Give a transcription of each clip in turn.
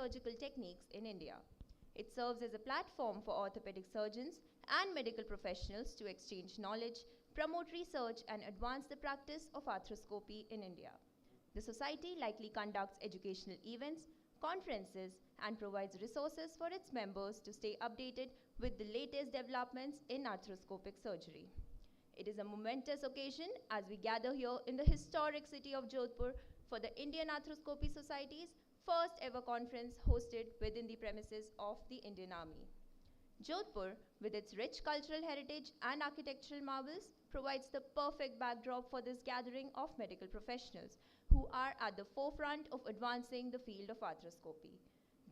surgical techniques in India. It serves as a platform for orthopedic surgeons and medical professionals to exchange knowledge, promote research, and advance the practice of arthroscopy in India. The society likely conducts educational events, conferences, and provides resources for its members to stay updated with the latest developments in arthroscopic surgery. It is a momentous occasion as we gather here in the historic city of Jodhpur for the Indian Arthroscopy Society's first ever conference hosted within the premises of the Indian Army. Jodhpur, with its rich cultural heritage and architectural marvels, provides the perfect backdrop for this gathering of medical professionals who are at the forefront of advancing the field of arthroscopy.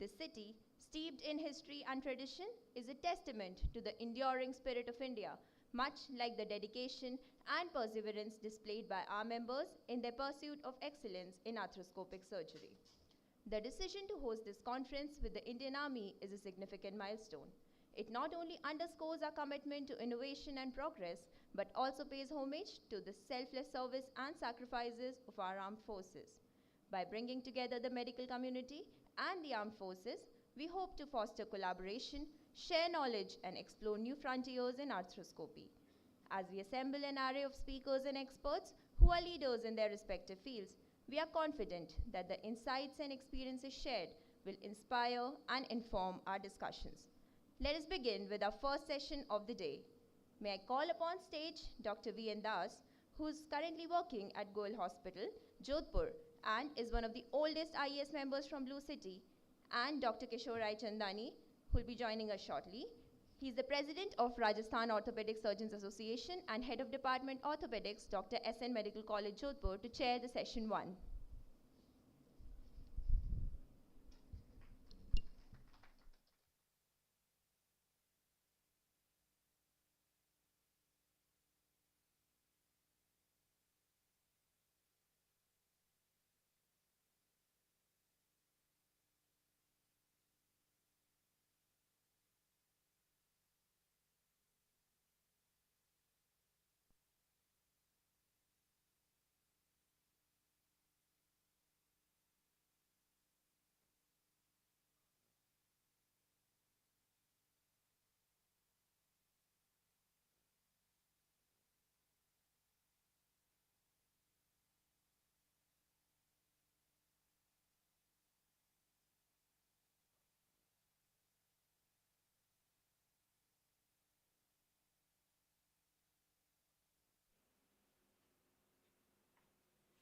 This city, steeped in history and tradition, is a testament to the enduring spirit of India, much like the dedication and perseverance displayed by our members in their pursuit of excellence in arthroscopic surgery. The decision to host this conference with the Indian Army is a significant milestone. It not only underscores our commitment to innovation and progress, but also pays homage to the selfless service and sacrifices of our armed forces. By bringing together the medical community and the armed forces, we hope to foster collaboration, share knowledge, and explore new frontiers in arthroscopy. As we assemble an array of speakers and experts who are leaders in their respective fields, we are confident that the insights and experiences shared will inspire and inform our discussions. Let us begin with our first session of the day. May I call upon stage Dr. V.N. Das, who is currently working at Goel Hospital, Jodhpur, and is one of the oldest IAS members from Blue City, and Dr. Kishore Rai Chandani, who will be joining us shortly. He is the president of Rajasthan Orthopedic Surgeons Association and head of Department Orthopedics, Dr. S.N. Medical College, Jodhpur, to chair the session 1.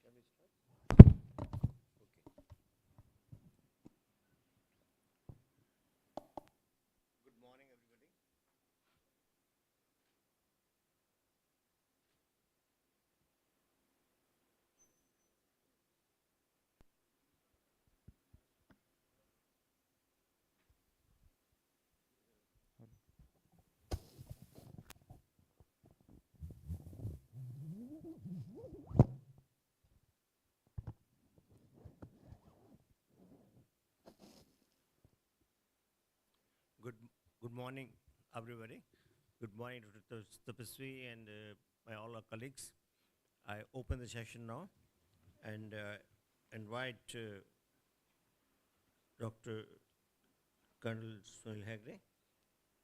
Can we start? Okay. Good morning, everybody. Good morning, everybody. Good morning to Tapaswi and my all our colleagues. I open the session now and invite Dr. Colonel Sunil Hegde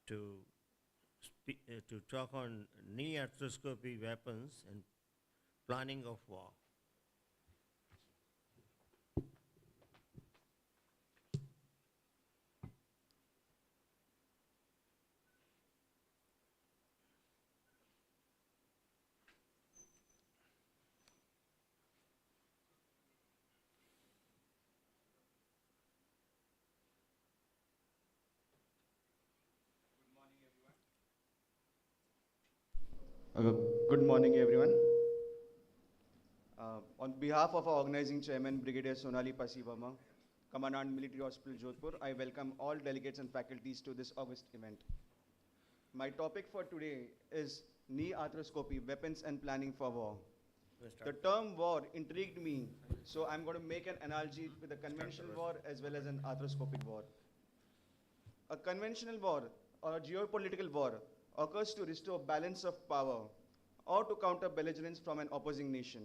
to talk on knee arthroscopy weapons and planning of war. Good morning, everyone. On behalf of our organizing chairman, Brigadier Sonali Pasivarma, Commandant Military Hospital, Jodhpur, I welcome all delegates and faculties to this August event. My topic for today is knee arthroscopy, weapons and planning for war. The term war intrigued me, so I'm going to make an analogy with a conventional war as well as an arthroscopic war. A conventional war or a geopolitical war occurs to restore balance of power or to counter belligerence from an opposing nation,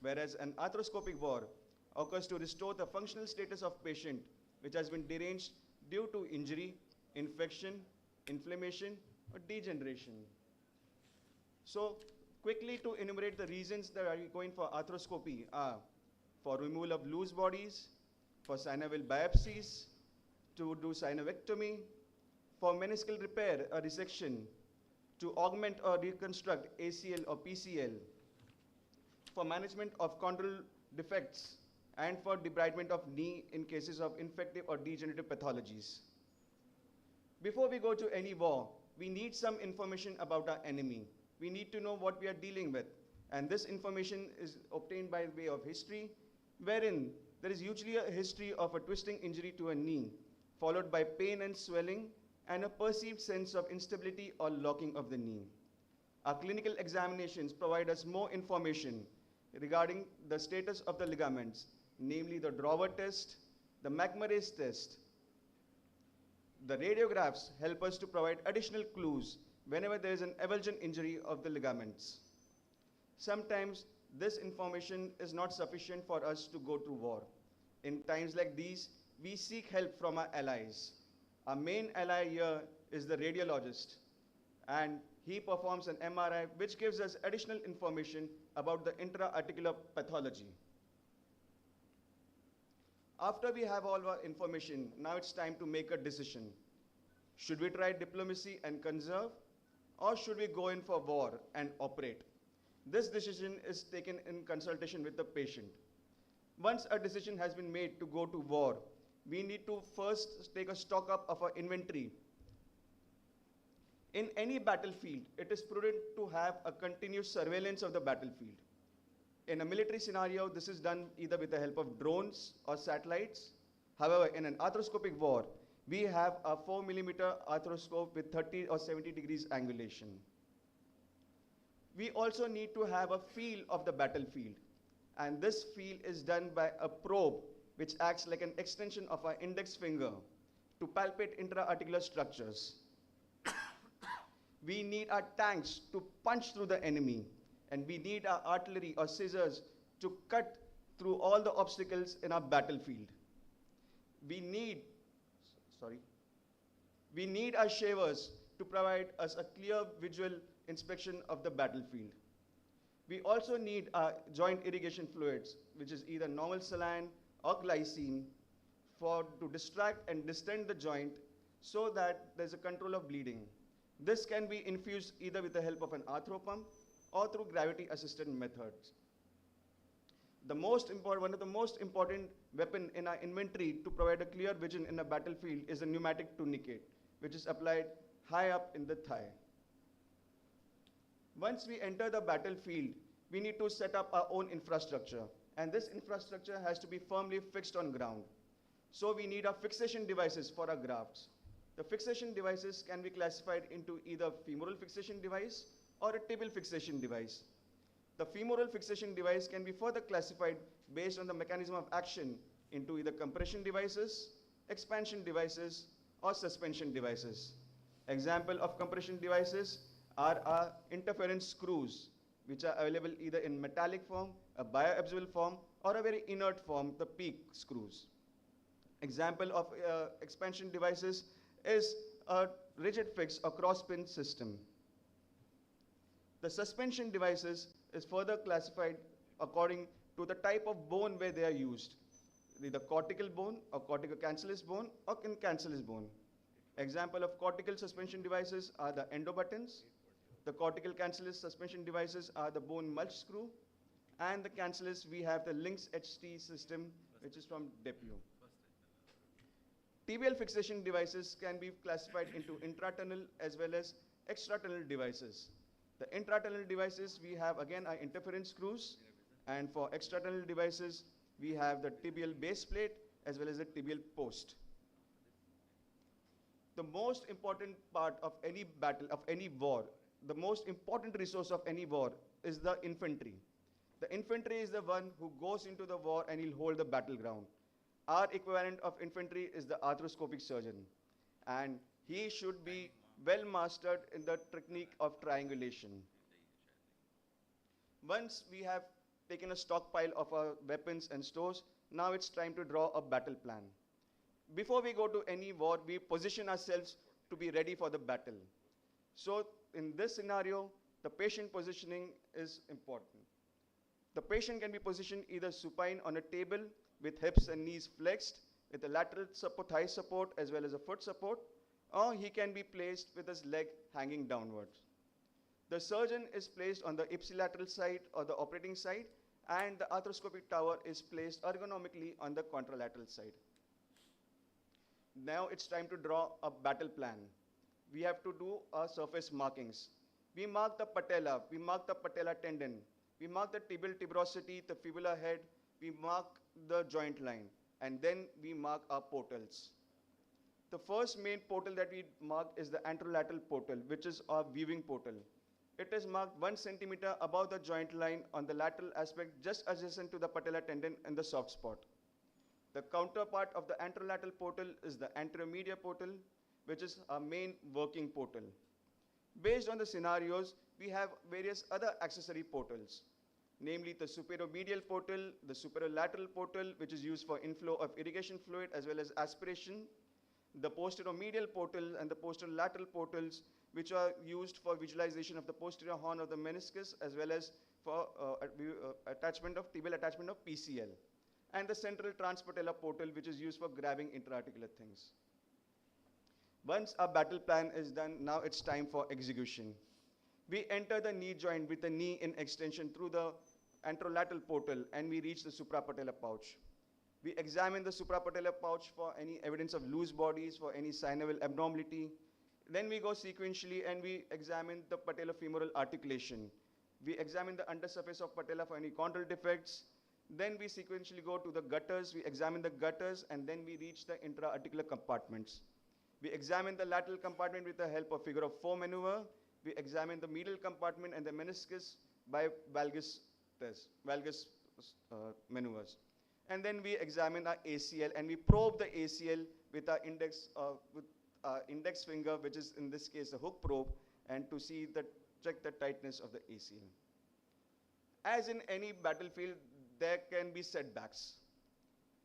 whereas an arthroscopic war occurs to restore the functional status of patient which has been deranged due to injury, infection, inflammation, or degeneration. So, quickly to enumerate the reasons that are going for arthroscopy are for removal of loose bodies, for synovial biopsies, to do synovectomy, for meniscal repair or resection, to augment or reconstruct ACL or PCL, for management of chondral defects, and for debridement of knee in cases of infective or degenerative pathologies. Before we go to any war, we need some information about our enemy. We need to know what we are dealing with. And this information is obtained by way of history, wherein there is usually a history of a twisting injury to a knee, followed by pain and swelling, and a perceived sense of instability or locking of the knee. Our clinical examinations provide us more information regarding the status of the ligaments, namely the drawer test, the McMurray's test. The radiographs help us to provide additional clues whenever there is an avulsion injury of the ligaments. Sometimes this information is not sufficient for us to go to war. In times like these, we seek help from our allies. Our main ally here is the radiologist, and he performs an MRI which gives us additional information about the intra-articular pathology. After we have all our information, now it's time to make a decision. Should we try diplomacy and conserve, or should we go in for war and operate? This decision is taken in consultation with the patient. Once a decision has been made to go to war, we need to first take a stock up of our inventory. In any battlefield, it is prudent to have a continuous surveillance of the battlefield. In a military scenario, this is done either with the help of drones or satellites. However, in an arthroscopic war, we have a 4mm arthroscope with 30 or 70 degrees angulation. We also need to have a feel of the battlefield, and this feel is done by a probe which acts like an extension of our index finger to palpate intra-articular structures. We need our tanks to punch through the enemy, and we need our artillery or scissors to cut through all the obstacles in our battlefield. We need our shavers to provide us a clear visual inspection of the battlefield. We also need our joint irrigation fluids, which is either normal saline or glycine, to distract and distend the joint so that there's a control of bleeding. This can be infused either with the help of an arthro pump or through gravity-assisted methods. One of the most important weapon in our inventory to provide a clear vision in a battlefield is a pneumatic tourniquet, which is applied high up in the thigh. Once we enter the battlefield, we need to set up our own infrastructure, and this infrastructure has to be firmly fixed on ground. So we need our fixation devices for our grafts. The fixation devices can be classified into either femoral fixation device or a tibial fixation device. The femoral fixation device can be further classified based on the mechanism of action into either compression devices, expansion devices, or suspension devices. Example of compression devices are our interference screws, which are available either in metallic form, a bioabsorbable form, or a very inert form, the PEEK screws. Example of expansion devices is a rigid fix or cross pin system. The suspension devices is further classified according to the type of bone where they are used, either cortical bone or corticocancellous bone or cancellous bone. Example of cortical suspension devices are the endobuttons. The cortical cancellous suspension devices are the bone mulch screw, and the cancellous we have the Lynx HT system, which is from Depuo. Tibial fixation devices can be classified into intratunnel as well as extratunnel devices. The intratunnel devices we have again our interference screws, and for extratunnel devices we have the tibial base plate as well as the tibial post. The most important part of any battle, of any war, the most important resource of any war is the infantry. The infantry is the one who goes into the war and he'll hold the battleground. Our equivalent of infantry is the arthroscopic surgeon, and he should be well mastered in the technique of triangulation. Once we have taken a stockpile of our weapons and stores, now it's time to draw a battle plan. before we go to any war, we position ourselves to be ready for the battle. So in this scenario, the patient positioning is important. The patient can be positioned either supine on a table with hips and knees flexed, with a lateral support, thigh support, as well as a foot support, or he can be placed with his leg hanging downwards. The surgeon is placed on the ipsilateral side or the operating side, and the arthroscopic tower is placed ergonomically on the contralateral side. Now it's time to draw a battle plan. We have to do our surface markings. We mark the patella, we mark the patella tendon, we mark the tibial tuberosity, the fibula head, we mark the joint line, and then we mark our portals. The first main portal that we mark is the anterolateral portal, which is our viewing portal. It is marked 1 centimeter above the joint line on the lateral aspect, just adjacent to the patella tendon in the soft spot. The counterpart of the anterolateral portal is the anteromedial portal, which is our main working portal. Based on the scenarios, we have various other accessory portals, namely the superomedial portal, the superolateral portal, which is used for inflow of irrigation fluid as well as aspiration, the posteromedial portal and the posterolateral portals, which are used for visualization of the posterior horn of the meniscus as well as for tibial attachment of PCL, and the central transpatellar portal, which is used for grabbing intraarticular things. Once our battle plan is done, now it's time for execution. We enter the knee joint with the knee in extension through the anterolateral portal, and we reach the suprapatellar pouch. We examine the suprapatellar pouch for any evidence of loose bodies, for any synovial abnormality. Then we go sequentially and we examine the patellofemoral articulation. We examine the undersurface of patella for any chondral defects. Then we sequentially go to the gutters. We examine the gutters, and then we reach the intra-articular compartments. We examine the lateral compartment with the help of figure of 4 maneuver. We examine the medial compartment and the meniscus by valgus maneuvers. And then we examine our ACL, and we probe the ACL with our index finger, which is in this case a hook probe, and to see check the tightness of the ACL. As in any battlefield, there can be setbacks.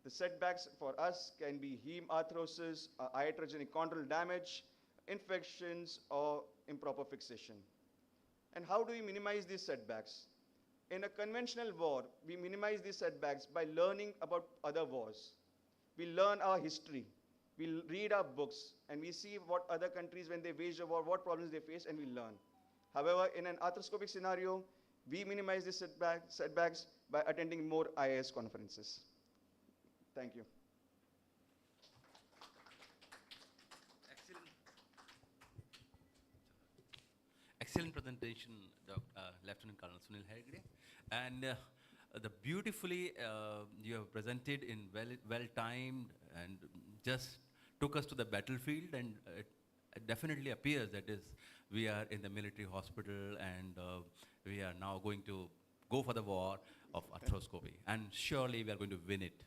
The setbacks for us can be heme arthrosis, iatrogenic chondral damage, infections, or improper fixation. And how do we minimize these setbacks? In a conventional war, we minimize these setbacks by learning about other wars. We learn our history. We read our books, and we see what other countries, when they wage a war, what problems they face, and we learn. However, in an arthroscopic scenario, we minimize these setbacks by attending more IAS conferences. Thank you. Excellent presentation, Lieutenant Colonel Sunil Hegde. And the beautifully you have presented in well-timed and just took us to the battlefield, and it definitely appears that we are in the military hospital, and we are now going to go for the war of arthroscopy. And surely we are going to win it.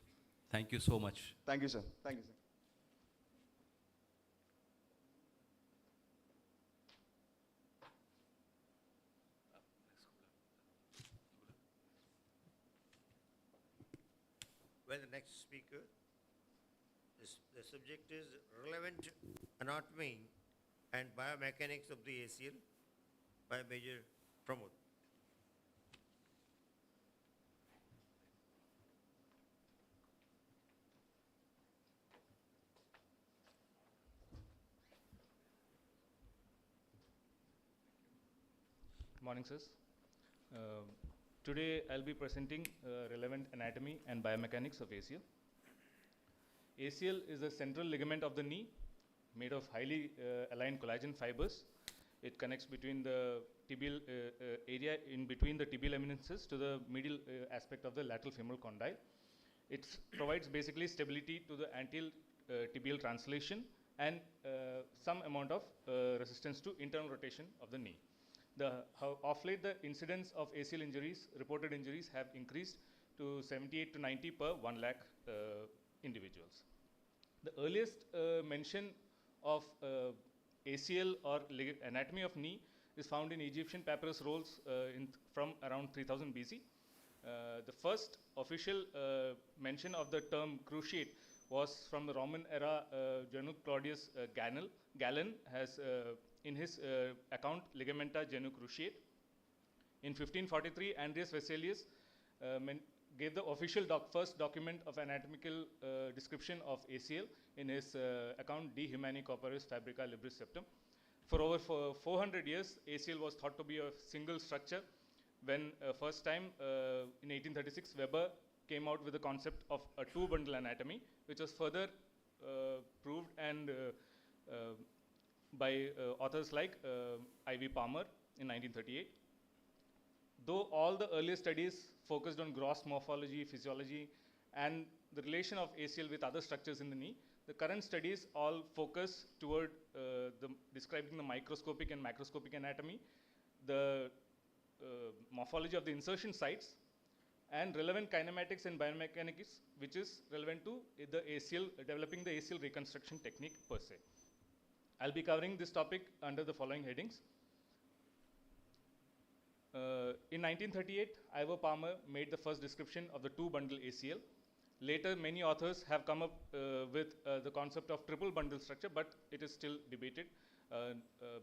Thank you so much. Thank you, sir. Thank you, sir. Well, the next speaker, the subject is relevant anatomy and biomechanics of the ACL by Major Pramod. Morning, sirs. Today I'll be presenting relevant anatomy and biomechanics of ACL. ACL is the central ligament of the knee, made of highly aligned collagen fibers. It connects between the tibial area in between the tibial eminences to the medial aspect of the lateral femoral condyle. It provides basically stability to the anterior tibial translation and some amount of resistance to internal rotation of the knee. Of late, the incidence of ACL injuries, reported injuries, have increased to 78 to 90 per 1 lakh individuals. The earliest mention of ACL or anatomy of knee is found in Egyptian papyrus rolls from around 3000 BC. The first official mention of the term cruciate was from the Roman era. Genu Claudius Galen has, in his account, Ligamenta genu cruciate. In 1543, Andreas Vesalius gave the official first document of anatomical description of ACL in his account De Humani Corporis Fabrica Libris Septum. For over 400 years, ACL was thought to be a single structure. When first time in 1836, Weber came out with the concept of a two-bundle anatomy, which was further proved and by authors like I.V. Palmer in 1938. Though all the earlier studies focused on gross morphology, physiology, and the relation of ACL with other structures in the knee, the current studies all focus toward describing the microscopic and macroscopic anatomy, the morphology of the insertion sites, and relevant kinematics and biomechanics, which is relevant to the ACL, developing the ACL reconstruction technique per se. I'll be covering this topic under the following headings. In 1938, Ivor Palmer made the first description of the two-bundle ACL. Later, many authors have come up with the concept of triple bundle structure, but it is still debated.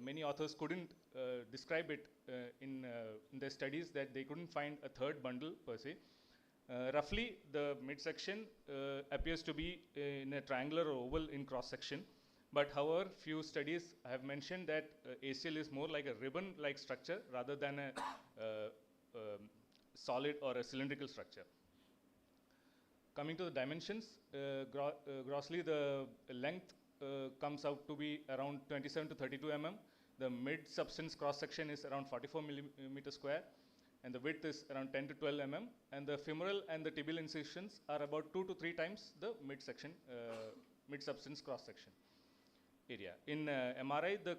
Many authors couldn't describe it in their studies, that they couldn't find a third bundle per se. Roughly, the midsection appears to be in a triangular or oval in cross-section. But however, few studies have mentioned that ACL is more like a ribbon-like structure rather than a solid or a cylindrical structure. Coming to the dimensions, grossly the length comes out to be around 27 to 32 mm. The mid-substance cross-section is around 44 millimeter square, and the width is around 10 to 12 mm. And the femoral and the tibial incisions are about 2 to 3 times the mid-section, mid-substance cross-section area. In MRI, the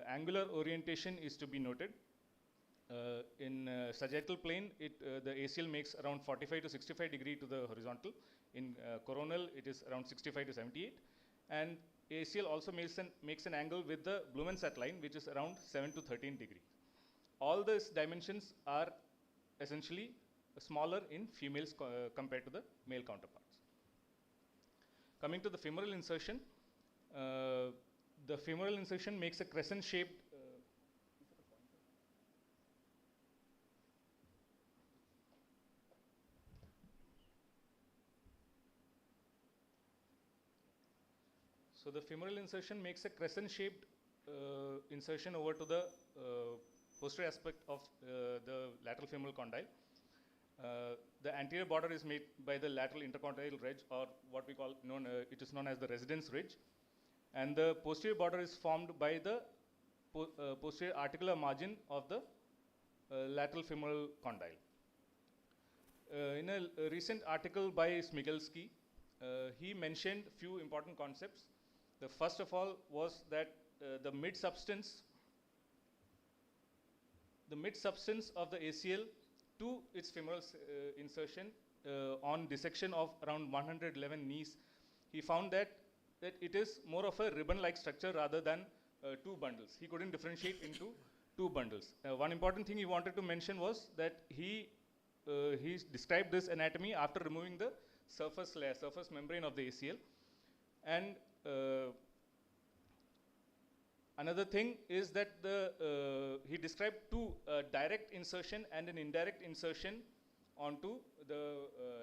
angular orientation is to be noted. In sagittal plane, the ACL makes around 45 to 65 degree to the horizontal. In coronal, it is around 65 to 78. And ACL also makes an angle with the Blumenstadt line, which is around 7 to 13 degree. All these dimensions are essentially smaller in females compared to the male counterparts. Coming to the femoral insertion, the femoral insertion makes a crescent-shaped so the femoral insertion makes a crescent-shaped insertion over to the posterior aspect of the lateral femoral condyle. The anterior border is made by the lateral intercondyle ridge, or what we call it is known as the residence ridge. And the posterior border is formed by the posterior articular margin of the lateral femoral condyle. In a recent article by Smigelski, he mentioned few important concepts. The first of all was that the mid substance of the ACL to its femoral insertion on dissection of around 111 knees, he found that it is more of a ribbon-like structure rather than two bundles. He couldn't differentiate into two bundles. One important thing he wanted to mention was that he described this anatomy after removing the surface layer, surface membrane of the ACL. And another thing is that he described two direct insertion and an indirect insertion onto the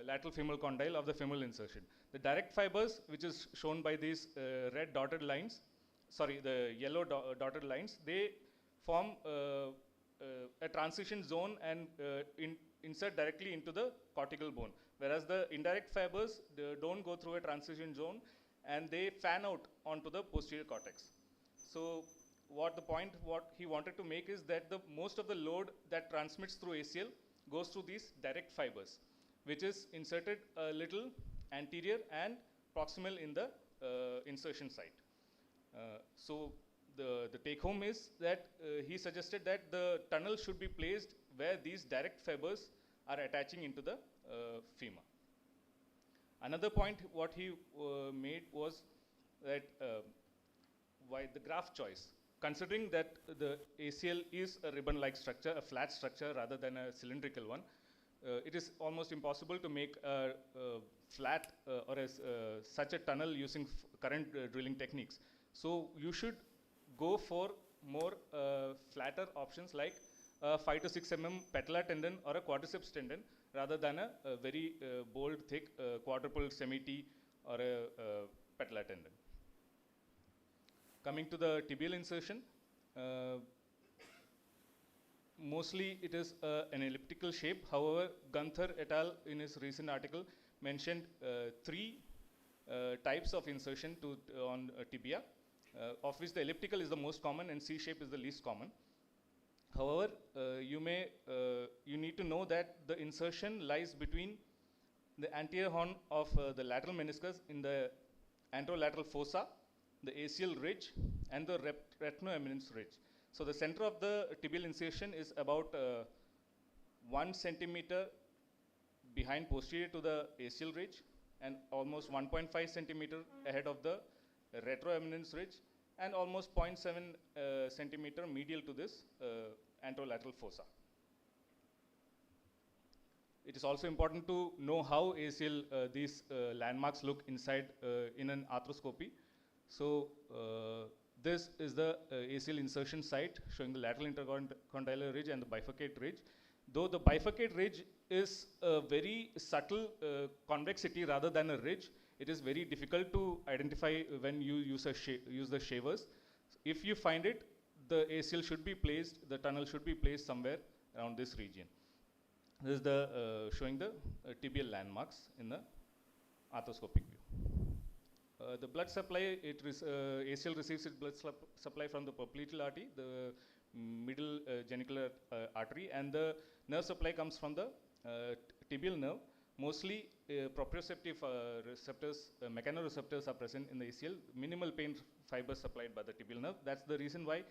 lateral femoral condyle of the femoral insertion. The direct fibers, which is shown by these red dotted lines, the yellow dotted lines, they form a transition zone and insert directly into the cortical bone. Whereas the indirect fibers don't go through a transition zone and they fan out onto the posterior cortex. So what he wanted to make is that most of the load that transmits through ACL goes through these direct fibers, which is inserted a little anterior and proximal in the insertion site. So the take home is that he suggested that the tunnel should be placed where these direct fibers are attaching into the femur. Another point what he made was that why the graft choice. Considering that the ACL is a ribbon-like structure, a flat structure rather than a cylindrical one, it is almost impossible to make a flat or such a tunnel using current drilling techniques. So you should go for more flatter options like 5 to 6 mm patellar tendon or a quadriceps tendon rather than a very bold, thick quadruple semi-T or a patellar tendon. Coming to the tibial insertion, mostly it is an elliptical shape. However, Gunther et al. In his recent article mentioned 3 types of insertion on tibia, of which the elliptical is the most common and C shape is the least common. However, you need to know that the insertion lies between the anterior horn of the lateral meniscus in the anterolateral fossa, the ACL ridge, and the retinoeminence ridge. So the center of the tibial insertion is about 1 centimeter behind posterior to the ACL ridge and almost 1.5 centimeter ahead of the retroeminence ridge and almost 0.7 centimeter medial to this anterolateral fossa. It is also important to know how ACL, these landmarks look inside in an arthroscopy. So this is the ACL insertion site showing the lateral intercondylar ridge and the bifurcate ridge. Though the bifurcate ridge is a very subtle convexity rather than a ridge, it is very difficult to identify when you use the shavers. If you find it, the ACL should be placed, the tunnel should be placed somewhere around this region. This is the showing the tibial landmarks in the arthroscopic view. The blood supply, ACL receives its blood supply from the popliteal artery, the middle genicular artery, and the nerve supply comes from the tibial nerve. Mostly proprioceptive receptors, mechanoreceptors are present in the ACL, minimal pain fibers supplied by the tibial nerve. That's the reason why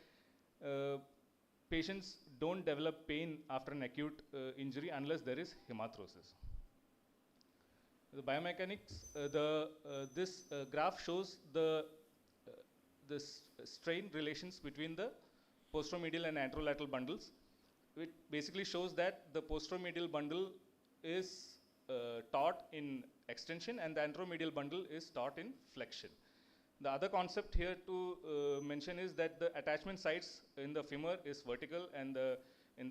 patients don't develop pain after an acute injury unless there is hemarthrosis. The biomechanics, this graph shows the strain relations between the posteromedial and anterolateral bundles. It basically shows that the posteromedial bundle is taut in extension and the anteromedial bundle is taut in flexion. The other concept here to mention is that the attachment sites in the femur is vertical and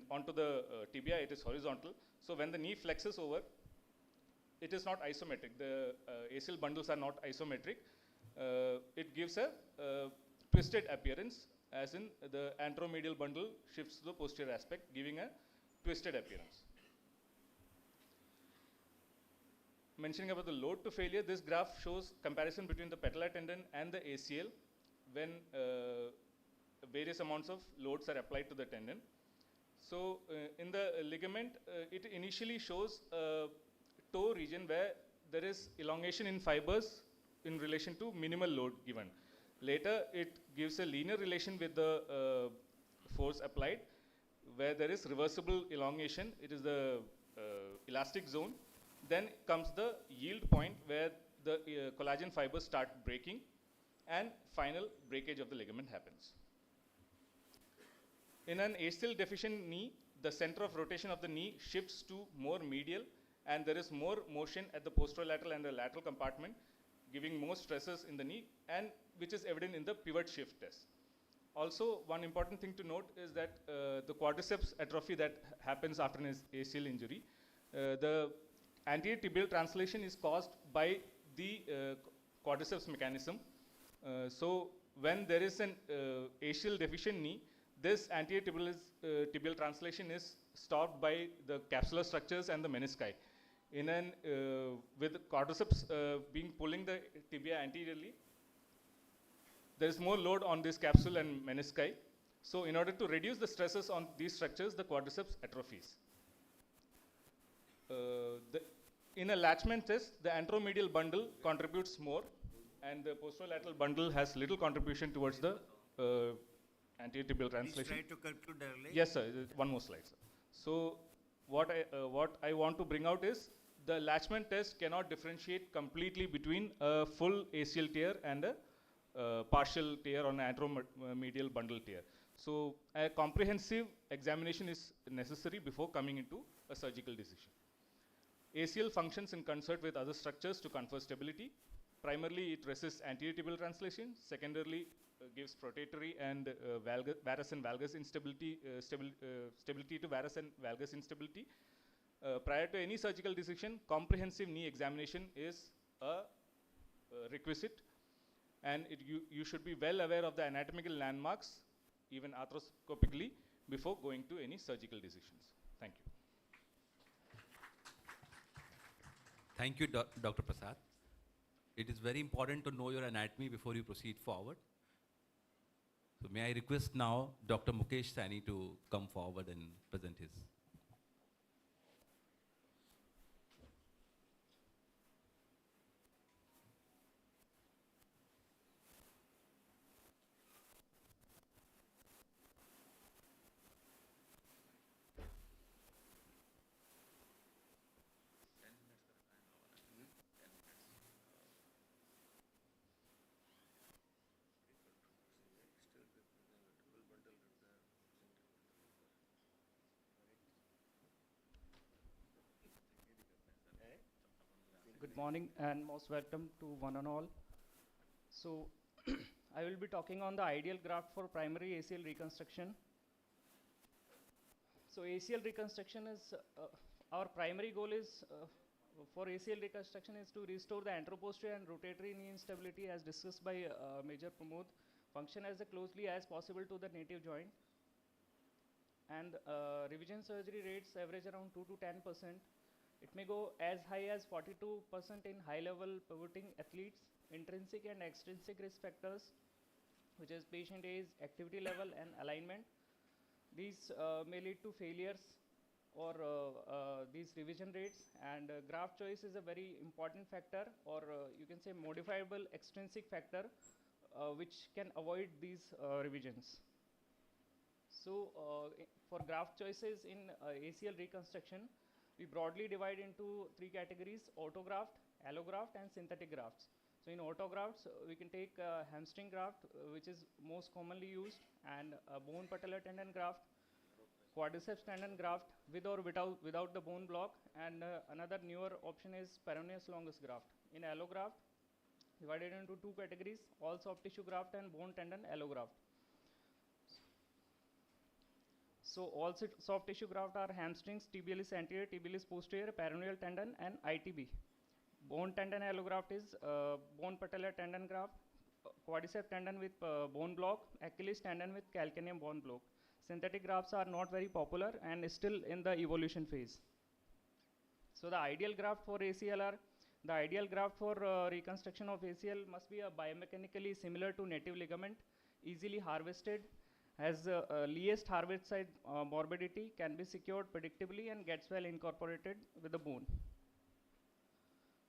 onto the tibia it is horizontal. So when the knee flexes over, it is not isometric. The ACL bundles are not isometric. It gives a twisted appearance, as in the anteromedial bundle shifts to the posterior aspect, giving a twisted appearance. Mentioning about the load to failure, this graph shows comparison between the patellar tendon and the ACL when various amounts of loads are applied to the tendon. So in the ligament, it initially shows a toe region where there is elongation in fibers in relation to minimal load given. Later, it gives a linear relation with the force applied, where there is reversible elongation. It is the elastic zone. Then comes the yield point where the collagen fibers start breaking and final breakage of the ligament happens. In an ACL deficient knee, the center of rotation of the knee shifts to more medial and there is more motion at the posterolateral and the lateral compartment, giving more stresses in the knee, and which is evident in the pivot shift test. Also, one important thing to note is that the quadriceps atrophy that happens after an ACL injury, the anterior tibial translation is caused by the quadriceps mechanism. So when there is an ACL deficient knee, this anterior tibial translation is stopped by the capsular structures and the menisci. With quadriceps pulling the tibia anteriorly, there is more load on this capsule and menisci. So in order to reduce the stresses on these structures, the quadriceps atrophies. In a Latchman test, the anteromedial bundle contributes more and the posterolateral bundle has little contribution towards the anterior tibial translation. Please try to conclude early. Yes, sir. One more slide, sir. So what I want to bring out is the Latchman test cannot differentiate completely between a full ACL tear and a partial tear on an anteromedial bundle tear. So a comprehensive examination is necessary before coming into a surgical decision. ACL functions in concert with other structures to confer stability. Primarily, it resists anterior tibial translation. Secondarily, gives rotatory and varus and valgus instability, stability to varus and valgus instability. Prior to any surgical dissection, comprehensive knee examination is a requisite, and you should be well aware of the anatomical landmarks, even arthroscopically, before going to any surgical decisions. Thank you. Thank you, Dr. Prasad. It is very important to know your anatomy before you proceed forward. So may I request now Dr. Mukesh Saini to come forward and present his. Good morning and most welcome to one and all. So I will be talking on the ideal graft for primary ACL reconstruction. So ACL reconstruction is, our primary goal is for ACL reconstruction is to restore the anteroposterior and rotatory knee instability as discussed by Major Pramod, function as closely as possible to the native joint. And revision surgery rates average around 2 to 10%. It may go as high as 42% in high-level pivoting athletes. Intrinsic and extrinsic risk factors, which is patient age, activity level, and alignment. These may lead to failures or these revision rates. And graft choice is a very important factor, or you can say modifiable extrinsic factor, which can avoid these revisions. So for graft choices in ACL reconstruction, we broadly divide into 3 categories: autograft, allograft, and synthetic grafts. So in autografts, we can take hamstring graft, which is most commonly used, and bone patellar tendon graft, quadriceps tendon graft with or without the bone block, and another newer option is peroneus longus graft. In allograft, divided into 2 categories: all soft tissue graft and bone tendon allograft. So all soft tissue graft are hamstrings, tibialis anterior, tibialis posterior, peroneal tendon, and ITB. Bone tendon allograft is bone patellar tendon graft, quadriceps tendon with bone block, Achilles tendon with calcaneum bone block. Synthetic grafts are not very popular and still in the evolution phase. So the ideal graft for ACL the ideal graft for reconstruction of ACL must be biomechanically similar to native ligament, easily harvested, has least harvest site morbidity, can be secured predictably, and gets well incorporated with the bone.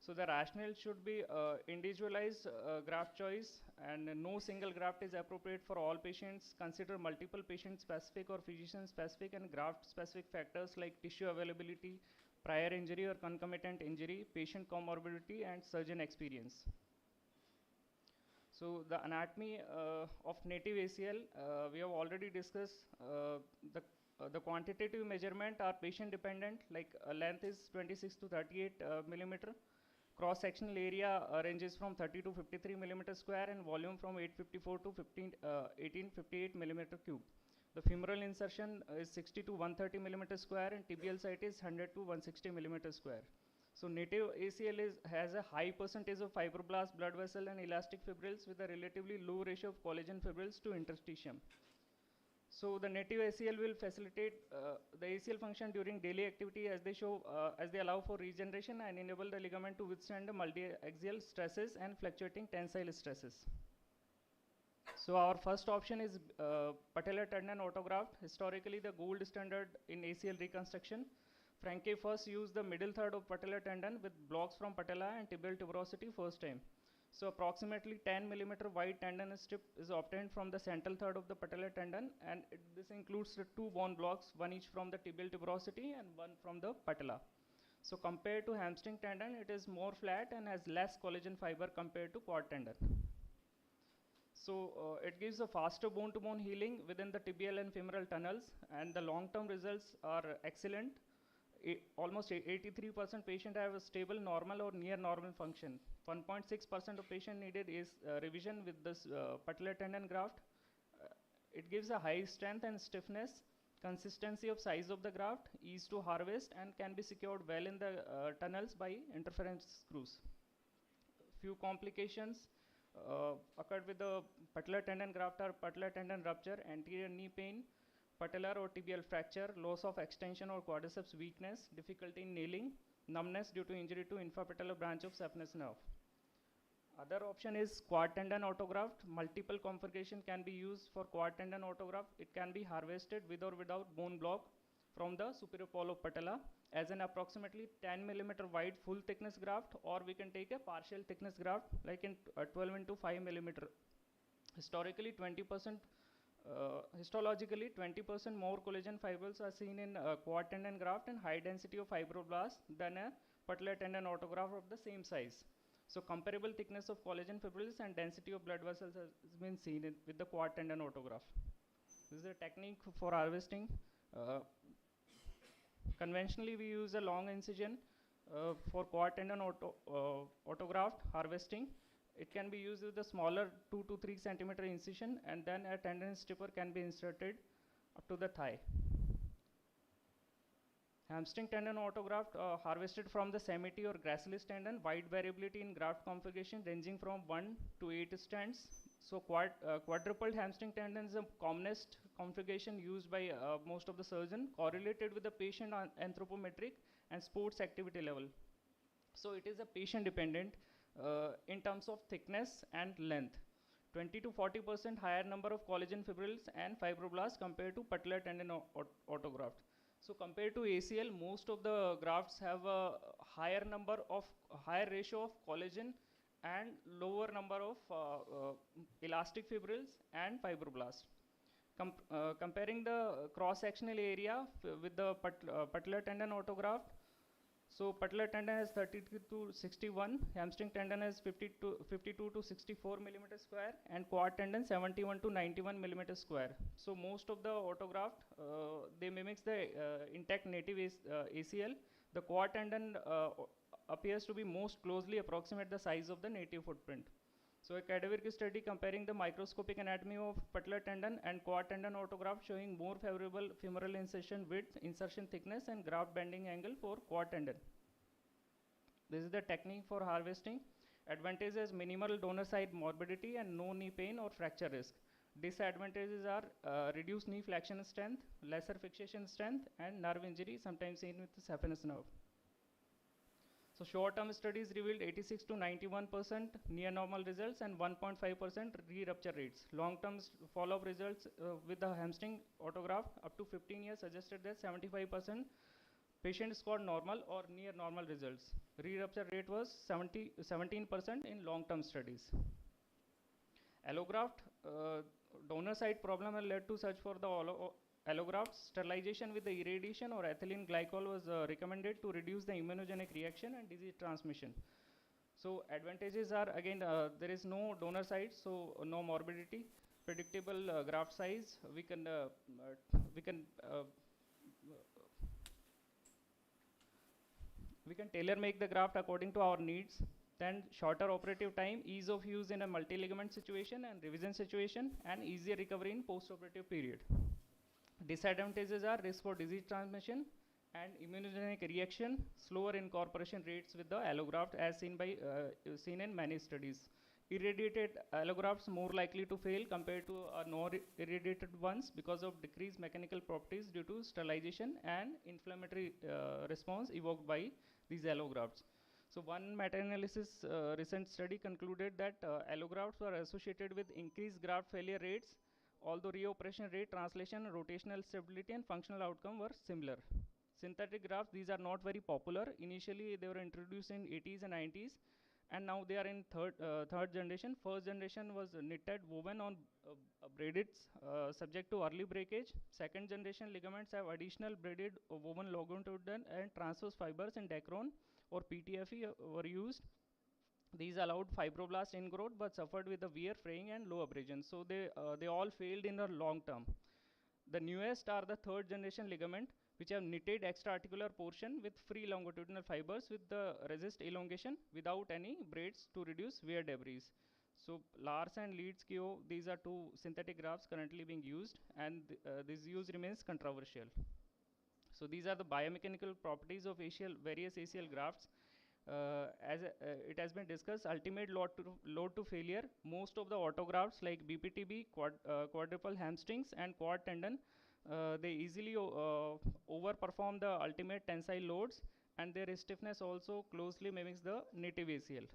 So the rationale should be individualized graft choice, and no single graft is appropriate for all patients. Consider multiple patient-specific or physician-specific and graft-specific factors like tissue availability, prior injury or concomitant injury, patient comorbidity, and surgeon experience. So the anatomy of native ACL, we have already discussed. The quantitative measurement are patient dependent, like length is 26 to 38 millimeter. Cross-sectional area ranges from 30 to 53 millimeter square, and volume from 854 to 1858 millimeter cube. The femoral insertion is 60 to 130 millimeter square, and tibial site is 100 to 160 millimeter square. So native ACL has a high percentage of fibroblast, blood vessel, and elastic fibrils with a relatively low ratio of collagen fibrils to interstitium. So the native ACL will facilitate the ACL function during daily activity as they allow for regeneration and enable the ligament to withstand the multi-axial stresses and fluctuating tensile stresses. So our first option is patellar tendon autograft. Historically, the gold standard in ACL reconstruction. Franke first used the middle third of patellar tendon with blocks from patella and tibial tuberosity first time. So approximately 10 millimeter wide tendon strip is obtained from the central third of the patellar tendon, and this includes the 2 bone blocks, one each from the tibial tuberosity and one from the patella. So compared to hamstring tendon, it is more flat and has less collagen fiber compared to quad tendon. So it gives a faster bone-to-bone healing within the tibial and femoral tunnels, and the long-term results are excellent. almost 83% patient have a stable, normal, or near normal function. 1.6% of patient needed is revision with this patellar tendon graft. It gives a high strength and stiffness, consistency of size of the graft, ease to harvest, and can be secured well in the tunnels by interference screws. Few complications occurred with the patellar tendon graft are patellar tendon rupture, anterior knee pain, patellar or tibial fracture, loss of extension or quadriceps weakness, difficulty in nailing, numbness due to injury to infrapatellar branch of saphenous nerve. Other option is quad tendon autograft. Multiple configuration can be used for quad tendon autograft. It can be harvested with or without bone block from the superior pole of patella as an approximately 10 millimeter wide full thickness graft, or we can take a partial thickness graft like in 12 into 5 millimeter. Historically, 20%. Histologically, 20% more collagen fibrils are seen in quad tendon graft and high density of fibroblasts than a patellar tendon autograft of the same size. So comparable thickness of collagen fibrils and density of blood vessels has been seen with the quad tendon autograft. This is a technique for harvesting. Conventionally, we use a long incision for quad tendon autograft harvesting. It can be used with a smaller 2 to 3 centimeter incision, and then a tendon stripper can be inserted up to the thigh. Hamstring tendon autograft harvested from the CME or gracilis tendon, wide variability in graft configuration ranging from 1 to 8 strands. So quadruple hamstring tendon is the commonest configuration used by most of the surgeon, correlated with the patient anthropometric and sports activity level. So it is a patient dependent in terms of thickness and length. 20 to 40% higher number of collagen fibrils and fibroblasts compared to patellar tendon autograft. So compared to ACL, most of the grafts have a higher ratio of collagen and lower number of elastic fibrils and fibroblasts. Comparing the cross-sectional area with the patellar tendon autograft, so patellar tendon has 32 to 61, hamstring tendon has 52 to 64 millimeter square, and quad tendon 71 to 91 millimeter square. So most of the autograft, they mimics the intact native ACL. The quad tendon appears to be most closely approximate the size of the native footprint. So a cadaveric study comparing the microscopic anatomy of patellar tendon and quad tendon autograft showing more favorable femoral insertion width, insertion thickness, and graft bending angle for quad tendon. This is the technique for harvesting. Advantages: minimal donor side morbidity and no knee pain or fracture risk. Disadvantages are reduced knee flexion strength, lesser fixation strength, and nerve injury, sometimes seen with the saphenous nerve. So short-term studies revealed 86 to 91% near normal results and 1.5% re-rupture rates. Long-term follow-up results with the hamstring autograft up to 15 years suggested that 75% patients scored normal or near normal results. Re-rupture rate was 17% in long-term studies. Allograft, donor side problem had led to search for the allografts. Sterilization with the irradiation or ethylene glycol was recommended to reduce the immunogenic reaction and disease transmission. So advantages are, again, there is no donor side, so no morbidity, predictable graft size. We can tailor make the graft according to our needs. Then shorter operative time, ease of use in a multi-ligament situation and revision situation, and easier recovery in post-operative period. Disadvantages are risk for disease transmission and immunogenic reaction, slower incorporation rates with the allograft as seen in many studies. Irradiated allografts more likely to fail compared to non-irradiated ones because of decreased mechanical properties due to sterilization and inflammatory response evoked by these allografts. So one meta-analysis recent study concluded that allografts were associated with increased graft failure rates, although reoperation rate, translation, rotational stability, and functional outcome were similar. Synthetic grafts, these are not very popular. Initially, they were introduced in 80s and 90s, and now they are in third generation. First generation was knitted, woven on braided subject to early breakage. Second generation ligaments have additional braided woven longitudinal and transverse fibers in Dacron or PTFE were used. These allowed fibroblast ingrowth but suffered with the wear, fraying, and low abrasion. So they all failed in the long term. The newest are the third generation ligament, which have knitted extra-articular portion with free longitudinal fibers with the resist elongation without any braids to reduce wear debris. So Lars and Leeds KO, these are two synthetic grafts currently being used, and this use remains controversial. So these are the biomechanical properties of various ACL grafts. As it has been discussed, ultimate load to failure, most of the autografts like BPTB, quadruple hamstrings and quad tendon, they easily overperform the ultimate tensile loads, and their stiffness also closely mimics the native ACL.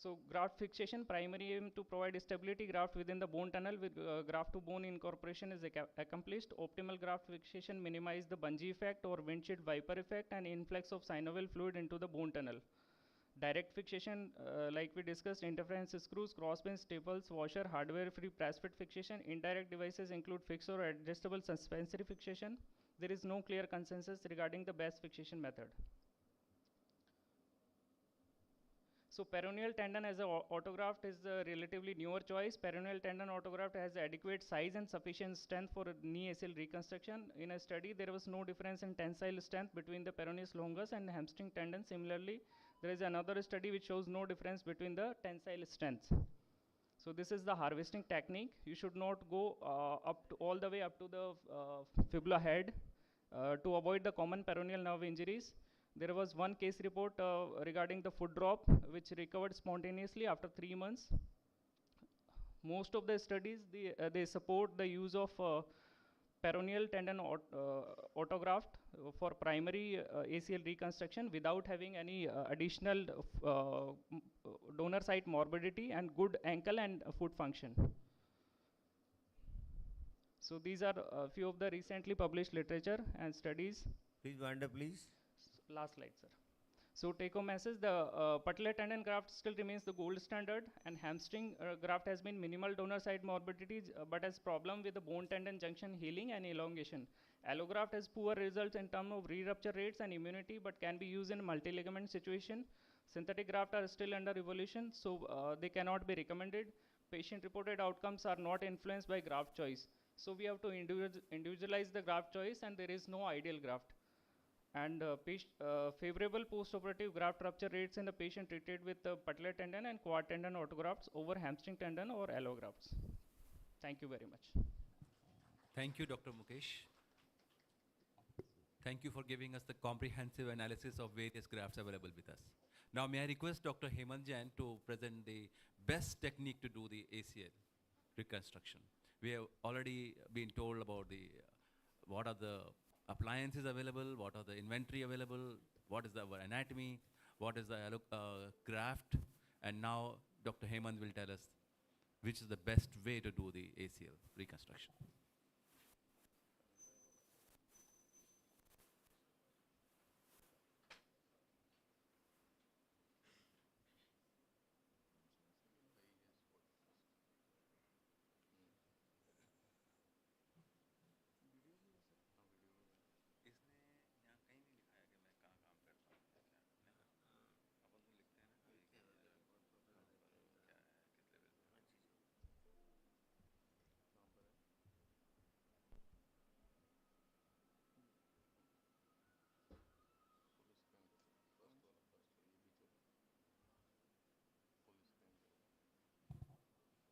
So graft fixation, primary aim to provide stability graft within the bone tunnel with graft to bone incorporation is accomplished. Optimal graft fixation minimize the bungee effect or windshield viper effect and influx of synovial fluid into the bone tunnel. Direct fixation, like we discussed, interference screws, crossbench, staples, washer, hardware-free press fit fixation. Indirect devices include fixed or adjustable suspensory fixation. There is no clear consensus regarding the best fixation method. So peroneal tendon as an autograft is a relatively newer choice. Peroneal tendon autograft has adequate size and sufficient strength for knee ACL reconstruction. In a study, there was no difference in tensile strength between the peroneus longus and hamstring tendon. Similarly, there is another study which shows no difference between the tensile strengths. So this is the harvesting technique. You should not go all the way up to the fibula head to avoid the common peroneal nerve injuries. There was one case report regarding the foot drop, which recovered spontaneously after 3 months. Most of the studies, they support the use of peroneal tendon autograft for primary ACL reconstruction without having any additional donor site morbidity and good ankle and foot function. So these are a few of the recently published literature and studies. Please wind up, please. Last slide, sir. So take home message, the patellar tendon graft still remains the gold standard, and hamstring graft has been minimal donor site morbidity, but has problem with the bone tendon junction healing and elongation. Allograft has poor results in terms of re-rupture rates and immunity, but can be used in multi-ligament situation. Synthetic graft are still under evolution, so they cannot be recommended. Patient-reported outcomes are not influenced by graft choice. So we have to individualize the graft choice, and there is no ideal graft. And favorable post-operative graft rupture rates in the patient treated with patellar tendon and quad tendon autografts over hamstring tendon or allografts. Thank you very much. Thank you, Dr. Mukesh. Thank you for giving us the comprehensive analysis of various grafts available with us. Now, may I request Dr. Hemant Jain to present the best technique to do the ACL reconstruction. We have already been told about the what are the appliances available, what are the inventory available, what is our anatomy, what is the graft, and now Dr. Hemant will tell us which is the best way to do the ACL reconstruction.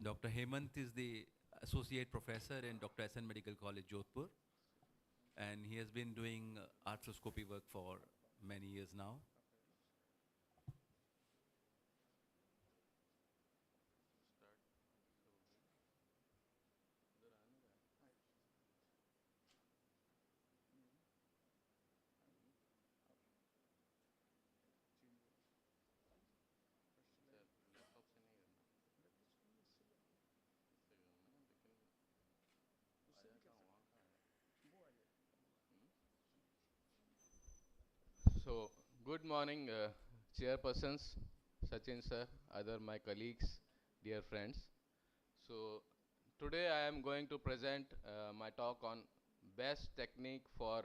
Dr. Hemant is the associate professor in Dr. SN Medical College, Jodhpur, and he has been doing arthroscopy work for many years now. So, good morning, chairpersons, Sachin sir, other my colleagues, dear friends. So, today I am going to present my talk on best technique for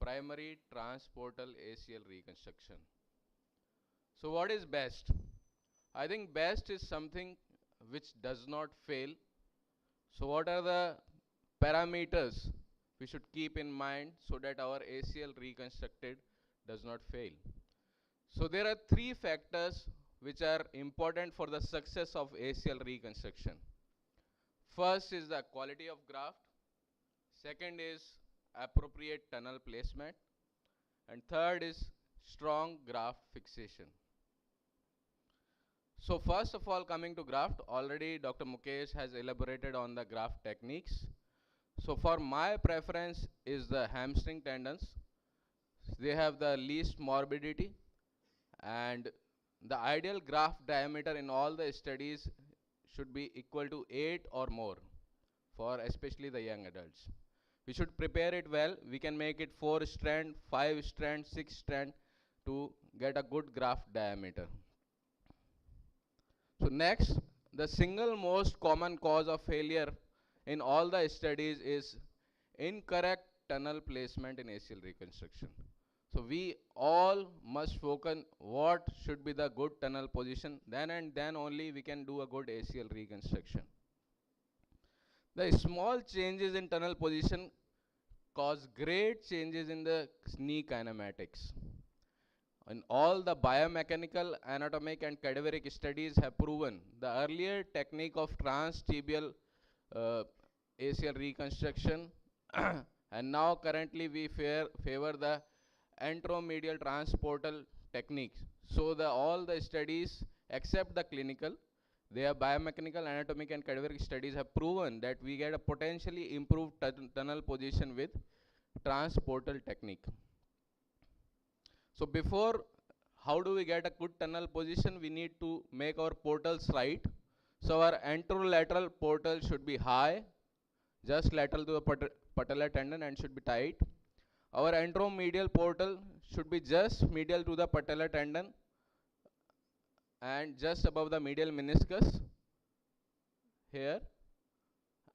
primary transportal ACL reconstruction. So, what is best? I think best is something which does not fail. So what are the parameters we should keep in mind so that our ACL reconstructed does not fail? So there are three factors which are important for the success of ACL reconstruction. First is the quality of graft. Second is appropriate tunnel placement. And third is strong graft fixation. So first of all, coming to graft, already Dr. Mukesh has elaborated on the graft techniques. So for my preference is the hamstring tendons. They have the least morbidity, and the ideal graft diameter in all the studies should be equal to 8 or more for especially the young adults. We should prepare it well. We can make it 4 strand, 5 strand, 6 strand to get a good graft diameter. So next, the single most common cause of failure in all the studies is incorrect tunnel placement in ACL reconstruction. So we all must focus what should be the good tunnel position, then and then only we can do a good ACL reconstruction. The small changes in tunnel position cause great changes in the knee kinematics. And all the biomechanical, anatomic and cadaveric studies have proven the earlier technique of transtibial ACL reconstruction and now currently we favor the anteromedial transportal techniques. So all the studies except the clinical, their biomechanical, anatomic and cadaveric studies have proven that we get a potentially improved tunnel position with transportal technique. So before, how do we get a good tunnel position? We need to make our portals right. So our anterolateral portal should be high, just lateral to the patellar tendon and should be tight. Our anteromedial portal should be just medial to the patellar tendon and just above the medial meniscus here.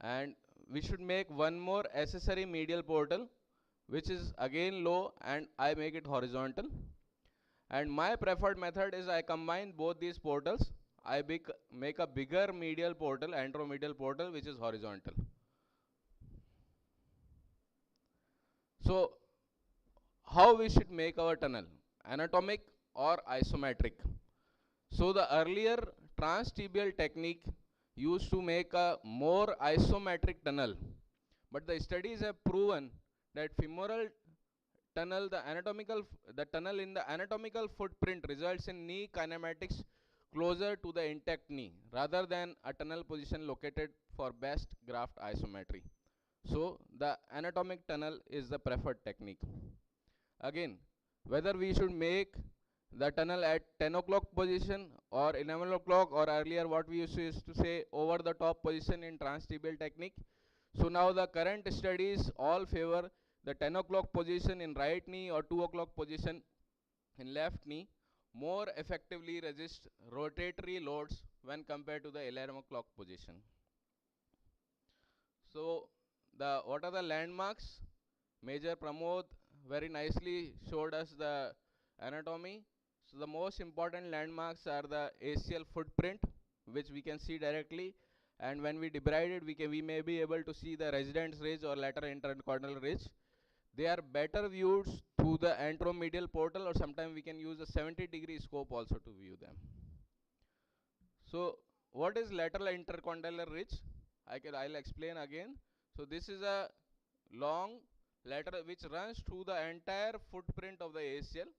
And we should make one more accessory medial portal which is again low and I make it horizontal. And my preferred method is I combine both these portals. I make a bigger medial portal, anteromedial portal, which is horizontal. So how we should make our tunnel? Anatomic or isometric? So the earlier transtibial technique used to make a more isometric tunnel. But the studies have proven that femoral tunnel, the tunnel in the anatomical footprint results in knee kinematics closer to the intact knee rather than a tunnel position located for best graft isometry. So the anatomic tunnel is the preferred technique. Again, whether we should make the tunnel at 10 o'clock position or 11 o'clock or earlier what we used to say over the top position in transtibial technique. So now the current studies all favor the 10 o'clock position in right knee or 2 o'clock position in left knee more effectively resist rotatory loads when compared to the 11 o'clock position. So what are the landmarks? Major Pramod very nicely showed us the anatomy. So the most important landmarks are the ACL footprint, which we can see directly, and when we debride it, we may be able to see the residence ridge or lateral intercordial ridge. They are better viewed through the anteromedial portal, or sometimes we can use a 70-degree scope also to view them. So what is lateral intercondylar ridge? I'll explain again. So this is a long lateral which runs through the entire footprint of the ACL,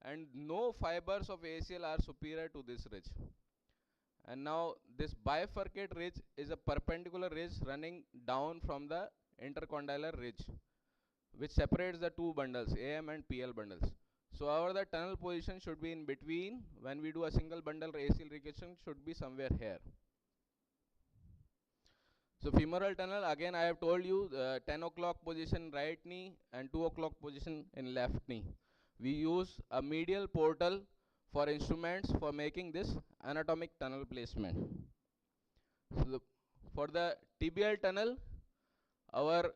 and no fibers of ACL are superior to this ridge. And now this bifurcate ridge is a perpendicular ridge running down from the intercondylar ridge, which separates the two bundles, AM and PL bundles. So the tunnel position should be in between. When we do a single bundle ACL reconstruction, should be somewhere here. So femoral tunnel, again I have told you 10 o'clock position right knee and 2 o'clock position in left knee. We use a medial portal for instruments for making this anatomic tunnel placement. So for the tibial tunnel, our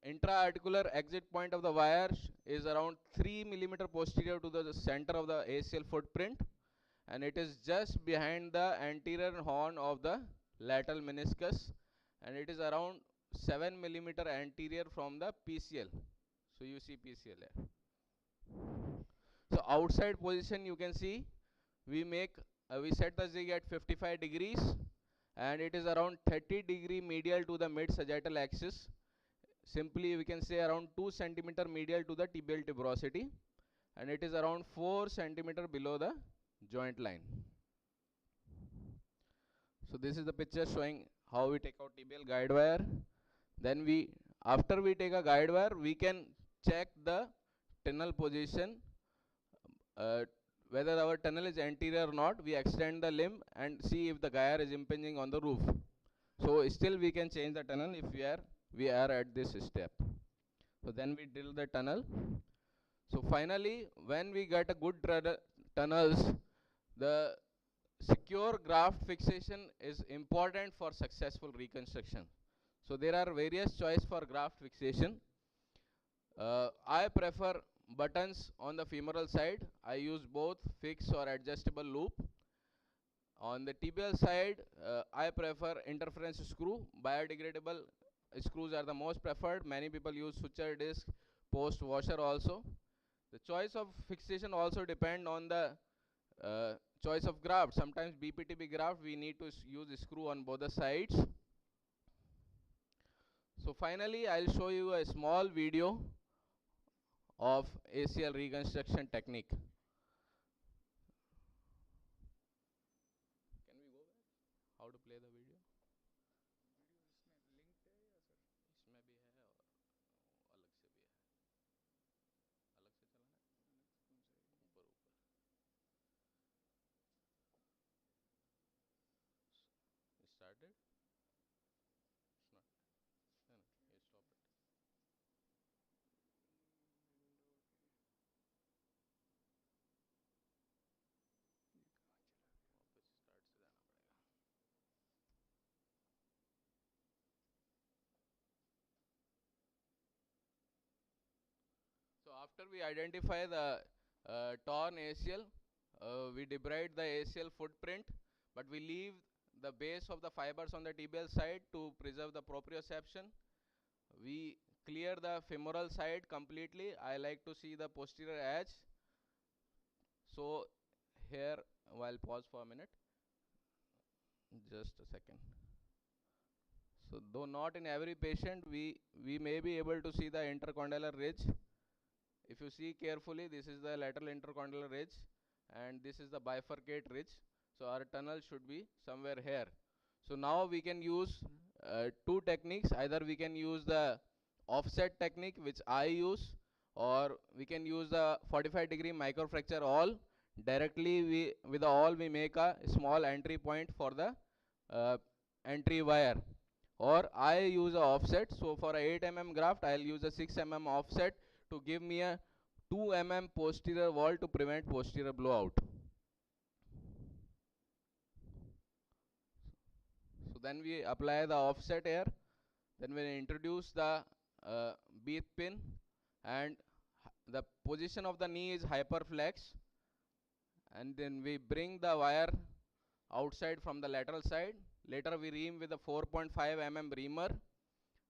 intra-articular exit point of the wire is around 3 mm posterior to the center of the ACL footprint, and it is just behind the anterior horn of the lateral meniscus, and it is around 7 millimeter anterior from the PCL. So you see PCL here. So outside position you can see we set the zig at 55 degrees, and it is around 30 degree medial to the mid sagittal axis. Simply we can say around 2 centimeter medial to the tibial tuberosity, and it is around 4 centimeter below the joint line. So this is the picture showing how we take out tibial guide wire. Then after we take a guide wire, we can check the tunnel position, whether our tunnel is anterior or not. We extend the limb and see if the gyre is impinging on the roof. So still we can change the tunnel if we are at this step. So then we drill the tunnel. So finally, when we get a good tunnels, the secure graft fixation is important for successful reconstruction. So there are various choices for graft fixation. I prefer buttons on the femoral side. I use both fixed or adjustable loop. On the tibial side, I prefer interference screw. Biodegradable screws are the most preferred. Many people use suture disc, post washer also. The choice of fixation also depend on the choice of graft. Sometimes BPTB graft we need to use a screw on both the sides. So finally I'll show you a small video of ACL reconstruction technique. Can we go back? How to play the video? इसमें भी है और अलग से भी है. अलग से चलाना है? ऊपर ऊपर. It started? It's not. No, no. You stop it. वापस start से जाना पड़ेगा. So after we identify the torn ACL, we debride the ACL footprint, but we leave the base of the fibers on the tibial side to preserve the proprioception. We clear the femoral side completely. I like to see the posterior edge. So here, I'll pause for a minute. Just a second. So though not in every patient, we may be able to see the intercondylar ridge. If you see carefully, this is the lateral intercondylar ridge, and this is the bifurcate ridge. So our tunnel should be somewhere here. So now we can use two techniques. Either we can use the offset technique, which I use, or we can use the 45 degree microfracture awl. Directly with the awl we make a small entry point for the entry wire. Or I use a offset. So for a 8 mm graft, I'll use a 6 mm offset to give me a 2 mm posterior wall to prevent posterior blowout. So then we apply the offset here. Then we introduce the bead pin, and the position of the knee is hyperflex. And then we bring the wire outside from the lateral side. Later we ream with a 4.5 mm reamer,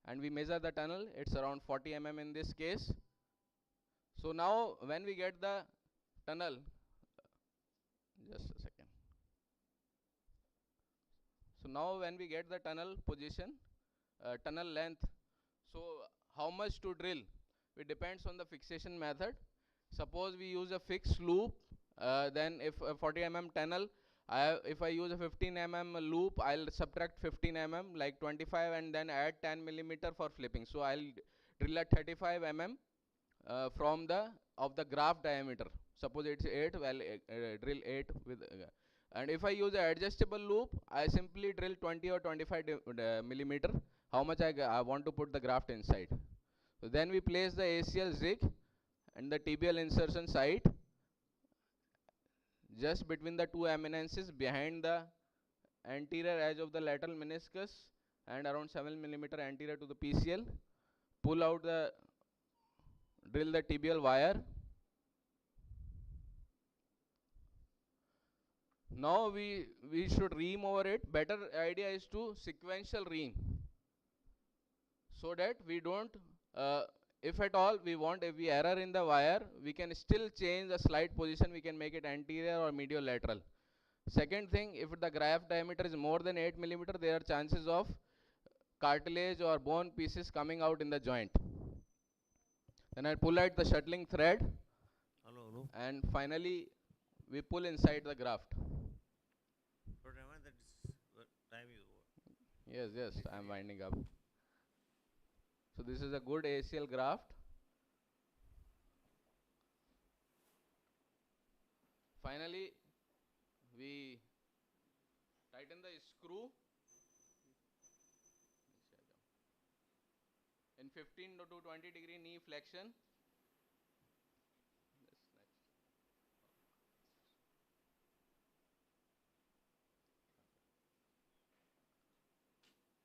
and we measure the tunnel. It's around 40 mm in this case. So now when we get the tunnel, just a second. So now when we get the tunnel position, tunnel length, so how much to drill? It depends on the fixation method. Suppose we use a fixed loop, then if a 40 mm tunnel, if I use a 15 mm loop, I'll subtract 15 mm like 25 and then add 10 millimeter for flipping. So I'll drill at 35 mm from the graft diameter. Suppose it's 8, well drill 8 with and if I use an adjustable loop, I simply drill 20 or 25 millimeter, how much I want to put the graft inside. So then we place the ACL zig and the tibial insertion site just between the two eminences behind the anterior edge of the lateral meniscus and around 7 millimeter anterior to the PCL. Pull out the, drill the tibial wire. Now we should ream over it. Better idea is to sequential ream, so that we don't, if at all we want, if we error in the wire, we can still change the slide position. We can make it anterior or medial lateral. Second thing, if the graft diameter is more than 8 millimeter, there are chances of cartilage or bone pieces coming out in the joint. Then I pull out the shuttling thread, Hello. and finally we pull inside the graft. But Raman, that is time is over. Yes, I am winding up. So this is a good ACL graft. Finally, we tighten the screw in 15 to 20 degree knee flexion.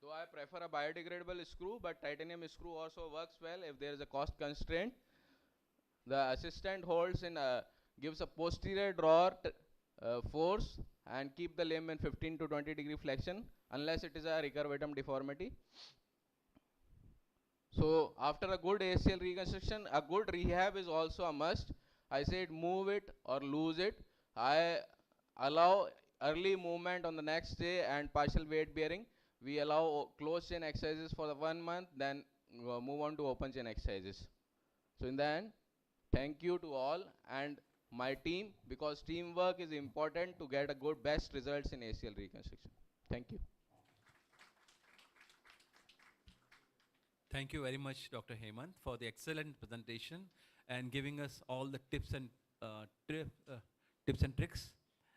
Though I prefer a biodegradable screw, but titanium screw also works well if there is a cost constraint. The assistant holds in gives a posterior drawer force and keep the limb in 15 to 20 degree flexion unless it is a recurvatum deformity. So after a good ACL reconstruction, a good rehab is also a must. I said move it or lose it. I allow early movement on the next day and partial weight bearing. We allow closed chain exercises for the 1 month, then move on to open chain exercises. So in the end, thank you to all and my team, because teamwork is important to get a good best results in ACL reconstruction. Thank you. Thank you very much, Dr. Hemant, for the excellent presentation and giving us all the tips and tricks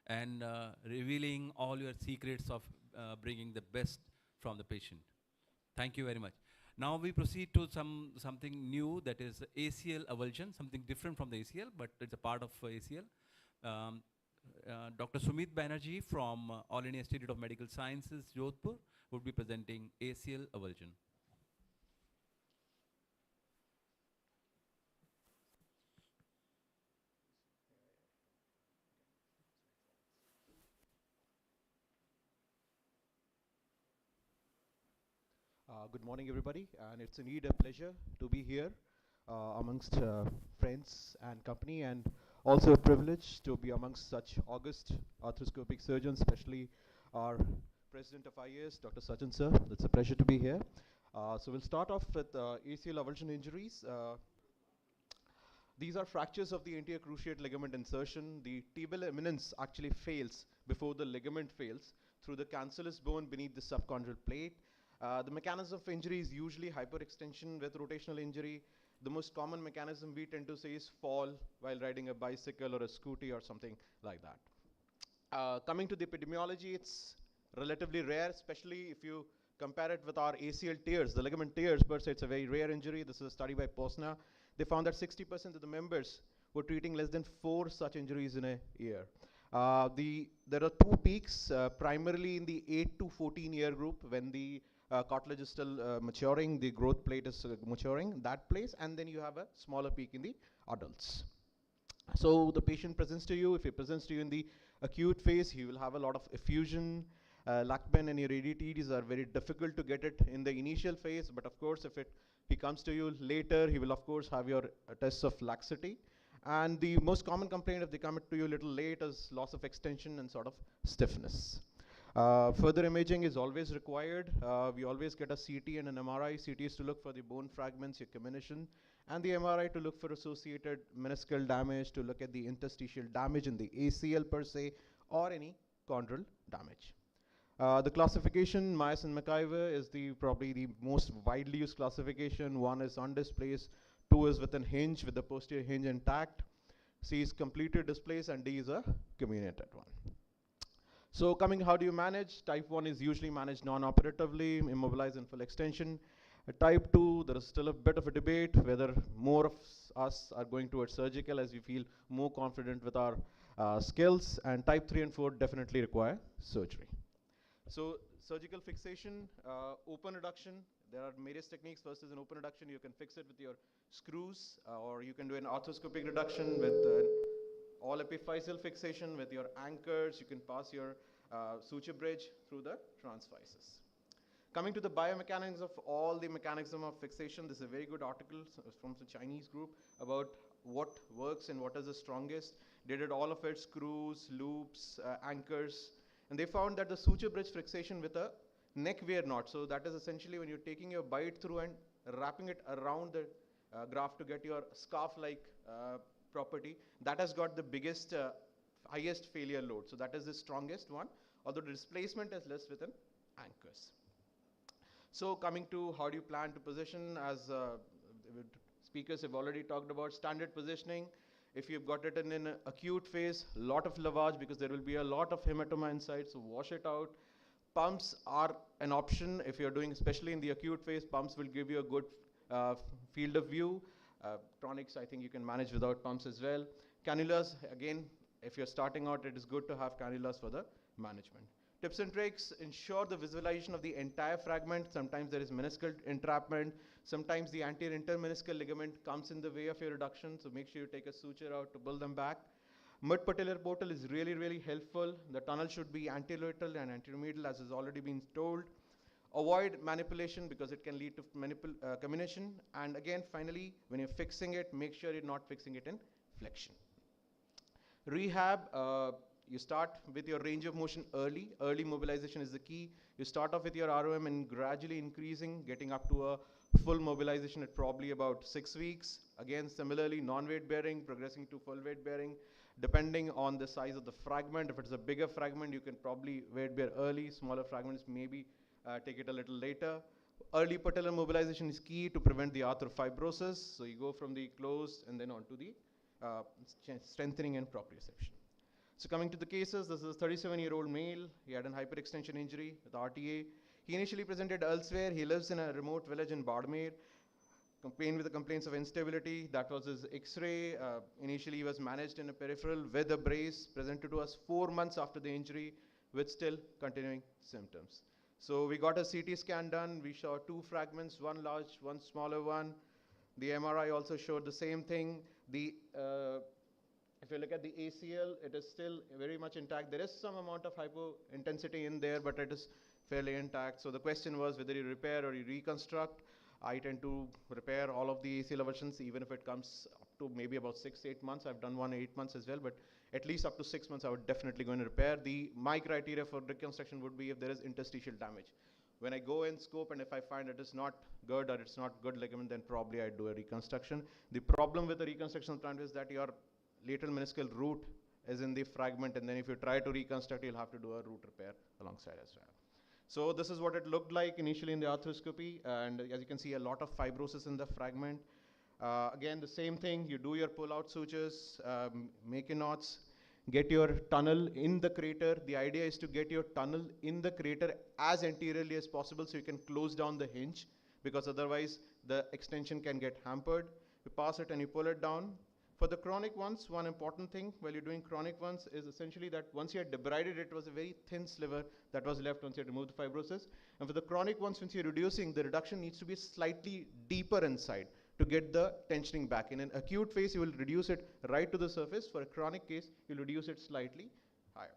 and revealing all your secrets of bringing the best from the patient. Thank you very much. Now we proceed to something new, that is ACL avulsion, something different from the ACL, but it's a part of ACL. Dr. Sumit Banerjee from All India Institute of Medical Sciences, Jodhpur, would be presenting ACL avulsion. Good morning, everybody, and it's indeed a pleasure to be here amongst friends and company, and also a privilege to be amongst such august arthroscopic surgeons, especially our president of IAS, Dr. Sachin sir. It's a pleasure to be here. So we'll start off with ACL avulsion injuries. These are fractures of the anterior cruciate ligament insertion. The tibial eminence actually fails before the ligament fails through the cancellous bone beneath the subchondral plate. The mechanism of injury is usually hyperextension with rotational injury. The most common mechanism we tend to say is fall while riding a bicycle or a scooty or something like that. Coming to the epidemiology, it's relatively rare, especially if you compare it with our ACL tears, the ligament tears per se. It's a very rare injury. This is a study by Posna. They found that 60% of the members were treating less than 4 such injuries in a year. There are 2 peaks, primarily in the 8 to 14 year group when the cartilage is still maturing, the growth plate is maturing, that place, and then you have a smaller peak in the adults. So the patient presents to you. If he presents to you in the acute phase, he will have a lot of effusion. Lacben and irradiates are very difficult to get it in the initial phase, but of course if he comes to you later, he will of course have your tests of laxity. And the most common complaint if they come to you a little late is loss of extension and sort of stiffness. Further imaging is always required. We always get a CT and an MRI. CT is to look for the bone fragments, your comminution, and the MRI to look for associated meniscal damage, to look at the interstitial damage in the ACL per se, or any chondral damage. The classification, Myers and McIver, is probably the most widely used classification. 1 is undisplaced, 2 is with a hinge, with the posterior hinge intact, C is completely displaced, and D is a comminuted one. So coming, how do you manage? Type 1 is usually managed non-operatively, immobilized in full extension. Type 2, there is still a bit of a debate whether more of us are going towards surgical as we feel more confident with our skills. And type 3 and 4 definitely require surgery. So surgical fixation, open reduction. There are various techniques. First is an open reduction. You can fix it with your screws, or you can do an arthroscopic reduction with all epiphyseal fixation with your anchors. You can pass your suture bridge through the transphysis. Coming to the biomechanics of all the mechanism of fixation, this is a very good article from the Chinese group about what works and what is the strongest. They did all of it, screws, loops, anchors, and they found that the suture bridge fixation with a neck wear knot, so that is essentially when you're taking your bite through and wrapping it around the graft to get your scarf-like property, that has got the biggest, highest failure load. So that is the strongest one, although the displacement is less within anchors. So coming to how do you plan to position, as speakers have already talked about standard positioning. If you've got it in an acute phase, lot of lavage because there will be a lot of hematoma inside, so wash it out. Pumps are an option if you're doing, especially in the acute phase, pumps will give you a good field of view. Chronics, I think you can manage without pumps as well. Cannulas, again, if you're starting out, it is good to have cannulas for the management. Tips and tricks, ensure the visualization of the entire fragment. Sometimes there is meniscal entrapment. Sometimes the anterior intermeniscal ligament comes in the way of your reduction, so make sure you take a suture out to build them back. Mid-patellar portal is really, really helpful. The tunnel should be anterolateral and anteromedial, as has already been told. Avoid manipulation because it can lead to combination. And again, finally, when you're fixing it, make sure you're not fixing it in flexion. Rehab, you start with your range of motion early. Early mobilization is the key. You start off with your ROM and gradually increasing, getting up to a full mobilization at probably about 6 weeks. Again, similarly, non-weight bearing, progressing to full weight bearing, depending on the size of the fragment. If it's a bigger fragment, you can probably weight bear early. Smaller fragments, maybe take it a little later. Early patellar mobilization is key to prevent the arthrofibrosis. So you go from the closed and then on to the strengthening and proprioception. So coming to the cases, this is a 37-year-old male. He had an hyperextension injury with RTA. He initially presented elsewhere. He lives in a remote village in Badmer. Complained with the complaints of instability. That was his X-ray. Initially, he was managed in a peripheral with a brace. Presented to us 4 months after the injury with still continuing symptoms. So we got a CT scan done. We saw 2 fragments, one large, one smaller one. The MRI also showed the same thing. If you look at the ACL, it is still very much intact. There is some amount of hypointensity in there, but it is fairly intact. So the question was whether you repair or you reconstruct. I tend to repair all of the ACL versions, even if it comes up to maybe about 6-8 months. I've done one 8 months as well, but at least up to 6 months, I would definitely go and repair. My criteria for reconstruction would be if there is interstitial damage. When I go in scope and if I find it is not good or it's not good ligament, then probably I'd do a reconstruction. The problem with the reconstruction plan is that your lateral meniscal root is in the fragment, and then if you try to reconstruct, you'll have to do a root repair alongside as well. So this is what it looked like initially in the arthroscopy, and as you can see, a lot of fibrosis in the fragment. Again, the same thing, you do your pull-out sutures, make your knots, get your tunnel in the crater. The idea is to get your tunnel in the crater as anteriorly as possible so you can close down the hinge, because otherwise the extension can get hampered. You pass it and you pull it down. For the chronic ones, one important thing while you're doing chronic ones is essentially that once you had debrided, it was a very thin sliver that was left once you had removed the fibrosis. And for the chronic ones, since you're reducing, the reduction needs to be slightly deeper inside to get the tensioning back. In an acute phase, you will reduce it right to the surface. For a chronic case, you'll reduce it slightly higher.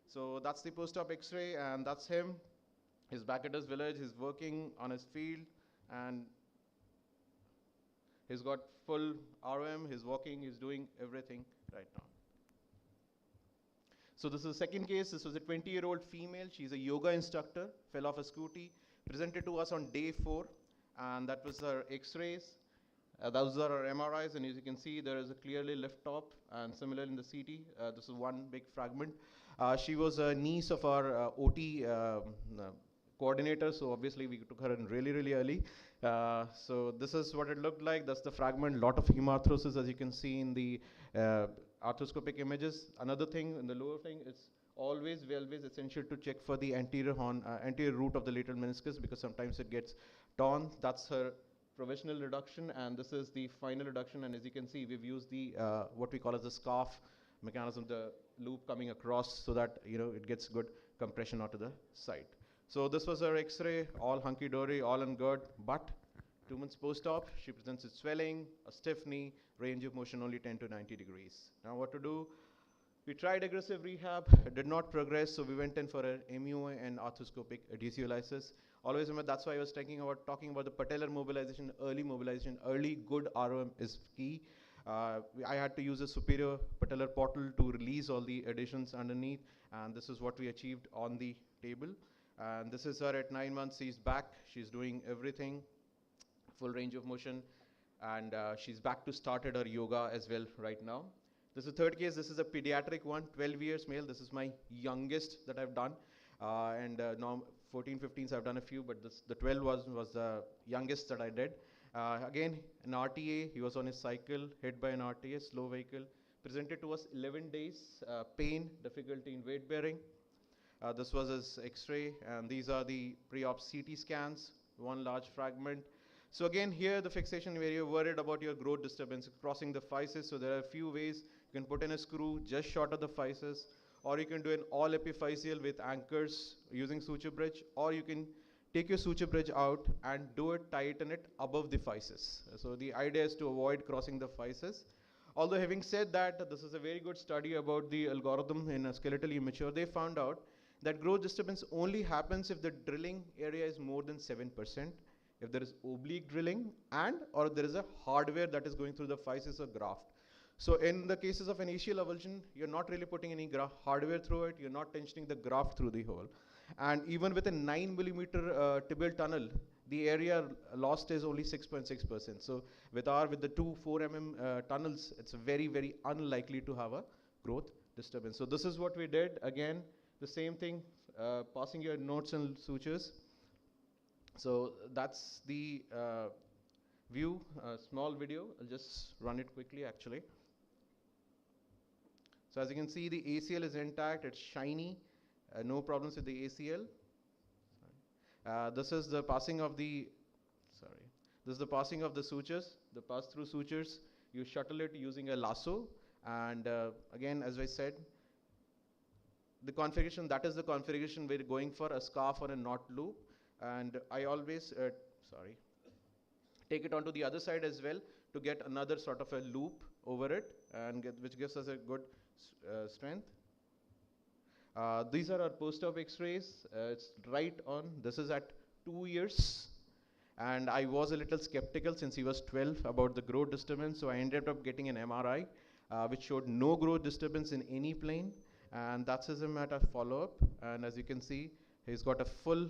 So that's the post-op X-ray, and that's him. He's back at his village. He's working on his field, and he's got full ROM, he's walking, he's doing everything right now. So this is the second case. This was a 20-year-old female. She's a yoga instructor, fell off a scooty, presented to us on day 4, and that was her X-rays. Those are our MRIs, and as you can see, there is a clearly lift top, and similarly in the CT, this is one big fragment. She was a niece of our OT coordinator, so obviously we took her in really, really early. So this is what it looked like. That's the fragment, lot of hemarthrosis, as you can see in the arthroscopic images. Another thing in the lower thing, it's always essential to check for the anterior root of the lateral meniscus, because sometimes it gets torn. That's her provisional reduction, and this is the final reduction. And as you can see, we've used the what we call as the scarf mechanism, the loop coming across, so that it gets good compression onto the side. So this was her X-ray, all hunky-dory, all in good, but 2 months post-op, she presents with swelling, a stiff knee, range of motion only 10 to 90 degrees. Now what to do? We tried aggressive rehab, did not progress, so we went in for an MUA and arthroscopic adhesivolysis. Always remember, that's why I was talking about the patellar mobilization, early good ROM is key. I had to use a superior patellar portal to release all the adhesions underneath, and this is what we achieved on the table. And this is her at 9 months. She's back. She's doing everything, full range of motion, and she's back to started her yoga as well right now. This is the third case. This is a pediatric one, 12 years male. This is my youngest that I've done. Now 14, 15s I've done a few, but the 12 was the youngest that I did. Again, an RTA. He was on his cycle, hit by an RTA, slow vehicle. Presented to us 11 days, pain, difficulty in weight bearing. This was his X-ray, and these are the pre-op CT scans, one large fragment. So again, here the fixation where you're worried about your growth disturbance crossing the physis. So there are a few ways. You can put in a screw just short of the physis, or you can do an all epiphyseal with anchors using suture bridge, or you can take your suture bridge out and do it, tighten it above the physis. So the idea is to avoid crossing the physis. Although having said that, this is a very good study about the algorithm in a skeletally immature. They found out that growth disturbance only happens if the drilling area is more than 7%, if there is oblique drilling, and or if there is a hardware that is going through the physis or graft. So in the cases of an axial avulsion, you're not really putting any hardware through it, you're not tensioning the graft through the hole. And even with a 9 millimeter tibial tunnel, the area lost is only 6.6%. So with the two 4 mm tunnels, it's very, very unlikely to have a growth disturbance. So this is what we did. Again, the same thing, passing your notes and sutures. So that's the view, small video. I'll just run it quickly actually. So as you can see, the ACL is intact, it's shiny, no problems with the ACL. This is the passing of the, this is the passing of the sutures, the pass-through sutures. You shuttle it using a lasso, and again, as I said, the configuration, that is the configuration we're going for, a scarf or a knot loop. And I always, take it onto the other side as well to get another sort of a loop over it, and which gives us a good strength. These are our post-op X-rays. It's right on. This is at 2 years. And I was a little skeptical since he was 12 about the growth disturbance. So I ended up getting an MRI, which showed no growth disturbance in any plane. And that's his at follow-up. And as you can see, he's got a full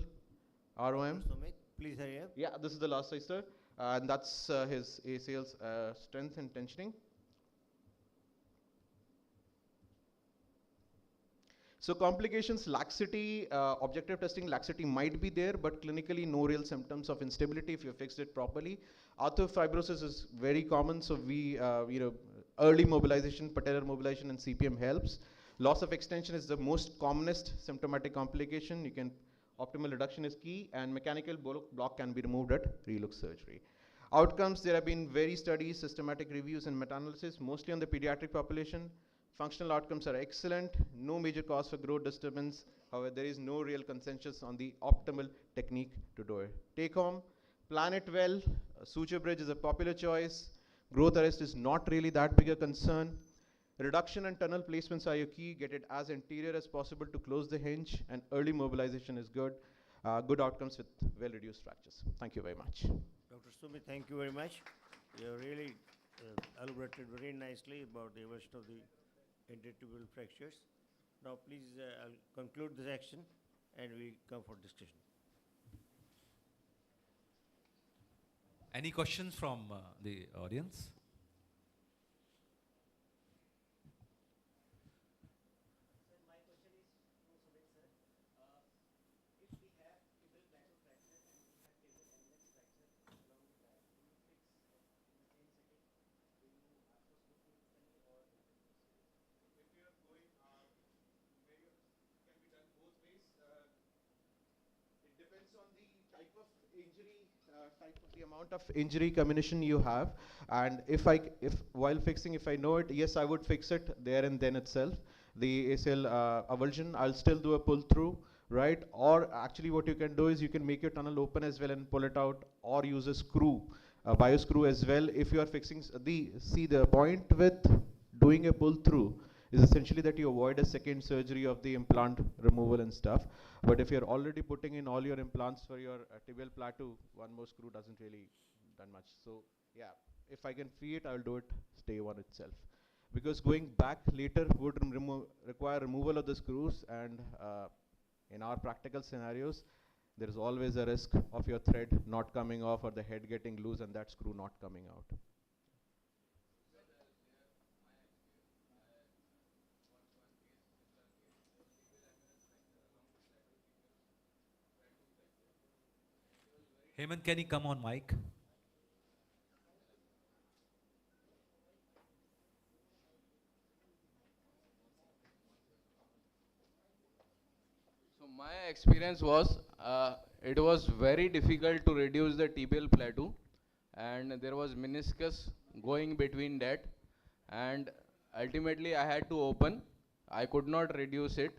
ROM. Sumit, please hurry up. Yeah, this is the last size, sir. And that's his ACL's strength and tensioning. So complications, laxity, objective testing, laxity might be there, but clinically no real symptoms of instability if you fixed it properly. Arthrofibrosis is very common, so we, early mobilization, patellar mobilization and CPM helps. Loss of extension is the most commonest symptomatic complication. Optimal reduction is key, and mechanical block can be removed at relook surgery. Outcomes, there have been various studies, systematic reviews and meta-analysis, mostly on the pediatric population. Functional outcomes are excellent, no major cause for growth disturbance. However, there is no real consensus on the optimal technique to do it. Take home, plan it well. Suture bridge is a popular choice. Growth arrest is not really that big a concern. Reduction and tunnel placements are your key. Get it as anterior as possible to close the hinge, and early mobilization is good. Good outcomes with well-reduced fractures. Thank you very much. Dr. Sumit, thank you very much. You have really elaborated very nicely about the evolution of the intertibial fractures. Now, please, I'll conclude this action, and we come for discussion. Any questions from the audience? The amount of injury combination you have, and if while fixing, if I know it, yes, I would fix it there and then itself. The ACL avulsion, I'll still do a pull through, right? Or actually what you can do is you can make your tunnel open as well and pull it out, or use a screw, a bio screw as well. If you are fixing the point with doing a pull through is essentially that you avoid a second surgery of the implant removal and stuff. But if you're already putting in all your implants for your tibial plateau, one more screw doesn't really done much. So yeah, if I can free it, I'll do it day one itself. Because going back later would require removal of the screws, and in our practical scenarios, there is always a risk of your thread not coming off or the head getting loose and that screw not coming out. Hemant, can you come on mic? So my experience was, it was very difficult to reduce the tibial plateau, and there was meniscus going between that, and ultimately I had to open. I could not reduce it,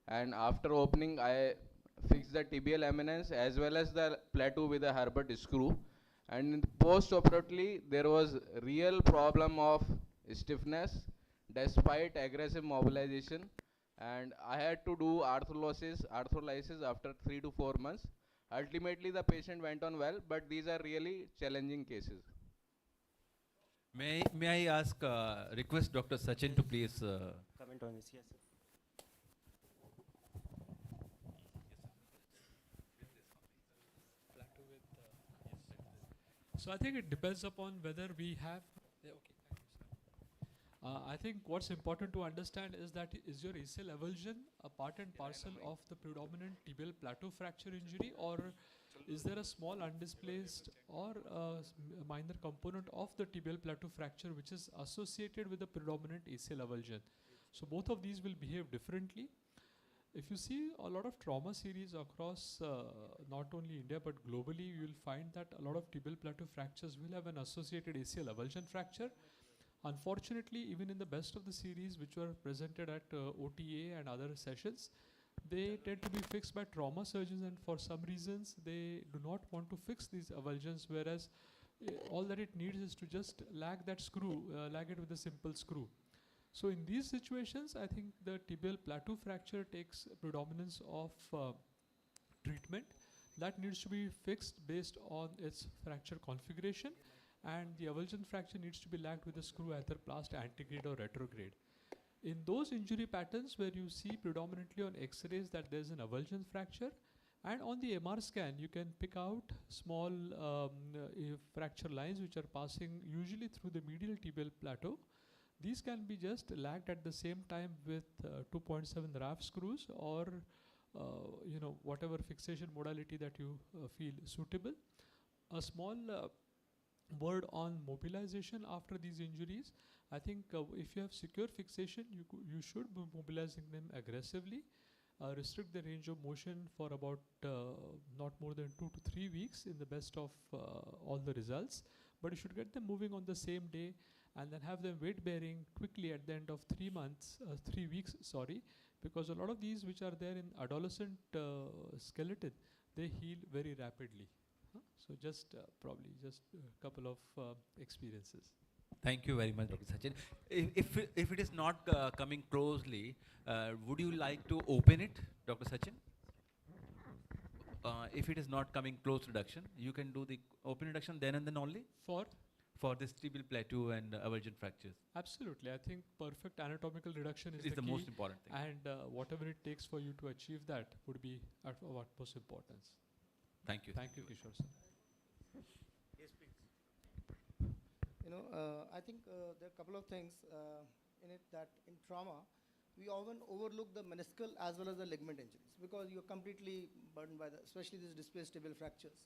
and after opening I fixed the tibial eminence as well as the plateau with a Herbert screw, and post-operatively there was real problem of stiffness despite aggressive mobilization, and I had to do arthrolysis after 3 to 4 months. Ultimately the patient went on well, but these are really challenging cases. May I ask, request Dr. Sachin to please Comment on this, yes. So I think it depends upon whether we have. Yeah, okay, thank you, sir. I think what's important to understand is that is your ACL avulsion a part and parcel of the predominant tibial plateau fracture injury, or is there a small undisplaced or a minor component of the tibial plateau fracture which is associated with the predominant ACL avulsion? So both of these will behave differently. If you see a lot of trauma series across not only India but globally, you will find that a lot of tibial plateau fractures will have an associated ACL avulsion fracture. Unfortunately, even in the best of the series which were presented at OTA and other sessions, they tend to be fixed by trauma surgeons, and for some reasons they do not want to fix these avulsions, whereas all that it needs is to just lag that screw, lag it with a simple screw. So in these situations, I think the tibial plateau fracture takes predominance of treatment. That needs to be fixed based on its fracture configuration, and the avulsion fracture needs to be lagged with a screw, either plast, antegrade or retrograde. In those injury patterns where you see predominantly on X-rays that there's an avulsion fracture, and on the MR scan you can pick out small fracture lines which are passing usually through the medial tibial plateau. These can be just lagged at the same time with 2.7 RAF screws, or whatever fixation modality that you feel suitable. A small word on mobilization after these injuries. I think if you have secure fixation, you should be mobilizing them aggressively. Restrict the range of motion for about not more than 2 to 3 weeks in the best of all the results. But you should get them moving on the same day, and then have them weight bearing quickly at the end of 3 weeks, because a lot of these which are there in adolescent skeleton, they heal very rapidly. So just probably just a couple of experiences. Thank you very much, Dr. Sachin. If it is not coming closely, would you like to open it, Dr. Sachin? If it is not coming close reduction, you can do the open reduction then and then only? For this tibial plateau and avulsion fractures. Absolutely. I think perfect anatomical reduction is the key, most important thing. And whatever it takes for you to achieve that would be of utmost importance. Thank you. Thank you, Kishore sir. Yes, please. I think there are a couple of things in it, that in trauma, we often overlook the meniscal as well as the ligament injuries, because you're completely burdened by especially these displaced tibial fractures.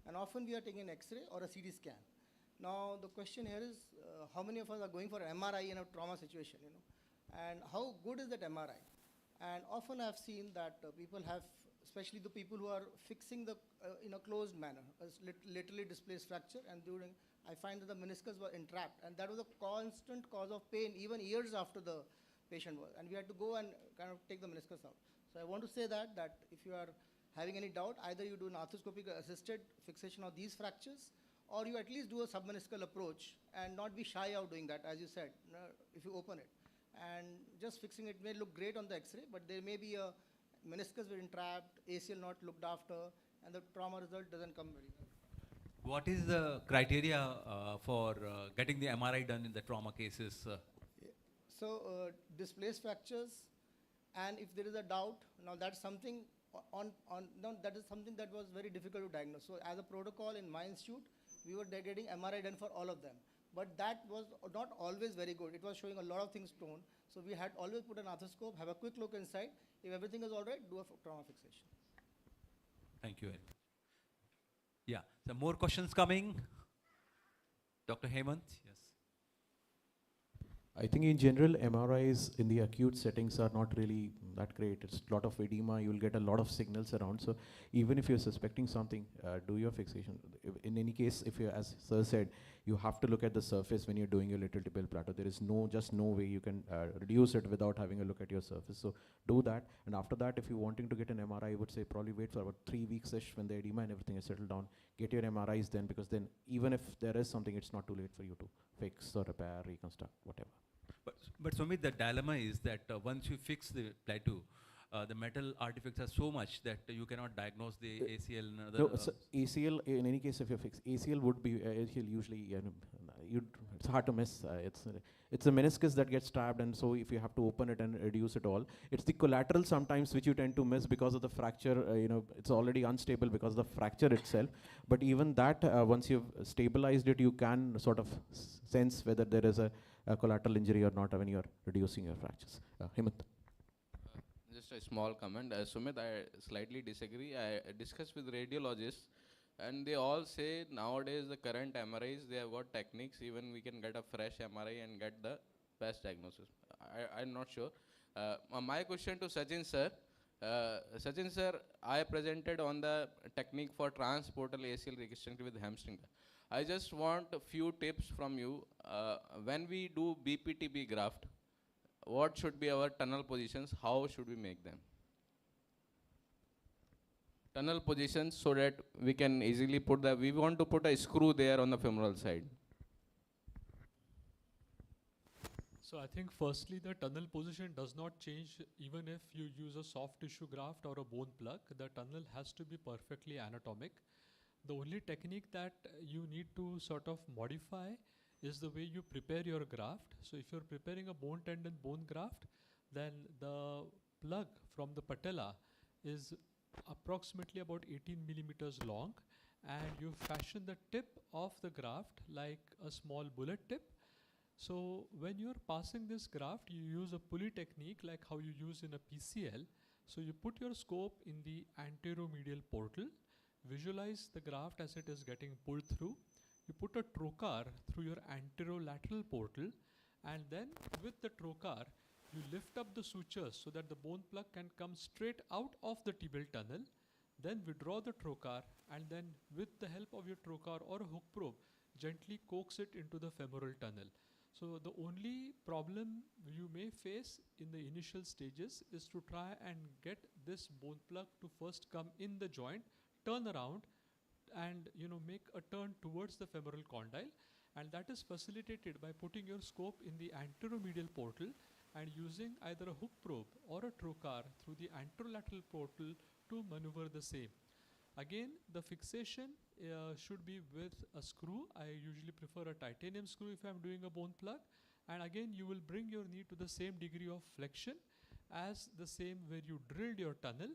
And often we are taking an X-ray or a CT scan. Now the question here is, how many of us are going for an MRI in a trauma situation, and how good is that MRI? And often I've seen that people have, especially the people who are fixing the in a closed manner, literally displaced fracture, and I find that the meniscus were entrapped, and that was a constant cause of pain even years after the patient was, and we had to go and kind of take the meniscus out. So I want to say that if you are having any doubt, either you do an arthroscopic assisted fixation of these fractures, or you at least do a submeniscal approach and not be shy of doing that, as you said, if you open it. and just fixing it may look great on the X-ray, but there may be a meniscus being trapped, ACL not looked after, and the trauma result doesn't come very well. What is the criteria for getting the MRI done in the trauma cases? So displaced fractures, and if there is a doubt, now that's something that is something that was very difficult to diagnose. So as a protocol in my institute, we were getting MRI done for all of them, but that was not always very good. It was showing a lot of things torn. So we had always put an arthroscope, have a quick look inside. If everything is all right, do a trauma fixation. Thank you very much. Yeah, some more questions coming. Dr. Hemant, yes. I think in general, MRIs in the acute settings are not really that great. It's a lot of edema. You will get a lot of signals around. So even if you're suspecting something, do your fixation. In any case, if you, as Sir said, you have to look at the surface when you're doing your lateral tibial plateau. There is just no way you can reduce it without having a look at your surface. So do that. And after that, if you're wanting to get an MRI, I would say probably wait for about 3 weeks-ish when the edema and everything is settled down. Get your MRIs then, because then even if there is something, it's not too late for you to fix or repair, reconstruct, whatever. But Sumit, the dilemma is that once you fix the plateau, the metal artifacts are so much that you cannot diagnose the ACL and other. No, so ACL, in any case, if you fix ACL, would be ACL usually. It's hard to miss. It's a meniscus that gets trapped, and so if you have to open it and reduce it all, it's the collateral sometimes which you tend to miss because of the fracture. It's already unstable because of the fracture itself. But even that, once you've stabilized it, you can sort of sense whether there is a collateral injury or not when you're reducing your fractures. Hemant. Just a small comment. Sumit, I slightly disagree. I discussed with radiologists, and they all say nowadays the current MRIs, they have got techniques. Even we can get a fresh MRI and get the best diagnosis. I'm not sure. My question to Sachin sir. Sachin sir, I presented on the technique for transportal ACL reconstruction with hamstring. I just want a few tips from you. When we do BPTB graft, what should be our tunnel positions? How should we make them? Tunnel positions so that we can easily put we want to put a screw there on the femoral side. So I think firstly the tunnel position does not change even if you use a soft tissue graft or a bone plug. The tunnel has to be perfectly anatomic. The only technique that you need to sort of modify is the way you prepare your graft. So if you're preparing a bone tendon bone graft, then the plug from the patella is approximately about 18 millimeters long, and you fashion the tip of the graft like a small bullet tip. So when you're passing this graft, you use a pulley technique like how you use in a PCL. So you put your scope in the anteromedial portal, visualize the graft as it is getting pulled through. You put a trocar through your anterolateral portal, and then with the trocar, you lift up the sutures so that the bone plug can come straight out of the tibial tunnel. Then withdraw the trocar, and then with the help of your trocar or a hook probe, gently coax it into the femoral tunnel. So the only problem you may face in the initial stages is to try and get this bone plug to first come in the joint, turn around, and make a turn towards the femoral condyle, and that is facilitated by putting your scope in the anteromedial portal and using either a hook probe or a trocar through the anterolateral portal to maneuver the same. Again, the fixation should be with a screw. I usually prefer a titanium screw if I'm doing a bone plug, and again you will bring your knee to the same degree of flexion as the same where you drilled your tunnel,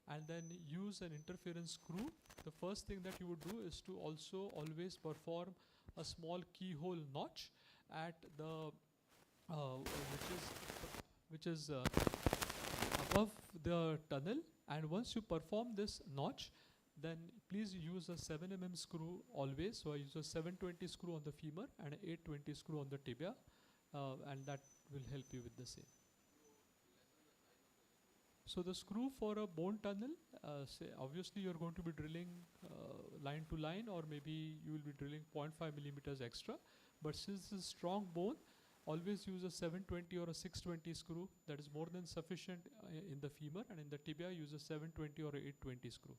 and then use an interference screw. The first thing that you would do is to also always perform a small keyhole notch at the which is above the tunnel, and once you perform this notch, then please use a 7 mm screw always. So I use a 720 screw on the femur and an 820 screw on the tibia, and that will help you with the same. So the screw for a bone tunnel, say obviously you're going to be drilling line to line, or maybe you will be drilling 0.5 millimeters extra. But since it's strong bone, always use a 720 or a 620 screw. That is more than sufficient in the femur, and in the tibia use a 720 or a 820 screw.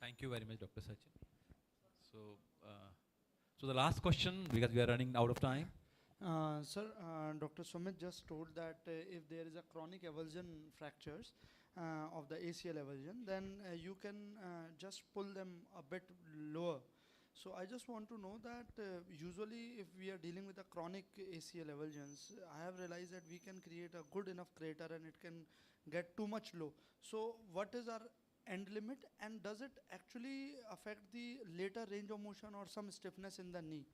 Thank you very much, Dr. Sachin. So the last question, because we are running out of time. Sir, Dr. Sumit just told that if there is a chronic avulsion fractures of the ACL avulsion, then you can just pull them a bit lower. So I just want to know that usually if we are dealing with a chronic ACL avulsions, I have realized that we can create a good enough crater and it can get too much low. So what is our end limit, and does it actually affect the later range of motion or some stiffness in the knee?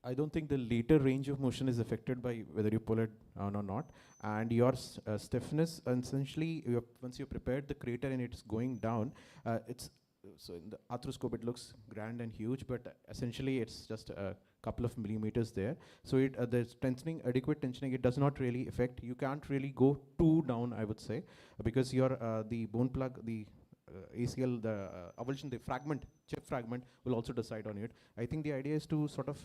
I don't think the later range of motion is affected by whether you pull it on or not. And your stiffness, essentially, once you prepared the crater and it's going down, so in the arthroscope it looks grand and huge, but essentially it's just a couple of millimeters there. So the tensioning, adequate tensioning, it does not really affect. You can't really go too down, I would say, because your the bone plug, the ACL, the avulsion, the fragment, chip fragment will also decide on it. I think the idea is to sort of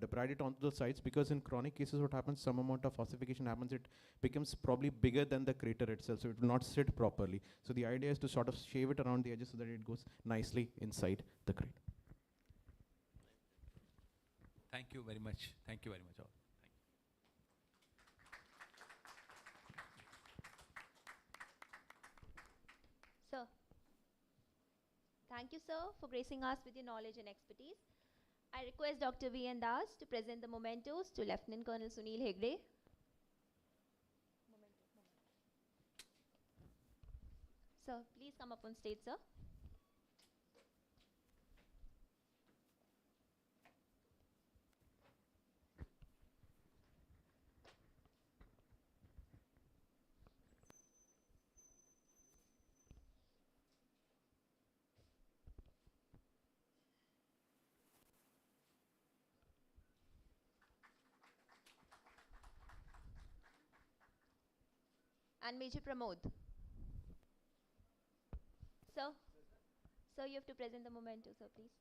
debride it onto the sides, because in chronic cases what happens, some amount of ossification happens, it becomes probably bigger than the crater itself, so it will not sit properly. So the idea is to sort of shave it around the edges so that it goes nicely inside the crater. Thank you very much. Thank you very much all. Sir. Thank you, sir, for gracing us with your knowledge and expertise. I request Dr. V. N. Das to present the mementos to Lieutenant Colonel Sunil Hegde. Sir, please come up on stage, sir. And Major Pramod. Sir, sir, you have to present the memento, sir, please.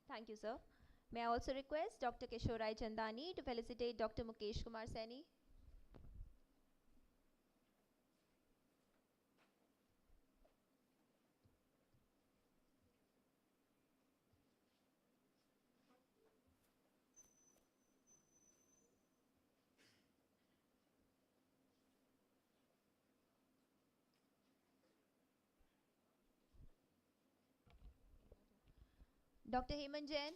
Thank you, sir. May I also request Dr. Kishorai Chandani to felicitate Dr. Mukesh Kumar Saini. Dr. Hemant Jain.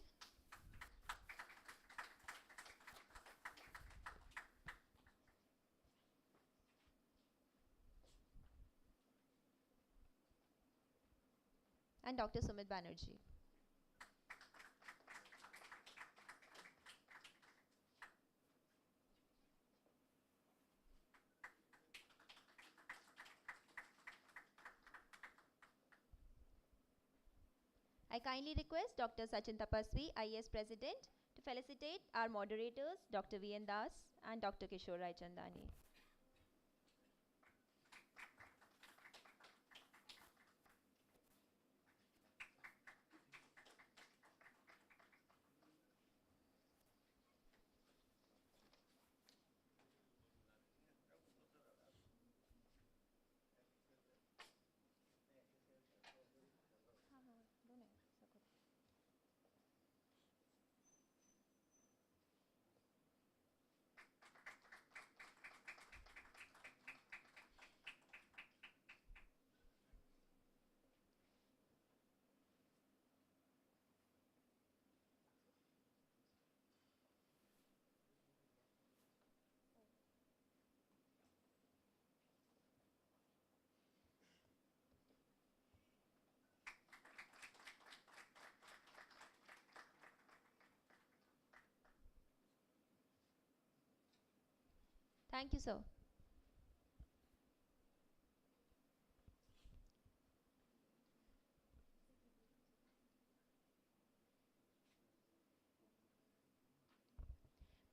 And Dr. Sumit Banerjee. I kindly request Dr. Sachin Tapaswi, IAS President, to felicitate our moderators, Dr. V. N. Das and Dr. Kishorai Chandani. Thank you, sir.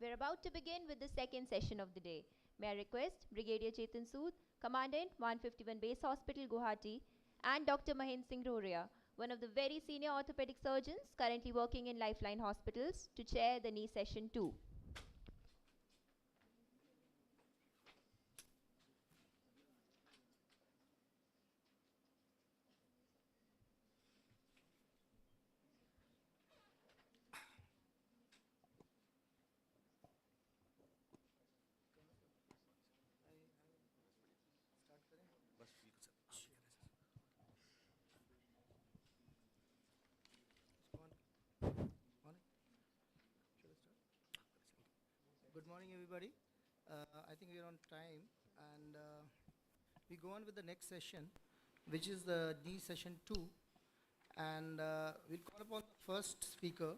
We're about to begin with the second session of the day. May I request Brigadier Chetan Sood, Commandant 151 Base Hospital, Guwahati, and Dr. Mahendra Singh Roria, one of the very senior orthopedic surgeons currently working in Lifeline Hospitals, to chair the knee session 2. Good morning, everybody. I think we are on time, and we go on with the next session, which is the D session 2, and we'll call upon the first speaker,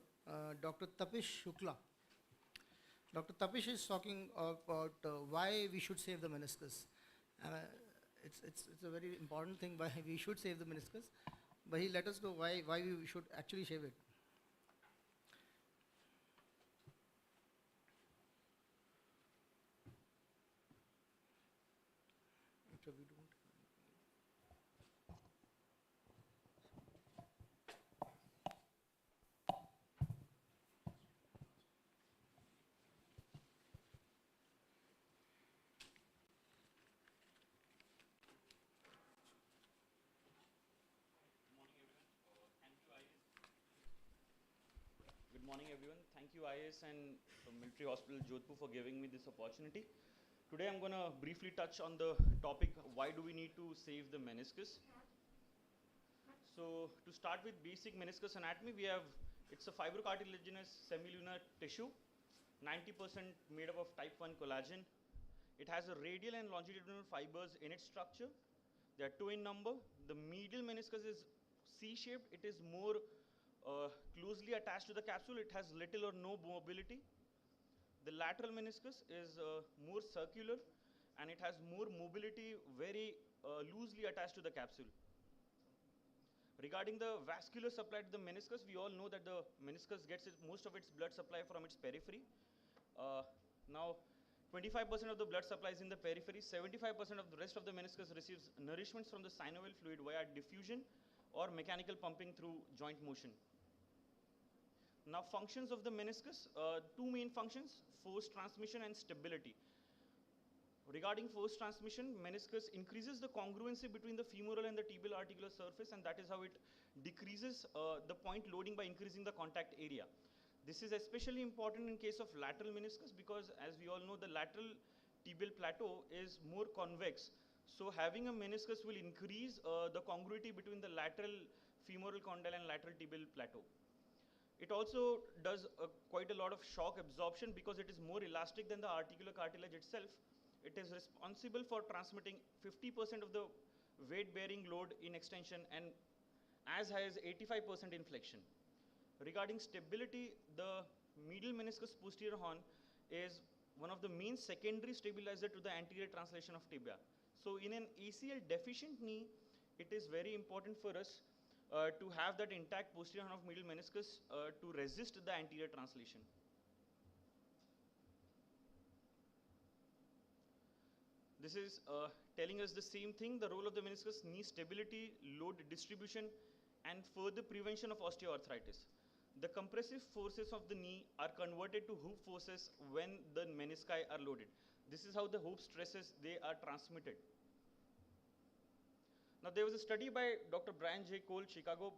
Dr. Tapish Shukla. Dr. Tapish is talking about why we should save the meniscus. It's a very important thing why we should save the meniscus, but he let us know why we should actually save it. So we don't. Good morning, everyone. Thank you, IAS and Military Hospital Jodhpur, for giving me this opportunity. Today, I'm going to briefly touch on the topic, why do we need to save the meniscus? So, to start with basic meniscus anatomy, it's a fibrocartilaginous semilunar tissue, 90% made up of type 1 collagen. It has a radial and longitudinal fibers in its structure. There are 2 in number. The medial meniscus is C-shaped. It is more closely attached to the capsule. It has little or no mobility. The lateral meniscus is more circular, and it has more mobility, very loosely attached to the capsule. Regarding the vascular supply to the meniscus, we all know that the meniscus gets most of its blood supply from its periphery. Now, 25% of the blood supply is in the periphery. 75% of the rest of the meniscus receives nourishments from the synovial fluid via diffusion or mechanical pumping through joint motion. Now, functions of the meniscus, 2 main functions, force transmission and stability. Regarding force transmission, meniscus increases the congruency between the femoral and the tibial articular surface, and that is how it decreases the point loading by increasing the contact area. This is especially important in case of lateral meniscus because, as we all know, the lateral tibial plateau is more convex. So having a meniscus will increase the congruity between the lateral femoral condyle and lateral tibial plateau. It also does quite a lot of shock absorption because it is more elastic than the articular cartilage itself. It is responsible for transmitting 50% of the weight-bearing load in extension and as high as 85% in flexion. Regarding stability, the medial meniscus posterior horn is one of the main secondary stabilizer to the anterior translation of tibia. So in an ACL deficient knee, it is very important for us to have that intact posterior horn of medial meniscus to resist the anterior translation. This is telling us the same thing, the role of the meniscus: knee stability, load distribution, and further prevention of osteoarthritis. The compressive forces of the knee are converted to hoop forces when the menisci are loaded. This is how the hoop stresses, they are transmitted. Now, there was a study by Dr. Brian J. Cole, Chicago.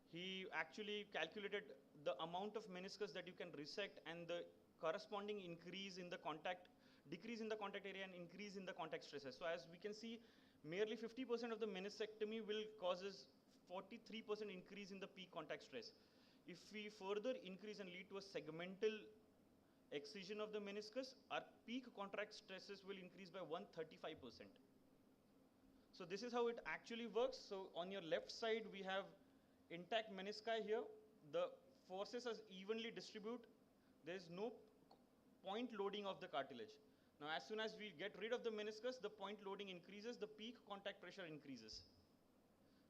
He actually calculated the amount of meniscus that you can resect and the corresponding increase in the contact, decrease in the contact area and increase in the contact stresses. So as we can see, merely 50% of the meniscectomy will causes 43% increase in the peak contact stress. If we further increase and lead to a segmental excision of the meniscus, our peak contact stresses will increase by 135%. So this is how it actually works. So on your left side, we have intact menisci here. The forces are evenly distributed. There is no point loading of the cartilage. Now, as soon as we get rid of the meniscus, the point loading increases, the peak contact pressure increases.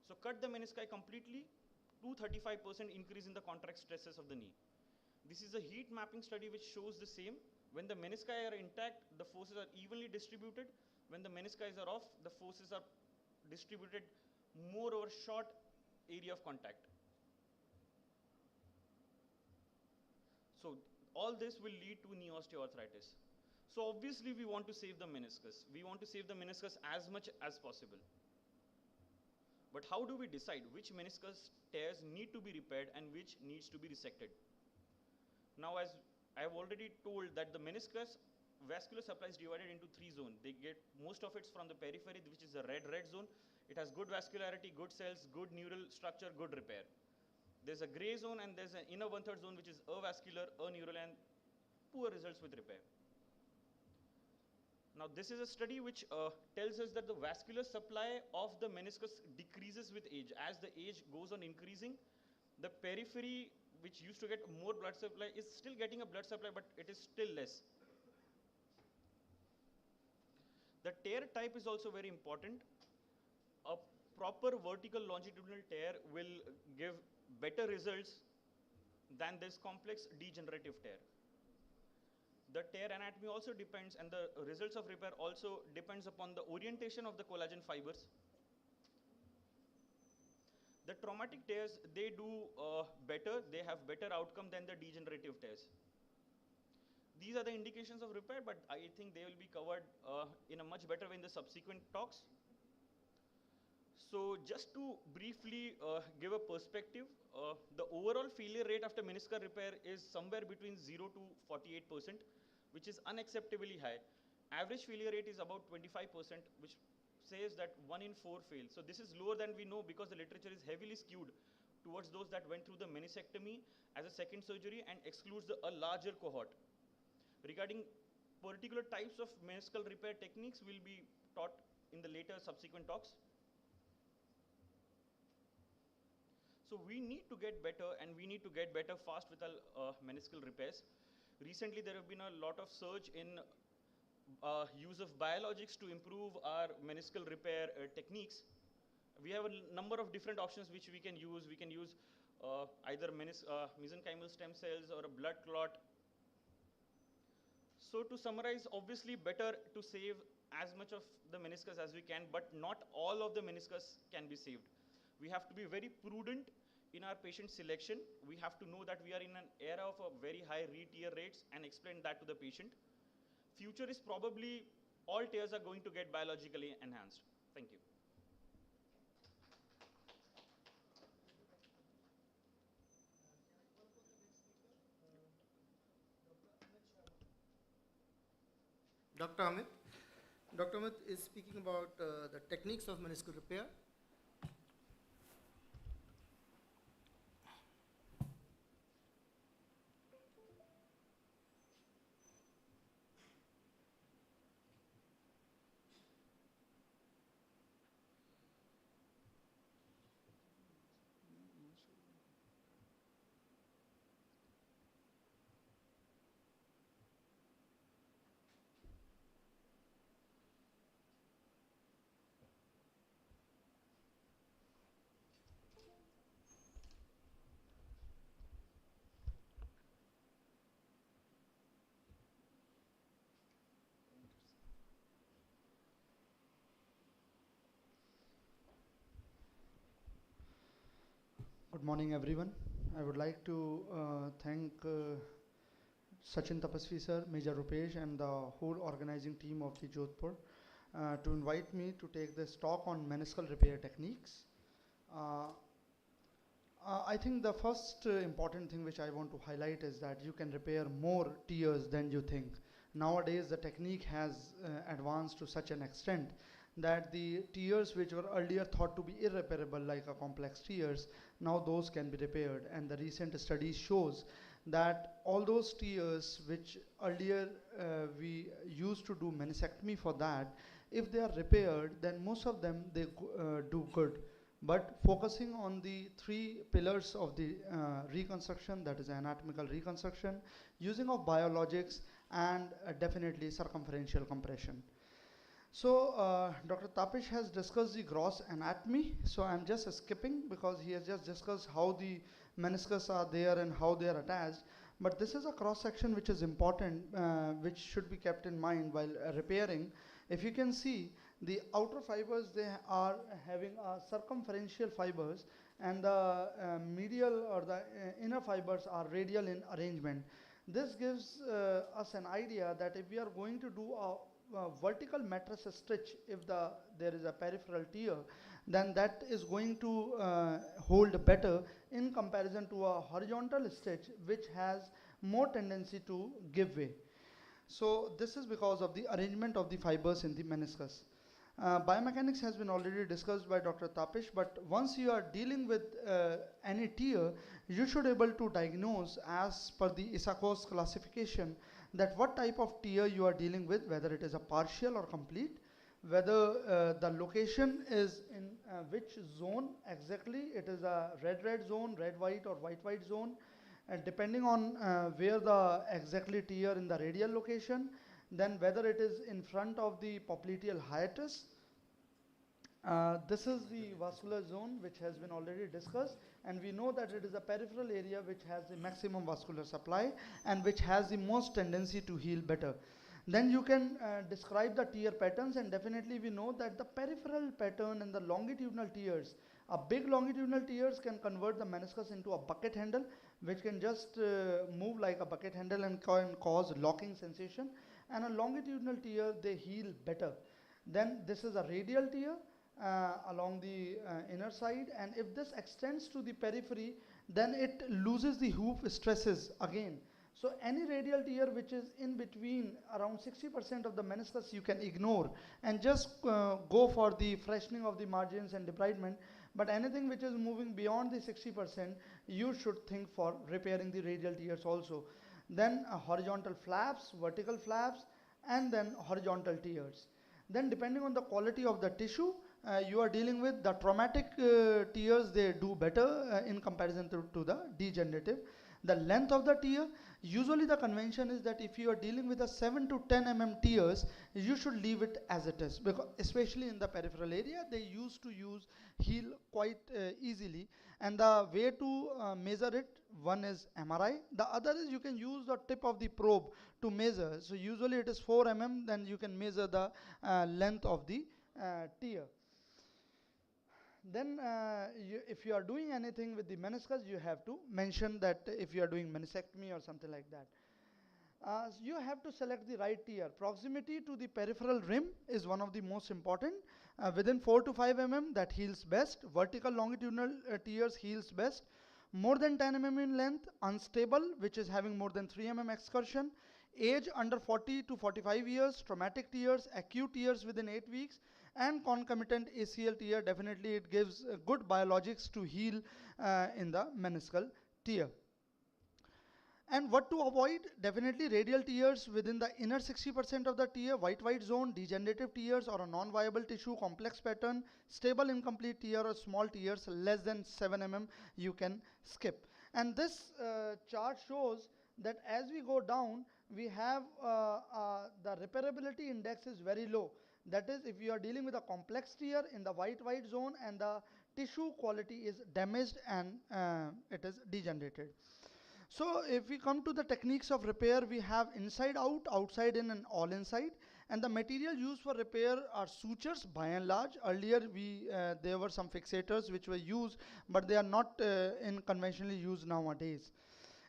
So cut the menisci completely, 235% increase in the contact stresses of the knee. This is a heat mapping study which shows the same. When the menisci are intact, the forces are evenly distributed. When the menisci are off, the forces are distributed more over short area of contact. So all this will lead to knee osteoarthritis. So obviously we want to save the meniscus. We want to save the meniscus as much as possible. But how do we decide which meniscus tears need to be repaired and which needs to be resected? Now, as I have already told that the meniscus vascular supply is divided into 3 zones. They get most of it's from the periphery, which is the red zone. It has good vascularity, good cells, good neural structure, good repair. There's a gray zone and there's an inner 1/3 zone which is avascular, aneural, and poor results with repair. Now this is a study which tells us that the vascular supply of the meniscus decreases with age. As the age goes on increasing, the periphery, which used to get more blood supply, is still getting a blood supply, but it is still less. The tear type is also very important. A proper vertical longitudinal tear will give better results than this complex degenerative tear. The tear anatomy also depends, and the results of repair also depends upon the orientation of the collagen fibers. The traumatic tears, they do better, they have better outcome than the degenerative tears. These are the indications of repair, but I think they will be covered in a much better way in the subsequent talks. So just to briefly give a perspective, the overall failure rate after meniscal repair is somewhere between 0 to 48%, which is unacceptably high. Average failure rate is about 25%, which says that 1 in 4 fail. So this is lower than we know because the literature is heavily skewed towards those that went through the meniscectomy as a second surgery and excludes a larger cohort. Regarding particular types of meniscal repair techniques will be taught in the later subsequent talks. So we need to get better, and we need to get better fast with our meniscal repairs. Recently, there have been a lot of surge in use of biologics to improve our meniscal repair techniques. We have a number of different options which we can use. We can use either mesenchymal stem cells or a blood clot. So to summarize, obviously better to save as much of the meniscus as we can, but not all of the meniscus can be saved. We have to be very prudent in our patient selection. We have to know that we are in an era of a very high re-tear rates and explain that to the patient. Future is probably all tears are going to get biologically enhanced. Thank you. Dr. Amit. Dr. Amit is speaking about the techniques of meniscal repair. Good morning, everyone. I would like to thank Sachin Tapasvi sir, Major Rupesh, and the whole organizing team of the Jodhpur to invite me to take this talk on meniscal repair techniques. I think the first important thing which I want to highlight is that you can repair more tears than you think. Nowadays, the technique has advanced to such an extent that the tears which were earlier thought to be irreparable, like a complex tears, now those can be repaired. And the recent study shows that all those tears which earlier we used to do meniscectomy for that, if they are repaired, then most of them they do good. But focusing on the 3 pillars of the reconstruction, that is anatomical reconstruction, using of biologics, and definitely circumferential compression. So Dr. Tapish has discussed the gross anatomy, so I'm just skipping because he has just discussed how the meniscus are there and how they are attached. But this is a cross section which is important, which should be kept in mind while repairing. If you can see, the outer fibers, they are having circumferential fibers, and the medial or the inner fibers are radial in arrangement. This gives us an idea that if we are going to do a vertical mattress stitch, if there is a peripheral tear, then that is going to hold better in comparison to a horizontal stitch, which has more tendency to give way. So this is because of the arrangement of the fibers in the meniscus. Biomechanics has been already discussed by Dr. Tapish, but once you are dealing with any tear, you should able to diagnose as per the Issaquah's classification that what type of tear you are dealing with, whether it is a partial or complete, whether the location is in which zone exactly, it is a red-red zone, red-white or white-white zone, and depending on where the exactly tear in the radial location, then whether it is in front of the popliteal hiatus. This is the vascular zone which has been already discussed, and we know that it is a peripheral area which has the maximum vascular supply and which has the most tendency to heal better. Then you can describe the tear patterns, and definitely we know that the peripheral pattern and the longitudinal tears, a big longitudinal tears can convert the meniscus into a bucket handle, which can just move like a bucket handle and can cause locking sensation, and a longitudinal tear, they heal better. Then this is a radial tear along the inner side, and if this extends to the periphery, then it loses the hoof stresses again. So any radial tear which is in between around 60% of the meniscus, you can ignore and just go for the freshening of the margins and debridement. But anything which is moving beyond the 60%, you should think for repairing the radial tears also. Then horizontal flaps, vertical flaps, and then horizontal tears. Then depending on the quality of the tissue, you are dealing with the traumatic tears, they do better in comparison to the degenerative. The length of the tear, usually the convention is that if you are dealing with a 7 to 10 mm tears, you should leave it as it is, because especially in the peripheral area, they used to heal quite easily. And the way to measure it, one is MRI, the other is you can use the tip of the probe to measure. So usually it is 4 mm, then you can measure the length of the tear. Then if you are doing anything with the meniscus, you have to mention that if you are doing meniscectomy or something like that. You have to select the right tear. Proximity to the peripheral rim is one of the most important. Within 4 to 5 mm, that heals best. Vertical longitudinal tears heals best. More than 10 mm in length, unstable, which is having more than 3 mm excursion. Age under 40 to 45 years, traumatic tears, acute tears within 8 weeks, and concomitant ACL tear, definitely it gives good biologics to heal in the meniscal tear. And what to avoid? Definitely radial tears within the inner 60% of the tear, white zone, degenerative tears or a non-viable tissue, complex pattern, stable incomplete tear or small tears less than 7 mm, you can skip. And this chart shows that as we go down, we have the repairability index is very low. That is, if you are dealing with a complex tear in the white zone and the tissue quality is damaged and it is degenerated. So if we come to the techniques of repair, we have inside out, outside in, and all inside. And the material used for repair are sutures by and large. Earlier there were some fixators which were used, but they are not in conventionally used nowadays.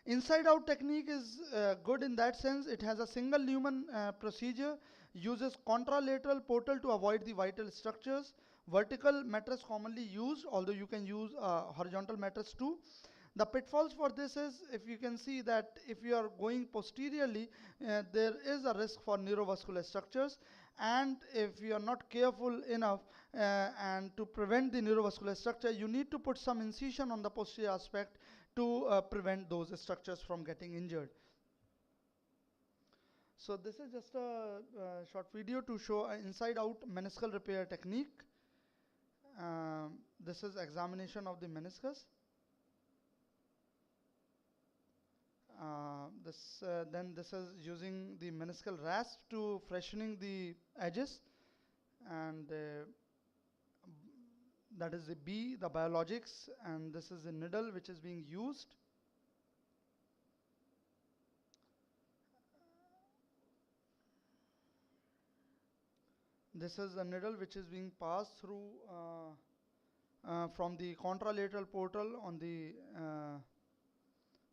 Inside out technique is good in that sense. It has a single lumen procedure, uses contralateral portal to avoid the vital structures. Vertical mattress commonly used, although you can use horizontal mattress too. The pitfalls for this is, if you can see that if you are going posteriorly, there is a risk for neurovascular structures, and if you are not careful enough and to prevent the neurovascular structure, you need to put some incision on the posterior aspect to prevent those structures from getting injured. So this is just a short video to show an inside out meniscal repair technique. This is examination of the meniscus. Then this is using the meniscal rasp to freshening the edges, and that is the B, the biologics, and this is the needle which is being used. This is a needle which is being passed through from the contralateral portal on the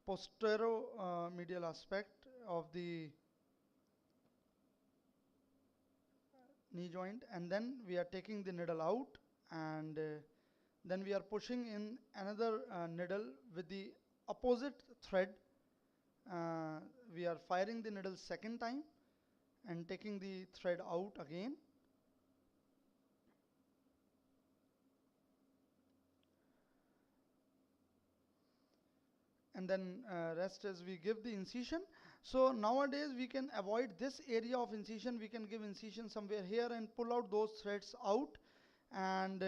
posteromedial aspect of the knee joint, and then we are taking the needle out, and then we are pushing in another needle with the opposite thread. We are firing the needle second time and taking the thread out again. And then rest is we give the incision. So nowadays we can avoid this area of incision. We can give incision somewhere here and pull out those threads out and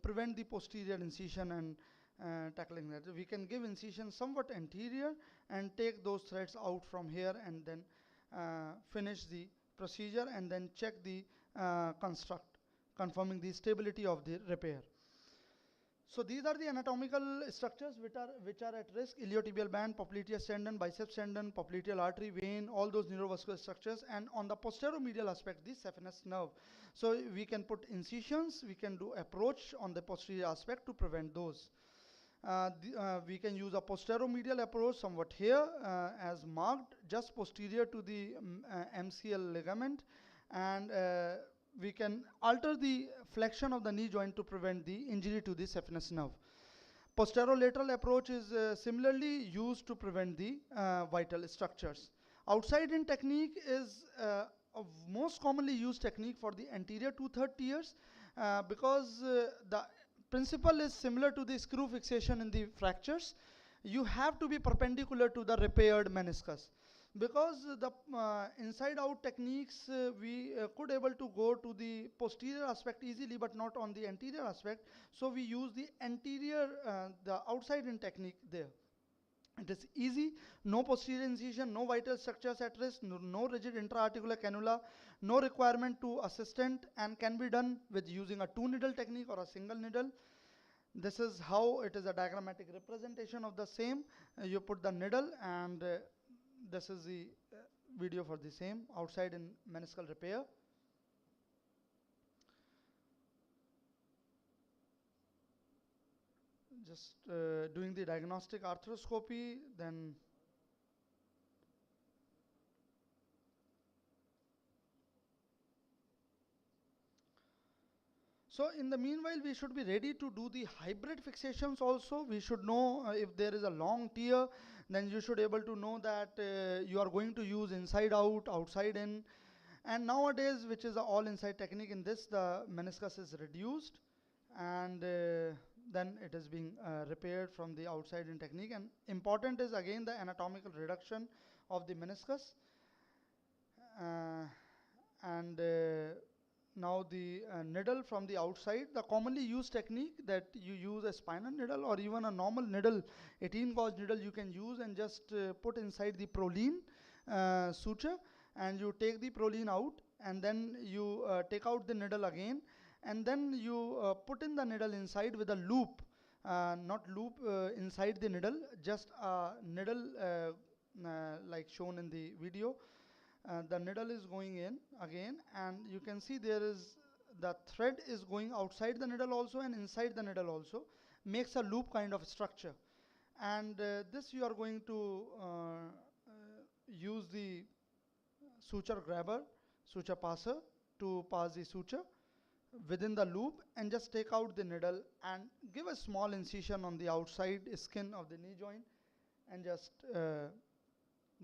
prevent the posterior incision and tackling that. We can give incision somewhat anterior and take those threads out from here, and then finish the procedure and then check the construct, confirming the stability of the repair. So these are the anatomical structures which are at risk: iliotibial band, popliteus tendon, biceps tendon, popliteal artery, vein, all those neurovascular structures, and on the posteromedial aspect, the saphenous nerve. So we can put incisions, we can do approach on the posterior aspect to prevent those. We can use a posteromedial approach somewhat here as marked just posterior to the MCL ligament, and we can alter the flexion of the knee joint to prevent the injury to the saphenous nerve. Posterolateral approach is similarly used to prevent the vital structures. Outside in technique is a most commonly used technique for the anterior two-third tiers because the principle is similar to the screw fixation in the fractures. You have to be perpendicular to the repaired meniscus. Because the inside out techniques we could able to go to the posterior aspect easily but not on the anterior aspect, so we use the anterior the outside in technique there. It is easy, no posterior incision, no vital structures at risk, no rigid intra-articular cannula, no requirement to assistant, and can be done with using a two needle technique or a single needle. This is how it is a diagrammatic representation of the same. You put the needle, and this is the video for the same outside in meniscal repair. Just doing the diagnostic arthroscopy, then so in the meanwhile we should be ready to do the hybrid fixations also. We should know if there is a long tear, then you should able to know that you are going to use inside out, outside in. And nowadays, which is a all inside technique, in this the meniscus is reduced, and then it is being repaired from the outside in technique. And important is again the anatomical reduction of the meniscus. Now the needle from the outside, the commonly used technique that you use a spinal needle or even a normal needle, 18 gauge needle you can use, and just put inside the proline suture, and you take the proline out, and then you take out the needle again, and then you put in the needle inside with a loop, not loop inside the needle, just a needle like shown in the video. The needle is going in again, and you can see there is the thread is going outside the needle also and inside the needle also, makes a loop kind of structure. And this you are going to use the suture grabber, suture passer, to pass the suture within the loop and just take out the needle and give a small incision on the outside skin of the knee joint, and just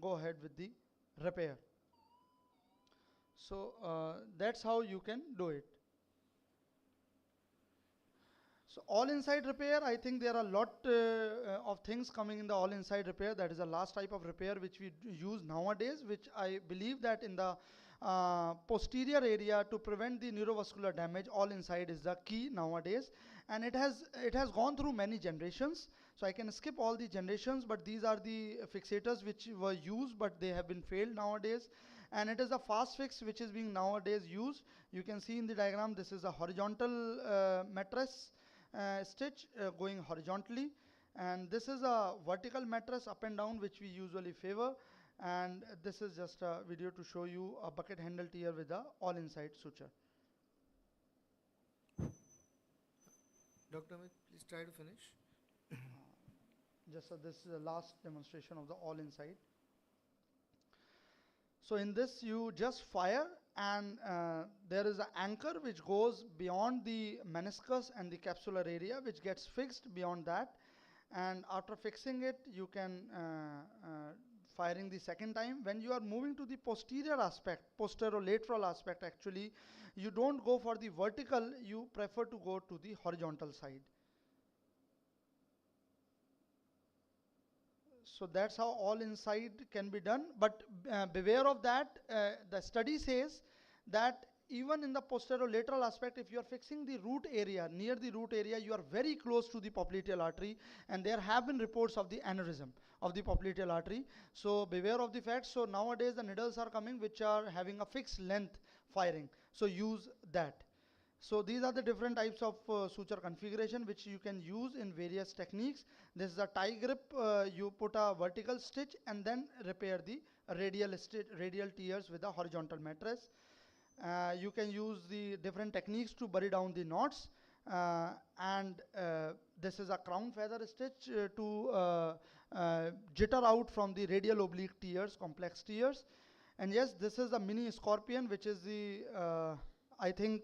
go ahead with the repair. So that's how you can do it. So all inside repair, I think there are a lot of things coming in the all inside repair. That is the last type of repair which we use nowadays, which I believe that in the posterior area, to prevent the neurovascular damage, all inside is the key nowadays. And it has gone through many generations. So I can skip all the generations, but these are the fixators which were used, but they have been failed nowadays. And it is a fast fix which is being nowadays used. You can see in the diagram, this is a horizontal mattress stitch going horizontally, and this is a vertical mattress up and down which we usually favor. And this is just a video to show you a bucket handle tear with a all inside suture. Dr. Amit, please try to finish. Just so this is the last demonstration of the all inside. So in this you just fire, and there is an anchor which goes beyond the meniscus and the capsular area, which gets fixed beyond that. And after fixing it, you can firing the second time. When you are moving to the posterior aspect, posterolateral aspect actually, you don't go for the vertical, you prefer to go to the horizontal side. So that's how all inside can be done. But beware of that. The study says that even in the posterolateral aspect, if you are fixing the root area, near the root area, you are very close to the popliteal artery, and there have been reports of the aneurysm of the popliteal artery. So beware of the fact. So nowadays the needles are coming which are having a fixed length firing. So use that. So these are the different types of suture configuration which you can use in various techniques. This is a tie grip. You put a vertical stitch and then repair the radial tears with a horizontal mattress. You can use the different techniques to bury down the knots. And this is a crown feather stitch to jitter out from the radial oblique tears, complex tears. And yes, this is a mini scorpion, which is the, I think,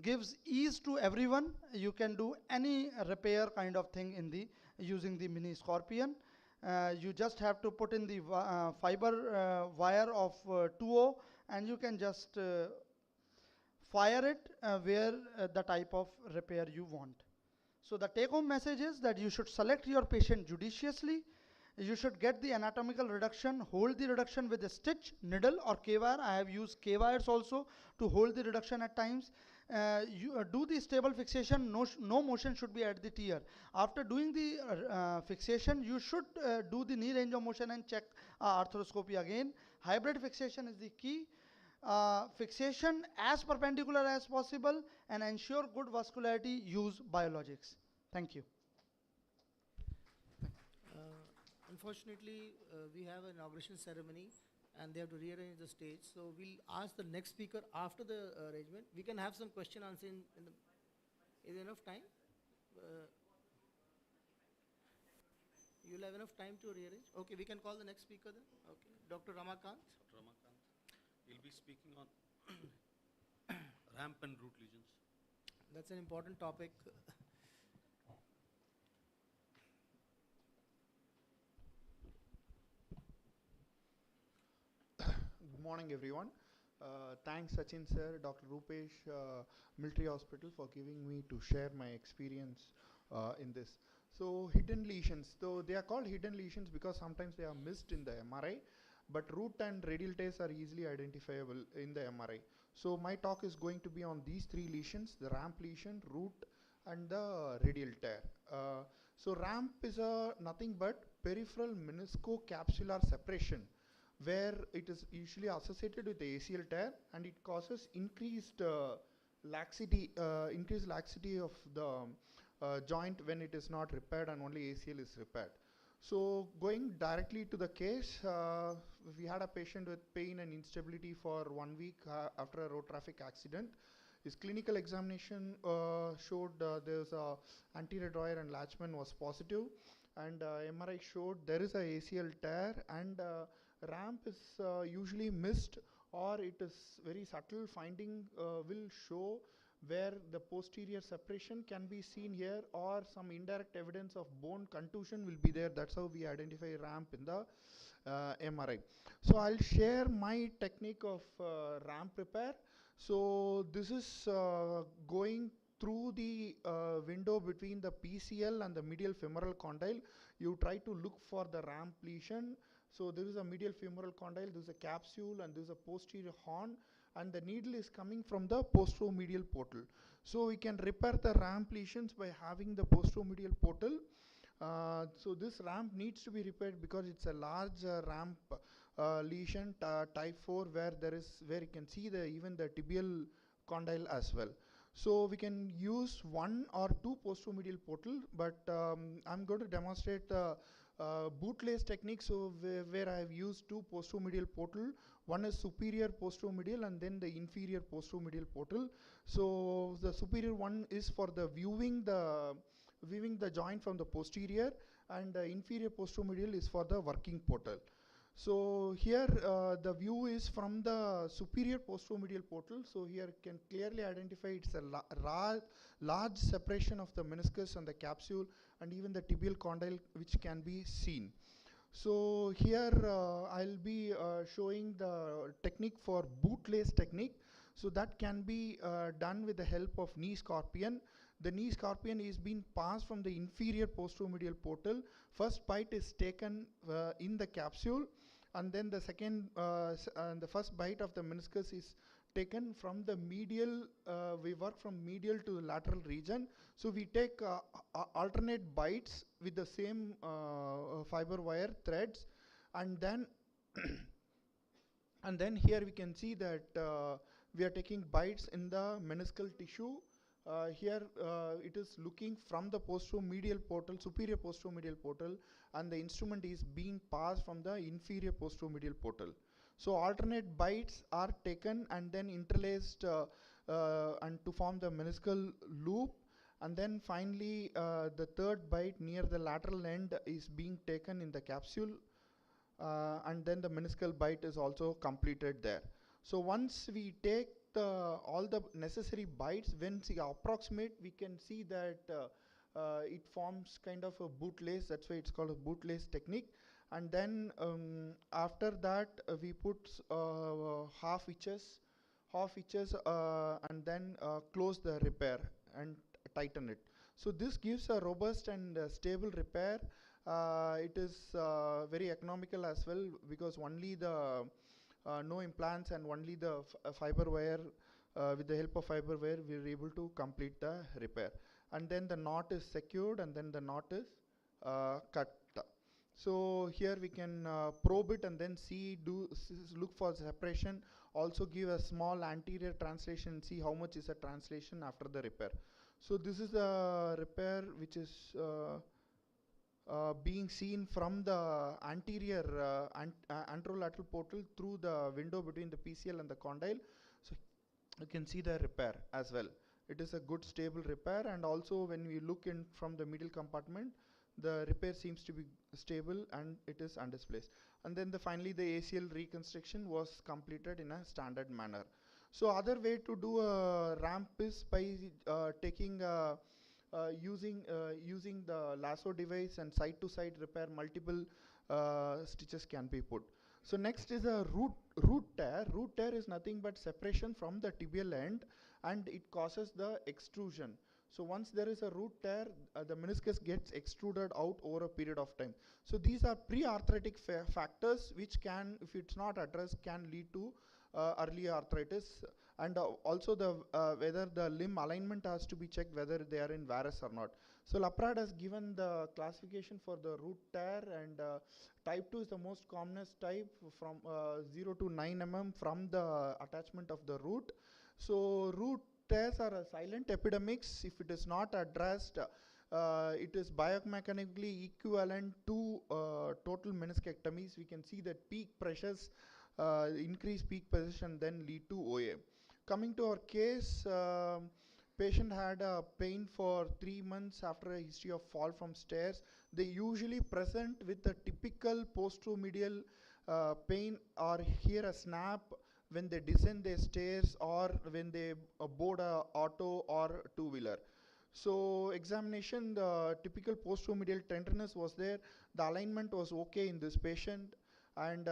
gives ease to everyone. You can do any repair kind of thing in the using the mini scorpion. You just have to put in the fiber wire of 2O, and you can just fire it where the type of repair you want. So the take home message is that you should select your patient judiciously. You should get the anatomical reduction, hold the reduction with a stitch, needle or K-wire. I have used K-wires also to hold the reduction at times. You do the stable fixation, no motion should be at the tear. After doing the fixation, you should do the knee range of motion and check arthroscopy again. Hybrid fixation is the key. Fixation as perpendicular as possible, and ensure good vascularity, use biologics. Thank you. Unfortunately, we have an inauguration ceremony and they have to rearrange the stage. So we'll ask the next speaker after the arrangement. We can have some question answer in the, is there enough time? You'll have enough time to rearrange? Okay, we can call the next speaker then. Okay, Dr. Ramakant. Dr. Ramakant, he'll be speaking on ramp and root lesions. That's an important topic. Good morning, everyone. Thanks, Sachin sir, Dr. Rupesh, Military Hospital, for giving me to share my experience in this. So hidden lesions, so they are called hidden lesions because sometimes they are missed in the MRI, but root and radial tears are easily identifiable in the MRI. So my talk is going to be on these three lesions: the ramp lesion, root, and the radial tear. So ramp is nothing but peripheral meniscocapsular separation, where it is usually associated with the ACL tear, and it causes increased laxity of the joint when it is not repaired and only ACL is repaired. So going directly to the case, we had a patient with pain and instability for 1 week after a road traffic accident. His clinical examination showed there's a anterior drawer and Latchman was positive, and MRI showed there is a ACL tear, and ramp is usually missed, or it is very subtle. Finding will show where the posterior separation can be seen here, or some indirect evidence of bone contusion will be there. That's how we identify ramp in the MRI. So I'll share my technique of ramp repair. So this is going through the window between the PCL and the medial femoral condyle. You try to look for the ramp lesion. So there is a medial femoral condyle, there is a capsule, and there is a posterior horn, and the needle is coming from the posteromedial portal. So we can repair the ramp lesions by having the posteromedial portal. So this ramp needs to be repaired because it's a large ramp lesion, type 4, where you can see even the tibial condyle as well. So we can use 1 or 2 posteromedial portal, but I'm going to demonstrate bootlace technique, so where I have used two posteromedial portal. One is superior posteromedial and then the inferior posteromedial portal. So the superior one is for the viewing the joint from the posterior, and the inferior posteromedial is for the working portal. So here the view is from the superior posteromedial portal. So here can clearly identify it's a large separation of the meniscus and the capsule and even the tibial condyle, which can be seen. So here I'll be showing the technique for bootlace technique. So that can be done with the help of knee scorpion. The knee scorpion is being passed from the inferior posteromedial portal. First bite is taken in the capsule, and then the the first bite of the meniscus is taken from the medial. We work from medial to the lateral region. So we take alternate bites with the same fiber wire threads, and then and then here we can see that we are taking bites in the meniscal tissue. Here it is looking from the posteromedial portal, superior posteromedial portal, and the instrument is being passed from the inferior posteromedial portal. So alternate bites are taken and then interlaced and to form the meniscal loop, and then finally the third bite near the lateral end is being taken in the capsule, and then the meniscal bite is also completed there. So once we take all the necessary bites, when we approximate, we can see that it forms kind of a bootlace. That's why it's called a bootlace technique. And then after that we put half hitches, and then close the repair and tighten it. So this gives a robust and stable repair. It is very economical as well, because only the no implants and only the fiber wire, with the help of fiber wire we are able to complete the repair. And then the knot is secured, and then the knot is cut. So here we can probe it and then see, look for separation, also give a small anterior translation, see how much is a translation after the repair. So this is a repair which is being seen from the anterior anterolateral portal through the window between the PCL and the condyle. So you can see the repair as well. It is a good stable repair, and also when we look in from the middle compartment, the repair seems to be stable and it is undisplaced. And then finally the ACL reconstruction was completed in a standard manner. So other way to do a ramp is by taking using the lasso device, and side to side repair, multiple stitches can be put. So next is a root tear. Root tear is nothing but separation from the tibial end, and it causes the extrusion. So once there is a root tear, the meniscus gets extruded out over a period of time. So these are pre-arthritic factors which can, if it's not addressed, can lead to early arthritis. And also the whether the limb alignment has to be checked, whether they are in varus or not. So Laprade has given the classification for the root tear, and type 2 is the most commonest type, from 0 to 9 mm from the attachment of the root. So root tears are a silent epidemics. If it is not addressed, it is biomechanically equivalent to total meniscectomies. We can see that peak pressures increase peak position, then lead to OA. Coming to our case, patient had a pain for 3 months after a history of fall from stairs. They usually present with a typical posteromedial pain, or hear a snap when they descend their stairs, or when they board a auto or two-wheeler. So examination, the typical posteromedial tenderness was there. The alignment was okay in this patient. And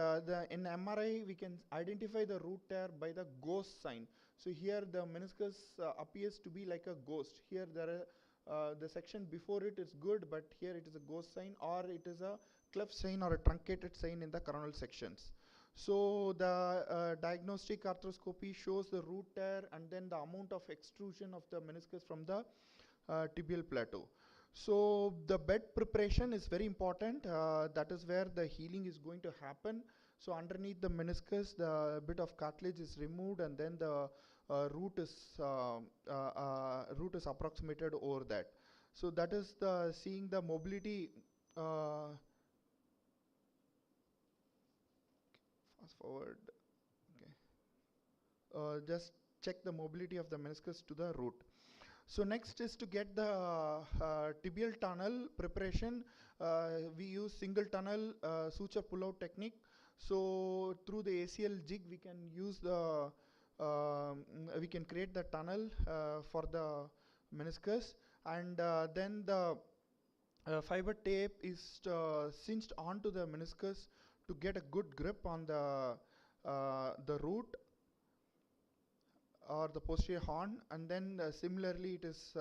in MRI, we can identify the root tear by the ghost sign. So here the meniscus appears to be like a ghost. Here there are, the section before it is good, but here it is a ghost sign, or it is a cleft sign or a truncated sign in the coronal sections. So the diagnostic arthroscopy shows the root tear and then the amount of extrusion of the meniscus from the tibial plateau. So the bed preparation is very important. That is where the healing is going to happen. So underneath the meniscus, the bit of cartilage is removed, and then the root is approximated over that. So that is the seeing the mobility fast forward. Okay. Just check the mobility of the meniscus to the root. So next is to get the tibial tunnel preparation. We use single tunnel suture pull-out technique. So through the ACL jig, we can use the we can create the tunnel for the meniscus, and then the fiber tape is cinched onto the meniscus to get a good grip on the root or the posterior horn, and then similarly it is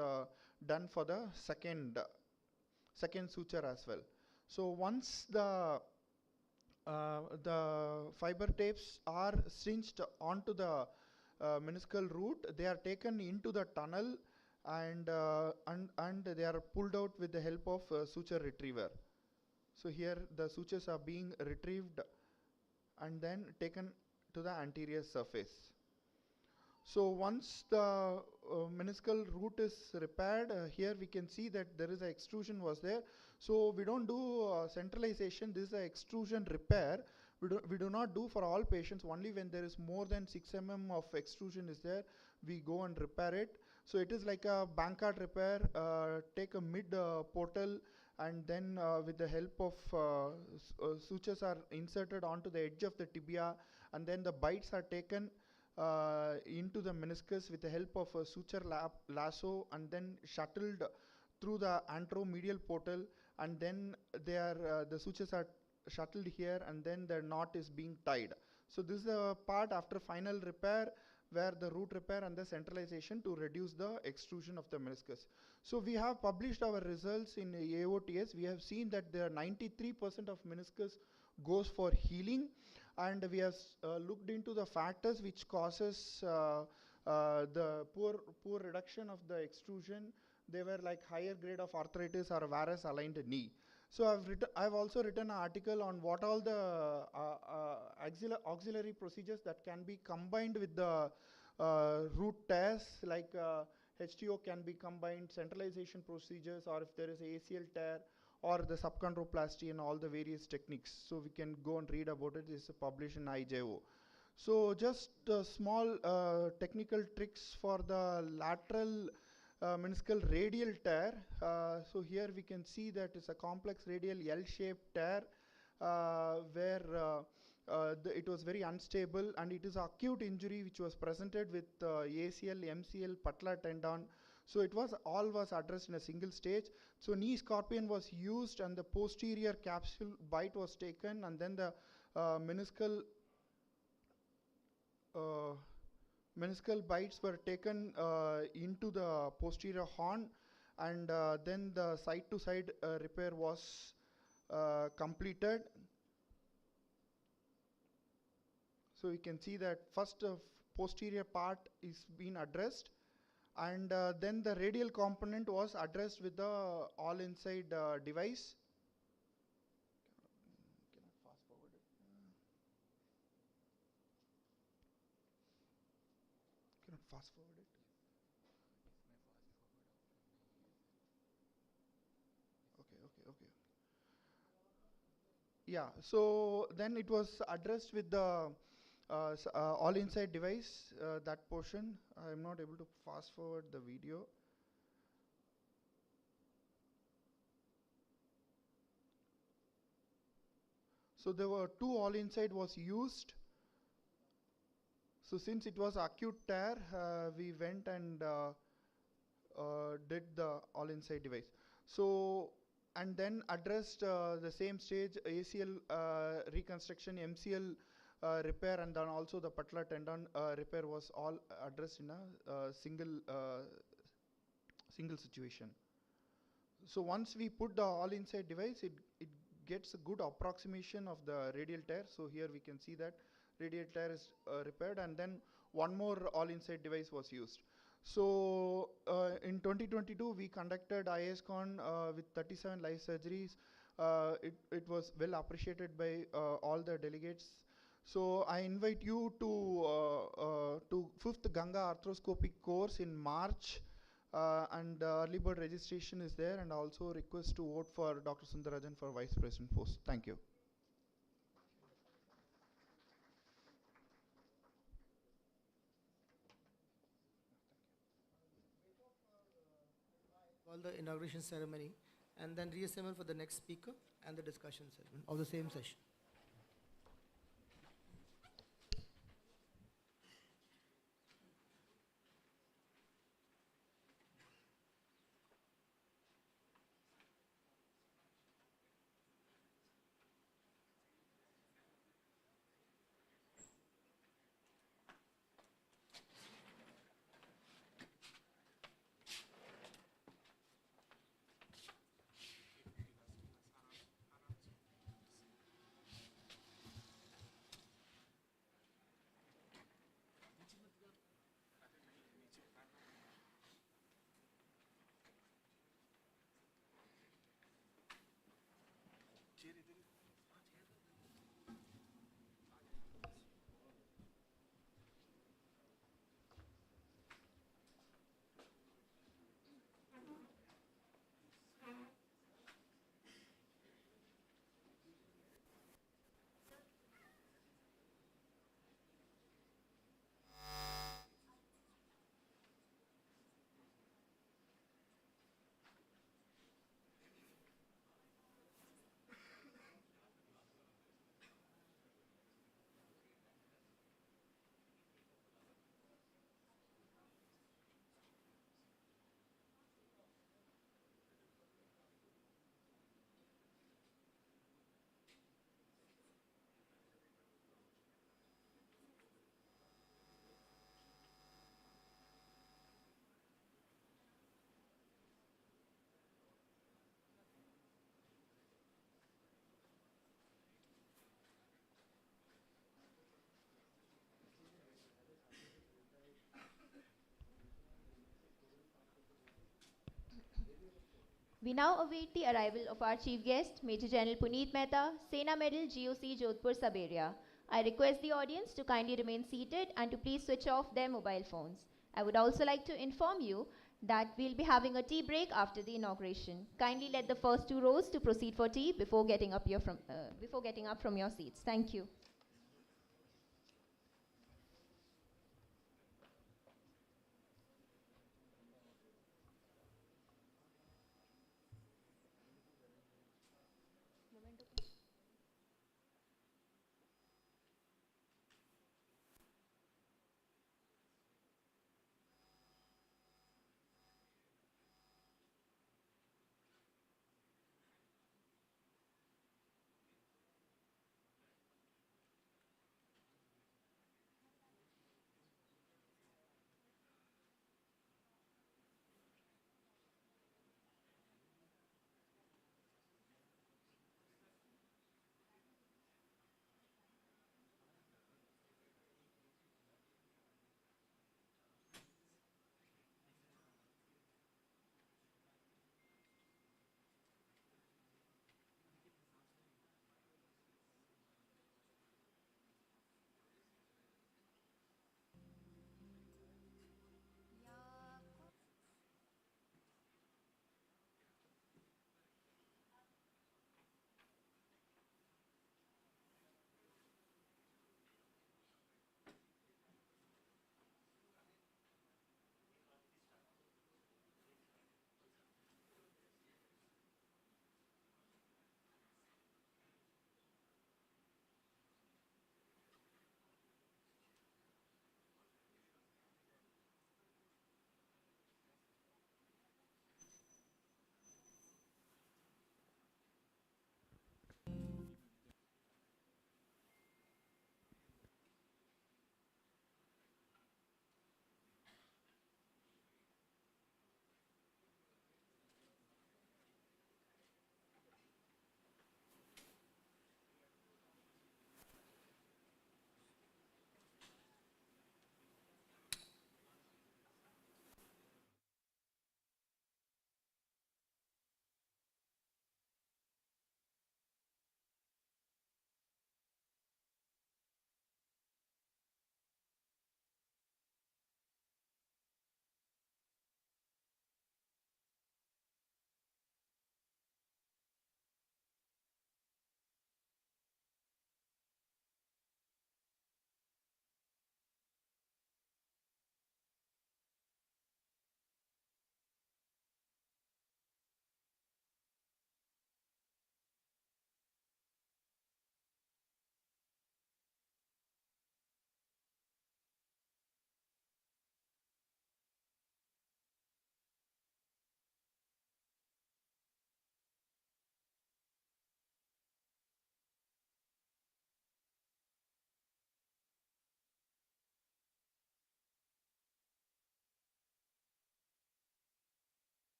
done for the second suture as well. So once the fiber tapes are cinched onto the meniscal root, they are taken into the tunnel and they are pulled out with the help of suture retriever. So here the sutures are being retrieved and then taken to the anterior surface. So once the meniscal root is repaired, here we can see that there is an extrusion was there. So we don't do centralization. This is an extrusion repair. We do not do for all patients. Only when there is more than 6 mm of extrusion is there, we go and repair it. So it is like a bankard repair. Take a mid portal, and then with the help of sutures are inserted onto the edge of the tibia, and then the bites are taken into the meniscus with the help of a suture lasso, and then shuttled through the anteromedial portal, and then they are the sutures are shuttled here, and then the knot is being tied. So this is a part after final repair where the root repair and the centralization to reduce the extrusion of the meniscus. So we have published our results in AOTS. We have seen that there are 93% of meniscus goes for healing, and we have looked into the factors which causes the poor reduction of the extrusion. They were like higher grade of arthritis or varus aligned knee. So I've also written an article on what all the auxiliary procedures that can be combined with the root tears, like HTO can be combined, centralization procedures, or if there is a ACL tear, or the subchondroplasty, and all the various techniques. So we can go and read about it. This is published in IJO. So just small technical tricks for the lateral meniscal radial tear. So here we can see that it's a complex radial L-shaped tear where it was very unstable, and it is acute injury which was presented with ACL, MCL, patella tendon. So it was all was addressed in a single stage. So knee scorpion was used, and the posterior capsule bite was taken, and then the meniscal bites were taken into the posterior horn, and then the side-to-side repair was completed. So you can see that first posterior part is being addressed, and then the radial component was addressed with the all-inside device. Cannot fast forward it. Cannot fast forward it. Okay. Yeah, so then it was addressed with the all inside device, that portion. I'm not able to fast forward the video. So there were two all inside was used. So since it was acute tear, we went and did the all inside device. So and then addressed the same stage ACL reconstruction, MCL repair, and then also the patella tendon repair was all addressed in a single situation. So once we put the all inside device, it gets a good approximation of the radial tear. So here we can see that radial tear is repaired, and then one more all inside device was used. So in 2022 we conducted IAS con with 37 live surgeries. It was well appreciated by all the delegates. So I invite you to 5th Ganga Arthroscopy course in March, and early bird registration is there, and also request to vote for Dr. Sundarajan for Vice President post. Thank you. all the inauguration ceremony, and then reassemble for the next speaker and the discussion session of the same session. We now await the arrival of our chief guest, Major General Puneet Mehta, Sena Medal GOC Jodhpur Sub-Area. I request the audience to kindly remain seated and to please switch off their mobile phones. I would also like to inform you that we'll be having a tea break after the inauguration. Kindly let the first two rows to proceed for tea before getting up from your seats. Thank you.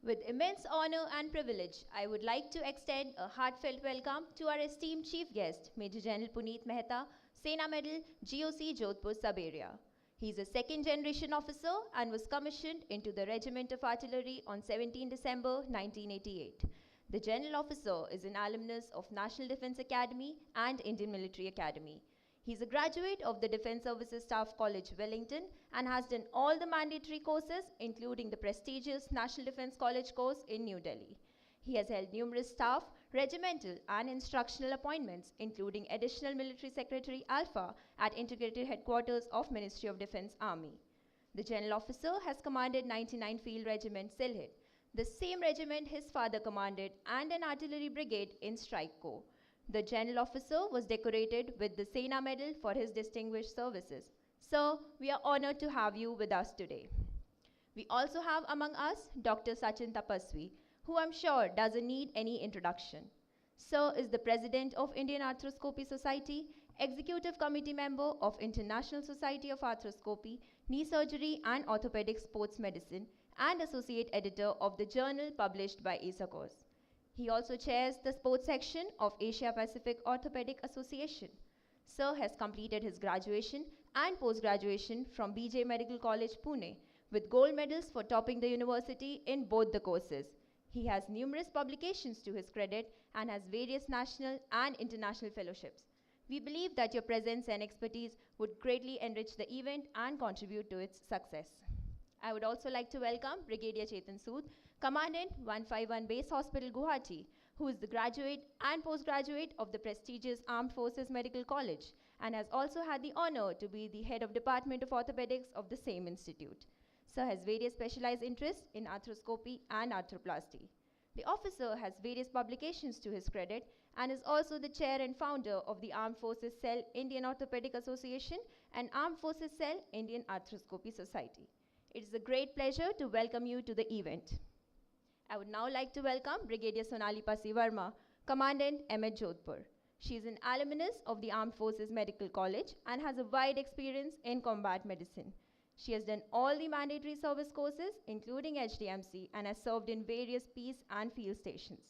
With immense honor and privilege, I would like to extend a heartfelt welcome to our esteemed chief guest, Major General Puneet Mehta, Sena Medal, GOC Jodhpur Sub-Area. He is a second-generation officer and was commissioned into the Regiment of Artillery on 17 December 1988. The General Officer is an alumnus of National Defence Academy and Indian Military Academy. He is a graduate of the Defence Services Staff College, Wellington, and has done all the mandatory courses, including the prestigious National Defence College course in New Delhi. He has held numerous staff, regimental, and instructional appointments, including Additional Military Secretary Alpha at Integrated Headquarters of Ministry of Defence Army. The General Officer has commanded 99 Field Regiment, Sylhet, the same regiment his father commanded, and an artillery brigade in Strike Corps. The General Officer was decorated with the Sena Medal for his distinguished services. Sir, we are honored to have you with us today. We also have among us Dr. Sachin Tapaswi, who I'm sure doesn't need any introduction. Sir is the President of Indian Arthroscopy Society, Executive Committee member of International Society of Arthroscopy, Knee Surgery and Orthopedic Sports Medicine, and Associate Editor of the journal published by ASACOS. He also chairs the sports section of Asia Pacific Orthopedic Association. Sir has completed his graduation and post-graduation from BJ Medical College, Pune, with gold medals for topping the university in both the courses. He has numerous publications to his credit and has various national and international fellowships. We believe that your presence and expertise would greatly enrich the event and contribute to its success. I would also like to welcome Brigadier Chetan Sood, Commandant 151 Base Hospital, Guwahati, who is the graduate and postgraduate of the prestigious Armed Forces Medical College and has also had the honor to be the head of Department of Orthopedics of the same institute. Sir has various specialized interests in arthroscopy and arthroplasty. The officer has various publications to his credit and is also the chair and founder of the Armed Forces Cell Indian Orthopedic Association and Armed Forces Cell Indian Arthroscopy Society. It is a great pleasure to welcome you to the event. I would now like to welcome Brigadier Sonali Pasi Verma, Commandant M.H. Jodhpur. She is an alumnus of the Armed Forces Medical College and has a wide experience in combat medicine. She has done all the mandatory service courses, including HDMC, and has served in various peace and field stations.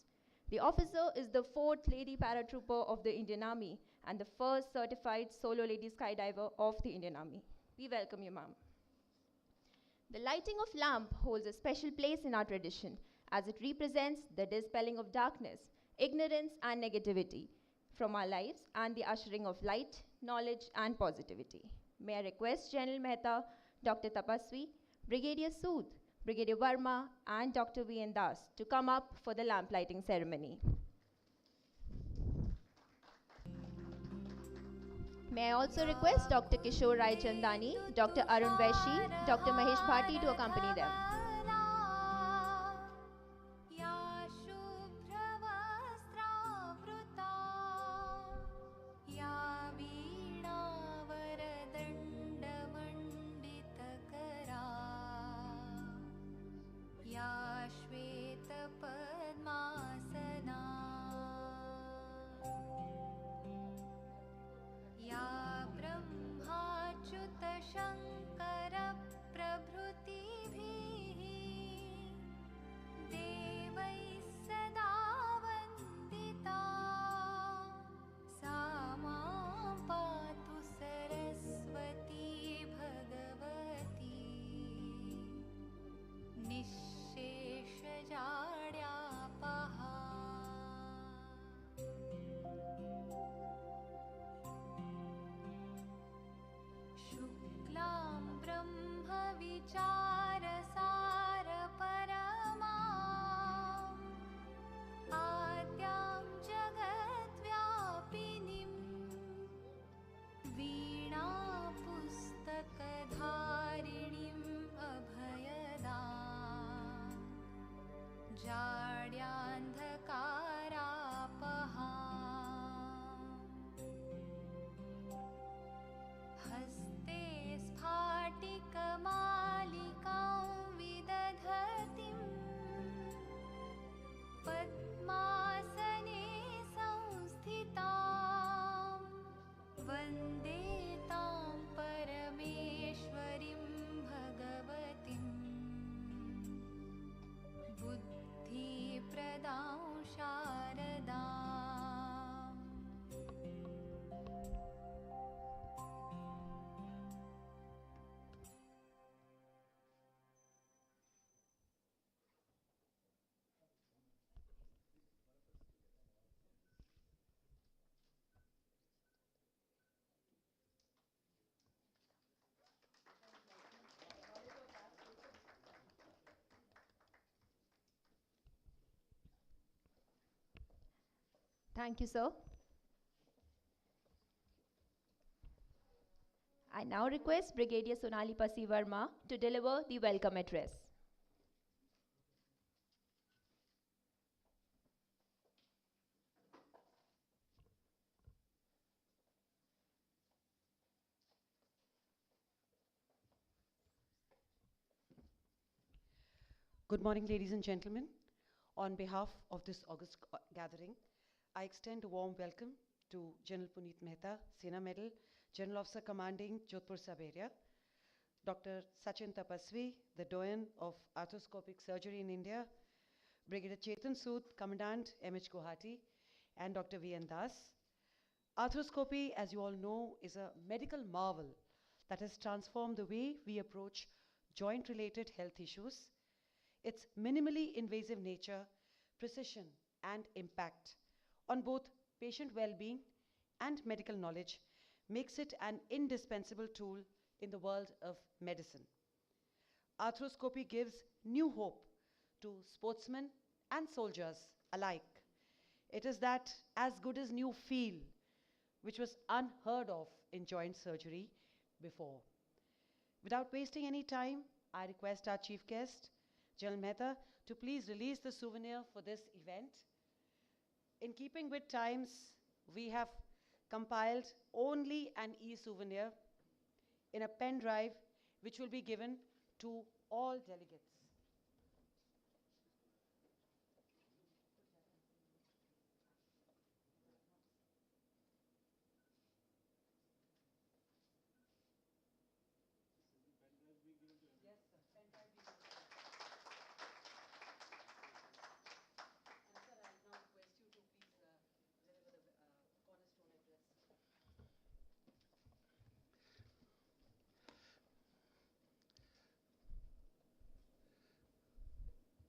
The officer is the 4th Lady Paratrooper of the Indian Army and the first certified solo lady skydiver of the Indian Army. We welcome you, ma'am. The lighting of lamp holds a special place in our tradition as it represents the dispelling of darkness, ignorance, and negativity from our lives and the ushering of light, knowledge, and positivity. May I request General Mehta, Dr. Tapaswi, Brigadier Sood, Brigadier Verma, and Dr. V.N. Das to come up for the lamp lighting ceremony. May I also request Dr. Kishore Rai Chandani, Dr. Arun Vaishi, Dr. Mahesh Bhati to accompany them. Buddha वरदां शारदाम् Thank you, sir. I now request Brigadier Sonali Pasi Verma to deliver the welcome address. Good morning, ladies and gentlemen. On behalf of this august gathering, I extend a warm welcome to General Puneet Mehta, Sena Medal, General Officer Commanding Jodhpur Sub-Area, Dr. Sachin Tapasvi, the doyen of arthroscopic surgery in India, Brigadier Chetan Sood, Commandant MH Guwahati, and Dr. V.N. Das. Arthroscopy, as you all know, is a medical marvel that has transformed the way we approach joint-related health issues. Its minimally invasive nature, precision, and impact on both patient well-being and medical knowledge makes it an indispensable tool in the world of medicine. Arthroscopy gives new hope to sportsmen and soldiers alike. It is that as good as new feel, which was unheard of in joint surgery before. Without wasting any time, I request our chief guest, General Mehta, to please release the souvenir for this event. In keeping with times, we have compiled only an e-souvenir in a pen drive, which will be given to all delegates. Yes, sir. Pen drive we will. And sir, I'll now request you to please deliver the cornerstone address.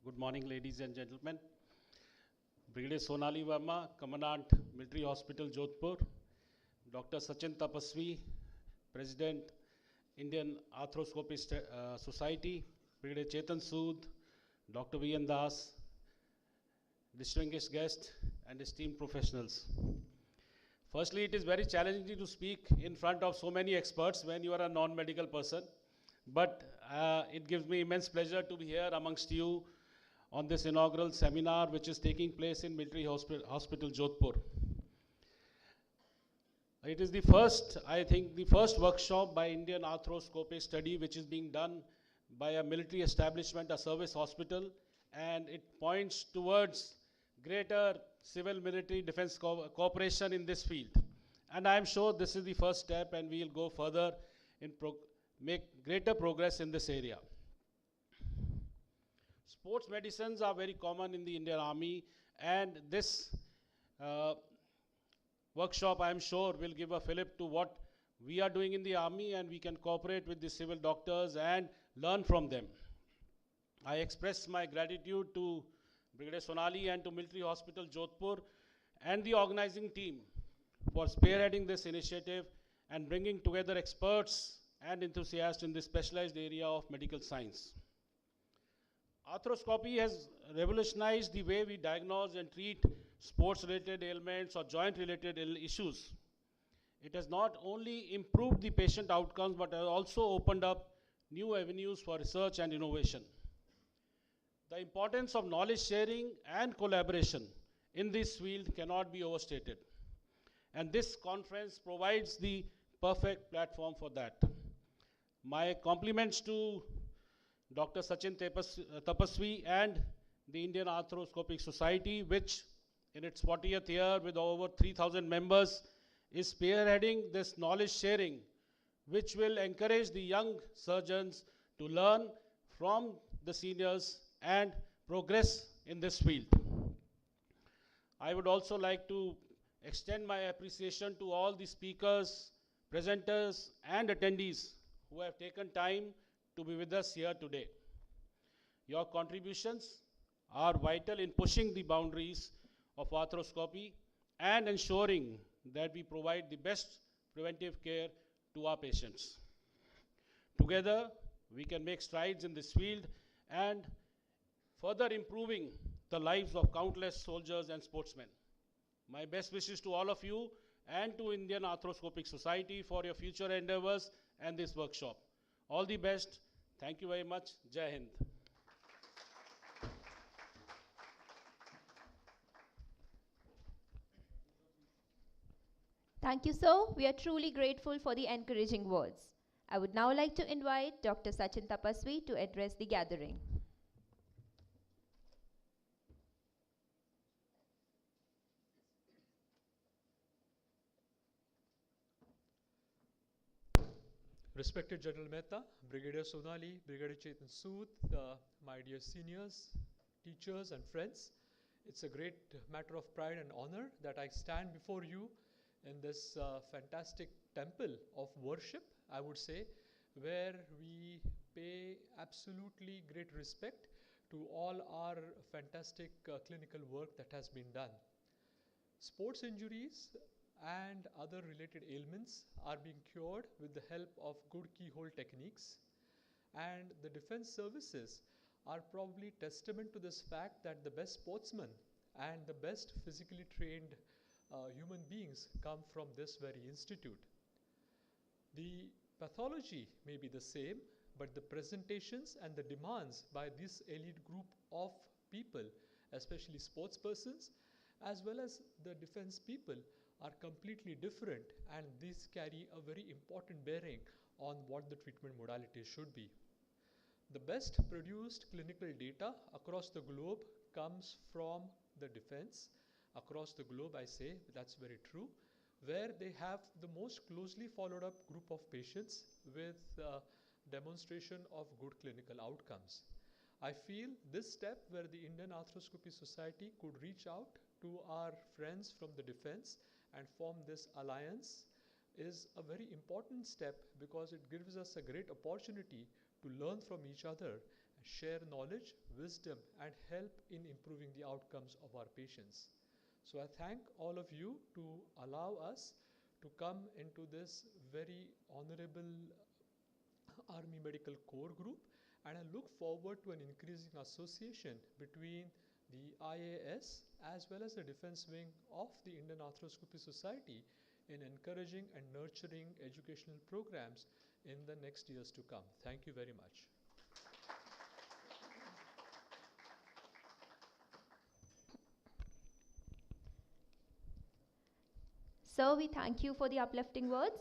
Good morning, ladies and gentlemen. Brigadier Sonali Verma, Commandant, Military Hospital, Jodhpur. Dr. Sachin Tapasvi, President, Indian Arthroscopy Society. Brigadier Chetan Sood, Dr. V.N. Das, distinguished guests, and esteemed professionals. Firstly, it is very challenging to speak in front of so many experts when you are a non-medical person. But it gives me immense pleasure to be here amongst you on this inaugural seminar which is taking place in Military Hospital Jodhpur. It is the first, I think, the first workshop by Indian Arthroscopy study which is being done by a military establishment, a service hospital, and it points towards greater civil military defense cooperation in this field. And I am sure this is the first step and we will go further in make greater progress in this area. Sports medicines are very common in the Indian Army, and this workshop, I am sure, will give a fillip to what we are doing in the Army, and we can cooperate with the civil doctors and learn from them. I express my gratitude to Brigadier Sonali and to Military Hospital Jodhpur and the organizing team for spearheading this initiative and bringing together experts and enthusiasts in this specialized area of medical science. Arthroscopy has revolutionized the way we diagnose and treat sports-related ailments or joint-related issues. It has not only improved the patient outcomes, but has also opened up new avenues for research and innovation. The importance of knowledge sharing and collaboration in this field cannot be overstated. And this conference provides the perfect platform for that. My compliments to Dr. Sachin Tapasvi and the Indian Arthroscopic Society, which in its 40th year with over 3,000 members is spearheading this knowledge sharing, which will encourage the young surgeons to learn from the seniors and progress in this field. I would also like to extend my appreciation to all the speakers, presenters, and attendees who have taken time to be with us here today. Your contributions are vital in pushing the boundaries of arthroscopy and ensuring that we provide the best preventive care to our patients. Together, we can make strides in this field and further improving the lives of countless soldiers and sportsmen. My best wishes to all of you and to Indian Arthroscopic Society for your future endeavors and this workshop. All the best. Thank you very much. Jai Hind. Thank you, sir. We are truly grateful for the encouraging words. I would now like to invite Dr. Sachin Tapaswi to address the gathering. Respected General Mehta, Brigadier Sonali, Brigadier Chetan Sood, my dear seniors, teachers and friends, it's a great matter of pride and honor that I stand before you in this fantastic temple of worship, I would say, where we pay absolutely great respect to all our fantastic clinical work that has been done. Sports injuries and other related ailments are being cured with the help of good keyhole techniques, and the defense services are probably testament to this fact that the best sportsmen and the best physically trained human beings come from this very institute. The pathology may be the same, but the presentations and the demands by this elite group of people, especially sports persons, as well as the defense people, are completely different, and these carry a very important bearing on what the treatment modality should be. The best produced clinical data across the globe comes from the defense. Across the globe, I say, that's very true, where they have the most closely followed up group of patients with demonstration of good clinical outcomes. I feel this step where the Indian Arthroscopy Society could reach out to our friends from the defense and form this alliance is a very important step, because it gives us a great opportunity to learn from each other, share knowledge, wisdom, and help in improving the outcomes of our patients. So I thank all of you to allow us to come into this very honorable Army Medical Corps group, and I look forward to an increasing association between the IAS as well as the defense wing of the Indian Arthroscopy Society in encouraging and nurturing educational programs in the next years to come. Thank you very much. Sir, we thank you for the uplifting words.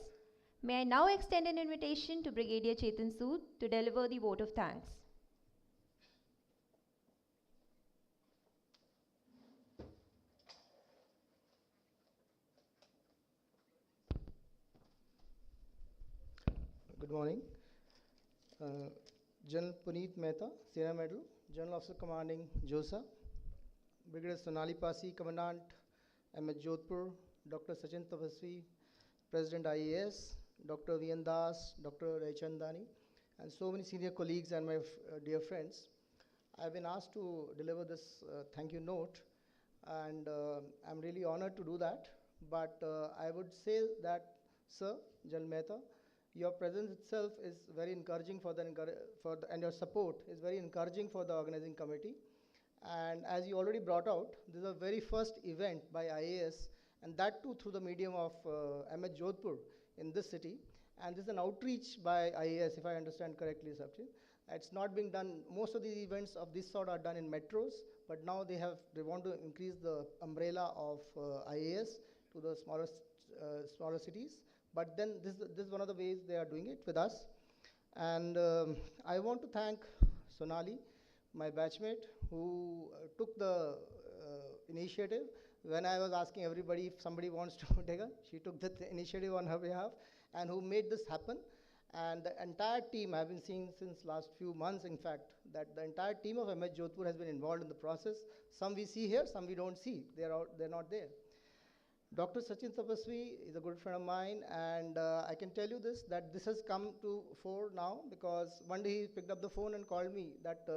May I now extend an invitation to Brigadier Chetan Sood to deliver the vote of thanks. Good morning. General Puneet Mehta, Sena Medal, General Officer Commanding JOSA, Brigadier Sonali Pasi, Commandant MS Jodhpur, Dr. Sachin Tapaswi, President IAS, Dr. V.N. Das, Dr. Ray Chandani, and so many senior colleagues and my dear friends. I've been asked to deliver this thank you note, and I'm really honored to do that. But I would say that, Sir, General Mehta, your presence itself is very encouraging and your support is very encouraging for the organizing committee. And as you already brought out, this is the very first event by IAS, and that too through the medium of MS Jodhpur in this city. And this is an outreach by IAS, if I understand correctly, Sachin. It's not being done, most of these events of this sort are done in metros, but now they want to increase the umbrella of IAS to the smaller cities. But then this is one of the ways they are doing it with us. And I want to thank Sonali, my batchmate, who took the initiative. When I was asking everybody if somebody wants to take it, she took the initiative on her behalf, and who made this happen. And the entire team I've been seeing since last few months, in fact, that the entire team of MH Jodhpur has been involved in the process. Some we see here, some we don't see. They're not there. Dr. Sachin Tapaswi is a good friend of mine, and I can tell you this, that this has come to fore now because one day he picked up the phone and called me that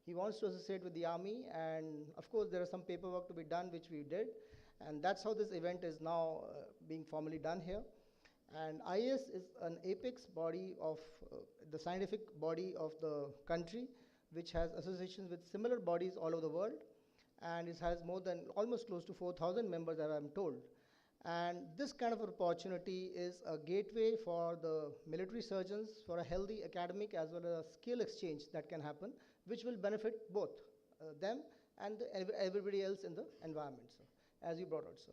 he wants to associate with the army, and of course there is some paperwork to be done, which we did, and that's how this event is now being formally done here. And IAS is an apex body of the scientific body of the country, which has associations with similar bodies all over the world, and it has more than almost close to 4,000 members, as I'm told. And this kind of opportunity is a gateway for the military surgeons for a healthy academic as well as a skill exchange that can happen, which will benefit both them and everybody else in the environment, sir, as you brought out, sir.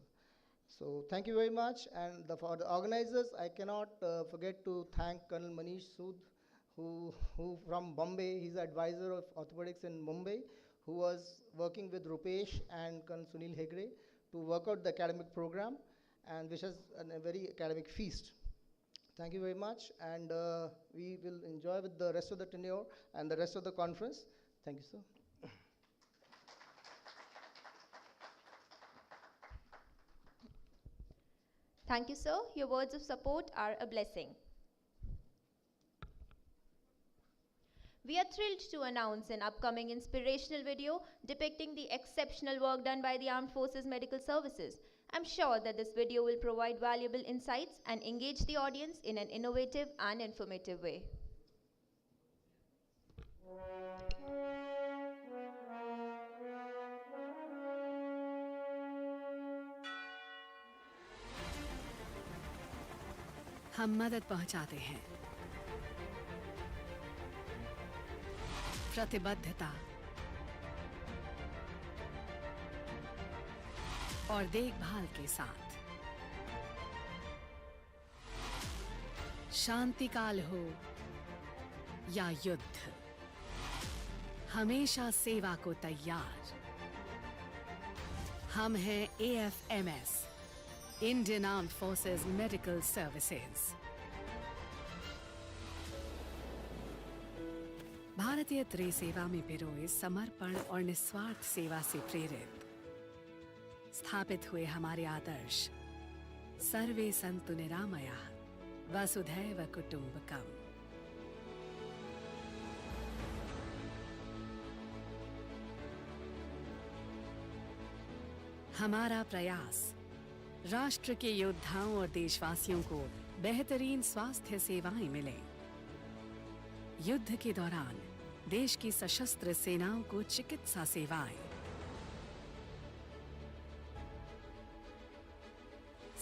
So thank you very much. And for the organizers, I cannot forget to thank Colonel Manish Sood, who from Bombay, he's the advisor of orthopedics in Mumbai, who was working with Rupesh and Colonel Sunil Hegde to work out the academic program, and which is a very academic feast. Thank you very much, and we will enjoy with the rest of the tenure and the rest of the conference. Thank you, sir. Thank you, sir. Your words of support are a blessing. We are thrilled to announce an upcoming inspirational video depicting the exceptional work done by the Armed Forces Medical Services. I'm sure that this video will provide valuable insights and engage the audience in an innovative and informative way. हम मदद पहुंचाते हैं, प्रतिबद्धता और देखभाल के साथ। शांति काल हो या युद्ध, हमेशा सेवा को तैयार। हम हैं AFMS, Indian Armed Forces Medical Services। भारतीय त्रिसेवा में पिरोए समर्पण और निस्वार्थ सेवा से प्रेरित स्थापित हुए हमारे आदर्श सर्वे सन्तु निरामया वसुधैव कुटुम्बकम्। हमारा प्रयास राष्ट्र के योद्धाओं और देशवासियों को बेहतरीन स्वास्थ्य सेवाएं मिलें। युद्ध के दौरान देश की सशस्त्र सेनाओं को चिकित्सा सेवाएं,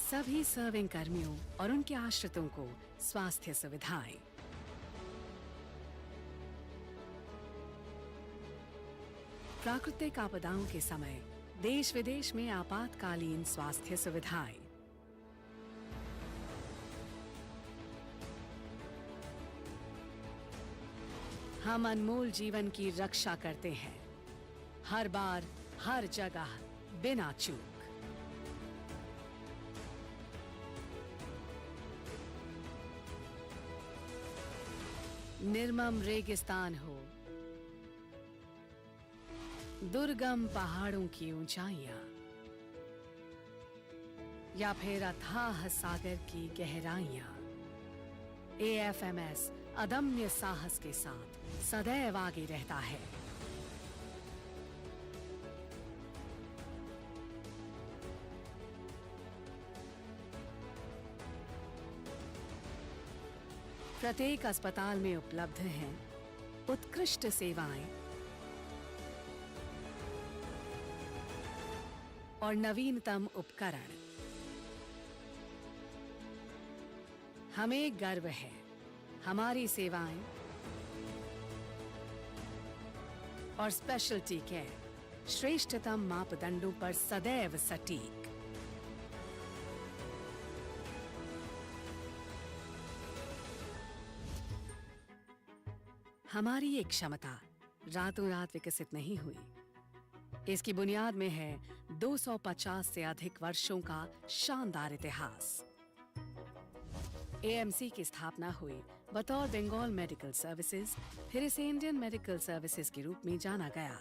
सभी सर्विंग कर्मियों और उनके आश्रितों को स्वास्थ्य सुविधाएं, प्राकृतिक आपदाओं के समय देश विदेश में आपातकालीन स्वास्थ्य सुविधाएं, हम अनमोल जीवन की रक्षा करते हैं, हर बार, हर जगह, बिना चूक। निर्मम रेगिस्तान हो, दुर्गम पहाड़ों की ऊंचाइयां, या फिर अथाह सागर की गहराइयां, AFMS अदम्य साहस के साथ सदैव आगे रहता है। प्रत्येक अस्पताल में उपलब्ध हैं उत्कृष्ट सेवाएं और नवीनतम उपकरण। हमें गर्व है, हमारी सेवाएं और स्पेशलिटी केयर श्रेष्ठतम मापदंडों पर सदैव सटीक। हमारी ये क्षमता रातों रात विकसित नहीं हुई। इसकी बुनियाद में है 250 से अधिक वर्षों का शानदार इतिहास। AMC की स्थापना हुई बतौर बंगाल मेडिकल सर्विसेज, फिर इसे इंडियन मेडिकल सर्विसेज के रूप में जाना गया।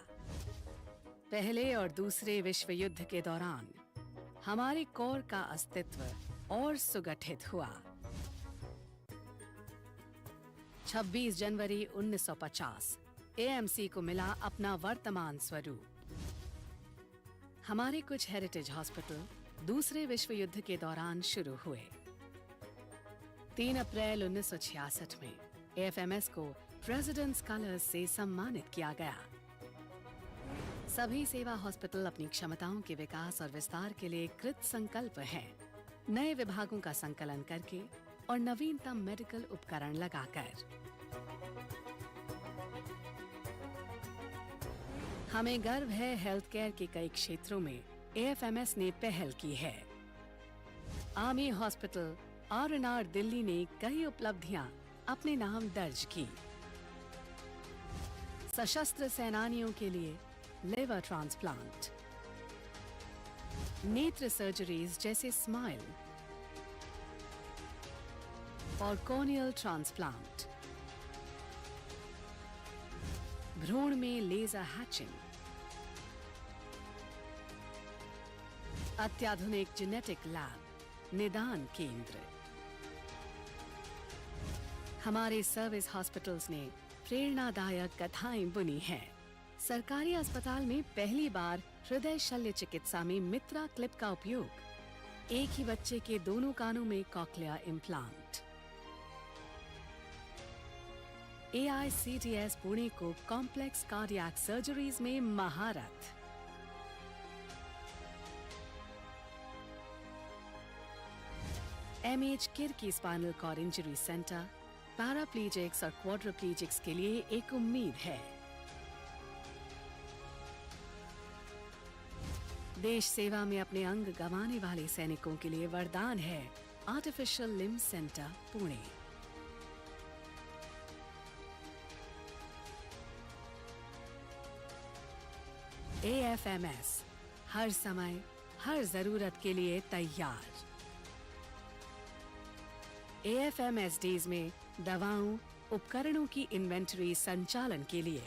पहले और दूसरे विश्व युद्ध के दौरान हमारे कोर का अस्तित्व और सुगठित हुआ। 26 जनवरी 1950 एएमसी को मिला अपना वर्तमान स्वरूप। हमारे कुछ हेरिटेज हॉस्पिटल दूसरे विश्व युद्ध के दौरान शुरू हुए। 3 अप्रैल 1966 में एएफएमएस को प्रेसिडेंट्स कलर्स से सम्मानित किया गया। सभी सेवा हॉस्पिटल अपनी क्षमताओं के विकास और विस्तार के लिए कृत संकल्प हैं, नए विभागों का संकलन करके और नवीनतम मेडिकल उपकरण लगाकर। हमें गर्व है हेल्थ केयर के कई क्षेत्रों में एएफएमएस ने पहल की है। आर्मी हॉस्पिटल आर दिल्ली ने कई उपलब्धियां अपने नाम दर्ज की। सशस्त्र सेनानियों के लिए लिवर ट्रांसप्लांट, नेत्र सर्जरीज जैसे स्माइल और कॉर्नियल ट्रांसप्लांट, भ्रूण में लेजर हैचिंग, अत्याधुनिक जेनेटिक लैब, निदान केंद्र। हमारे सर्विस हॉस्पिटल्स ने प्रेरणादायक कथाएं बुनी हैं। सरकारी अस्पताल में पहली बार हृदय शल्य चिकित्सा में मित्रा क्लिप का उपयोग। एक ही बच्चे के दोनों कानों में कॉक्लियर इम्प्लांट। AICTS पुणे को कॉम्प्लेक्स कार्डियक सर्जरीज में महारत। MH Kirkee spinal cord injury center paraplegics और क्वाड्रिप्लीजिक्स के लिए एक उम्मीद है। देश सेवा में अपने अंग गंवाने वाले सैनिकों के लिए वरदान है artificial limb centre Pune. AFMS हर समय हर जरूरत के लिए तैयार। AFMSDs में दवाओं उपकरणों की इन्वेंटरी संचालन के लिए,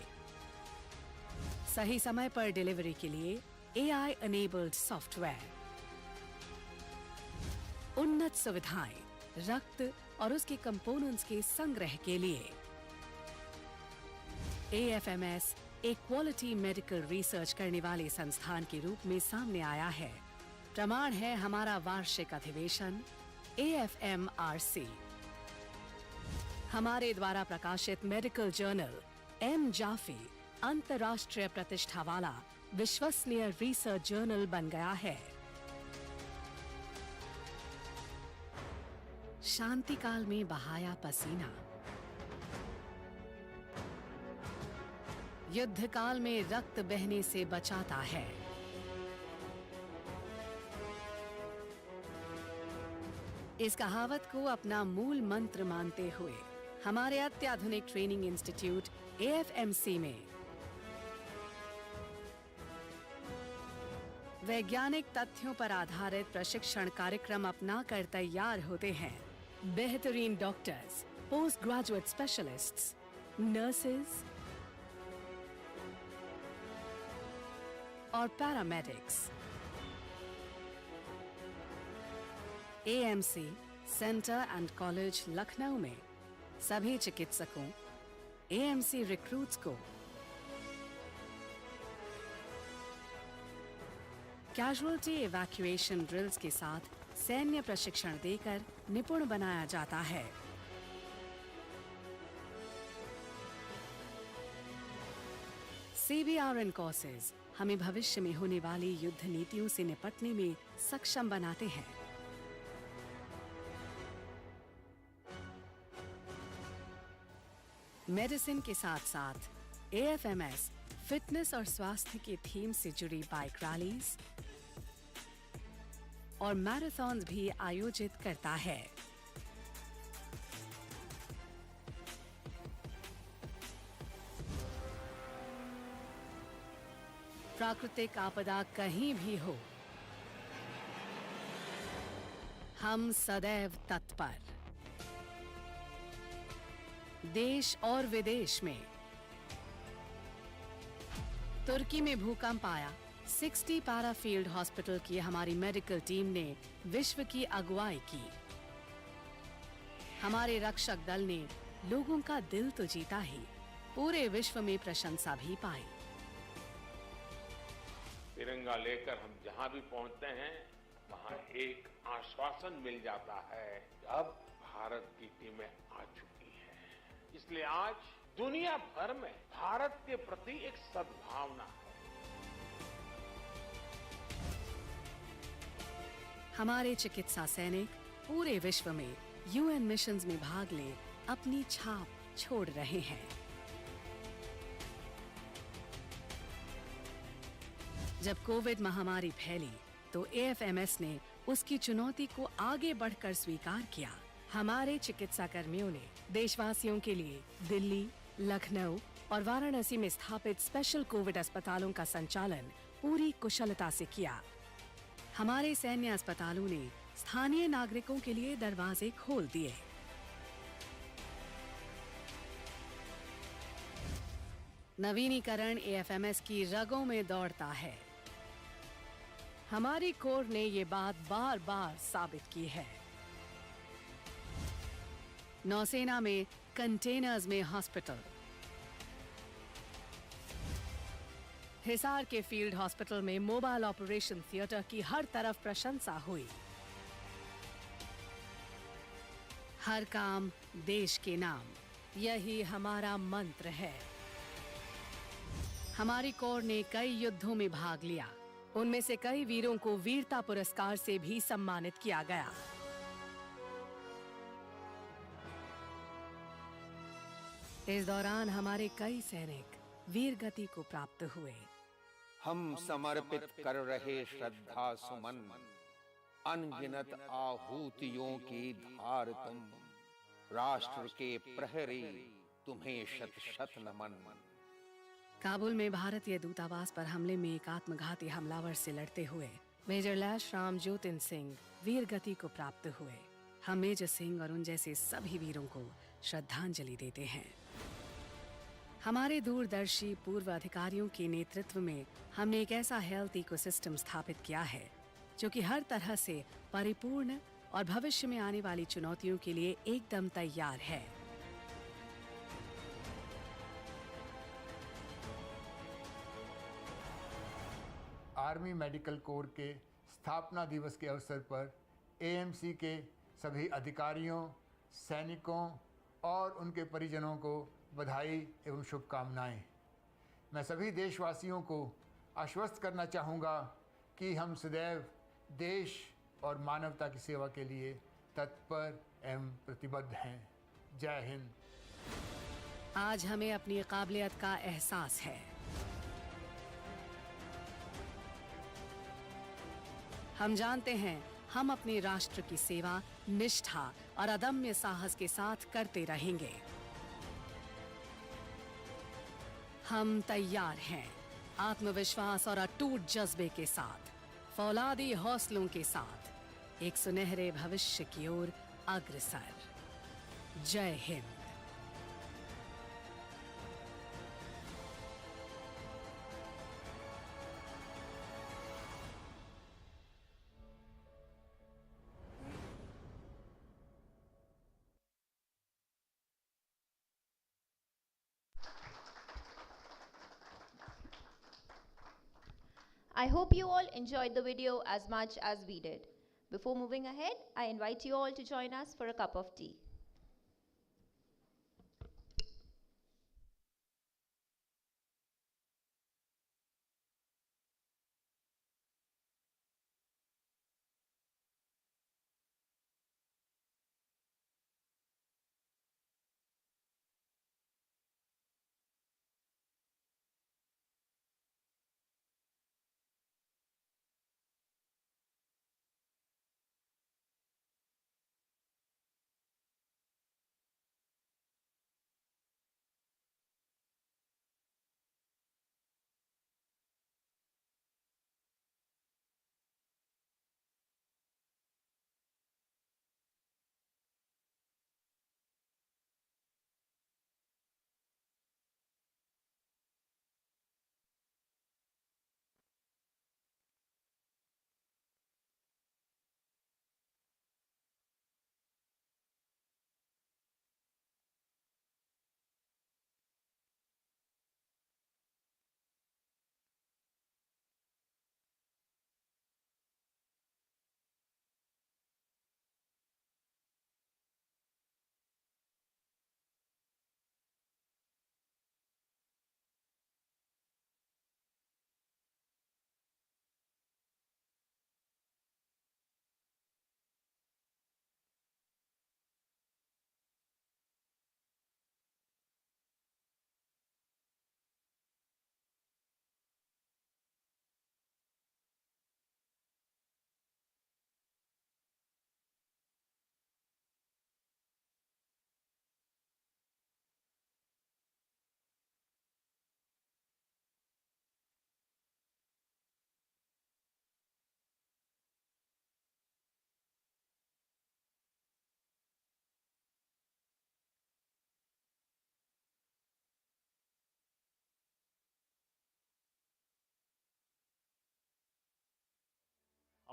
सही समय पर डिलीवरी के लिए AI enabled सॉफ्टवेयर, उन्नत सुविधाएं रक्त और उसके कंपोनेंट्स के संग्रह के लिए। AFMS एक क्वालिटी मेडिकल रिसर्च करने वाले संस्थान के रूप में सामने आया है। प्रमाण है हमारा वार्षिक अधिवेशन AFMRC। हमारे द्वारा प्रकाशित मेडिकल जर्नल M जाफी अंतर्राष्ट्रीय प्रतिष्ठा वाला विश्वसनीय रिसर्च जर्नल बन गया है। शांति काल में बहाया पसीना, युद्ध काल में रक्त बहने से बचाता है। इस कहावत को अपना मूल मंत्र मानते हुए हमारे अत्याधुनिक ट्रेनिंग इंस्टीट्यूट AFMC में वैज्ञानिक तथ्यों पर आधारित प्रशिक्षण कार्यक्रम अपनाकर तैयार होते हैं बेहतरीन doctors, post graduate specialists, nurses और paramedics. AMC center and college Lucknow में सभी चिकित्सकों AMC रिक्रूट्स को कैजुअल्टी इवैक्यूएशन ड्रिल्स के साथ सैन्य प्रशिक्षण देकर निपुण बनाया जाता है। CBRN कोर्सेज हमें भविष्य में होने वाली युद्ध नीतियों से निपटने में सक्षम बनाते हैं। मेडिसिन के साथ साथ AFMS फिटनेस और स्वास्थ्य के थीम से जुड़ी बाइक रैलीज और मैराथन भी आयोजित करता है। प्राकृतिक आपदा कहीं भी हो, हम सदैव तत्पर। देश और विदेश में। तुर्की में भूकंप आया, 60 पैरा फील्ड हॉस्पिटल की हमारी मेडिकल टीम ने विश्व की अगुवाई की। हमारे रक्षक दल ने लोगों का दिल तो जीता ही, पूरे विश्व में प्रशंसा भी पाई। तिरंगा लेकर हम जहां भी पहुंचते हैं, वहां एक आश्वासन मिल जाता है कि अब भारत की टीमें आ चुकी हैं। इसलिए आज दुनिया भर में भारत के प्रति एक सद्भावना है। हमारे चिकित्सा सैनिक पूरे विश्व में यूएन मिशंस में भाग ले अपनी छाप छोड़ रहे हैं। जब कोविड महामारी फैली तो एएफएमएस ने उसकी चुनौती को आगे बढ़कर स्वीकार किया। हमारे चिकित्सा कर्मियों ने देशवासियों के लिए दिल्ली, लखनऊ और वाराणसी में स्थापित स्पेशल कोविड अस्पतालों का संचालन पूरी कुशलता से किया। हमारे सैन्य अस्पतालों ने स्थानीय नागरिकों के लिए दरवाजे खोल दिए। नवीनीकरण एएफएमएस की रगों में दौड़ता है। हमारी कोर ने ये बात बार बार साबित की है। नौसेना में कंटेनर्स में हॉस्पिटल, हिसार के फील्ड हॉस्पिटल में मोबाइल ऑपरेशन थिएटर की हर तरफ प्रशंसा हुई। हर काम देश के नाम, यही हमारा मंत्र है। हमारी कोर ने कई युद्धों में भाग लिया, उनमें से कई वीरों को वीरता पुरस्कार से भी सम्मानित किया गया। इस दौरान हमारे कई सैनिक वीर गति को प्राप्त हुए। हम समर्पित कर रहे श्रद्धा सुमन, अनगिनत आहूतियों की धार तुम, राष्ट्र के प्रहरी तुम्हें शत शत नमन। काबुल में भारतीय दूतावास पर हमले में एक आत्मघाती हमलावर से लड़ते हुए मेजर लैश राम ज्योतिन सिंह वीर गति को प्राप्त हुए। हम मेजर सिंह और उन जैसे सभी वीरों को श्रद्धांजलि देते हैं। हमारे दूरदर्शी पूर्व अधिकारियों के नेतृत्व में हमने एक ऐसा हेल्थ इकोसिस्टम स्थापित किया है जो कि हर तरह से परिपूर्ण और भविष्य में आने वाली चुनौतियों के लिए एकदम तैयार है। आर्मी मेडिकल कोर के स्थापना दिवस के अवसर पर एएमसी के सभी अधिकारियों, सैनिकों और उनके परिजनों को बधाई एवं शुभकामनाएं। मैं सभी देशवासियों को आश्वस्त करना चाहूँगा कि हम सदैव देश और मानवता की सेवा के लिए तत्पर एवं प्रतिबद्ध हैं। जय हिंद। आज हमें अपनी काबिलियत का एहसास है। हम जानते हैं हम अपने राष्ट्र की सेवा निष्ठा और अदम्य साहस के साथ करते रहेंगे। हम तैयार हैं, आत्मविश्वास और अटूट जज्बे के साथ, फौलादी हौसलों के साथ, एक सुनहरे भविष्य की ओर अग्रसर। जय Hind. I hope you all enjoyed the video as much as we did. Before moving ahead, I invite you all to join us for a cup of tea.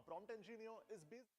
A prompt engineer is based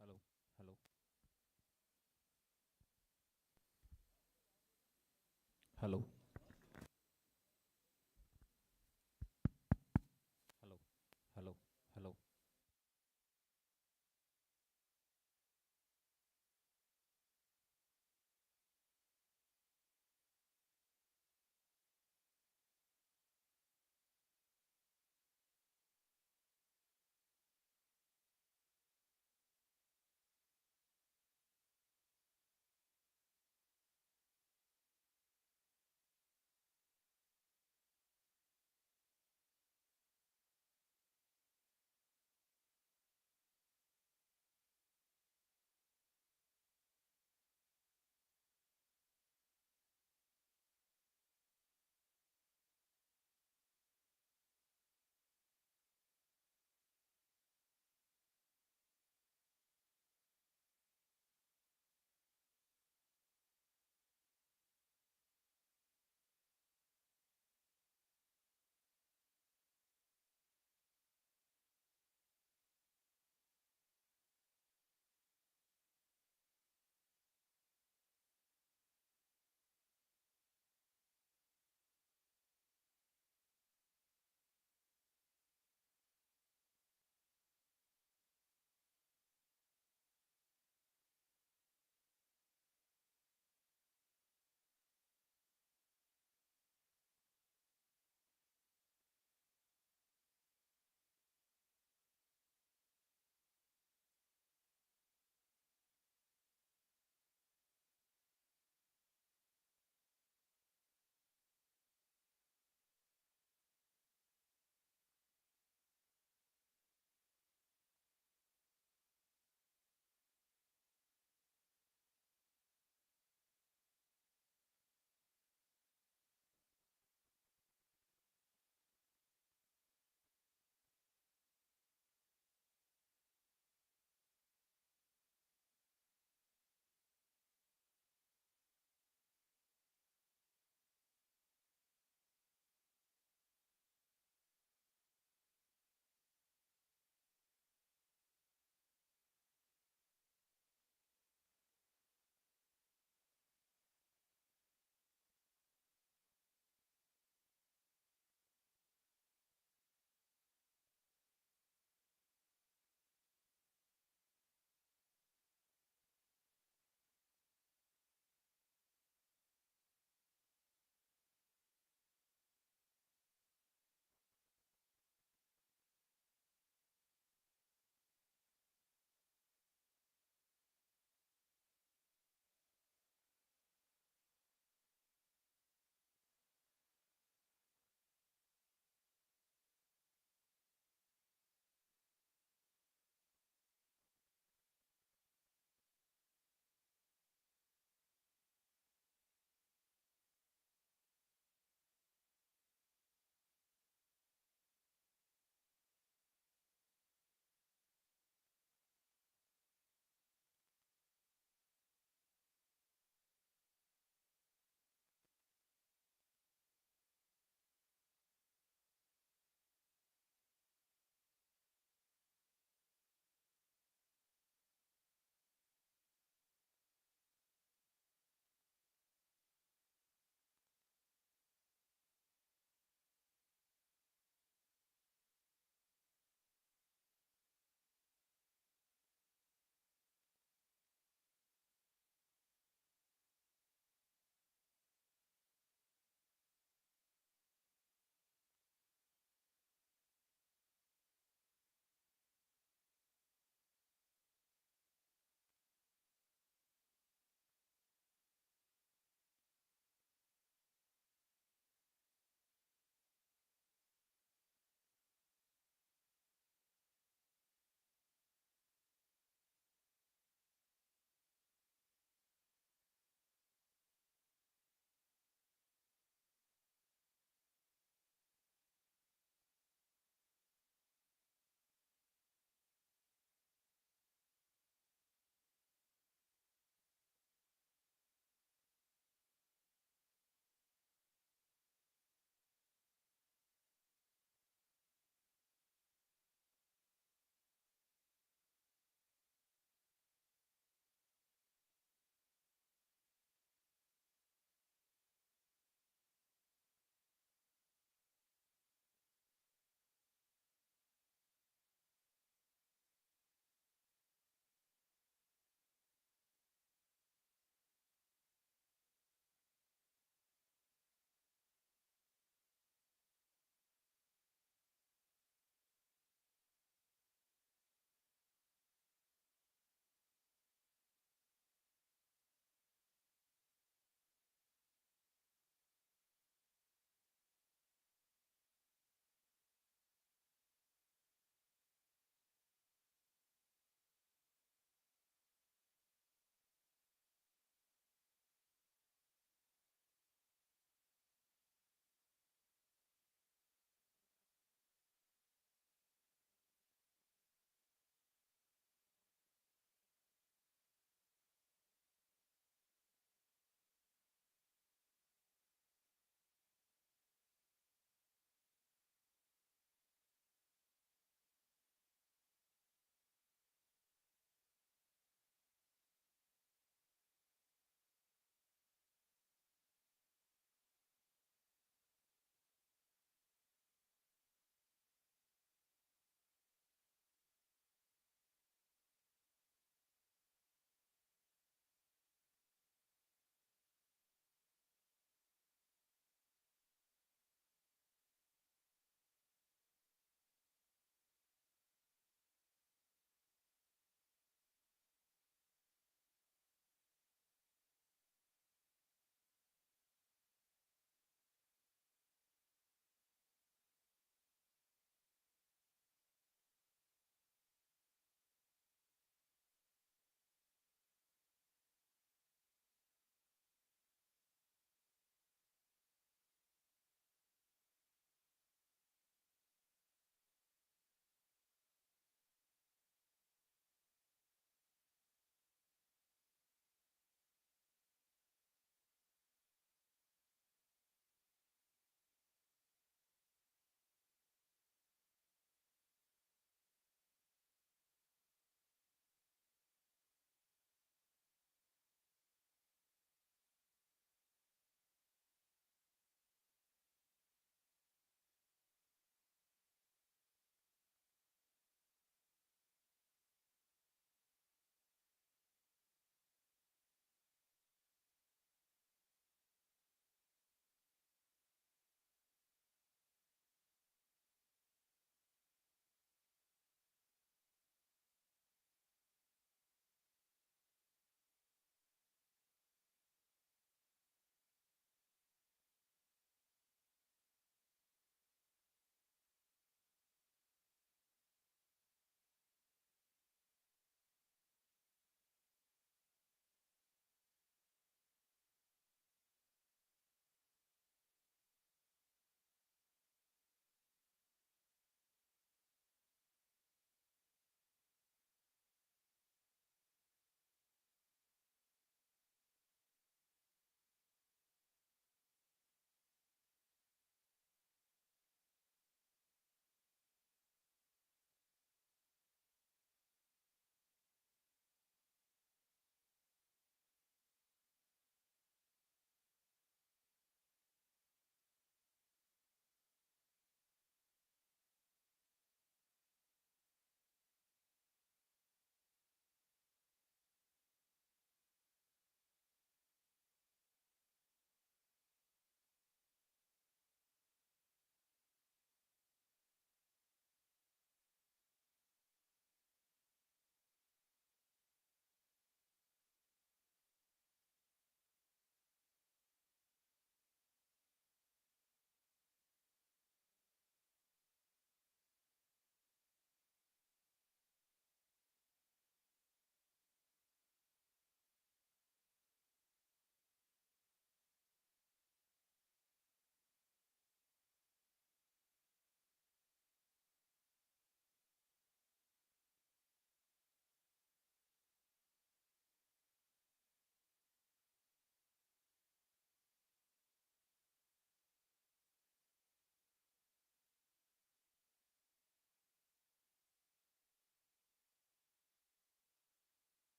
Hello, hello, hello, hello, hello, hello.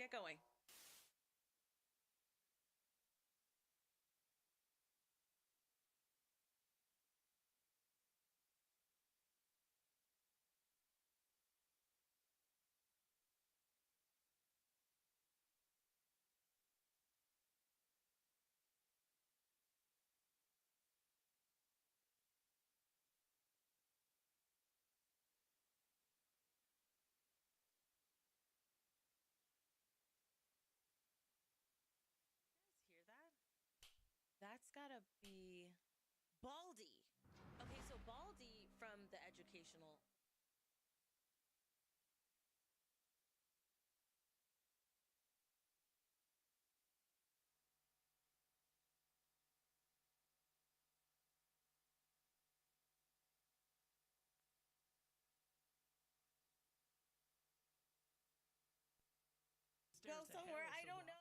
get going. Hear that? That's gotta be Baldy. Okay, so Baldy from the educational. Go somewhere, I don't know.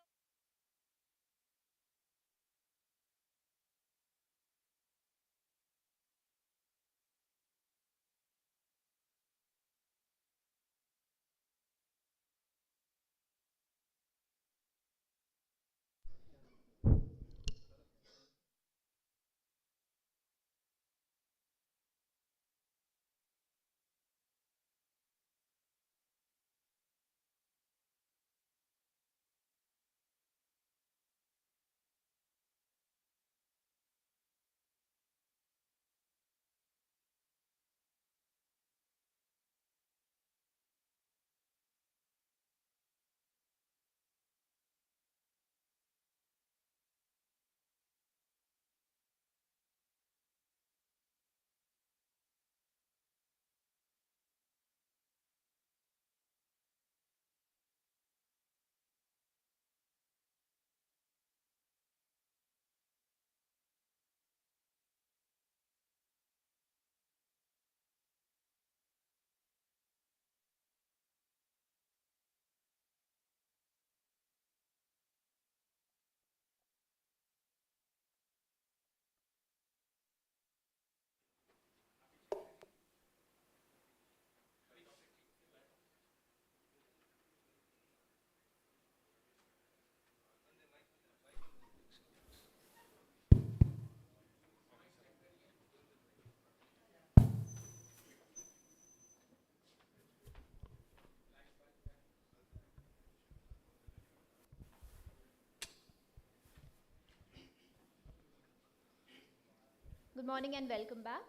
Good morning and welcome back.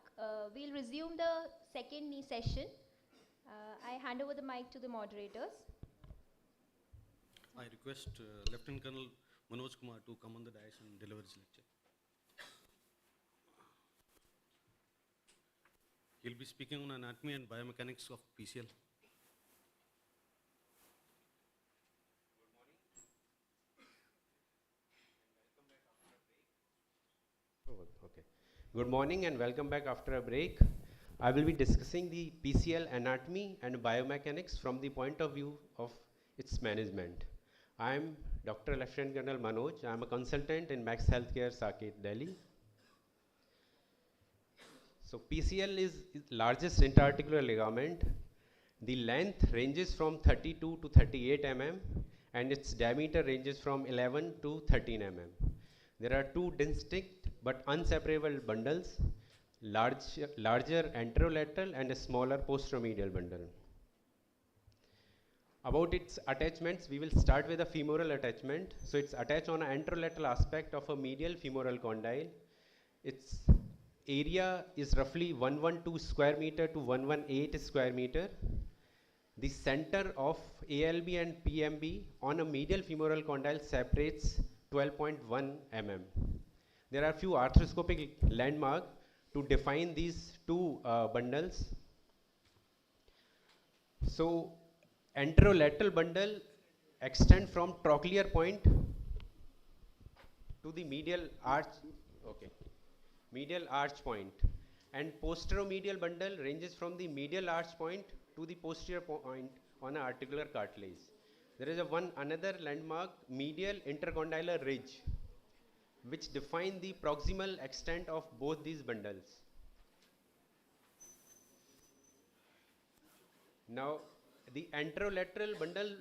We'll resume the second knee session. I hand over the mic to the moderators. I request Lieutenant Colonel Manoj Kumar to come on the dais and deliver his lecture. He'll be speaking on anatomy and biomechanics of PCL. Okay. Good morning and welcome back after a break. I will be discussing the PCL anatomy and biomechanics from the point of view of its management. I am Dr. Lieutenant Colonel Manoj. I am a consultant in Max Healthcare, Saket, Delhi. So PCL is largest interarticular ligament. The length ranges from 32 to 38 mm and its diameter ranges from 11 to 13 mm. There are two distinct but unseparable bundles, larger anterolateral and a smaller posteromedial bundle. About its attachments, we will start with a femoral attachment. So it's attached on an anterolateral aspect of a medial femoral condyle. Its area is roughly 112 square meter to 118 square meter. The center of ALB and PMB on a medial femoral condyle separates 12.1 mm. There are few arthroscopic landmarks to define these two bundles. So anterolateral bundle extend from trochlear point to the medial arch, medial arch point, and posteromedial bundle ranges from the medial arch point to the posterior point on an articular cartilage. There is another landmark, medial intercondylar ridge, which define the proximal extent of both these bundles. Now, the anterolateral bundle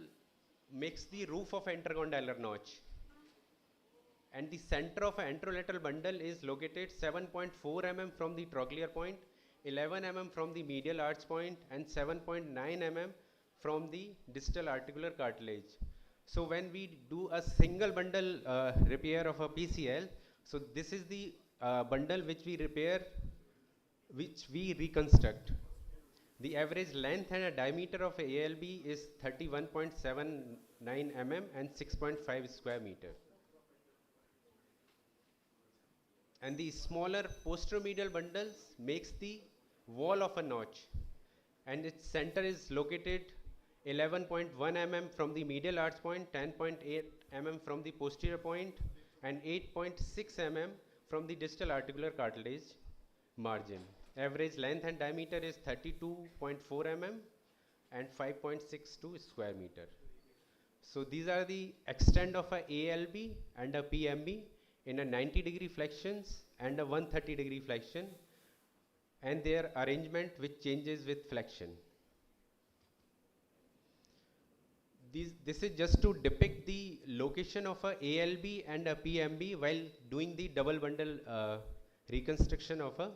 makes the roof of intercondylar notch. And the center of an anterolateral bundle is located 7.4 mm from the trochlear point, 11 mm from the medial arch point, and 7.9 mm from the distal articular cartilage. So when we do a single bundle repair of a PCL, so this is the bundle which we repair, which we reconstruct. The average length and a diameter of a ALB is 31.79 mm and 6.5 square meter. And the smaller posteromedial bundles makes the wall of a notch, and its center is located 11.1 mm from the medial arch point, 10.8 mm from the posterior point, and 8.6 mm from the distal articular cartilage margin. Average length and diameter is 32.4 mm and 5.62 square meter. So these are the extent of a ALB and a PMB in a 90-degree flexions and a 130-degree flexion, and their arrangement which changes with flexion. This is just to depict the location of a ALB and a PMB while doing the double bundle reconstruction of a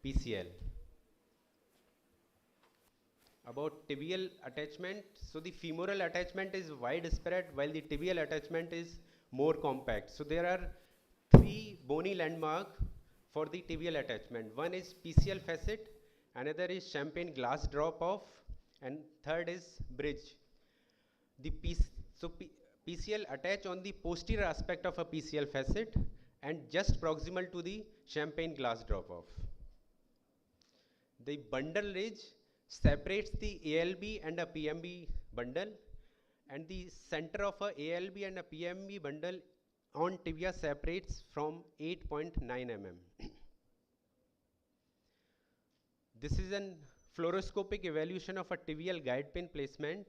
PCL. About tibial attachment, so the femoral attachment is widespread while the tibial attachment is more compact. So there are three bony landmark for the tibial attachment. One is PCL facet, another is champagne glass drop off, and third is bridge. The PCL attach on the posterior aspect of a PCL facet and just proximal to the champagne glass drop off. The bundle ridge separates the ALB and a PMB bundle, and the center of a ALB and a PMB bundle on tibia separates from 8.9 mm. This is an fluoroscopic evaluation of a tibial guide pin placement.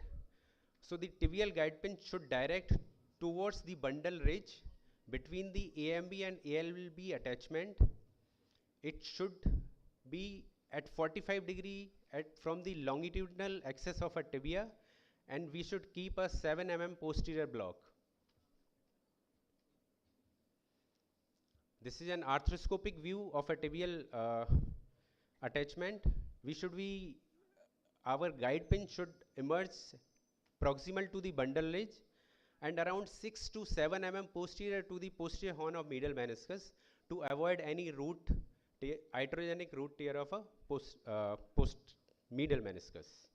So the tibial guide pin should direct towards the bundle ridge between the AMB and ALB attachment. It should be at 45 degree from the longitudinal axis of a tibia, and we should keep a 7 mm posterior block. This is an arthroscopic view of a tibial attachment. Our guide pin should emerge proximal to the bundle ridge and around 6 to 7 mm posterior to the posterior horn of medial meniscus to avoid any iatrogenic root tear of a post medial meniscus.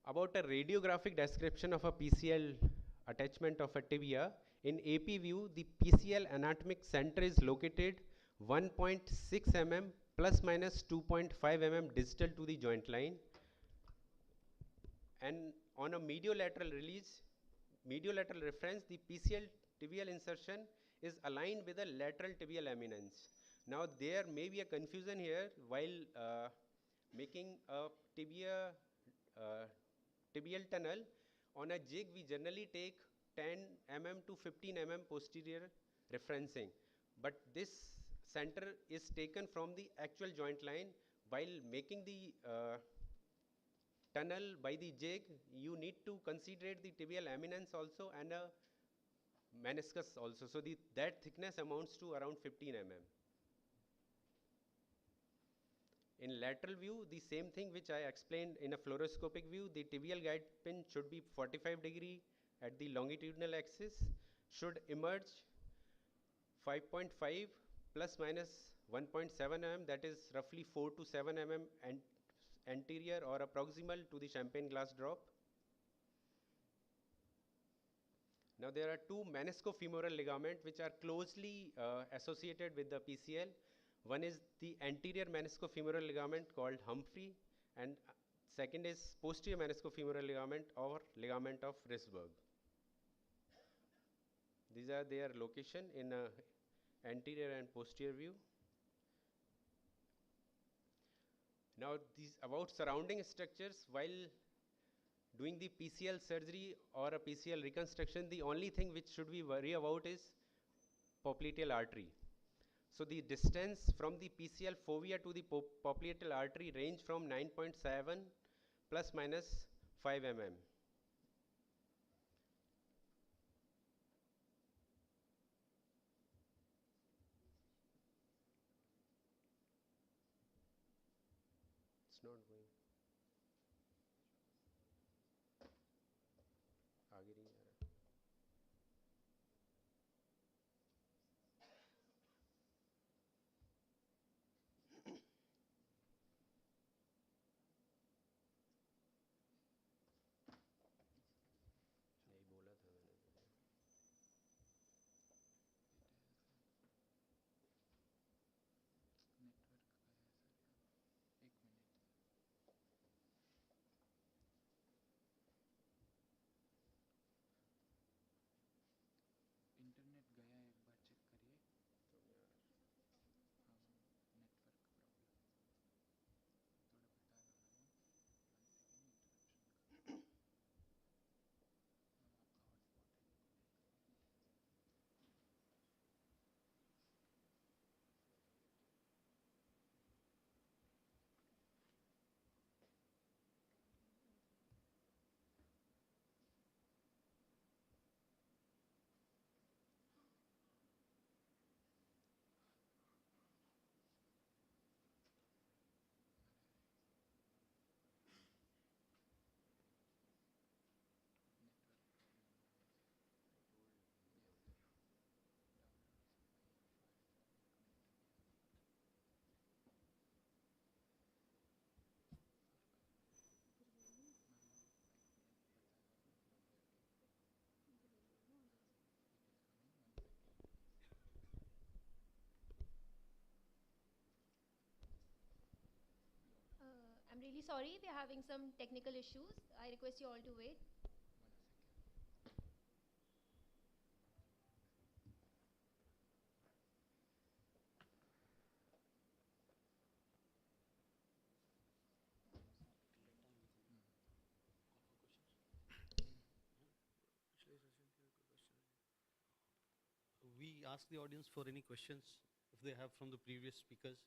About a radiographic description of a PCL attachment of a tibia, in AP view, the PCL anatomic center is located 1.6 mm plus minus 2.5 mm distal to the joint line, and on a mediolateral reference, the PCL tibial insertion is aligned with a lateral tibial eminence. Now there may be a confusion here while making a tibial tunnel. On a jig we generally take 10 mm to 15 mm posterior referencing, but this center is taken from the actual joint line. While making the tunnel by the jig, you need to consider the tibial eminence also and a meniscus also. So that thickness amounts to around 15 mm. In lateral view, the same thing which I explained in a fluoroscopic view, the tibial guide pin should be 45 degree at the longitudinal axis, should emerge 5.5 plus minus 1.7 mm, that is roughly 4 to 7 mm and anterior or proximal to the champagne glass drop. Now there are two meniscofemoral ligaments which are closely associated with the PCL. One is the anterior meniscofemoral ligament called Humphrey, and second is posterior meniscofemoral ligament or ligament of Risberg. These are their location in anterior and posterior view. Now these about surrounding structures, while doing the PCL surgery or a PCL reconstruction, the only thing which should we worry about is popliteal artery. So the distance from the PCL fovea to the popliteal artery range from 9.7 plus minus 5 mm. It's not going. आगे नहीं आ रहा. नहीं बोला था मैंने. Internet गया एक बार check करिए. तुम यार. हाँ नेटवर्क प्रॉब्लम थोड़ा बता दो ना मैम. 1 सेकेंड इंटरप्शन का. मैम आपका हॉटस्पॉट है I'm really sorry, we are having some technical issues. I request you all to wait. We ask the audience for any questions if they have from the previous speakers.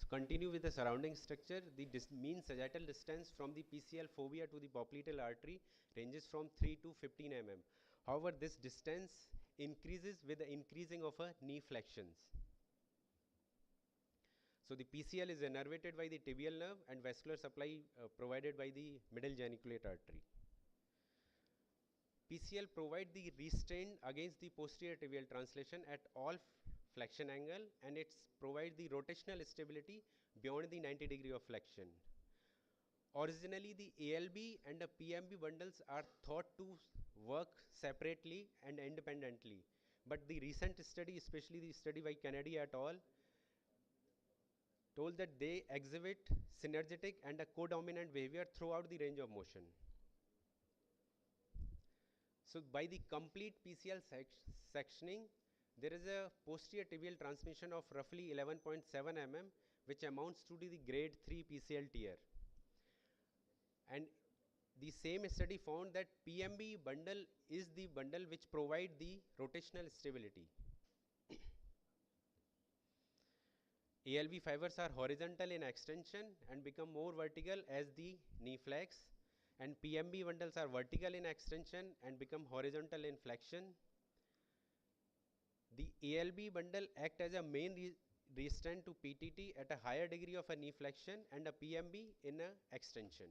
So continue with the surrounding structure. The mean sagittal distance from the PCL fovea to the popliteal artery ranges from 3 to 15 mm. However, this distance increases with the increasing of a knee flexions. So the PCL is innervated by the tibial nerve and vascular supply provided by the middle geniculate artery. PCL provide the restraint against the posterior tibial translation at all flexion angle, and it provide the rotational stability beyond the 90 degree of flexion. Originally, the ALB and the PMB bundles are thought to work separately and independently, but the recent study, especially the study by Kennedy et al., told that they exhibit synergetic and a codominant behavior throughout the range of motion. So by the complete PCL sectioning, there is a posterior tibial transmission of roughly 11.7 mm, which amounts to the grade 3 PCL tear. And the same study found that PMB bundle is the bundle which provide the rotational stability. ALB fibers are horizontal in extension and become more vertical as the knee flex, and PMB bundles are vertical in extension and become horizontal in flexion. The ALB bundle act as a main restraint to PTT at a higher degree of a knee flexion and a PMB in a extension.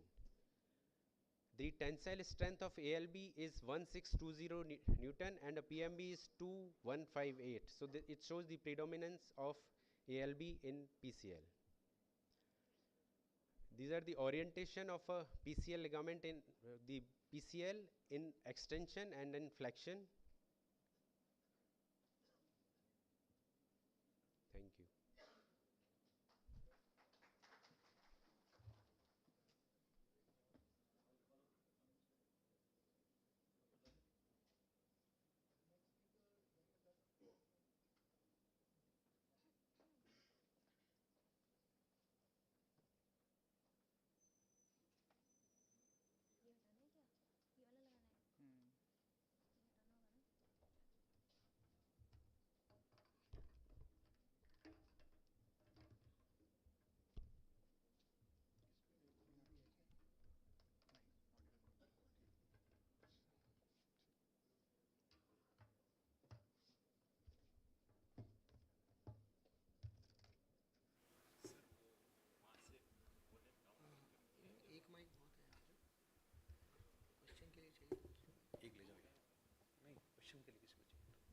The tensile strength of ALB is 1620 Newton and a PMB is 2158. So it shows the predominance of ALB in PCL. These are the orientation of a PCL ligament in the PCL in extension and in flexion. Thank you. एक mic बहुत है यहाँ पे question के लिए चाहिए एक ले जाओ नहीं क्वेश्चन के लिए किसी को चाहिए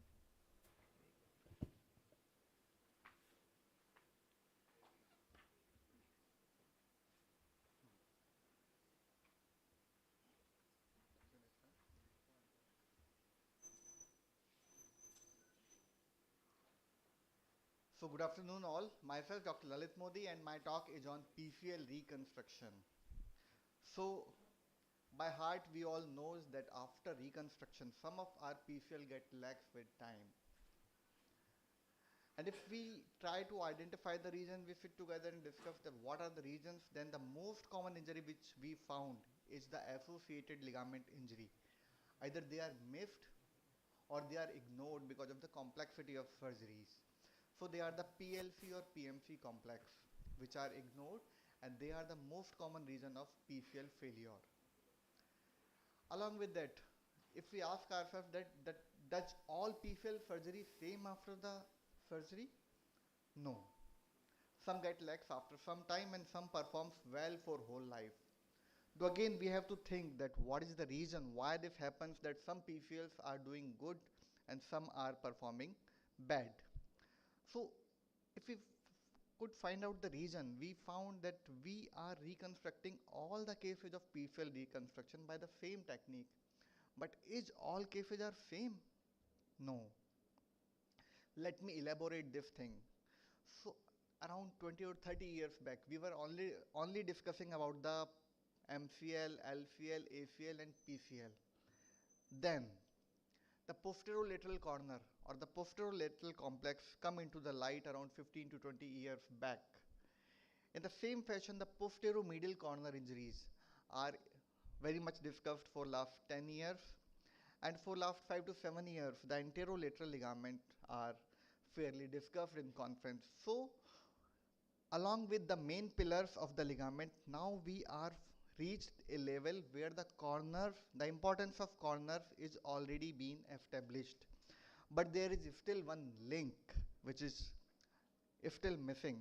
So good afternoon all. Myself Dr. Lalit Modi and my talk is on PCL reconstruction. So by heart we all knows that after reconstruction some of our PCL get lax with time. And if we try to identify the reason, we sit together and discuss that what are the reasons, then the most common injury which we found is the associated ligament injury. Either they are missed or they are ignored because of the complexity of surgeries. So they are the PLC or PMC complex which are ignored, and they are the most common reason of PCL failure. Along with that, if we ask ourselves that does all PCL surgery same after the surgery? No. Some get lax after some time and some performs well for whole life. So again we have to think that what is the reason why this happens, that some PCLs are doing good and some are performing bad. So if we could find out the reason, we found that we are reconstructing all the cases of PCL reconstruction by the same technique. But is all cases are same? No. Let me elaborate this thing. So around 20 or 30 years back, we were only discussing about the MCL, LCL, ACL and PCL. Then the posterolateral corner or the posterolateral complex come into the light around 15 to 20 years back. In the same fashion, the posteromedial corner injuries are very much discussed for last 10 years, and for last 5 to 7 years the anterolateral ligament are fairly discussed in conference. So along with the main pillars of the ligament, now we are reached a level where the corners, the importance of corners is already been established. But there is still one link which is still missing.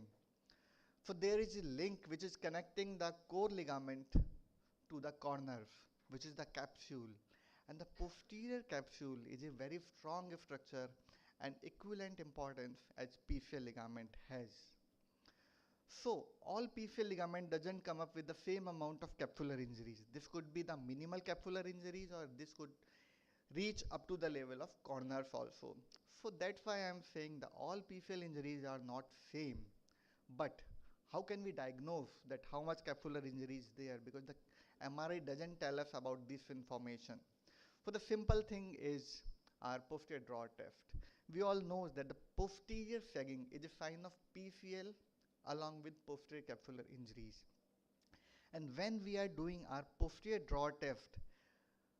So there is a link which is connecting the core ligament to the corners, which is the capsule. And the posterior capsule is a very strong structure and equivalent importance as PCL ligament has. So all PCL ligament doesn't come up with the same amount of capsular injuries. This could be the minimal capsular injuries, or this could reach up to the level of corners also. So that's why I am saying that all PCL injuries are not same. But how can we diagnose that how much capsular injury is there? Because the MRI doesn't tell us about this information. So the simple thing is our posterior drawer test. We all know that the posterior sagging is a sign of PCL along with posterior capsular injuries. And when we are doing our posterior drawer test,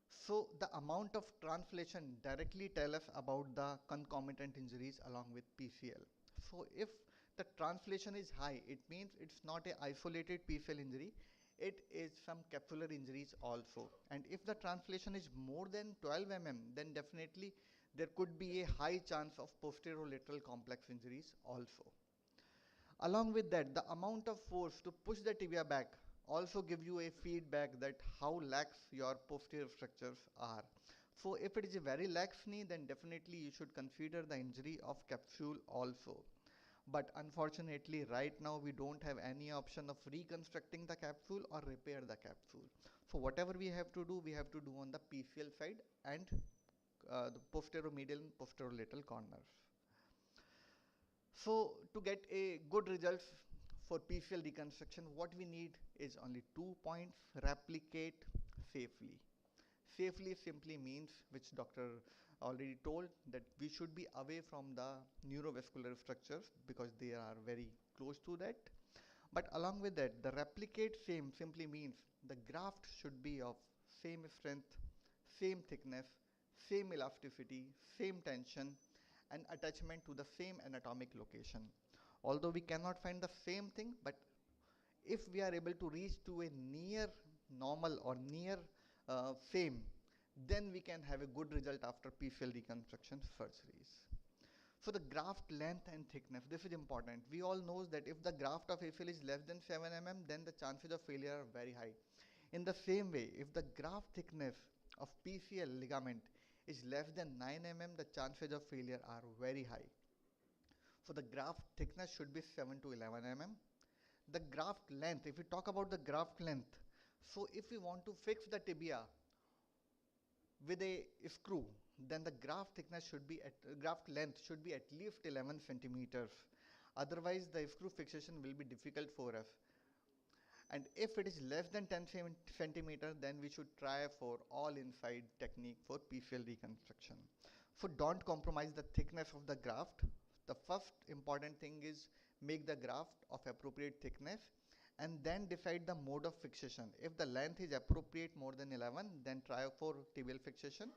so the amount of translation directly tell us about the concomitant injuries along with PCL. So if the translation is high, it means it's not a isolated PCL injury, it is some capsular injuries also. And if the translation is more than 12 mm, then definitely there could be a high chance of posterolateral complex injuries also. Along with that, the amount of force to push the tibia back also give you a feedback that how lax your posterior structures are. So if it is a very lax knee, then definitely you should consider the injury of capsule also. But unfortunately, right now we don't have any option of reconstructing the capsule or repair the capsule. So whatever we have to do on the PCL side and the posteromedial and posterolateral corners. So to get a good results for PCL reconstruction, what we need is only 2 points: replicate safely. Safely simply means, which doctor already told, that we should be away from the neurovascular structures because they are very close to that. But along with that, the replicate same simply means the graft should be of same strength, same thickness, same elasticity, same tension, and attachment to the same anatomic location. Although we cannot find the same thing, but if we are able to reach to a near normal or near same, then we can have a good result after PCL reconstruction surgeries. So the graft length and thickness, this is important. We all know that if the graft of ACL is less than 7 mm, then the chances of failure are very high. In the same way, if the graft thickness of PCL ligament is less than 9 mm, the chances of failure are very high. So the graft thickness should be 7 to 11 mm. The graft length, if we talk about the graft length, so if we want to fix the tibia with a screw, then the graft thickness should be graft length should be at least 11 centimeters. Otherwise, the screw fixation will be difficult for us. And if it is less than 10 centimeters, then we should try for all inside technique for PCL reconstruction. So don't compromise the thickness of the graft. The first important thing is make the graft of appropriate thickness and then decide the mode of fixation. If the length is appropriate more than 11, then try for tibial fixation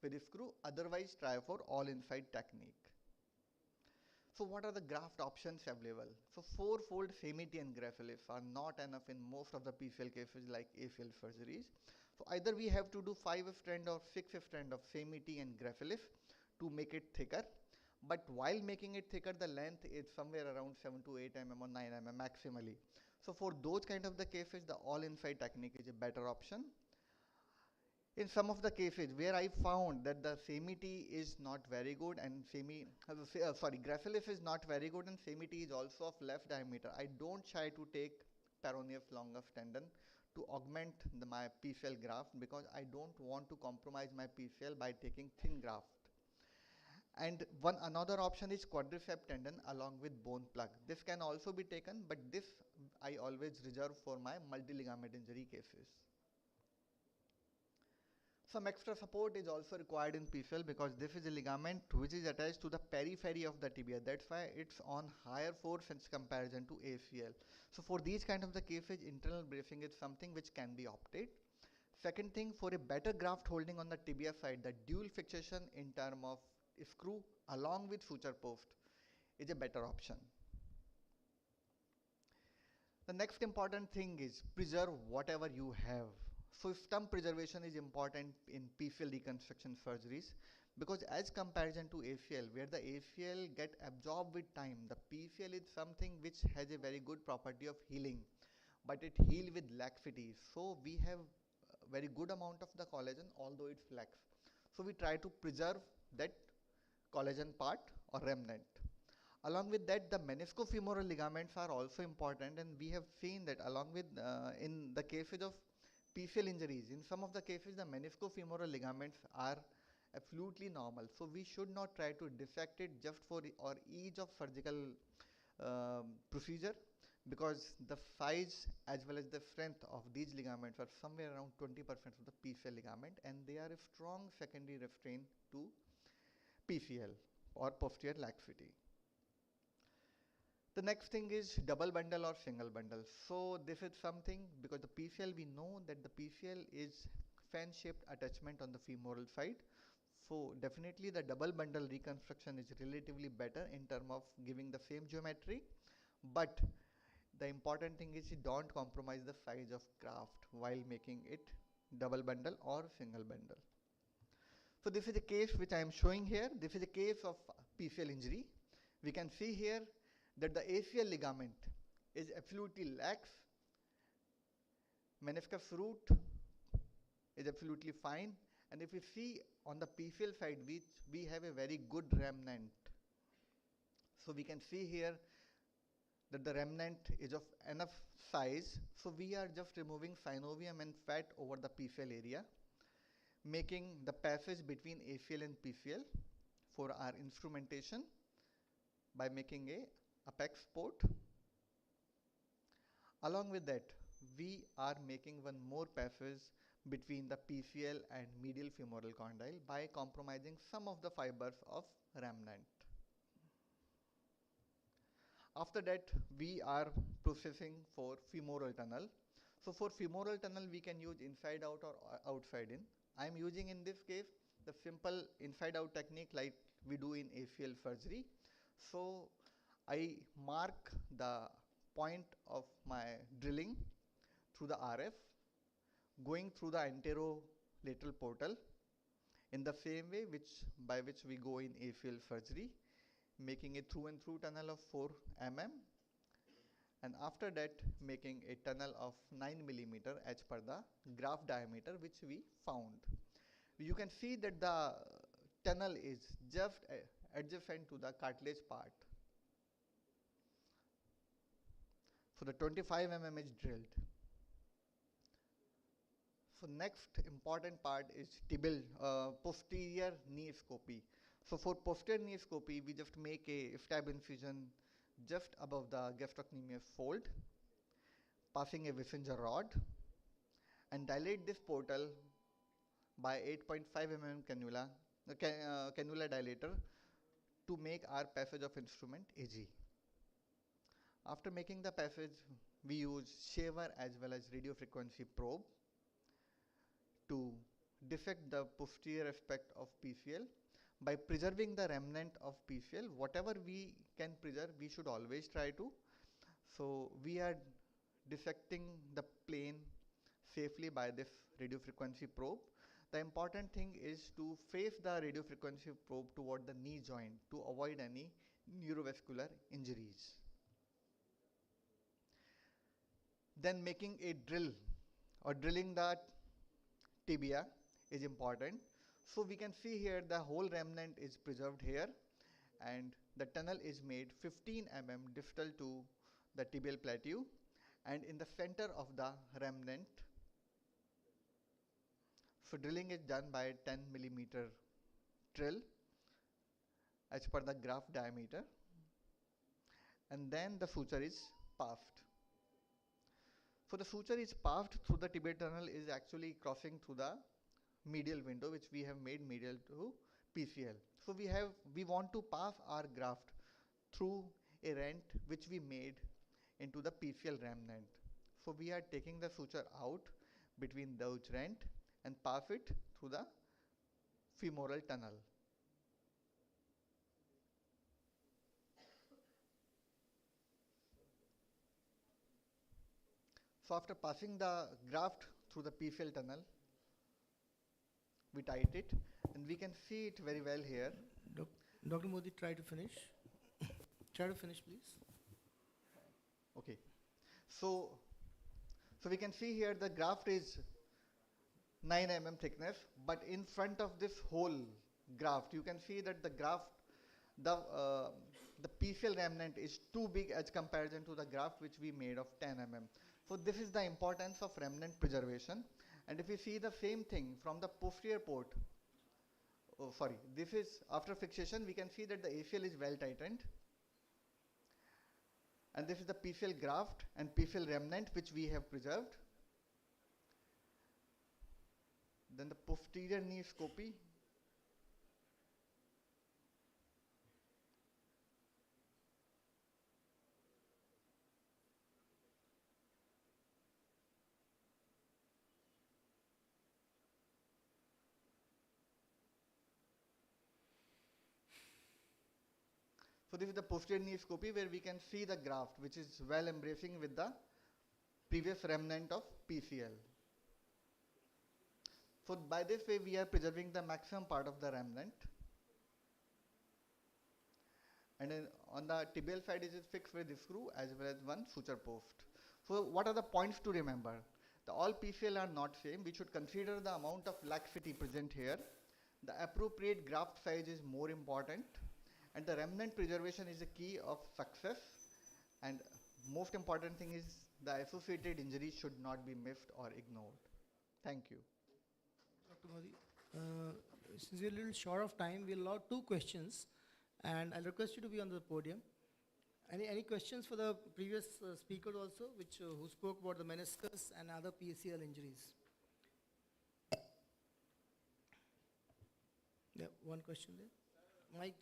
with a screw. Otherwise, try for all inside technique. So what are the graft options available? So 4-fold CME and graphyllis are not enough in most of the PCL cases like ACL surgeries. So either we have to do 5 strand or 6 strand of CME and graphyllis to make it thicker. But while making it thicker, the length is somewhere around 7 to 8 mm or 9 mm maximally. So for those kind of the cases, the all inside technique is a better option. In some of the cases where I found that the CME is not very good and graphyllis is not very good and CME is also of less diameter, I don't try to take peroneus longus tendon to augment my PCL graft because I don't want to compromise my PCL by taking thin graft. And another option is quadriceps tendon along with bone plug. This can also be taken, but this I always reserve for my multi-ligament injury cases. Some extra support is also required in PCL because this is a ligament which is attached to the periphery of the tibia. That's why it's on higher force in comparison to ACL. So for these kind of the cases, internal bracing is something which can be opted. Second thing, for a better graft holding on the tibia side, the dual fixation in term of screw along with suture post is a better option. The next important thing is preserve whatever you have. So stump preservation is important in PCL reconstruction surgeries because as comparison to ACL, where the ACL get absorbed with time, the PCL is something which has a very good property of healing, but it heals with laxity. So we have a very good amount of the collagen, although it's lax. So we try to preserve that collagen part or remnant. Along with that, the meniscofemoral ligaments are also important, and we have seen that along with in the cases of PCL injuries, in some of the cases the meniscofemoral ligaments are absolutely normal. So we should not try to dissect it just for or ease of surgical procedure because the size as well as the strength of these ligaments are somewhere around 20% of the PCL ligament, and they are a strong secondary restraint to PCL or posterior laxity. The next thing is double bundle or single bundle. So this is something because the PCL, we know that the PCL is fan shaped attachment on the femoral side. So definitely the double bundle reconstruction is relatively better in terms of giving the same geometry. But the important thing is you don't compromise the size of graft while making it double bundle or single bundle. So this is a case which I am showing here. This is a case of PCL injury. We can see here that the ACL ligament is absolutely lax Meniscus root is absolutely fine. And if we see on the PCL side, we have a very good remnant. So we can see here that the remnant is of enough size. So we are just removing synovium and fat over the PCL area, making the passage between ACL and PCL for our instrumentation by making a apex port. Along with that, we are making one more passage between the PCL and medial femoral condyle by compromising some of the fibers of remnant. After that, we are processing for femoral tunnel. So for femoral tunnel, we can use inside out or outside in. I am using in this case the simple inside out technique like we do in ACL surgery. So I mark the point of my drilling through the RF, going through the anterolateral portal in the same way by which we go in ACL surgery, making a through and through tunnel of 4 mm, and after that making a tunnel of 9 millimeter as per the graph diameter which we found. You can see that the tunnel is just adjacent to the cartilage part. So the 25 mm is drilled. So next important part is tibial posterior knee scopy. So for posterior knee scopy, we just make a stab incision just above the gastrocnemius fold, passing a Wissenger rod, and dilate this portal by 8.5 mm cannula dilator to make our passage of instrument AG. After making the passage, we use shaver as well as radio frequency probe to dissect the posterior aspect of PCL. By preserving the remnant of PCL, whatever we can preserve, we should always try to. So we are dissecting the plane safely by this radio frequency probe. The important thing is to face the radio frequency probe toward the knee joint to avoid any neurovascular injuries. Then making a drill or drilling the tibia is important. So we can see here the whole remnant is preserved here, and the tunnel is made 15 mm distal to the tibial plateau, and in the center of the remnant. So drilling is done by 10 millimeter drill as per the graph diameter, and then the suture is passed. So the suture is passed through the tibial tunnel is actually crossing through the medial window which we have made medial to PCL. So we want to pass our graft through a rent which we made into the PCL remnant. So we are taking the suture out between those rent and pass it through the femoral tunnel. So after passing the graft through the PCL tunnel, we tight it, and we can see it very well here. Dr. Modi, try to finish. Try to finish, please. Okay. So we can see here the graft is 9 mm thickness, but in front of this whole graft, you can see that the graft, the PCL remnant is too big as comparison to the graft which we made of 10 mm. So this is the importance of remnant preservation. And if we see the same thing from the posterior port, this is after fixation, we can see that the ACL is well tightened. And this is the PCL graft and PCL remnant which we have preserved. Then the posterior knee scopy. So this is the posterior knee scopy where we can see the graft which is well embracing with the previous remnant of PCL. So by this way we are preserving the maximum part of the remnant. And then on the tibial side it is fixed with the screw as well as one suture post. So what are the points to remember? The all PCL are not same. We should consider the amount of laxity present here. The appropriate graft size is more important, and the remnant preservation is the key of success. And most important thing is the associated injuries should not be missed or ignored. Thank you. Dr. Modi, since we're a little short of time, we'll allow 2 questions, and I'll request you to be on the podium. Any questions for the previous speaker also, who spoke about the meniscus and other PCL injuries? Yeah, one question there. Mike,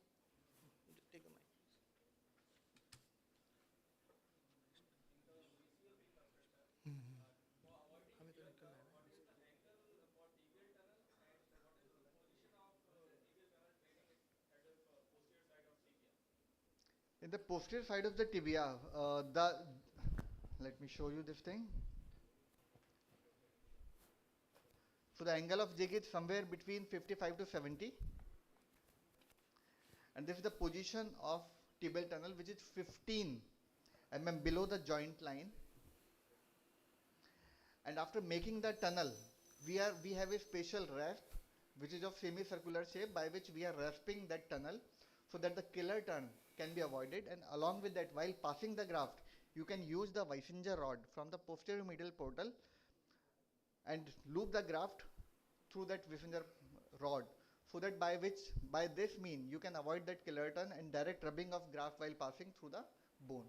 take a mic. In the posterior side of the tibia, let me show you this thing. So the angle of jig is somewhere between 55 to 70. And this is the position of tibial tunnel, which is 15 mm below the joint line. And after making the tunnel, we have a special rasp, which is of semicircular shape, by which we are rasping that tunnel so that the killer turn can be avoided. And along with that, while passing the graft, you can use the Weisinger rod from the posterior medial portal and loop the graft through that Weisinger rod, so that by this mean you can avoid that killer turn and direct rubbing of graft while passing through the bone.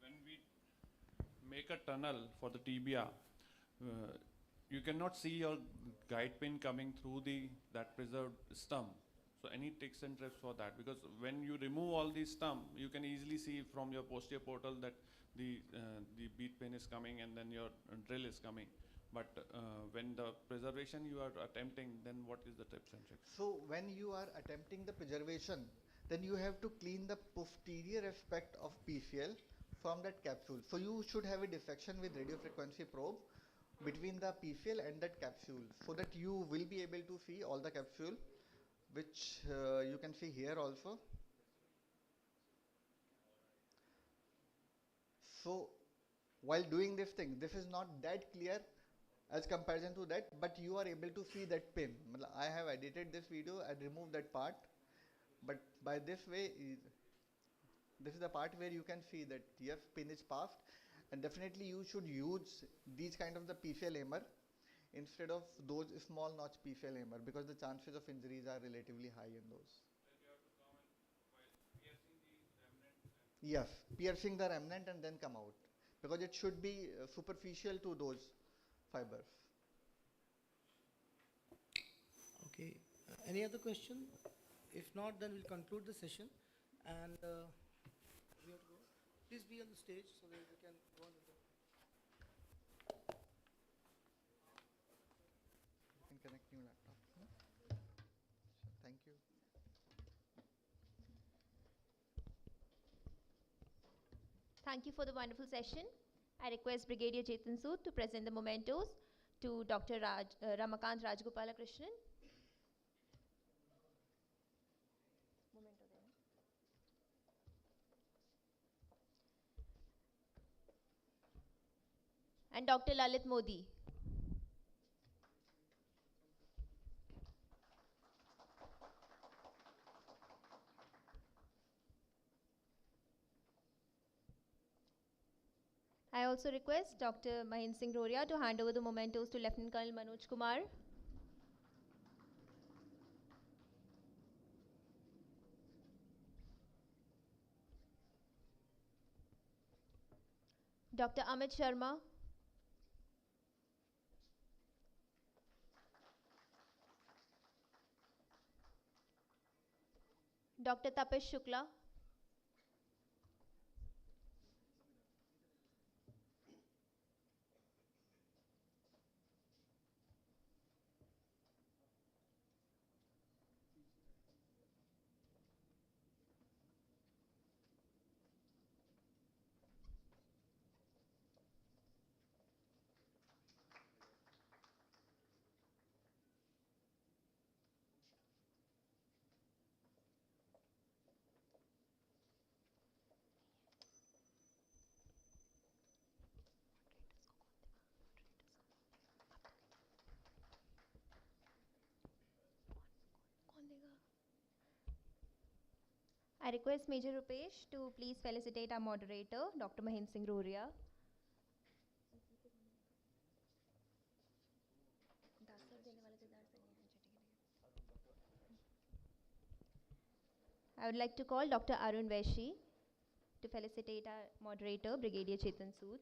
When we make a tunnel for the tibia, you cannot see your guide pin coming through that preserved stump. So any tricks and tips for that? Because when you remove all these stump, you can easily see from your posterior portal that the bead pin is coming and then your drill is coming. But when the preservation you are attempting, then what is the tips and tricks? So when you are attempting the preservation, then you have to clean the posterior aspect of PCL from that capsule. So you should have a dissection with radio frequency probe between the PCL and that capsule, so that you will be able to see all the capsule, which you can see here also. So while doing this thing, this is not that clear as comparison to that, but you are able to see that pin. I have edited this video and removed that part, but by this way, this is the part where you can see that yes, pin is passed, and definitely you should use these kind of the PCL hammer instead of those small notch PCL hammer, because the chances of injuries are relatively high in those. Yes, piercing the remnant and then come out, because it should be superficial to those fibers. Okay. Any other question? If not, then we'll conclude the session. And we have to go. Please be on the stage so that we can go on with the. You can connect new laptop. Thank you. Thank you for the wonderful session. I request Brigadier Chetan Sood to present the mementos to Dr. Ramakant Rajgopala Krishnan. And Dr. Lalit Modi. I also request Dr. Mahin Singh Roria to hand over the mementos to Lieutenant Colonel Manoj Kumar. Dr. Amit Sharma. Dr. Tapesh Shukla. I request Major Rupesh to please felicitate our moderator, Dr. Mahendra Singh Roria. I would like to call Dr. Arun Vaishi to felicitate our moderator, Brigadier Chetan Sood.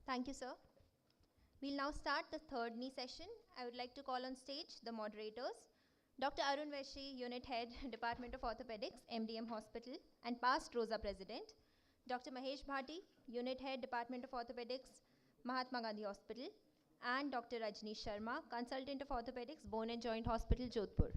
Thank you, sir. We'll now start the third knee session. I would like to call on stage the moderators, Dr. Arun Vaishi, Unit Head, Department of Orthopedics, MDM Hospital, and past ROSA President, Dr. Mahesh Bhati, Unit Head, Department of Orthopedics, Mahatma Gandhi Hospital, and Dr. Rajneesh Sharma, Consultant of Orthopedics, Bone and Joint Hospital, Jodhpur.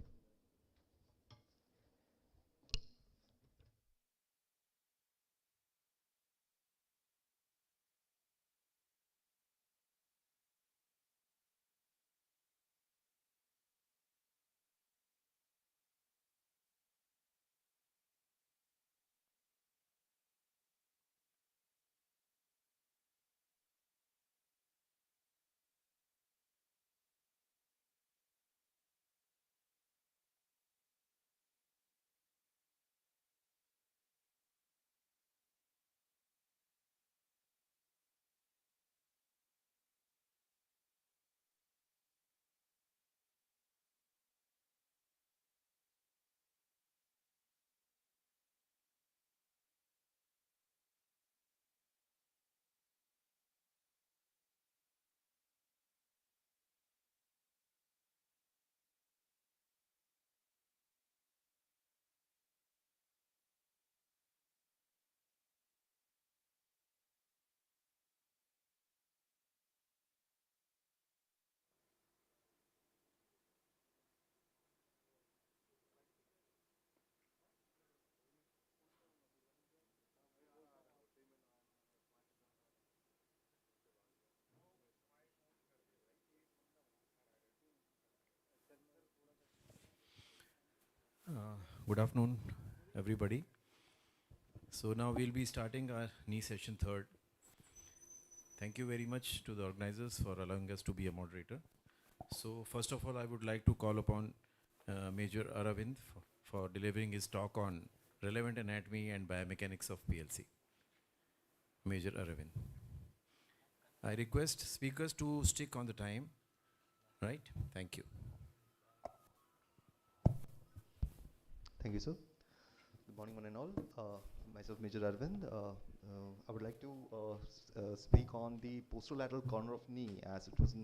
Good afternoon, everybody. So now we'll be starting our knee session third. Thank you very much to the organizers for allowing us to be a moderator. So first of all, I would like to call upon Major Aravind for delivering his talk on relevant anatomy and biomechanics of PLC. Major Aravind. I request speakers to stick on the time, right? Thank you. Thank you, sir. Good morning, one and all. Myself, Major Arvind. I would like to speak on the posterolateral corner of knee, as it was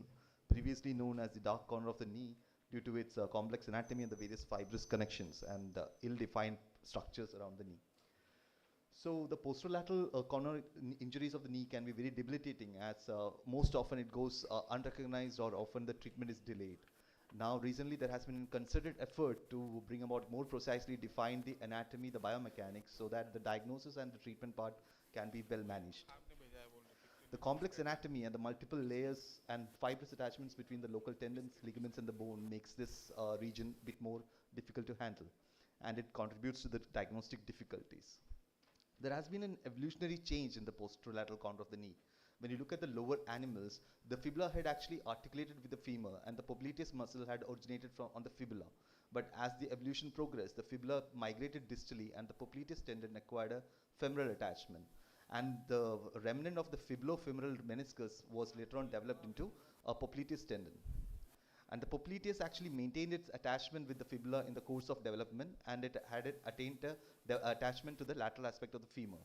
previously known as the dark corner of the knee, due to its complex anatomy and the various fibrous connections and ill-defined structures around the knee. So the posterolateral corner injuries of the knee can be very debilitating, as most often it goes unrecognized, or often the treatment is delayed. Now, recently there has been a concerted effort to bring about more precisely define the anatomy, the biomechanics, so that the diagnosis and the treatment part can be well managed. The complex anatomy and the multiple layers and fibrous attachments between the local tendons, ligaments, and the bone makes this region a bit more difficult to handle, and it contributes to the diagnostic difficulties. There has been an evolutionary change in the posterolateral corner of the knee. When you look at the lower animals, the fibula had actually articulated with the femur, and the popliteus muscle had originated from on the fibula. But as the evolution progressed, the fibula migrated distally, and the popliteus tendon acquired a femoral attachment. And the remnant of the fibulofemoral meniscus was later on developed into a popliteus tendon. And the popliteus actually maintained its attachment with the fibula in the course of development, and it had attained the attachment to the lateral aspect of the femur.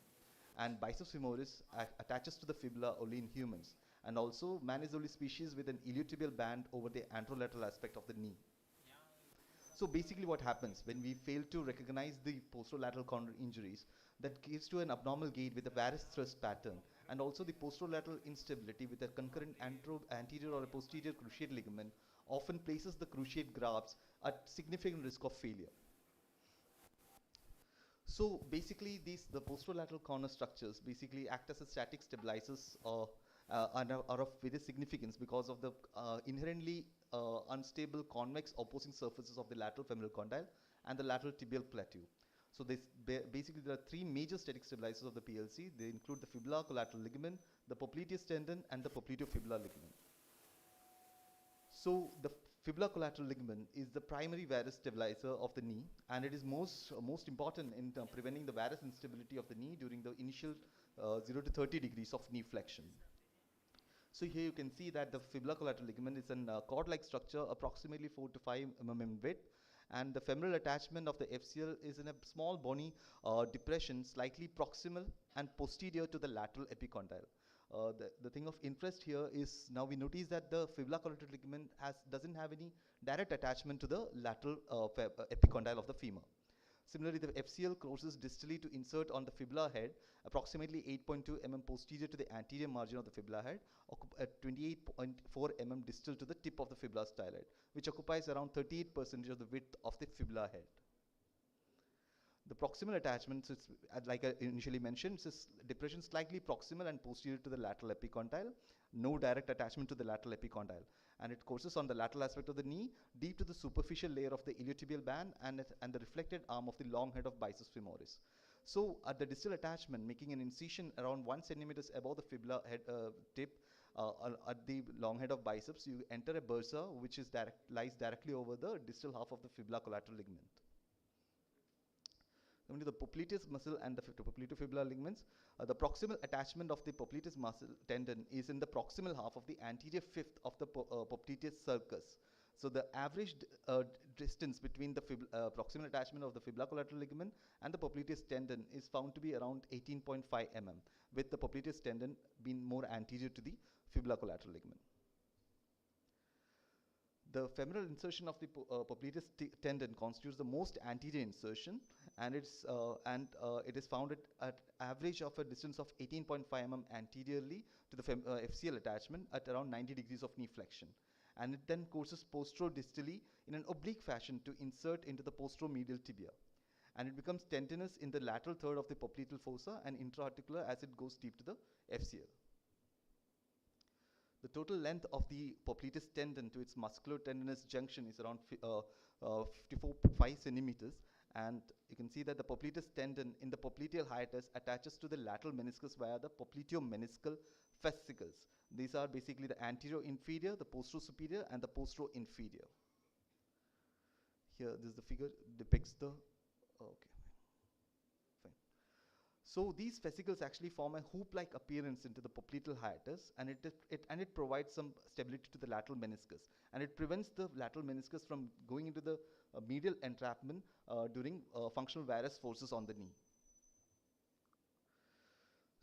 And biceps femoris attaches to the fibula only in humans. And also, man is the only species with an iliotibial band over the anterolateral aspect of the knee. So basically what happens when we fail to recognize the posterolateral corner injuries, that gives to an abnormal gait with a varus thrust pattern, and also the posterolateral instability with a concurrent anterior or a posterior cruciate ligament often places the cruciate grafts at significant risk of failure. So basically the posterolateral corner structures basically act as a static stabilizers and are of various significance because of the inherently unstable convex opposing surfaces of the lateral femoral condyle and the lateral tibial plateau. So this basically there are three major static stabilizers of the PLC. They include the fibular collateral ligament, the popliteus tendon, and the popliteofibular ligament. So the fibular collateral ligament is the primary varus stabilizer of the knee, and it is most important in preventing the varus instability of the knee during the initial 0 to 30 degrees of knee flexion. So here you can see that the fibular collateral ligament is a cord-like structure approximately 4 to 5 mm in width, and the femoral attachment of the FCL is in a small bony depression slightly proximal and posterior to the lateral epicondyle. The thing of interest here is now we notice that the fibular collateral ligament doesn't have any direct attachment to the lateral epicondyle of the femur. Similarly, the FCL crosses distally to insert on the fibular head, approximately 8.2 mm posterior to the anterior margin of the fibular head, at 28.4 mm distal to the tip of the fibular styloid, which occupies around 38% of the width of the fibular head. The proximal attachment, so it's, like I initially mentioned, it's a depression slightly proximal and posterior to the lateral epicondyle, no direct attachment to the lateral epicondyle, and it courses on the lateral aspect of the knee, deep to the superficial layer of the iliotibial band and the reflected arm of the long head of biceps femoris. So at the distal attachment, making an incision around 1 centimeters above the fibular head tip at the long head of biceps, you enter a bursa which is lies directly over the distal half of the fibular collateral ligament. Coming to the popliteus muscle and the popliteofibular ligaments, the proximal attachment of the popliteus muscle tendon is in the proximal half of the anterior fifth of the popliteus sulcus. So the average distance between the proximal attachment of the fibular collateral ligament and the popliteus tendon is found to be around 18.5 mm, with the popliteus tendon being more anterior to the fibular collateral ligament. The femoral insertion of the popliteus tendon constitutes the most anterior insertion, and it is found at average of a distance of 18.5 mm anteriorly to the FCL attachment at around 90 degrees of knee flexion. And it then courses postero-distally in an oblique fashion to insert into the posteromedial tibia. And it becomes tendinous in the lateral third of the popliteal fossa and intra-articular as it goes deep to the FCL. The total length of the popliteus tendon to its musculotendinous junction is around 54.5 centimeters, and you can see that the popliteus tendon in the popliteal hiatus attaches to the lateral meniscus via the popliteomeniscal fascicles. These are basically the anterior-inferior, the postero-superior, and the postero-inferior. Here, this is the figure depicts the. Okay. So these fascicles actually form a hoop-like appearance into the popliteal hiatus, and it provides some stability to the lateral meniscus, and it prevents the lateral meniscus from going into the medial entrapment during functional varus forces on the knee.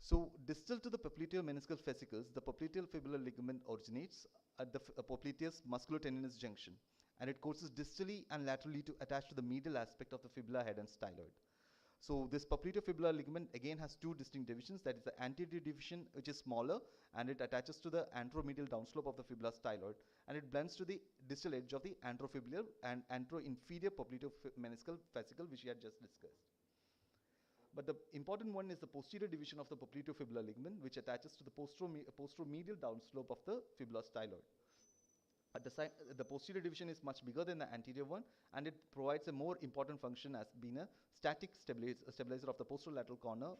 So distal to the popliteomeniscal fascicles, the popliteal-fibular ligament originates at the popliteus musculotendinous junction, and it courses distally and laterally to attach to the medial aspect of the fibular head and styloid. So this popliteofibular ligament again has two distinct divisions. That is the anterior division, which is smaller, and it attaches to the anteromedial downslope of the fibular styloid, and it blends to the distal edge of the anterofibular and anteroinferior popliteomeniscal fascicle, which we had just discussed. But the important one is the posterior division of the popliteofibular ligament, which attaches to the posteromedial downslope of the fibular styloid. At the side, the posterior division is much bigger than the anterior one, and it provides a more important function as being a static stabilizer of the posterolateral corner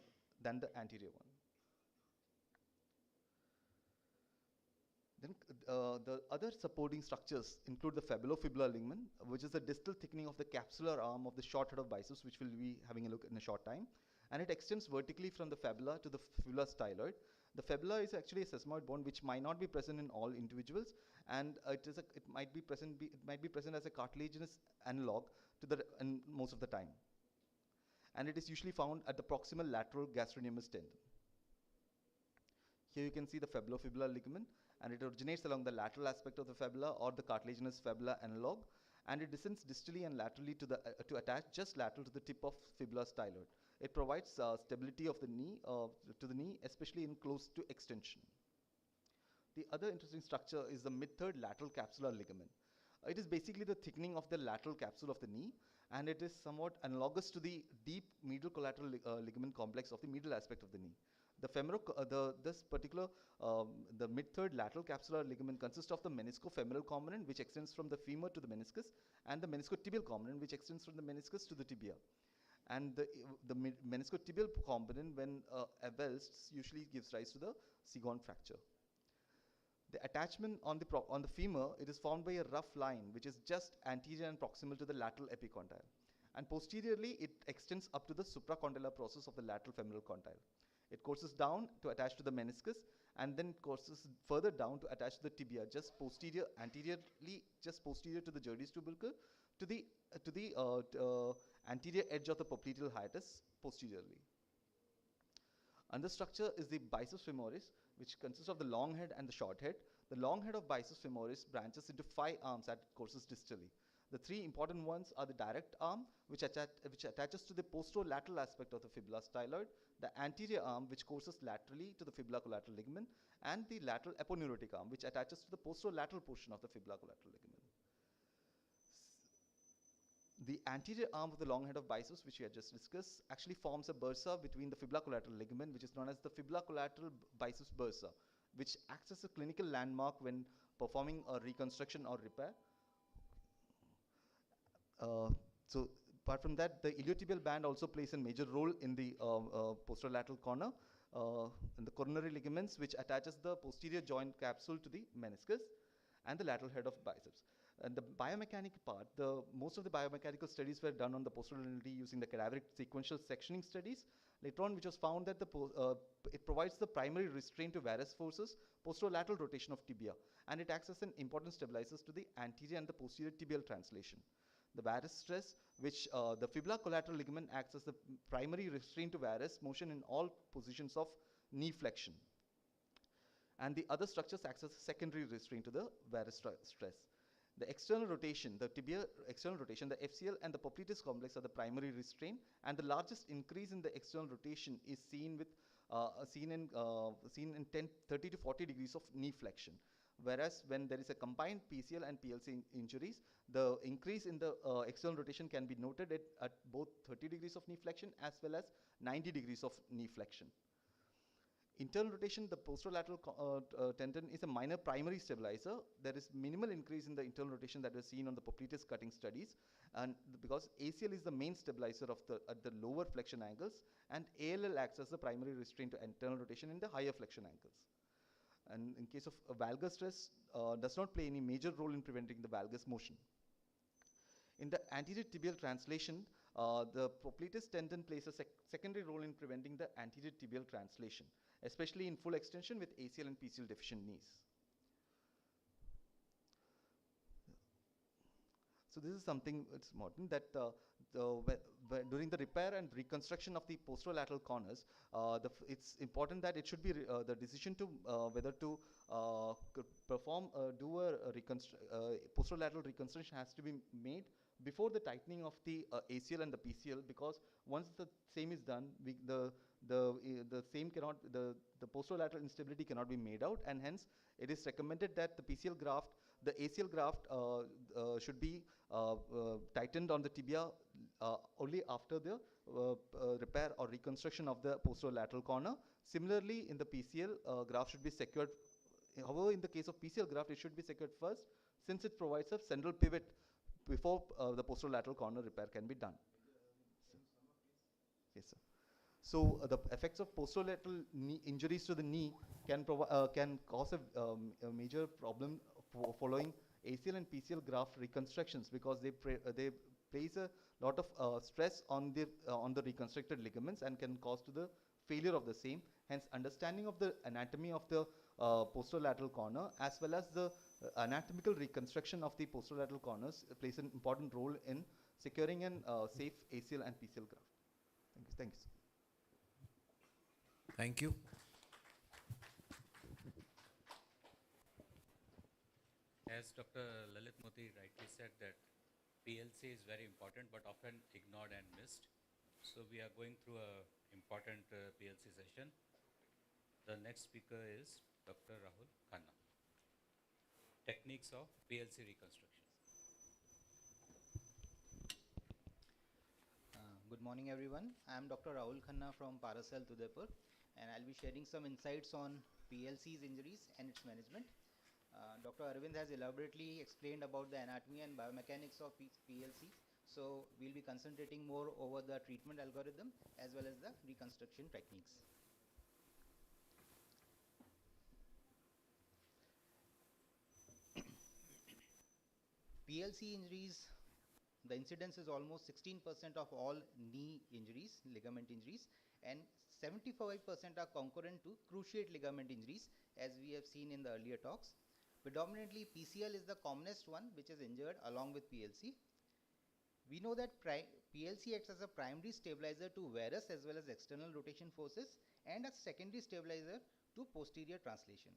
than the anterior one. Then the other supporting structures include the fabulofibular ligament, which is the distal thickening of the capsular arm of the short head of biceps, which we'll be having a look in a short time. And it extends vertically from the fibula to the fibular styloid. The fibula is actually a sesamoid bone which might not be present in all individuals, and it might be present as a cartilaginous analog to the most of the time. And it is usually found at the proximal lateral gastrocnemius tendon. Here you can see the fabulofibular ligament, and it originates along the lateral aspect of the fibula or the cartilaginous fibula analog, and it descends distally and laterally to attach just lateral to the tip of fibular styloid. It provides stability of the knee to the knee, especially in close to extension. The other interesting structure is the mid-third lateral capsular ligament. It is basically the thickening of the lateral capsule of the knee, and it is somewhat analogous to the deep medial collateral ligament complex of the medial aspect of the knee. The this particular the mid-third lateral capsular ligament consists of the meniscofemoral component, which extends from the femur to the meniscus, and the meniscotibial component, which extends from the meniscus to the tibia. And the meniscotibial component, when avulsed, usually gives rise to the Seagon fracture. The attachment on the femur, it is formed by a rough line, which is just anterior and proximal to the lateral epicondyle. And posteriorly, it extends up to the supracondylar process of the lateral femoral condyle. It courses down to attach to the meniscus, and then it courses further down to attach to the tibia, anteriorly, just posterior to the Jodhpur tubercle, to the anterior edge of the popliteal hiatus posteriorly. Another structure is the biceps femoris, which consists of the long head and the short head. The long head of biceps femoris branches into 5 arms that courses distally. The 3 important ones are the direct arm, which attaches to the posterolateral aspect of the fibula styloid, the anterior arm, which courses laterally to the fibula collateral ligament, and the lateral aponeurotic arm, which attaches to the posterolateral portion of the fibula collateral ligament. The anterior arm of the long head of biceps, which we had just discussed, actually forms a bursa between the fibula collateral ligament, which is known as the fibula collateral biceps bursa, which acts as a clinical landmark when performing a reconstruction or repair. So apart from that, the iliotibial band also plays a major role in the posterolateral corner, in the coronary ligaments, which attaches the posterior joint capsule to the meniscus, and the lateral head of biceps. And the biomechanic part, most of the biomechanical studies were done on the posterolaterality using the cadaveric sequential sectioning studies. Later on, which was found that it provides the primary restraint to varus forces, posterolateral rotation of tibia, and it acts as an important stabilizer to the anterior and the posterior tibial translation. The varus stress, which the fibula collateral ligament acts as the primary restraint to varus motion in all positions of knee flexion. And the other structures act as a secondary restraint to the varus stress. The external rotation, the tibia external rotation, the FCL and the popliteus complex are the primary restraint, and the largest increase in the external rotation is seen in 30 to 40 degrees of knee flexion. Whereas when there is a combined PCL and PLC injuries, the increase in the external rotation can be noted at both 30 degrees of knee flexion as well as 90 degrees of knee flexion. Internal rotation, the posterolateral tendon is a minor primary stabilizer. There is minimal increase in the internal rotation that was seen on the popliteus cutting studies, and because ACL is the main stabilizer at the lower flexion angles, and ALL acts as the primary restraint to internal rotation in the higher flexion angles. And in case of valgus stress, does not play any major role in preventing the valgus motion. In the anterior tibial translation, the popliteus tendon plays a secondary role in preventing the anterior tibial translation, especially in full extension with ACL and PCL deficient knees. So this is something it's important that during the repair and reconstruction of the posterolateral corners, it's important that it should be the decision to whether to do a posterolateral reconstruction has to be made before the tightening of the ACL and the PCL, because once the same is done, the posterolateral instability cannot be made out, and hence it is recommended that the PCL graft, the ACL graft should be tightened on the tibia only after the repair or reconstruction of the posterolateral corner. Similarly, in the PCL, graft should be secured. However, in the case of PCL graft, it should be secured first, since it provides a central pivot before the posterolateral corner repair can be done. Yes, sir. So the effects of posterolateral knee injuries to the knee can cause a major problem following ACL and PCL graft reconstructions, because they place a lot of stress on the reconstructed ligaments and can cause to the failure of the same. Hence, understanding of the anatomy of the posterolateral corner as well as the anatomical reconstruction of the posterolateral corners plays an important role in securing an safe ACL and PCL graft. Thank you. Thanks. Thank you. As Dr. Lalit Moti rightly said, that PLC is very important but often ignored and missed. So we are going through an important PLC session. The next speaker is Dr. Rahul Khanna. Techniques of PLC reconstruction. Good morning, everyone. I am Dr. Rahul Khanna from Paracel, Jodhpur. and I'll be sharing some insights on PLC's injuries and its management. Dr. Arvind has elaborately explained about the anatomy and biomechanics of PLCs, so we'll be concentrating more over the treatment algorithm as well as the reconstruction techniques. PLC injuries, the incidence is almost 16% of all knee injuries, ligament injuries, and 75% are concurrent to cruciate ligament injuries, as we have seen in the earlier talks. Predominantly, PCL is the commonest one which is injured along with PLC. We know that PLC acts as a primary stabilizer to varus as well as external rotation forces and a secondary stabilizer to posterior translation.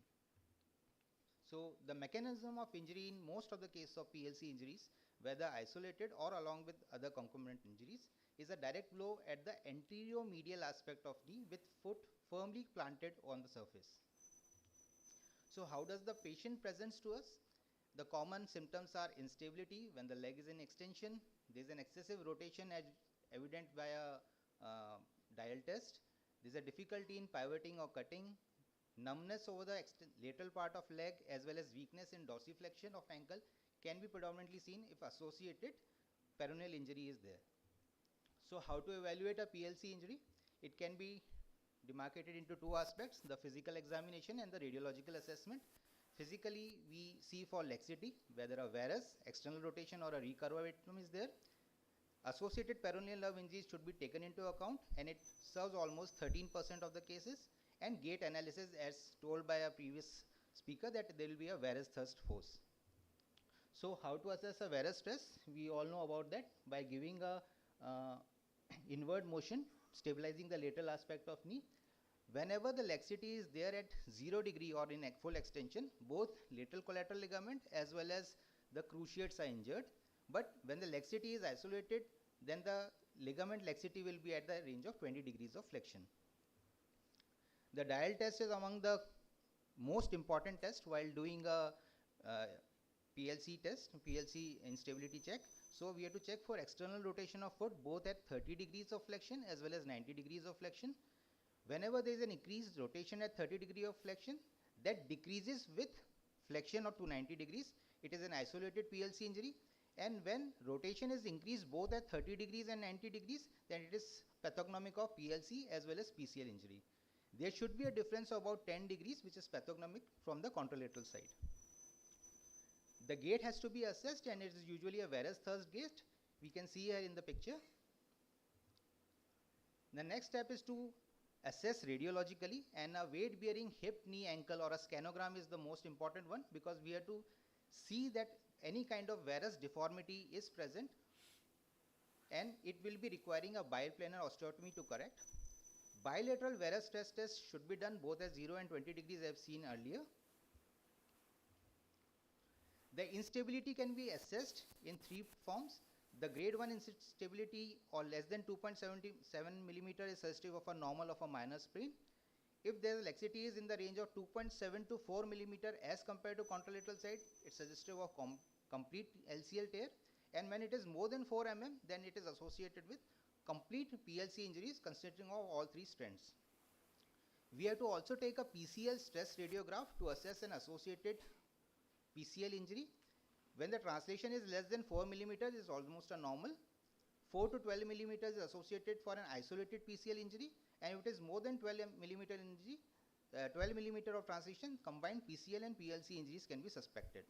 So the mechanism of injury in most of the cases of PLC injuries, whether isolated or along with other concomitant injuries, is a direct blow at the anterior medial aspect of knee with foot firmly planted on the surface. So how does the patient presents to us? The common symptoms are instability when the leg is in extension. There is an excessive rotation as evident by a dial test. There is a difficulty in pivoting or cutting. Numbness over the lateral part of leg as well as weakness in dorsiflexion of ankle can be predominantly seen if associated peroneal injury is there. So how to evaluate a PLC injury? It can be demarcated into two aspects, the physical examination and the radiological assessment. Physically, we see for laxity, whether a varus, external rotation or a recurvatum is there. Associated peroneal nerve injuries should be taken into account, and it serves almost 13% of the cases. And gait analysis, as told by a previous speaker, that there will be a varus thrust force. So how to assess a varus stress? We all know about that by giving a inward motion, stabilizing the lateral aspect of knee. Whenever the laxity is there at 0 degree or in full extension, both lateral collateral ligament as well as the cruciates are injured. But when the laxity is isolated, then the ligament laxity will be at the range of 20 degrees of flexion. The dial test is among the most important test while doing a PLC test, PLC instability check. So we have to check for external rotation of foot both at 30 degrees of flexion as well as 90 degrees of flexion. Whenever there is an increased rotation at 30 degree of flexion, that decreases with flexion up to 90 degrees. It is an isolated PLC injury. And when rotation is increased both at 30 degrees and 90 degrees, then it is pathognomic of PLC as well as PCL injury. There should be a difference of about 10 degrees, which is pathognomic from the contralateral side. The gait has to be assessed, and it is usually a varus thrust gait. We can see here in the picture. The next step is to assess radiologically, and a weight bearing hip, knee, ankle or a scanogram is the most important one, because we have to see that any kind of varus deformity is present, and it will be requiring a biplanar osteotomy to correct. Bilateral varus stress test should be done both at 0 and 20 degrees as seen earlier. The instability can be assessed in three forms. The grade 1 instability or less than 2.77 millimeter is suggestive of a normal of a minor sprain. If there is laxity is in the range of 2.7 to 4 millimeter as compared to contralateral side, it's suggestive of complete LCL tear. And when it is more than 4 mm, then it is associated with complete PLC injuries consisting of all three strands. We have to also take a PCL stress radiograph to assess an associated PCL injury. When the translation is less than 4 millimeters, is almost a normal. 4 to 12 millimeters is associated for an isolated PCL injury, and if it is more than 12 millimeter injury, 12 millimeter of translation, combined PCL and PLC injuries can be suspected.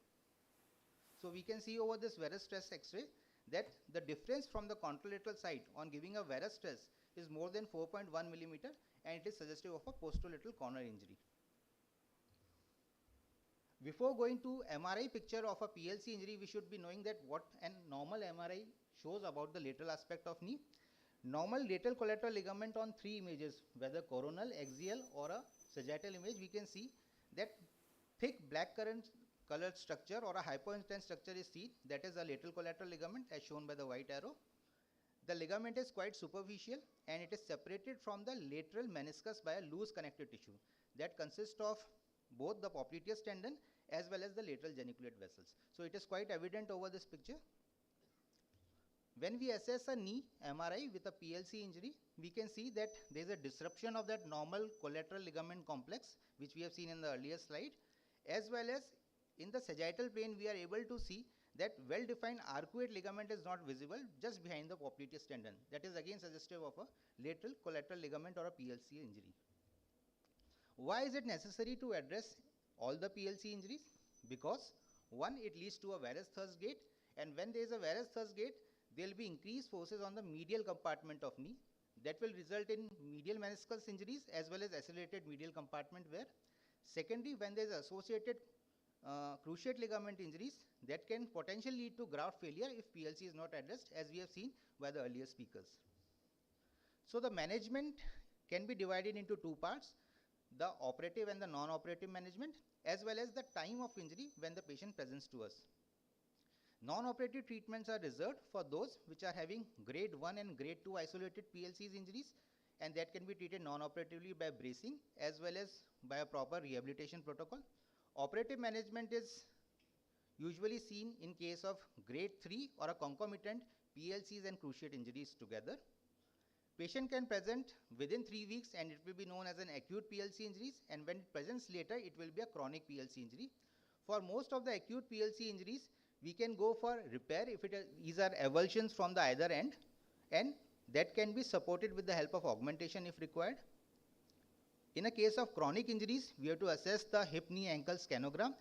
So we can see over this varus stress X-ray that the difference from the contralateral side on giving a varus stress is more than 4.1 millimeter, and it is suggestive of a posterolateral corner injury. Before going to MRI picture of a PLC injury, we should be knowing that what a normal MRI shows about the lateral aspect of knee. Normal lateral collateral ligament on three images, whether coronal, axial or a sagittal image, we can see that thick black colored structure or a hypointense structure is seen. That is a lateral collateral ligament as shown by the white arrow. The ligament is quite superficial and it is separated from the lateral meniscus by a loose connective tissue that consists of both the popliteus tendon as well as the lateral geniculate vessels. So it is quite evident over this picture. When we assess a knee MRI with a PLC injury, we can see that there is a disruption of that normal collateral ligament complex, which we have seen in the earlier slide, as well as in the sagittal plane, we are able to see that well-defined arcuate ligament is not visible just behind the popliteus tendon. That is again suggestive of a lateral collateral ligament or a PLC injury. Why is it necessary to address all the PLC injuries? Because one, it leads to a varus thrust gait, and when there is a varus thrust gait, there will be increased forces on the medial compartment of knee that will result in medial meniscus injuries as well as accelerated medial compartment wear. Secondly, when there is associated cruciate ligament injuries, that can potentially lead to graft failure if PLC is not addressed, as we have seen by the earlier speakers. So the management can be divided into two parts, the operative and the non-operative management, as well as the time of injury when the patient presents to us. Non-operative treatments are reserved for those which are having grade 1 and grade 2 isolated PLCs injuries, and that can be treated non-operatively by bracing as well as by a proper rehabilitation protocol. Operative management is usually seen in case of grade 3 or a concomitant PLCs and cruciate injuries together. Patient can present within 3 weeks and it will be known as an acute PLC injuries, and when it presents later, it will be a chronic PLC injury. For most of the acute PLC injuries, we can go for repair if these are avulsions from the either end, and that can be supported with the help of augmentation if required. In a case of chronic injuries, we have to assess the hip, knee, ankle scanogram.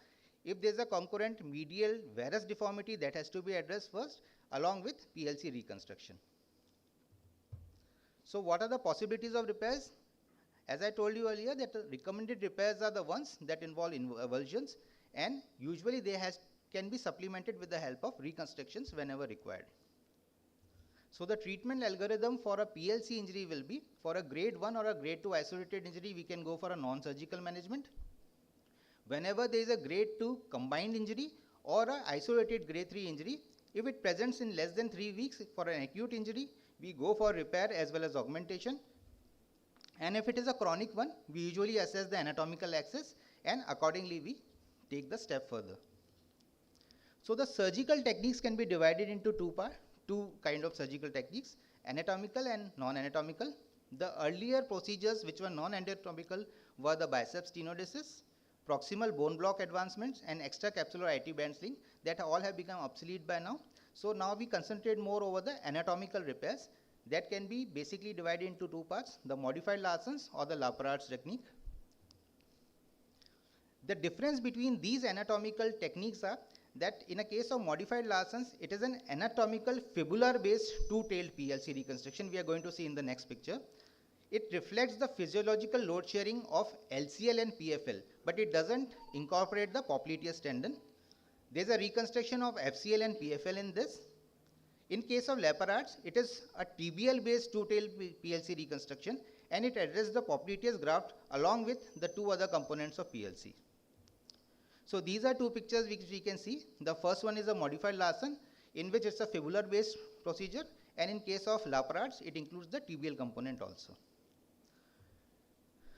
If there is a concurrent medial varus deformity, that has to be addressed first along with PLC reconstruction. So what are the possibilities of repairs? As I told you earlier, that recommended repairs are the ones that involve avulsions, and usually they can be supplemented with the help of reconstructions whenever required. So the treatment algorithm for a PLC injury will be, for a grade 1 or a grade 2 isolated injury, we can go for a non-surgical management. Whenever there is a grade 2 combined injury or an isolated grade 3 injury, if it presents in less than 3 weeks for an acute injury, we go for repair as well as augmentation. And if it is a chronic one, we usually assess the anatomical axis and accordingly we take the step further. So the surgical techniques can be divided into two kind of surgical techniques, anatomical and non-anatomical. The earlier procedures which were non-anatomical were the biceps stenodesis, proximal bone block advancements, and extracapsular IT band sling, that all have become obsolete by now. So now we concentrate more over the anatomical repairs that can be basically divided into two parts, the modified Larson's or the Laperard's technique. The difference between these anatomical techniques are that in a case of modified Larson's, it is an anatomical fibular based two-tailed PLC reconstruction we are going to see in the next picture. It reflects the physiological load sharing of LCL and PFL, but it doesn't incorporate the popliteus tendon. There is a reconstruction of FCL and PFL in this. In case of Laperard's, it is a TBL based two-tailed PLC reconstruction, and it addresses the popliteus graft along with the two other components of PLC. So these are two pictures which we can see. The first one is a modified Larson, in which it's a fibular based procedure, and in case of Laperard's, it includes the tibial component also.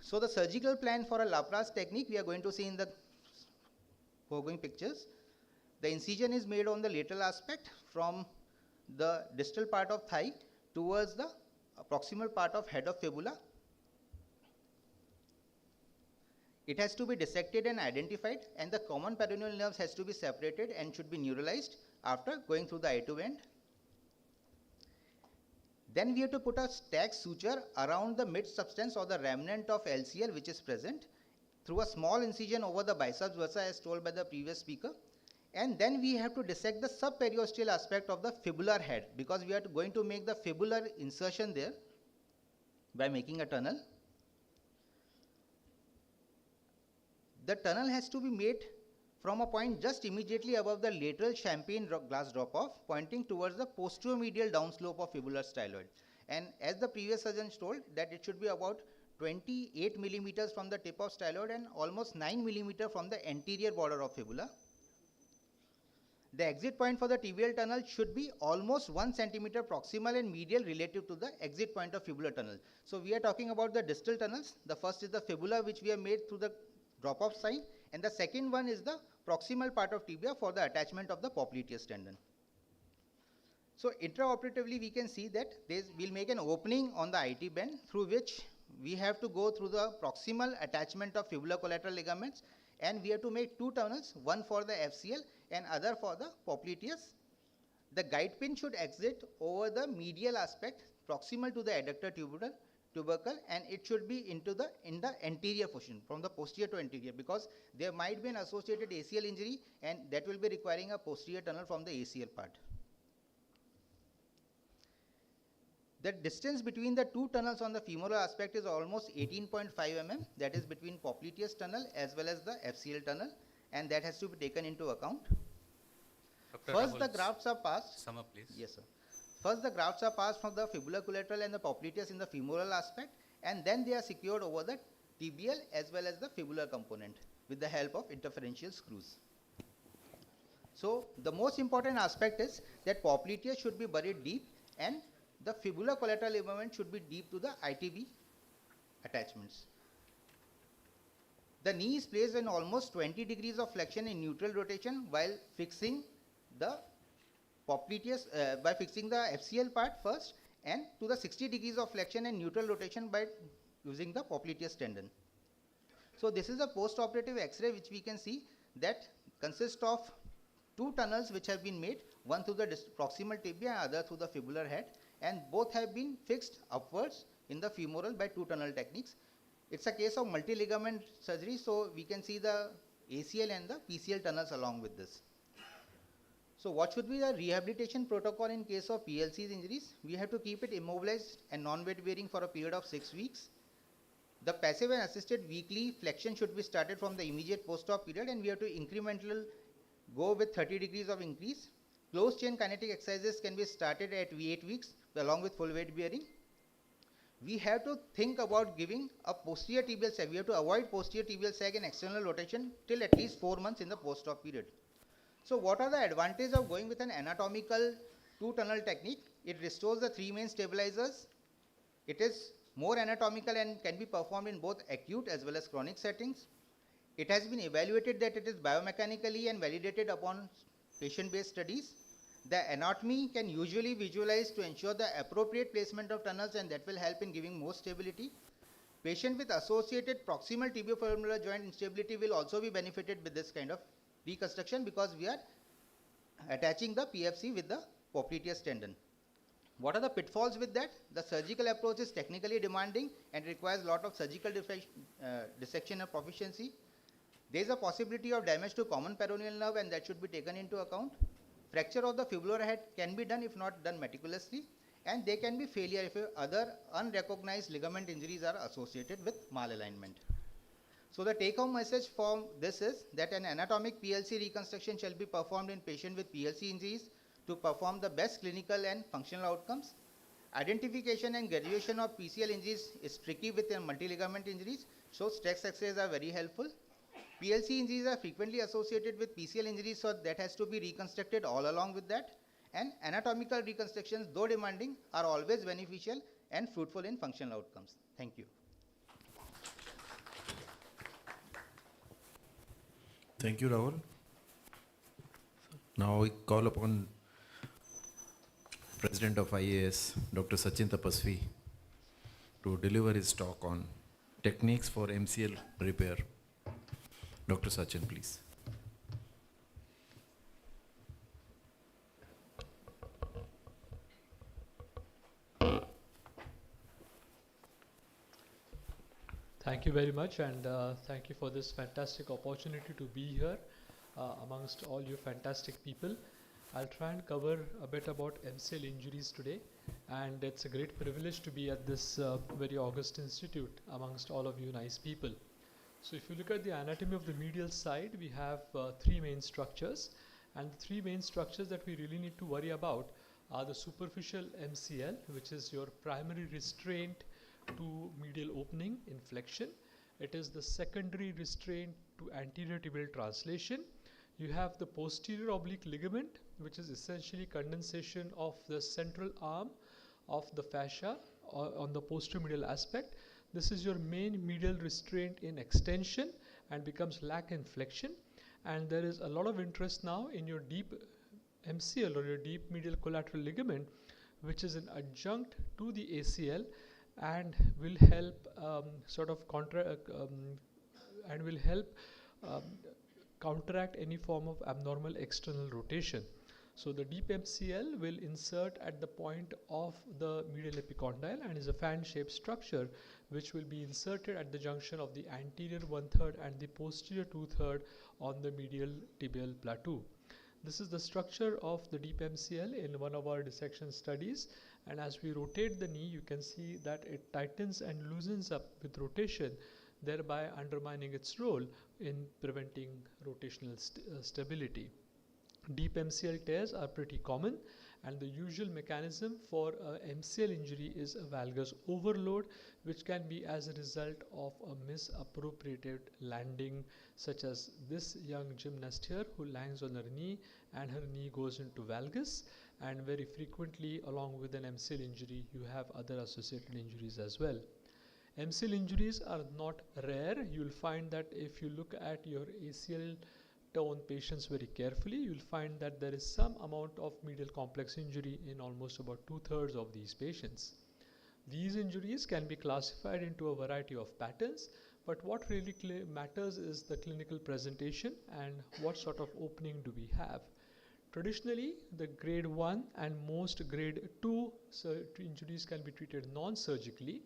So the surgical plan for a Laperard's technique we are going to see in the foregoing pictures. The incision is made on the lateral aspect from the distal part of thigh towards the proximal part of head of fibula. It has to be dissected and identified, and the common peroneal nerves has to be separated and should be neuralized after going through the I2 band. Then we have to put a stack suture around the mid substance or the remnant of LCL which is present through a small incision over the biceps bursa as told by the previous speaker. And then we have to dissect the subperiosteal aspect of the fibular head, because we are going to make the fibular insertion there by making a tunnel. The tunnel has to be made from a point just immediately above the lateral champagne glass drop-off, pointing towards the posteromedial downslope of fibular styloid. And as the previous surgeon told, that it should be about 28 millimeters from the tip of styloid and almost 9 millimeters from the anterior border of fibula. The exit point for the tibial tunnel should be almost 1 centimeter proximal and medial relative to the exit point of fibular tunnel. So we are talking about the distal tunnels. The first is the fibula, which we have made through the drop-off sign, and the second one is the proximal part of tibia for the attachment of the popliteus tendon. So intraoperatively, we can see that we'll make an opening on the IT band through which we have to go through the proximal attachment of fibular collateral ligaments, and we have to make two tunnels, one for the FCL and other for the popliteus. The guide pin should exit over the medial aspect proximal to the adductor tubercle, and it should be in the anterior portion, from the posterior to anterior, because there might be an associated ACL injury, and that will be requiring a posterior tunnel from the ACL part. The distance between the two tunnels on the femoral aspect is almost 18.5 mm, that is between popliteus tunnel as well as the FCL tunnel, and that has to be taken into account. First, the grafts are passed. Sum up, please. Yes, sir. First, the grafts are passed from the fibular collateral and the popliteus in the femoral aspect, and then they are secured over the tibial as well as the fibular component with the help of interferential screws. So, the most important aspect is that popliteus should be buried deep, and the fibular collateral ligament should be deep to the ITB attachments. The knee is placed in almost 20 degrees of flexion in neutral rotation while fixing the popliteus, by fixing the FCL part first, and to the 60 degrees of flexion and neutral rotation by using the popliteus tendon. So this is a post-operative X-ray which we can see that consists of two tunnels which have been made, one through the proximal tibia and other through the fibular head, and both have been fixed upwards in the femoral by two tunnel techniques. It's a case of multi-ligament surgery, so we can see the ACL and the PCL tunnels along with this. So what should be the rehabilitation protocol in case of PLC's injuries? We have to keep it immobilized and non-weight bearing for a period of 6 weeks. The passive and assisted weekly flexion should be started from the immediate post-op period, and we have to incremental go with 30 degrees of increase. Closed chain kinetic exercises can be started at 8 weeks along with full weight bearing. We have to think about giving a posterior tibial sag. We have to avoid posterior tibial sag and external rotation till at least 4 months in the post-op period. So what are the advantages of going with an anatomical two-tunnel technique? It restores the three main stabilizers. It is more anatomical and can be performed in both acute as well as chronic settings. It has been evaluated that it is biomechanically and validated upon patient-based studies. The anatomy can usually visualize to ensure the appropriate placement of tunnels, and that will help in giving more stability. Patient with associated proximal tibiofemoral joint instability will also be benefited with this kind of reconstruction, because we are attaching the PFC with the popliteus tendon. What are the pitfalls with that? The surgical approach is technically demanding and requires a lot of surgical dissection of proficiency. There is a possibility of damage to common peroneal nerve, and that should be taken into account. Fracture of the fibular head can be done if not done meticulously, and there can be failure if other unrecognized ligament injuries are associated with malalignment. So the take-home message from this is that an anatomic PLC reconstruction shall be performed in patient with PLC injuries to perform the best clinical and functional outcomes. Identification and graduation of PCL injuries is tricky with multi-ligament injuries, so stress X-rays are very helpful. PLC injuries are frequently associated with PCL injuries, so that has to be reconstructed all along with that. And anatomical reconstructions, though demanding, are always beneficial and fruitful in functional outcomes. Thank you. Thank you, Rahul. Now we call upon President of IAS, Dr. Sachin Tapasvi, to deliver his talk on techniques for MCL repair. Dr. Sachin, please. Thank you very much, and thank you for this fantastic opportunity to be here amongst all you fantastic people. I'll try and cover a bit about MCL injuries today, and it's a great privilege to be at this very august institute amongst all of you nice people. So if you look at the anatomy of the medial side, we have three main structures, and the three main structures that we really need to worry about are the superficial MCL, which is your primary restraint to medial opening in flexion. It is the secondary restraint to anterior tibial translation. You have the posterior oblique ligament, which is essentially condensation of the central arm of the fascia on the posteromedial aspect. This is your main medial restraint in extension and becomes lack in flexion. And there is a lot of interest now in your deep MCL, or your deep medial collateral ligament, which is an adjunct to the ACL and will help and will help um, counteract any form of abnormal external rotation. So the deep MCL will insert at the point of the medial epicondyle and is a fan-shaped structure which will be inserted at the junction of the anterior 1/3 and the posterior 2/3 on the medial tibial plateau. This is the structure of the deep MCL in one of our dissection studies, and as we rotate the knee you can see that it tightens and loosens up with rotation, thereby undermining its role in preventing rotational stability. Deep MCL tears are pretty common, and the usual mechanism for MCL injury is a valgus overload, which can be as a result of a misappropriated landing, such as this young gymnast here who lands on her knee and her knee goes into valgus, and very frequently along with an MCL injury you have other associated injuries as well. MCL injuries are not rare. You will find that if you look at your ACL on patients very carefully, you will find that there is some amount of medial complex injury in almost about 2/3 of these patients. These injuries can be classified into a variety of patterns, but what really matters is the clinical presentation and what sort of opening do we have. Traditionally, the grade 1 and most grade 2 injuries can be treated non-surgically.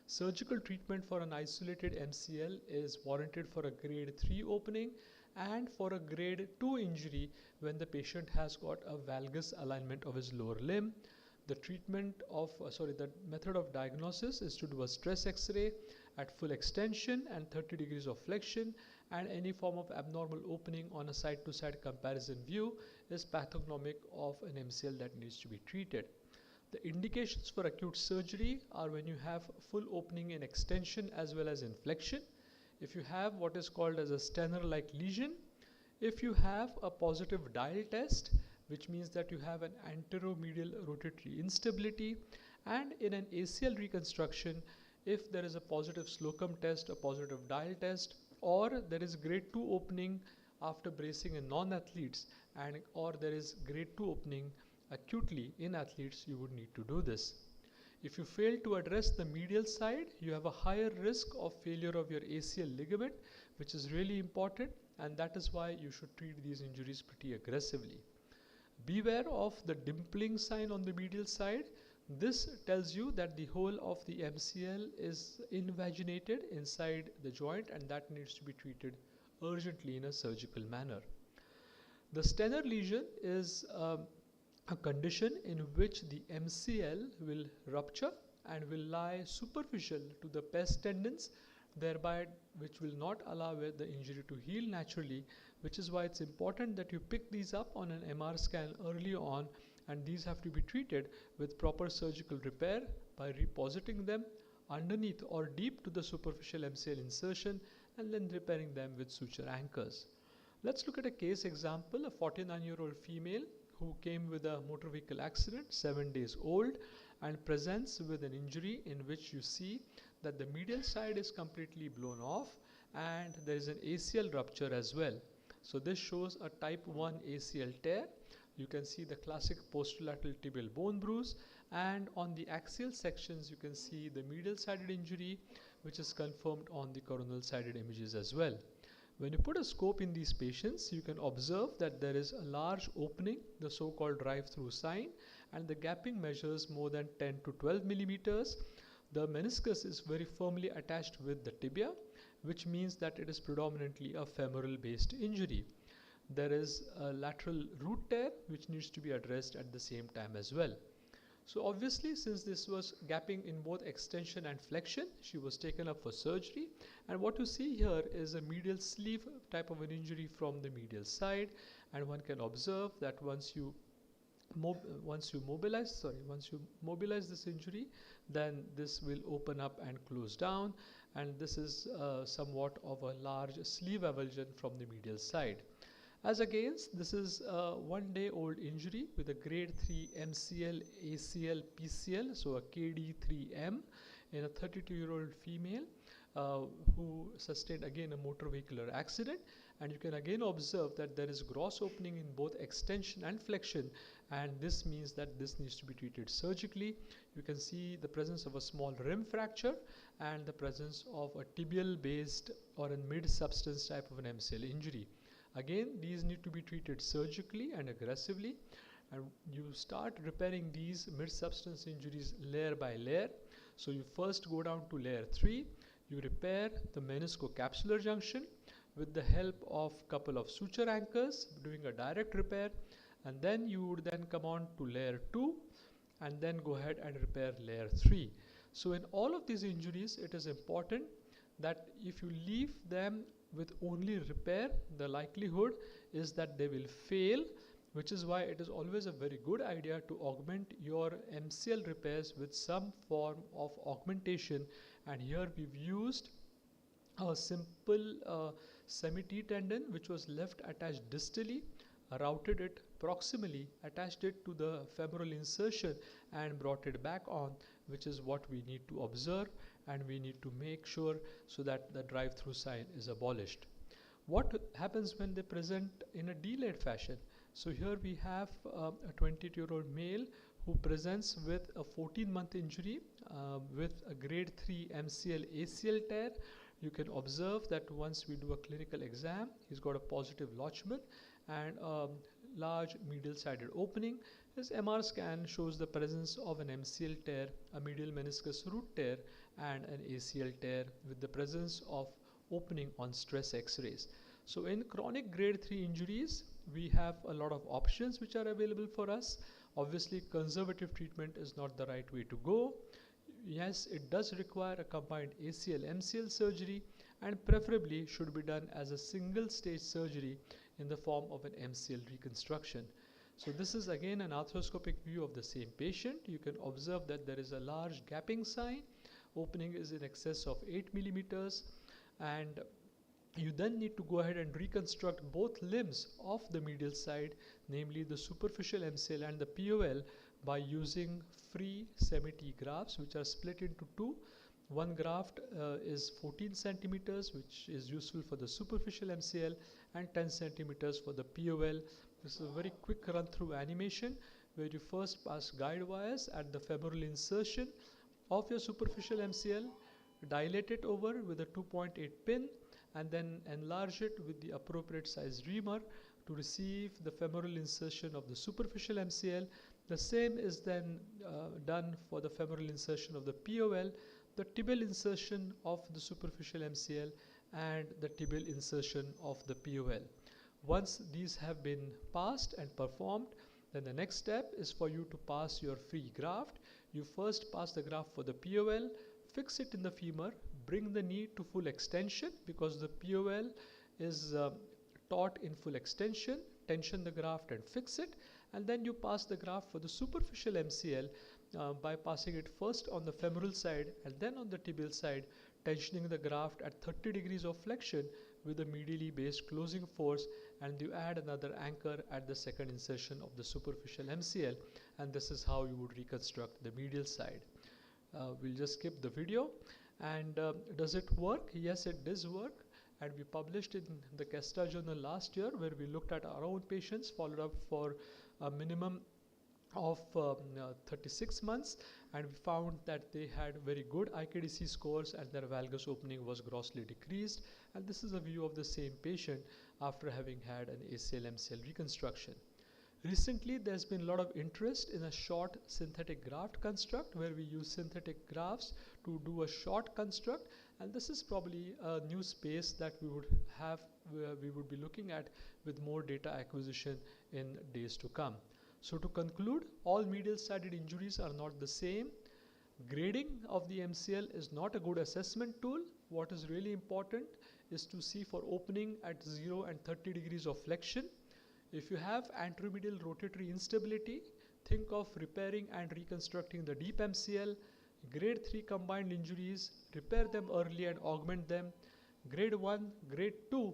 Surgical treatment for an isolated MCL is warranted for a grade 3 opening and for a grade 2 injury when the patient has got a valgus alignment of his lower limb. The the method of diagnosis is to do a stress X-ray at full extension and 30 degrees of flexion, and any form of abnormal opening on a side-to-side comparison view is pathognomic of an MCL that needs to be treated. The indications for acute surgery are when you have full opening in extension as well as in flexion, if you have what is called as a Stener-like lesion, if you have a positive dial test, which means that you have an anteromedial rotatory instability, and in an ACL reconstruction, if there is a positive Slocum test, a positive dial test, or there is grade 2 opening after bracing in non-athletes, or there is grade 2 opening acutely in athletes, you would need to do this. If you fail to address the medial side, you have a higher risk of failure of your ACL ligament, which is really important, and that is why you should treat these injuries pretty aggressively. Beware of the dimpling sign on the medial side. This tells you that the whole of the MCL is invaginated inside the joint, and that needs to be treated urgently in a surgical manner. The Stener lesion is a condition in which the MCL will rupture and will lie superficial to the pes tendons, thereby which will not allow the injury to heal naturally, which is why it's important that you pick these up on an MR scan early on, and these have to be treated with proper surgical repair by repositing them underneath or deep to the superficial MCL insertion and then repairing them with suture anchors. Let's look at a case example, a 49-year-old female who came with a motor vehicle accident, 7 days old, and presents with an injury in which you see that the medial side is completely blown off and there is an ACL rupture as well. So this shows a type 1 ACL tear. You can see the classic posterolateral tibial bone bruise, and on the axial sections you can see the medial sided injury, which is confirmed on the coronal sided images as well. When you put a scope in these patients, you can observe that there is a large opening, the so-called drive-through sign, and the gapping measures more than 10 to 12 millimeters. The meniscus is very firmly attached with the tibia, which means that it is predominantly a femoral-based injury. There is a lateral root tear, which needs to be addressed at the same time as well. So obviously, since this was gapping in both extension and flexion, she was taken up for surgery. And what you see here is a medial sleeve type of an injury from the medial side. And one can observe that once you mobilize this injury, then this will open up and close down. And this is somewhat of a large sleeve avulsion from the medial side. As against, this is a 1-day-old injury with a grade 3 MCL, ACL, PCL, so a KD3M in a 32-year-old female who sustained again a motor vehicular accident, and you can again observe that there is gross opening in both extension and flexion, and this means that this needs to be treated surgically. You can see the presence of a small rim fracture and the presence of a tibial based or a mid substance type of an MCL injury. Again, these need to be treated surgically and aggressively, and you start repairing these mid substance injuries layer by layer. So you first go down to layer 3, you repair the meniscocapsular junction with the help of couple of suture anchors, doing a direct repair, and then you would then come on to layer 2 and then go ahead and repair layer 3. So in all of these injuries, it is important that if you leave them with only repair, the likelihood is that they will fail, which is why it is always a very good idea to augment your MCL repairs with some form of augmentation. And here we've used a simple semi-T tendon which was left attached distally, routed it proximally, attached it to the femoral insertion and brought it back on, which is what we need to observe, and we need to make sure so that the drive-through sign is abolished. What happens when they present in a delayed fashion? So here we have a 22-year-old male who presents with a 14-month injury with a grade 3 MCL ACL tear. You can observe that once we do a clinical exam, he's got a positive lodgement and a large medial sided opening. His MR scan shows the presence of an MCL tear, a medial meniscus root tear, and an ACL tear with the presence of opening on stress X-rays. So in chronic grade 3 injuries, we have a lot of options which are available for us. Obviously, conservative treatment is not the right way to go. Yes, it does require a combined ACL-MCL surgery, and preferably should be done as a single stage surgery in the form of an MCL reconstruction. So this is again an arthroscopic view of the same patient. You can observe that there is a large gapping sign. Opening is in excess of 8 millimeters, and you then need to go ahead and reconstruct both limbs of the medial side, namely the superficial MCL and the POL, by using free semi-T grafts which are split into two. One graft is 14 centimeters, which is useful for the superficial MCL, and 10 centimeters for the POL. This is a very quick run through animation where you first pass guide wires at the femoral insertion of your superficial MCL, dilate it over with a 2.8 pin, and then enlarge it with the appropriate size reamer to receive the femoral insertion of the superficial MCL. The same is then done for the femoral insertion of the POL, the tibial insertion of the superficial MCL, and the tibial insertion of the POL. Once these have been passed and performed, then the next step is for you to pass your free graft. You first pass the graft for the POL, fix it in the femur, bring the knee to full extension because the POL is taut in full extension, tension the graft and fix it, and then you pass the graft for the superficial MCL by passing it first on the femoral side and then on the tibial side, tensioning the graft at 30 degrees of flexion with a medially based closing force, and you add another anchor at the second insertion of the superficial MCL, and this is how you would reconstruct the medial side. We'll just skip the video. And does it work? Yes, it does work. And we published in the Kesta journal last year where we looked at our own patients, followed up for a minimum of 36 months, and we found that they had very good IKDC scores and their valgus opening was grossly decreased. And this is a view of the same patient after having had an ACL-MCL reconstruction. Recently, there's been a lot of interest in a short synthetic graft construct where we use synthetic grafts to do a short construct, and this is probably a new space that we would have, we would be looking at with more data acquisition in days to come. So to conclude, all medial sided injuries are not the same. Grading of the MCL is not a good assessment tool. What is really important is to see for opening at 0 and 30 degrees of flexion. If you have anteromedial rotatory instability, think of repairing and reconstructing the deep MCL. Grade 3 combined injuries, repair them early and augment them. Grade 1, grade 2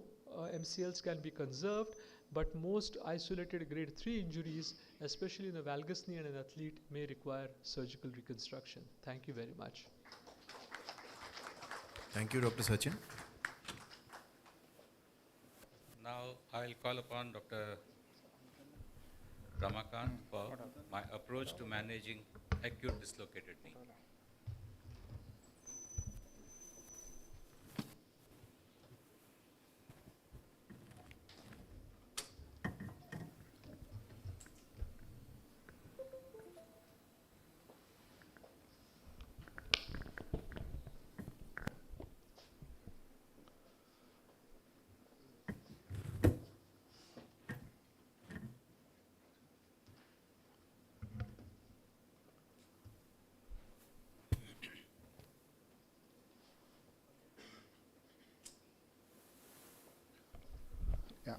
MCLs can be conserved, but most isolated grade 3 injuries, especially in a valgus knee and an athlete, may require surgical reconstruction. Thank you very much. Thank you, Dr. Sachin. Now I'll call upon Dr. Ramakant for my approach to managing acute dislocated knee. Yeah.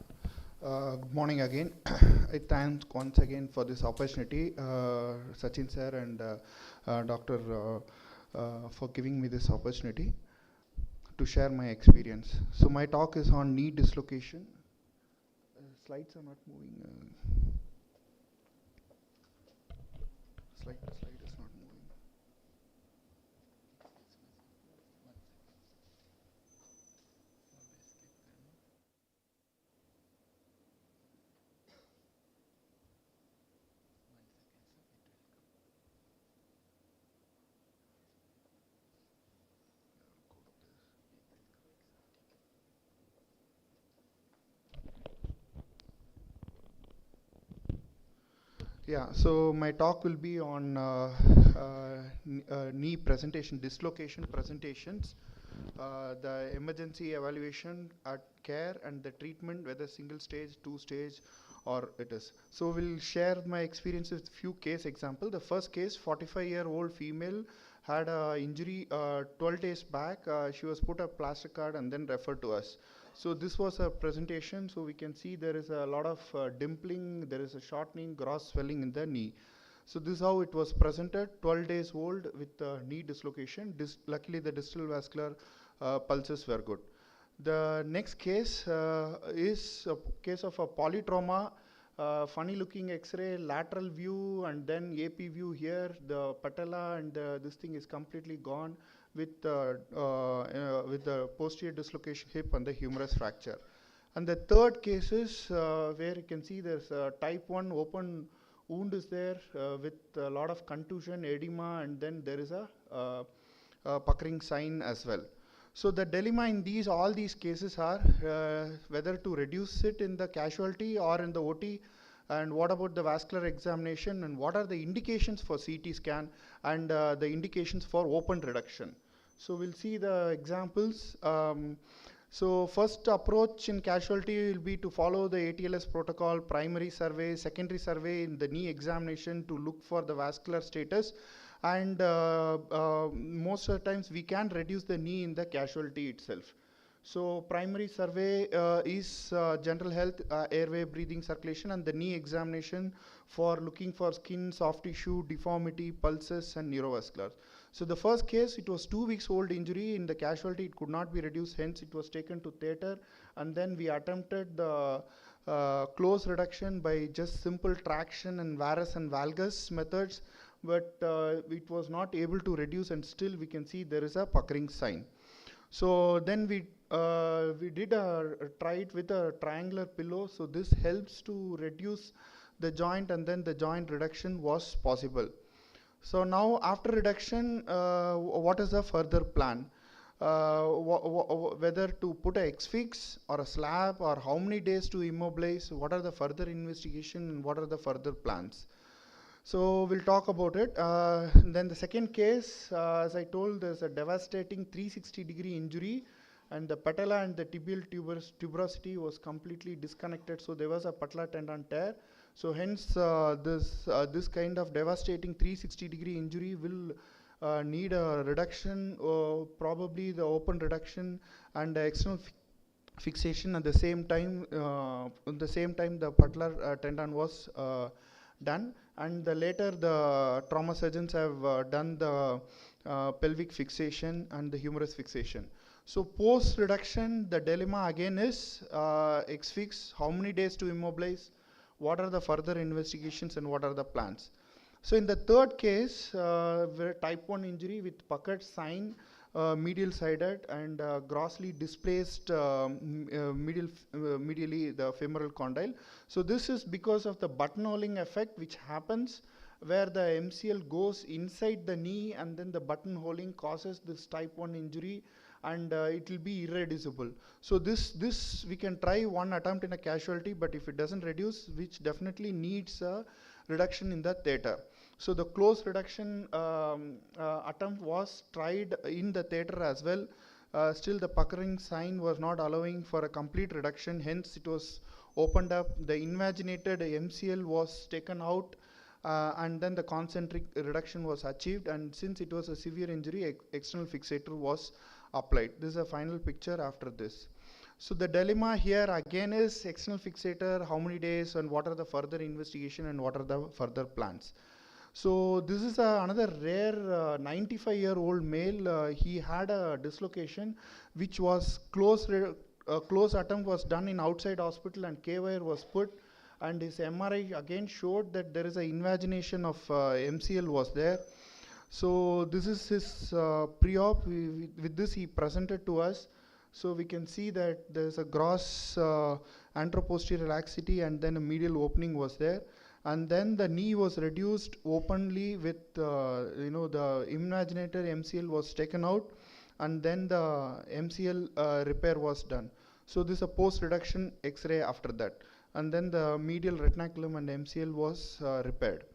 Good morning again. I thank once again for this opportunity, Sachin sir and Doctor, for giving me this opportunity to share my experience. So my talk is on knee dislocation. Slides are not moving. Slide is not moving. Yeah, so my talk will be on knee presentation, dislocation presentations, the emergency evaluation at care and the treatment, whether single stage, two stage, or it is. So we'll share my experience with few case example. The first case, 45-year-old female had a injury 12 days back. She was put a plastic card and then referred to us. So this was a presentation, so we can see there is a lot of dimpling, there is a shortening, gross swelling in the knee. So this is how it was presented, 12 days old with knee dislocation. Luckily the distal vascular pulses were good. The next case is a case of a polytrauma, funny looking x-ray, lateral view and then AP view here, the patella and this thing is completely gone with the posterior dislocation hip and the humerus fracture. And the third case is where you can see there's a type 1 open wound is there with a lot of contusion, edema, and then there is a puckering sign as well. So the dilemma in all these cases are whether to reduce it in the casualty or in the OT, and what about the vascular examination, and what are the indications for CT scan and the indications for open reduction. So we'll see the examples. So first approach in casualty will be to follow the ATLS protocol, primary survey, secondary survey in the knee examination to look for the vascular status. And most of the times we can reduce the knee in the casualty itself. So primary survey is general health, airway, breathing, circulation, and the knee examination for looking for skin, soft tissue, deformity, pulses, and neurovascular. So the first case, it was 2 weeks old injury. In the casualty, it could not be reduced, hence it was taken to theatre, and then we attempted the close reduction by just simple traction and varus and valgus methods, but it was not able to reduce, and still we can see there is a puckering sign. So then we did try it with a triangular pillow, so this helps to reduce the joint, and then the joint reduction was possible. So now after reduction, what is the further plan? Whether to put a X-fix or a slab, or how many days to immobilize, what are the further investigation, and what are the further plans? So we'll talk about it. Then the second case, as I told, there's a devastating 360-degree injury, and the patella and the tibial tuberosity was completely disconnected, so there was a patellar tendon tear. So hence this kind of devastating 360-degree injury will need a reduction, probably the open reduction and the external fixation at the same time. The patellar tendon was done, and later the trauma surgeons have done the pelvic fixation and the humerus fixation. So post reduction, the dilemma again is X-fix, how many days to immobilize, what are the further investigations, and what are the plans. So in the third case, where type 1 injury with puckered sign, medial sided and grossly displaced medially the femoral condyle. So this is because of the buttonholing effect which happens where the MCL goes inside the knee and then the buttonholing causes this type 1 injury, and it will be irreducible. So this we can try one attempt in a casualty, but if it doesn't reduce, which definitely needs a reduction in the theater. So the close reduction attempt was tried in the theater as well. Still the puckering sign was not allowing for a complete reduction, hence it was opened up, the invaginated MCL was taken out, and then the concentric reduction was achieved, and since it was a severe injury, external fixator was applied. This is a final picture after this. So the dilemma here again is external fixator, how many days, and what are the further investigation and what are the further plans. So this is another rare 95-year-old male. He had a dislocation which was close attempt was done in outside hospital and K-wire was put, and his MRI again showed that there is an invagination of MCL was there. So this is his pre-op. With this he presented to us. So we can see that there is a gross anteroposterior laxity and then a medial opening was there. And then the knee was reduced openly with, the invaginated MCL was taken out, and then the MCL repair was done. So this is a post-reduction X-ray after that. And then the medial retinaculum and MCL was repaired.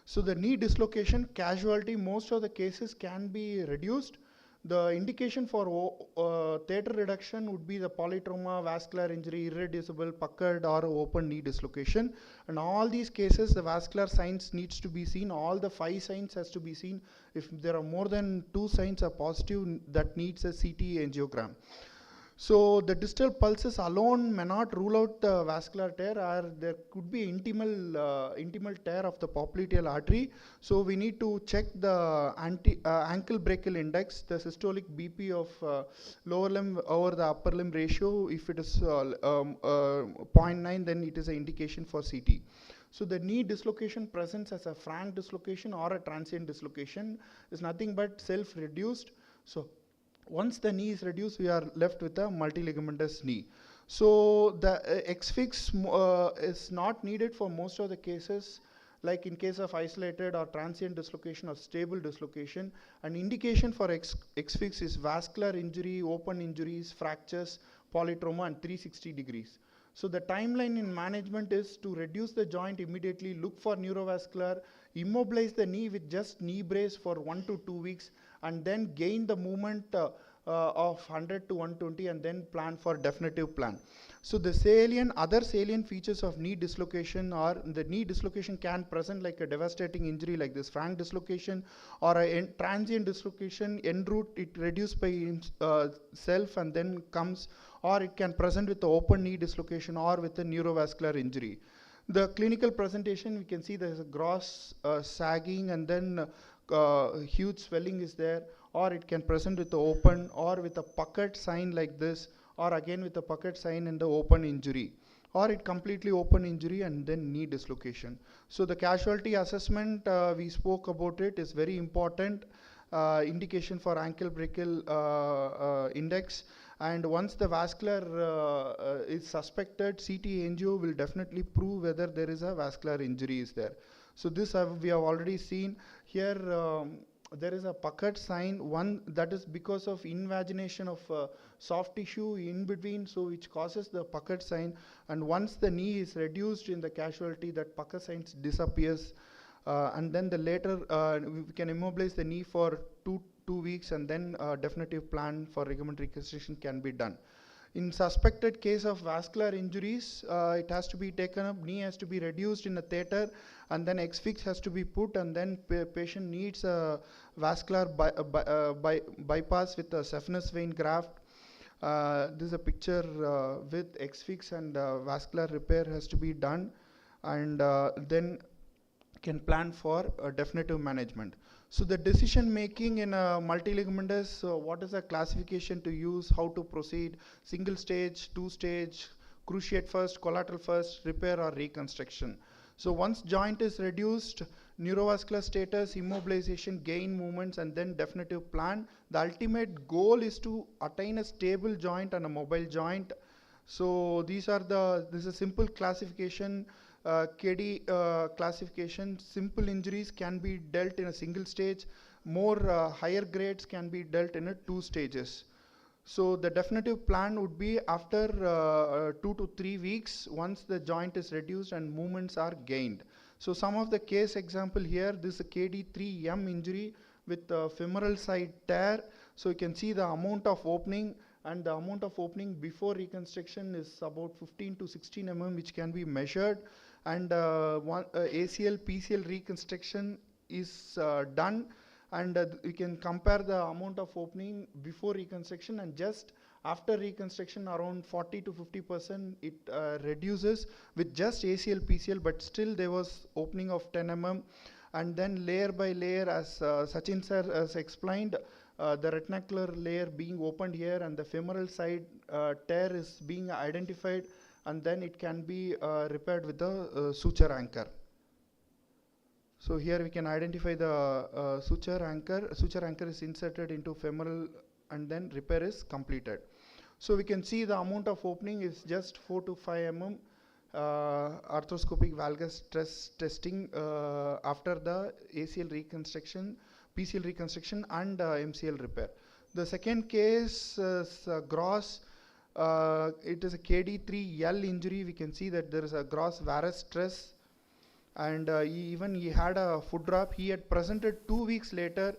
So the knee dislocation casualty, most of the cases can be reduced. The indication for theater reduction would be the polytrauma, vascular injury, irreducible, puckered or open knee dislocation. And all these cases, the vascular signs needs to be seen. All the 5 signs has to be seen. If there are more than 2 signs are positive, that needs a CT angiogram. So the distal pulses alone may not rule out the vascular tear, or there could be intimal tear of the popliteal artery. So we need to check the ankle brachial index, the systolic BP of lower limb over the upper limb ratio. If it is 0.9, then it is an indication for CT. So the knee dislocation presents as a frank dislocation or a transient dislocation is nothing but self-reduced. So once the knee is reduced, we are left with a multiligamentous knee. So the X-fix is not needed for most of the cases, like in case of isolated or transient dislocation or stable dislocation. An indication for X-fix is vascular injury, open injuries, fractures, polytrauma, and 360 degrees. So the timeline in management is to reduce the joint immediately, look for neurovascular, immobilize the knee with just knee brace for 1 to 2 weeks, and then gain the movement of 100 to 120 and then plan for definitive plan. So the other salient features of knee dislocation are the knee dislocation can present like a devastating injury like this frank dislocation, or a transient dislocation en route it reduced by self and then comes, or it can present with the open knee dislocation or with a neurovascular injury. The clinical presentation, we can see there is a gross sagging and then huge swelling is there, or it can present with the open or with a puckered sign like this, or again with a puckered sign and the open injury, or it completely open injury and then knee dislocation. So the casualty assessment, we spoke about it, is very important. Indication for ankle brachial index, and once the vascular is suspected, CT angio will definitely prove whether there is a vascular injury is there. So this we have already seen here. There is a puckered sign, one that is because of invagination of soft tissue in between, so which causes the puckered sign, and once the knee is reduced in the casualty, that pucker sign disappears, and then the later we can immobilize the knee for two weeks, and then definitive plan for ligament reconstruction can be done. In suspected case of vascular injuries, it has to be taken up, knee has to be reduced in a theater, and then X-fix has to be put, and then patient needs a vascular bypass with a saphenous vein graft. This is a picture with X-fix, and vascular repair has to be done, and then can plan for definitive management. So the decision making in a multiligamentous, what is the classification to use, how to proceed, single stage, 2 stage, cruciate first, collateral first, repair or reconstruction. So once joint is reduced, neurovascular status, immobilization, gain movements, and then definitive plan. The ultimate goal is to attain a stable joint and a mobile joint. So this is a simple classification, KD classification. Simple injuries can be dealt in a single stage. More higher grades can be dealt in a 2 stages. So the definitive plan would be after 2 to 3 weeks, once the joint is reduced and movements are gained. So some of the case example here, this is a KD3M injury with femoral side tear. So you can see the amount of opening, and the amount of opening before reconstruction is about 15 to 16 mm, which can be measured. And ACL, PCL reconstruction is done, and you can compare the amount of opening before reconstruction and just after reconstruction. Around 40 to 50% it reduces with just ACL, PCL, but still there was opening of 10 mm. And then layer by layer, as Sachin sir has explained, the retinacular layer being opened here and the femoral side tear is being identified, and then it can be repaired with the suture anchor. So here we can identify the suture anchor. Suture anchor is inserted into femoral, and then repair is completed. So we can see the amount of opening is just 4 to 5 mm. Arthroscopic valgus stress testing after the ACL reconstruction, PCL reconstruction, and MCL repair. The second case is gross. It is a KD3L injury. We can see that there is a gross varus stress, and he had a foot drop. He had presented 2 weeks later.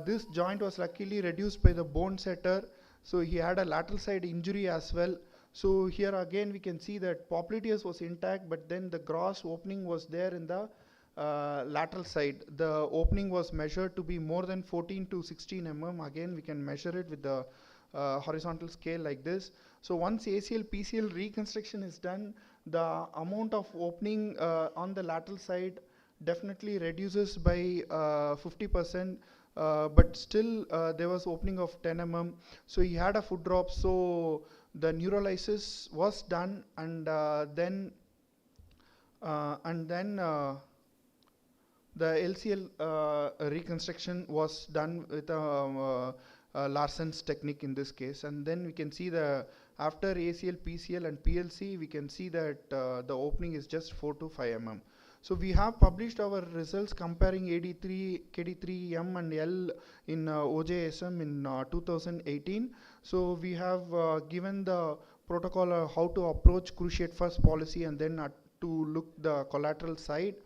This joint was luckily reduced by the bone setter, so he had a lateral side injury as well. So here again we can see that popliteus was intact, but then the gross opening was there in the lateral side. The opening was measured to be more than 14 to 16 mm. Again we can measure it with the horizontal scale like this. So once ACL, PCL reconstruction is done, the amount of opening on the lateral side definitely reduces by 50%, but still there was opening of 10 mm. So he had a foot drop, so the neurolysis was done, and then the LCL reconstruction was done with Larson's technique in this case. And then we can see the after ACL, PCL, and PLC, we can see that the opening is just 4 to 5 mm. So we have published our results comparing KD3M and L in OJSM in 2018. So we have given the protocol how to approach cruciate first policy, and then to look the collateral side.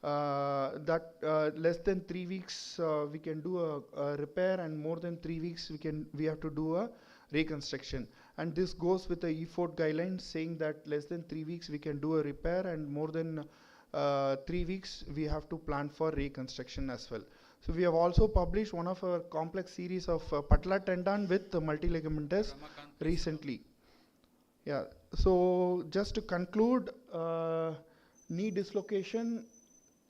Less than 3 weeks we can do a repair, and more than 3 weeks we have to do a reconstruction. And this goes with the E4 guidelines saying that less than 3 weeks we can do a repair, and more than 3 weeks we have to plan for reconstruction as well. So we have also published one of our complex series of patella tendon with multiligamentous recently. Yeah. So just to conclude, knee dislocation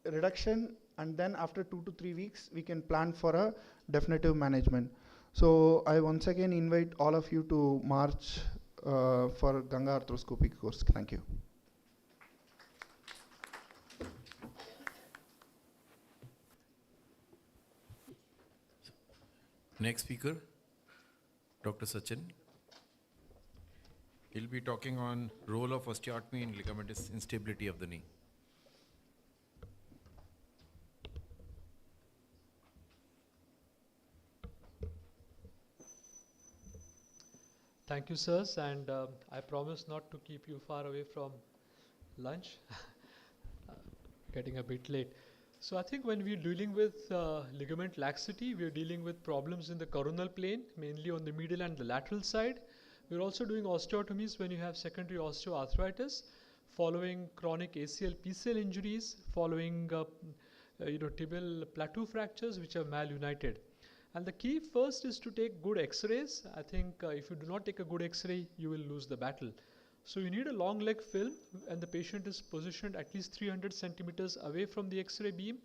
reduction, and then after 2 to 3 weeks we can plan for a definitive management. So I once again invite all of you to march for Ganga Arthroscopy course. Thank you. Next speaker, Dr. Sachin. He'll be talking on role of osteotomy in ligamentous instability of the knee. Thank you, sirs, and I promise not to keep you far away from lunch. Getting a bit late. So I think when we're dealing with ligament laxity, we're dealing with problems in the coronal plane, mainly on the medial and the lateral side. We're also doing osteotomies when you have secondary osteoarthritis, following chronic ACL, PCL injuries, following tibial plateau fractures which are malunited. And the key first is to take good X-rays. I think if you do not take a good X-ray, you will lose the battle. So you need a long leg film, and the patient is positioned at least 300 centimeters away from the X-ray beam.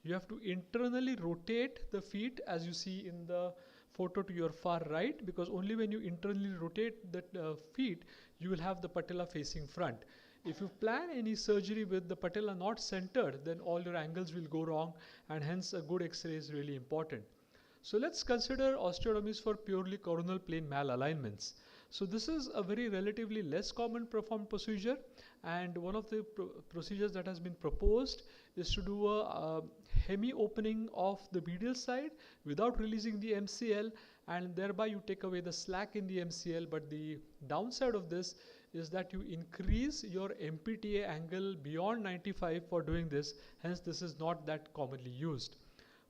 You have to internally rotate the feet, as you see in the photo to your far right, because only when you internally rotate the feet, you will have the patella facing front. If you plan any surgery with the patella not centered, then all your angles will go wrong, and hence a good X-ray is really important. So let's consider osteotomies for purely coronal plane malalignments. So this is a very relatively less common performed procedure, and one of the procedures that has been proposed is to do a hemi-opening of the medial side without releasing the MCL, and thereby you take away the slack in the MCL. But the downside of this is that you increase your MPTA angle beyond 95 for doing this, hence this is not that commonly used.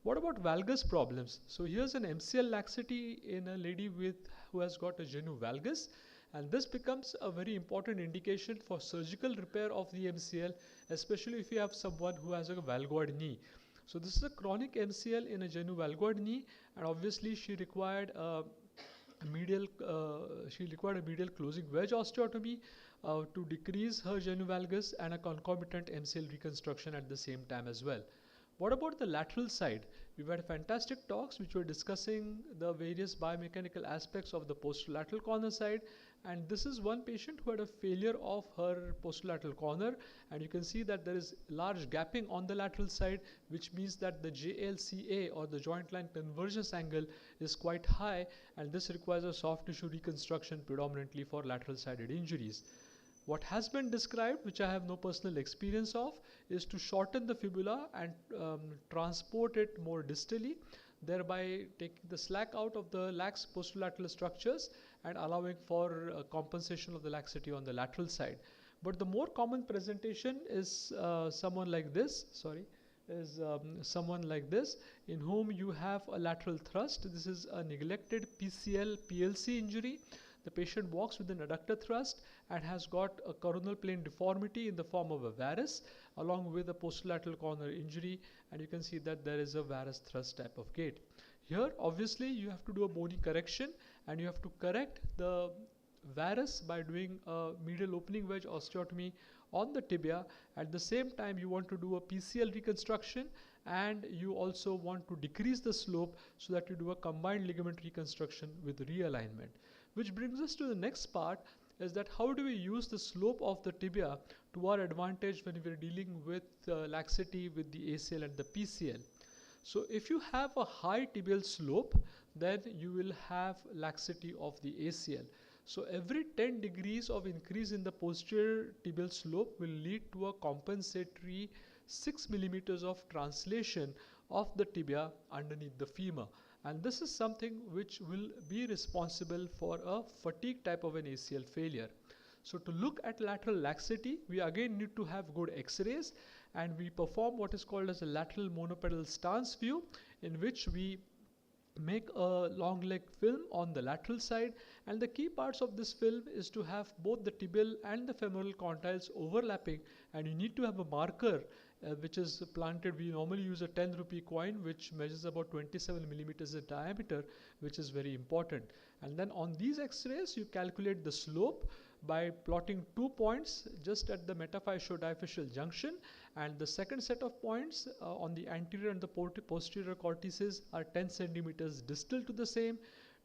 What about valgus problems? So here's an MCL laxity in a lady who has got a genu valgus, and this becomes a very important indication for surgical repair of the MCL, especially if you have someone who has a valgoid knee. So this is a chronic MCL in a genu valgoid knee, and obviously she required a medial closing wedge osteotomy to decrease her genu valgus, and a concomitant MCL reconstruction at the same time as well. What about the lateral side? We've had fantastic talks which were discussing the various biomechanical aspects of the posterolateral corner side, and this is one patient who had a failure of her posterolateral corner, and you can see that there is large gapping on the lateral side, which means that the JLCA, or the joint line convergence angle, is quite high, and this requires a soft tissue reconstruction predominantly for lateral sided injuries. What has been described, which I have no personal experience of, is to shorten the fibula and transport it more distally, thereby taking the slack out of the lax posterolateral structures and allowing for compensation of the laxity on the lateral side. But the more common presentation is someone like this, in whom you have a lateral thrust. This is a neglected PCL PLC injury. The patient walks with an adductor thrust and has got a coronal plane deformity in the form of a varus along with a posterolateral corner injury, and you can see that there is a varus thrust type of gait. Here obviously you have to do a bony correction, and you have to correct the varus by doing a medial opening wedge osteotomy on the tibia. At the same time you want to do a PCL reconstruction, and you also want to decrease the slope so that you do a combined ligament reconstruction with realignment. Which brings us to the next part, is that how do we use the slope of the tibia to our advantage when we are dealing with laxity with the ACL and the PCL. So if you have a high tibial slope, then you will have laxity of the ACL. So every 10 degrees of increase in the posterior tibial slope will lead to a compensatory 6 millimeters of translation of the tibia underneath the femur. And this is something which will be responsible for a fatigue type of an ACL failure. So to look at lateral laxity, we again need to have good X-rays, and we perform what is called as a lateral monopedal stance view, in which we make a long leg film on the lateral side, and the key parts of this film is to have both the tibial and the femoral condyles overlapping, and you need to have a marker which is planted. We normally use a 10 rupee coin which measures about 27 millimeters in diameter, which is very important. And then on these X-rays you calculate the slope by plotting 2 points just at the metaphysiodiaphyseal junction, and the second set of points on the anterior and the posterior cortices are 10 centimeters distal to the same.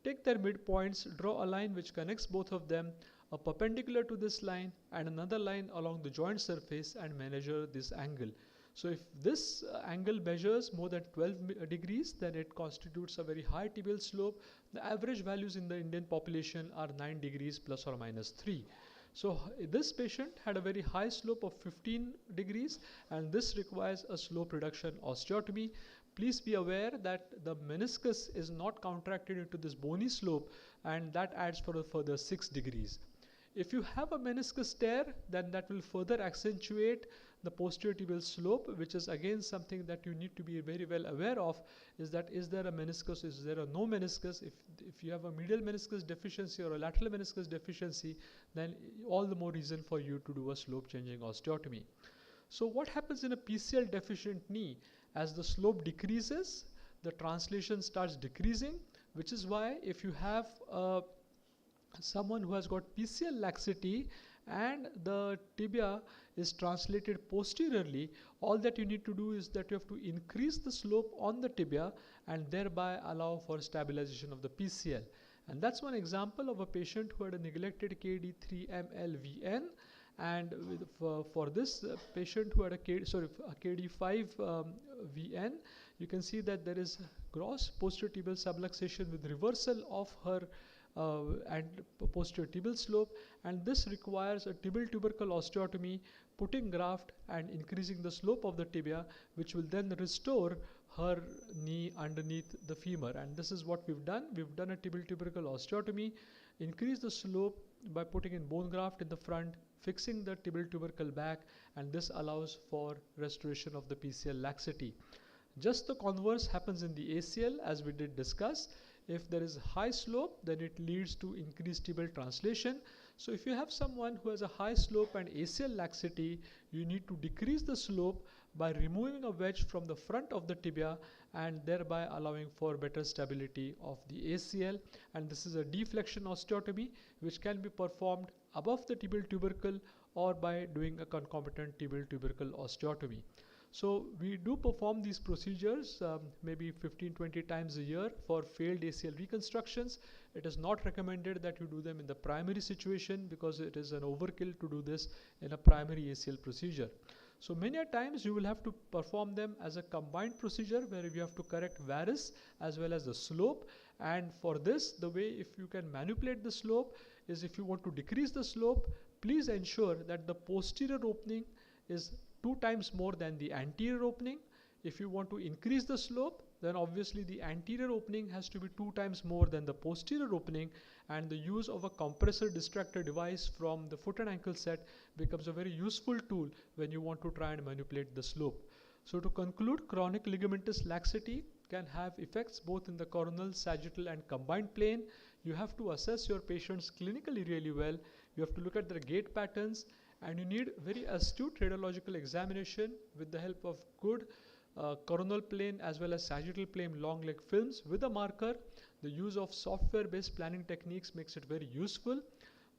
Take their midpoints, draw a line which connects both of them, a perpendicular to this line and another line along the joint surface, and measure this angle. So if this angle measures more than 12 degrees, then it constitutes a very high tibial slope. The average values in the Indian population are 9 degrees plus or minus 3. So this patient had a very high slope of 15 degrees, and this requires a slope reduction osteotomy. Please be aware that the meniscus is not contracted into this bony slope, and that adds for a further 6 degrees. If you have a meniscus tear, then that will further accentuate the posterior tibial slope, which is again something that you need to be very well aware of, is that is there a meniscus, is there a no meniscus. If you have a medial meniscus deficiency or a lateral meniscus deficiency, then all the more reason for you to do a slope changing osteotomy. So what happens in a PCL deficient knee? As the slope decreases, the translation starts decreasing, which is why if you have someone who has got PCL laxity and the tibia is translated posteriorly, all that you need to do is that you have to increase the slope on the tibia and thereby allow for stabilization of the PCL. And that's one example of a patient who had a neglected KD3MLVN, And for this patient who had a KD5 VN, you can see that there is gross posterior tibial subluxation with reversal of her and posterior tibial slope, and this requires a tibial tubercle osteotomy, putting graft and increasing the slope of the tibia, which will then restore her knee underneath the femur. And this is what we've done. We've done a tibial tubercle osteotomy, increase the slope by putting in bone graft in the front, fixing the tibial tubercle back, and this allows for restoration of the PCL laxity. Just the converse happens in the ACL, as we did discuss. If there is high slope, then it leads to increased tibial translation. So if you have someone who has a high slope and ACL laxity, you need to decrease the slope by removing a wedge from the front of the tibia and thereby allowing for better stability of the ACL. And this is a deflection osteotomy which can be performed above the tibial tubercle or by doing a concomitant tibial tubercle osteotomy. So we do perform these procedures maybe 15-20 times a year for failed ACL reconstructions. It is not recommended that you do them in the primary situation because it is an overkill to do this in a primary ACL procedure. So many a times you will have to perform them as a combined procedure where you have to correct varus as well as the slope. And for this, the way if you can manipulate the slope is, if you want to decrease the slope, please ensure that the posterior opening is 2 times more than the anterior opening. If you want to increase the slope, then obviously the anterior opening has to be 2 times more than the posterior opening, and the use of a compressor distractor device from the foot and ankle set becomes a very useful tool when you want to try and manipulate the slope. So to conclude, chronic ligamentous laxity can have effects both in the coronal, sagittal and combined plane. You have to assess your patients clinically really well. You have to look at their gait patterns, and you need very astute radiological examination with the help of good coronal plane as well as sagittal plane long leg films with a marker. The use of software based planning techniques makes it very useful.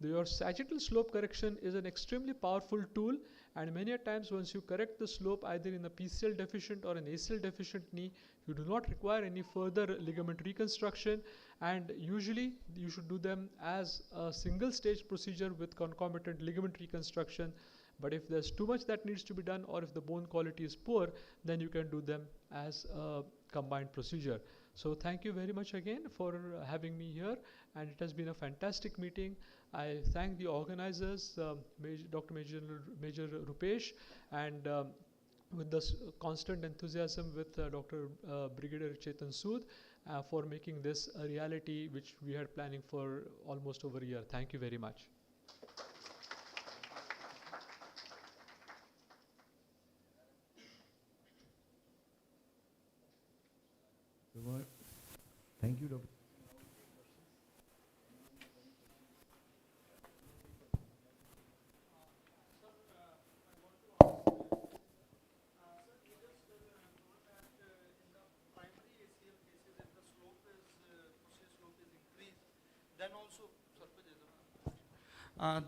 Your sagittal slope correction is an extremely powerful tool, and many a times once you correct the slope either in a PCL deficient or an ACL deficient knee, you do not require any further ligament reconstruction, and usually you should do them as a single stage procedure with concomitant ligament reconstruction. But if there's too much that needs to be done, or if the bone quality is poor, then you can do them as a combined procedure. So thank you very much again for having me here, and it has been a fantastic meeting. I thank the organizers, Dr. Major Rupesh, and with the constant enthusiasm with Dr. Brigadier Chetan Sood for making this a reality which we had planning for almost over a year. Thank you very much. Thank you, Dr.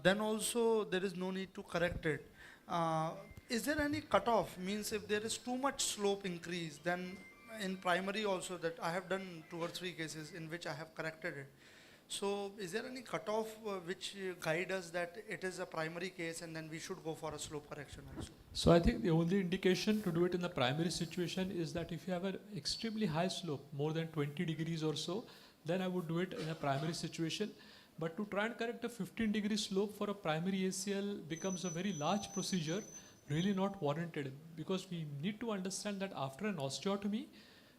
Then also there is no need to correct it. Is there any cutoff? Means if there is too much slope increase, then in primary also, that I have done 2 or 3 cases in which I have corrected it. So is there any cutoff which guide us that it is a primary case and then we should go for a slope correction also? So I think the only indication to do it in the primary situation is that if you have an extremely high slope, more than 20 degrees or so, then I would do it in a primary situation. But to try and correct a 15-degree slope for a primary ACL becomes a very large procedure, really not warranted, because we need to understand that after an osteotomy,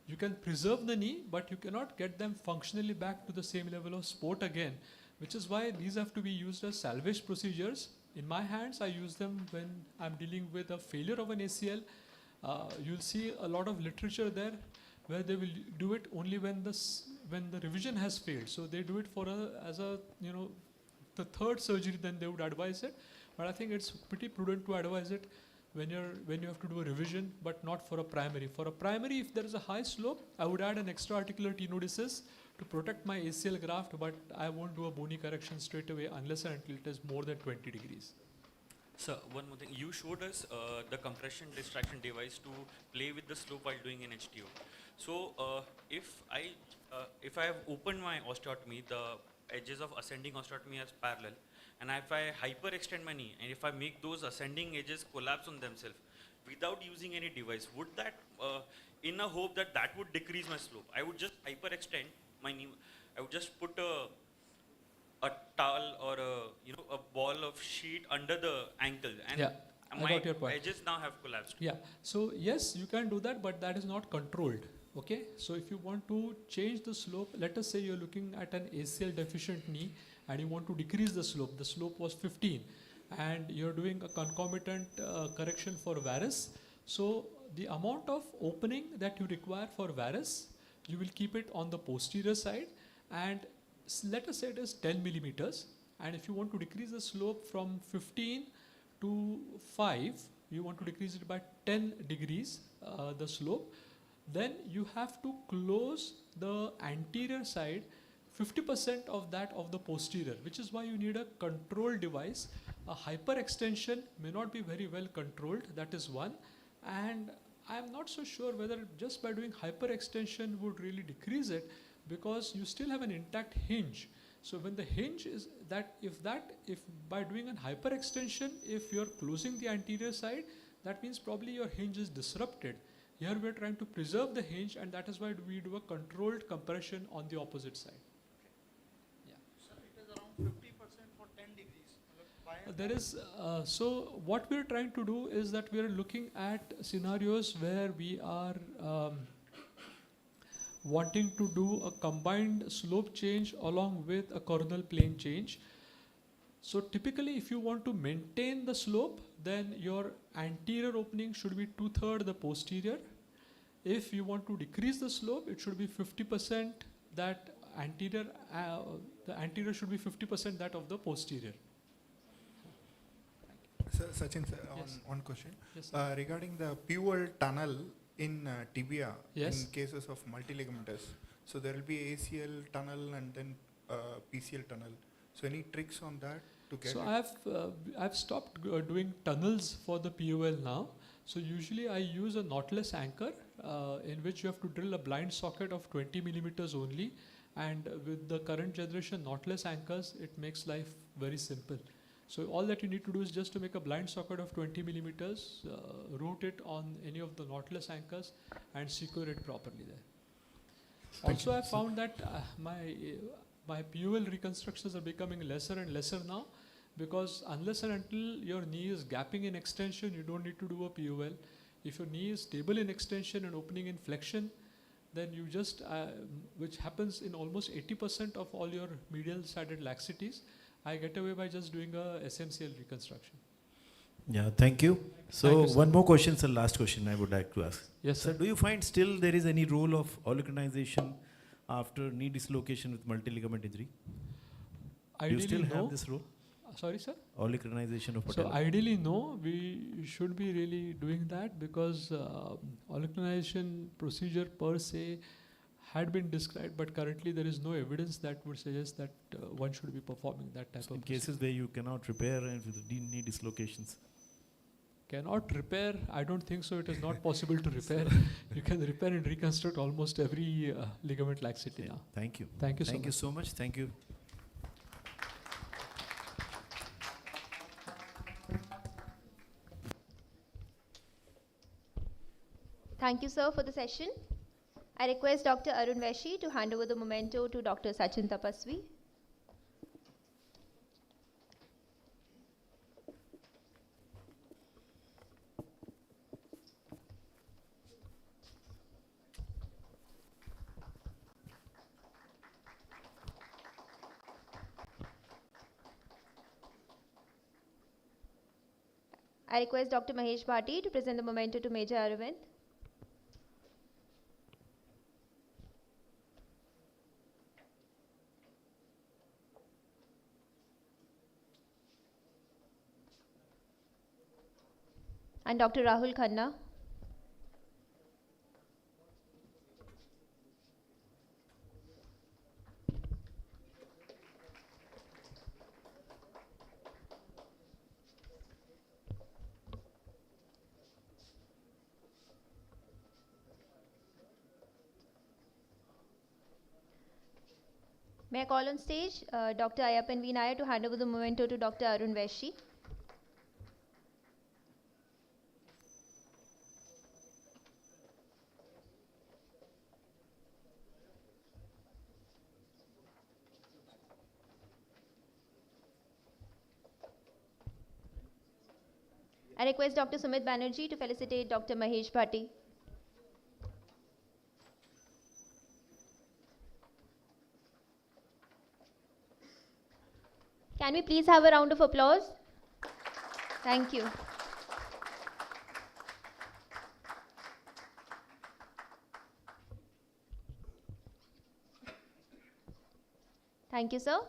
you can preserve the knee, but you cannot get them functionally back to the same level of sport again, which is why these have to be used as salvage procedures. In my hands, I use them when I'm dealing with a failure of an ACL. You'll see a lot of literature there where they will do it only when the revision has failed. So they do it for the third surgery, then they would advise it. But I think it's pretty prudent to advise it when you have to do a revision, but not for a primary. For a primary, if there is a high slope, I would add an extra articular tenodesis to protect my ACL graft, but I won't do a bony correction straight away unless and until it is more than 20 degrees. Sir, one more thing. You showed us the compression distraction device to play with the slope while doing an HTO. So if I have opened my osteotomy, the edges of ascending osteotomy as parallel, and if I hyperextend my knee, and if I make those ascending edges collapse on themselves without using any device, would that, in a hope that that would decrease my slope, I would just hyperextend my knee, I would just put a towel or a ball of sheet under the ankle, and Yeah, I my got your point. edges now have collapsed. Yeah, so yes, you can do that, but that is not controlled. Okay, so if you want to change the slope, let us say you're looking at an ACL deficient knee and you want to decrease the slope was 15, and you're doing a concomitant correction for varus. So the amount of opening that you require for varus, you will keep it on the posterior side, and let us say it is 10 millimeters, and if you want to decrease the slope from 15 to 5, you want to decrease it by 10 degrees, the slope, then you have to close the anterior side 50% of that of the posterior, which is why you need a control device. A hyperextension may not be very well controlled, that is one, and I am not so sure whether just by doing hyperextension would really decrease it, because you still have an intact hinge. So when the hinge is if by doing an hyperextension, if you're closing the anterior side, that means probably your hinge is disrupted. Here we are trying to preserve the hinge, and that is why we do a controlled compression on the opposite side. So it is around 50% for 10 degrees. There is, so what we are trying to do is that we are looking at scenarios where we are wanting to do a combined slope change along with a coronal plane change. So typically if you want to maintain the slope, then your anterior opening should be 2/3 the posterior. If you want to decrease the slope, it should be 50% that anterior, the anterior should be 50% that of the posterior. So, Sachin, sir, Yes. one question. Yes, regarding the PUL tunnel in tibia, Yes. in cases of multiligamentous, so there will be ACL tunnel and then PCL tunnel. So any tricks on that to get So it? I've stopped doing tunnels for the POL now. So usually I use a knotless anchor in which you have to drill a blind socket of 20 millimeters only. And with the current generation knotless anchors, it makes life very simple. So all that you need to do is just to make a blind socket of 20 millimeters, route it on any of the knotless anchors, and secure it properly there. Also, I found that my PUL reconstructions are becoming lesser and lesser now, because unless and until your knee is gapping in extension, you don't need to do a PUL. If your knee is stable in extension and opening in flexion, then you just, which happens in almost 80% of all your medial sided laxities, I get away by just doing a SMCL reconstruction. Yeah, thank you. So Thank you, sir. one more question, sir, last question I would like to ask. Yes, sir. Do you find still there is any role of olecranisation after knee dislocation with multi-ligament injury? Do you still have this role? Sorry, sir? Olecranisation of So patella. ideally, no. We should be really doing that, because olecranisation procedure per se had been described, but currently there is no evidence that would suggest that one should be performing that type So of in cases where you cannot repair and with knee dislocations. Cannot repair, I don't think so. It is not possible to repair. You can repair and reconstruct almost every ligament laxity now. Thank you. Thank you so Thank much. you so much. Thank you. Thank you, sir, for the session. I request Dr. Arun Veshi to hand over the memento to Dr. Sachin Tapaswi. I request Dr. Mahesh Bhati to present the memento to Major Aravind. And Dr. Rahul Khanna. May I call on stage Dr. Ayappan V. Nair to hand over the memento to Dr. Arun Veshi. I request Dr. Sumit Banerjee to felicitate Dr. Mahesh Bhatti. Can we please have a round of applause? Thank you. Thank you, sir.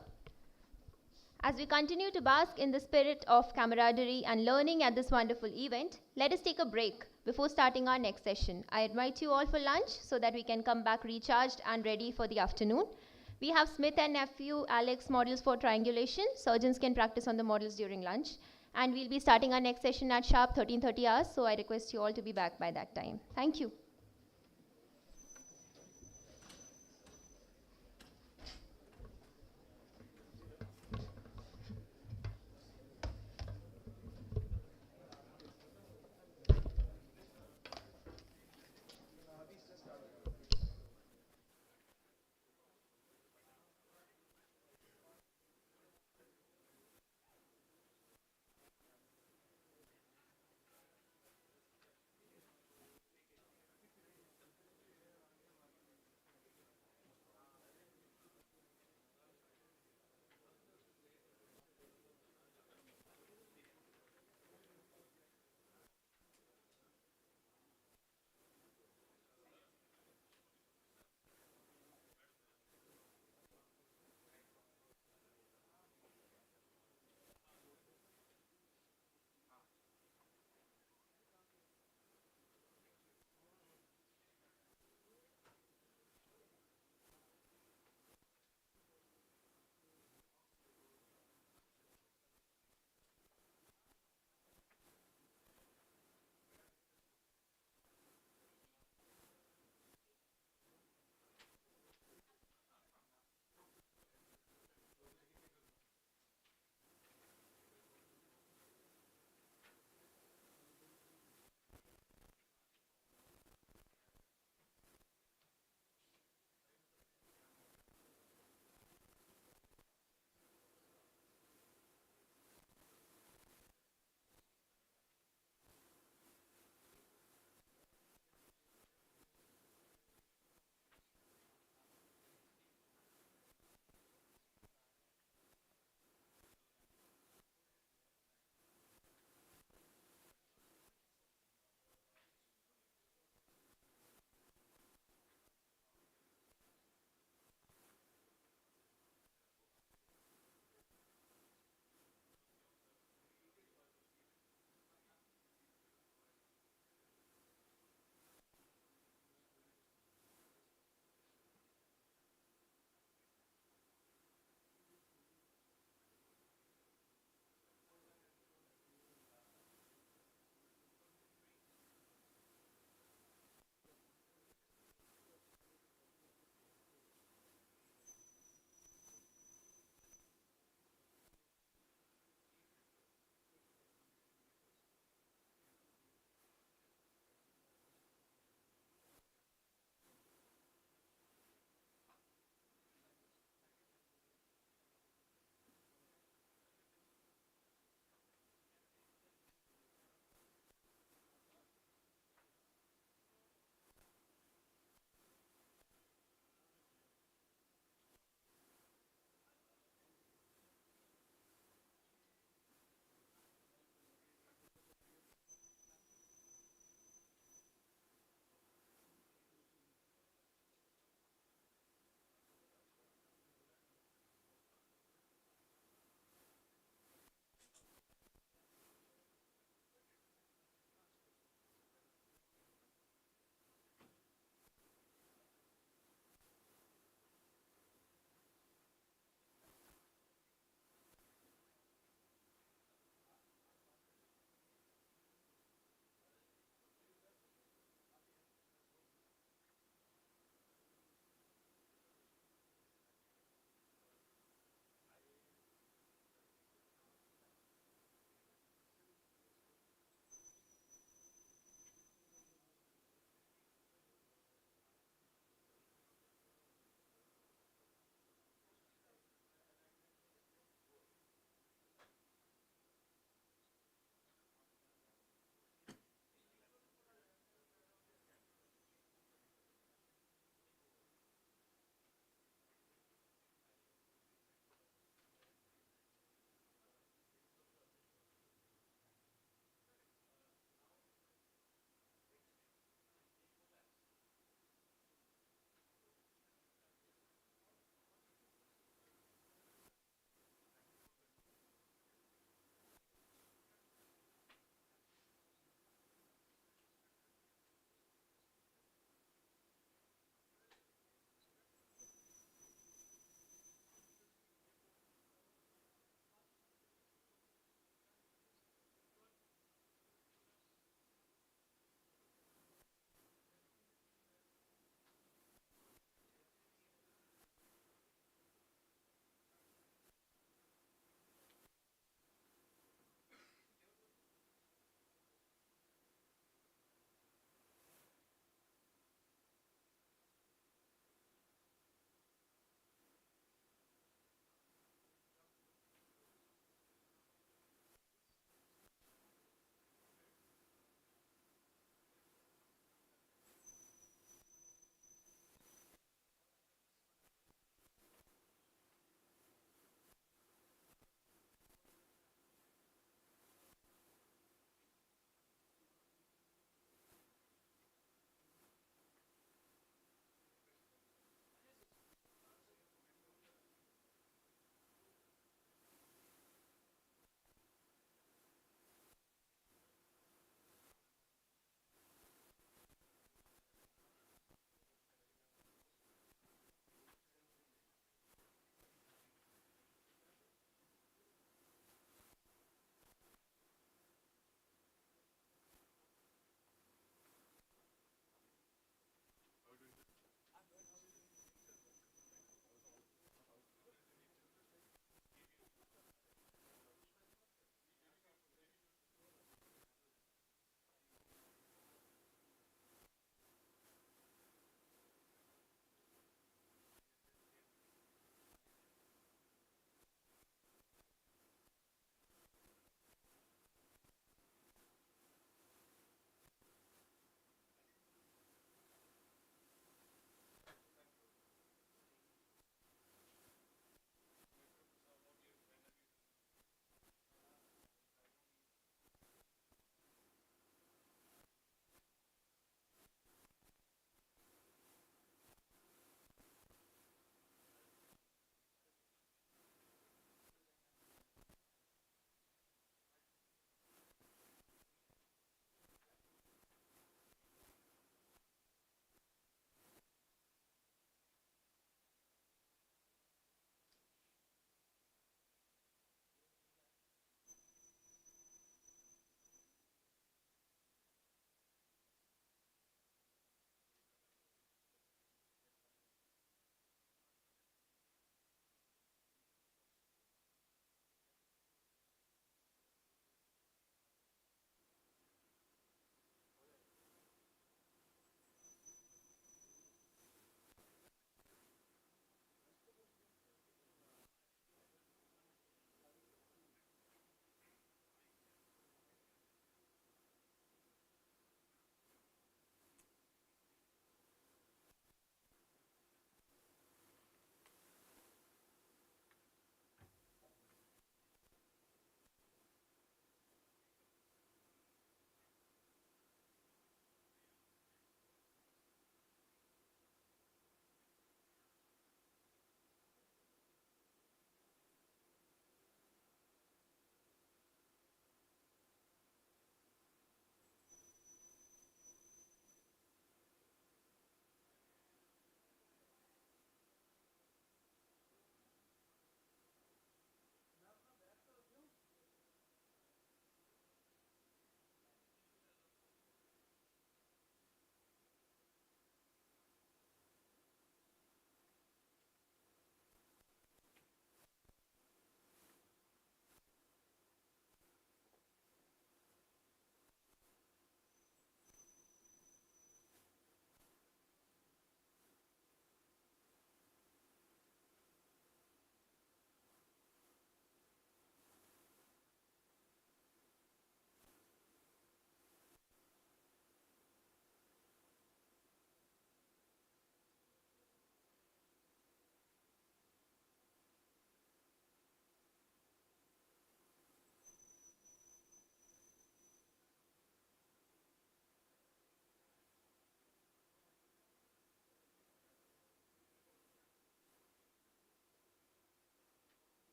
As we continue to bask in the spirit of camaraderie and learning at this wonderful event, let us take a break before starting our next session. I invite you all for lunch so that we can come back recharged and ready for the afternoon. We have Smith and Nephew Alex models for triangulation. Surgeons can practice on the models during lunch. And we'll be starting our next session at sharp 13:30 hours, so I request you all to be back by that time. Thank you.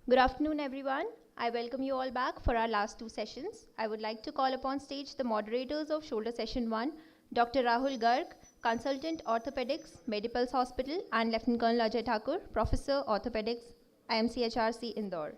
Good afternoon, everyone. I welcome you all back for our last two sessions. I would like to call upon stage the moderators of Shoulder Session 1, Dr. Rahul Garg, Consultant Orthopedics, Medipulse Hospital, and Lieutenant Colonel Ajay Thakur, Professor Orthopedics, IMCHRC, Indore.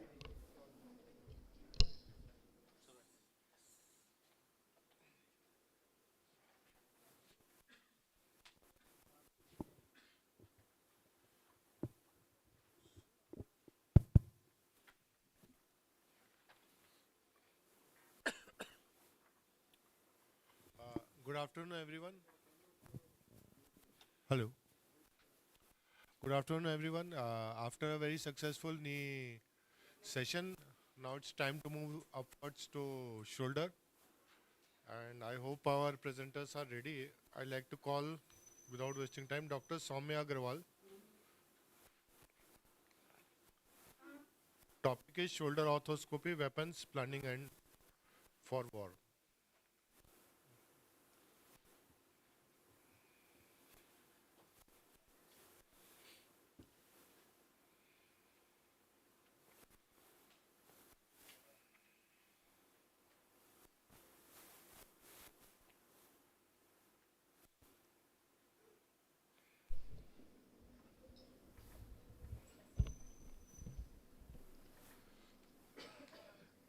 Good afternoon, everyone. Hello. Good afternoon, everyone. After a very successful knee session, now it's time to move upwards to shoulder. And I hope our presenters are ready. I'd like to call, without wasting time, Dr. Soumya Agarwal. Topic is shoulder arthroscopy, weapons, planning, and for war.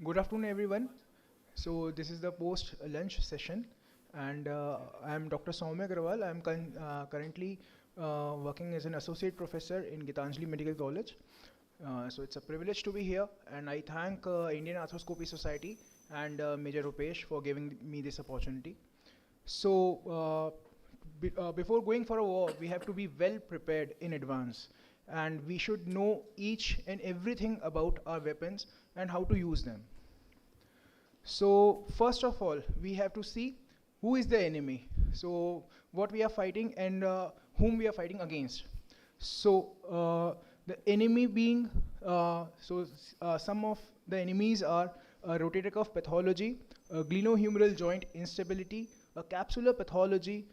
Good afternoon, everyone. So this is the post-lunch session, and I am Dr. Soumya Agarwal. I am currently working as an associate professor in Gitanjali Medical College. So it's a privilege to be here, and I thank Indian Arthroscopy Society and Major Rupesh for giving me this opportunity. So before going for a war, we have to be well prepared in advance, and we should know each and everything about our weapons and how to use them. So first of all, we have to see who is the enemy. So what we are fighting and whom we are fighting against. So the enemy being, some of the enemies are rotator cuff pathology, glenohumeral joint instability, a capsular pathology,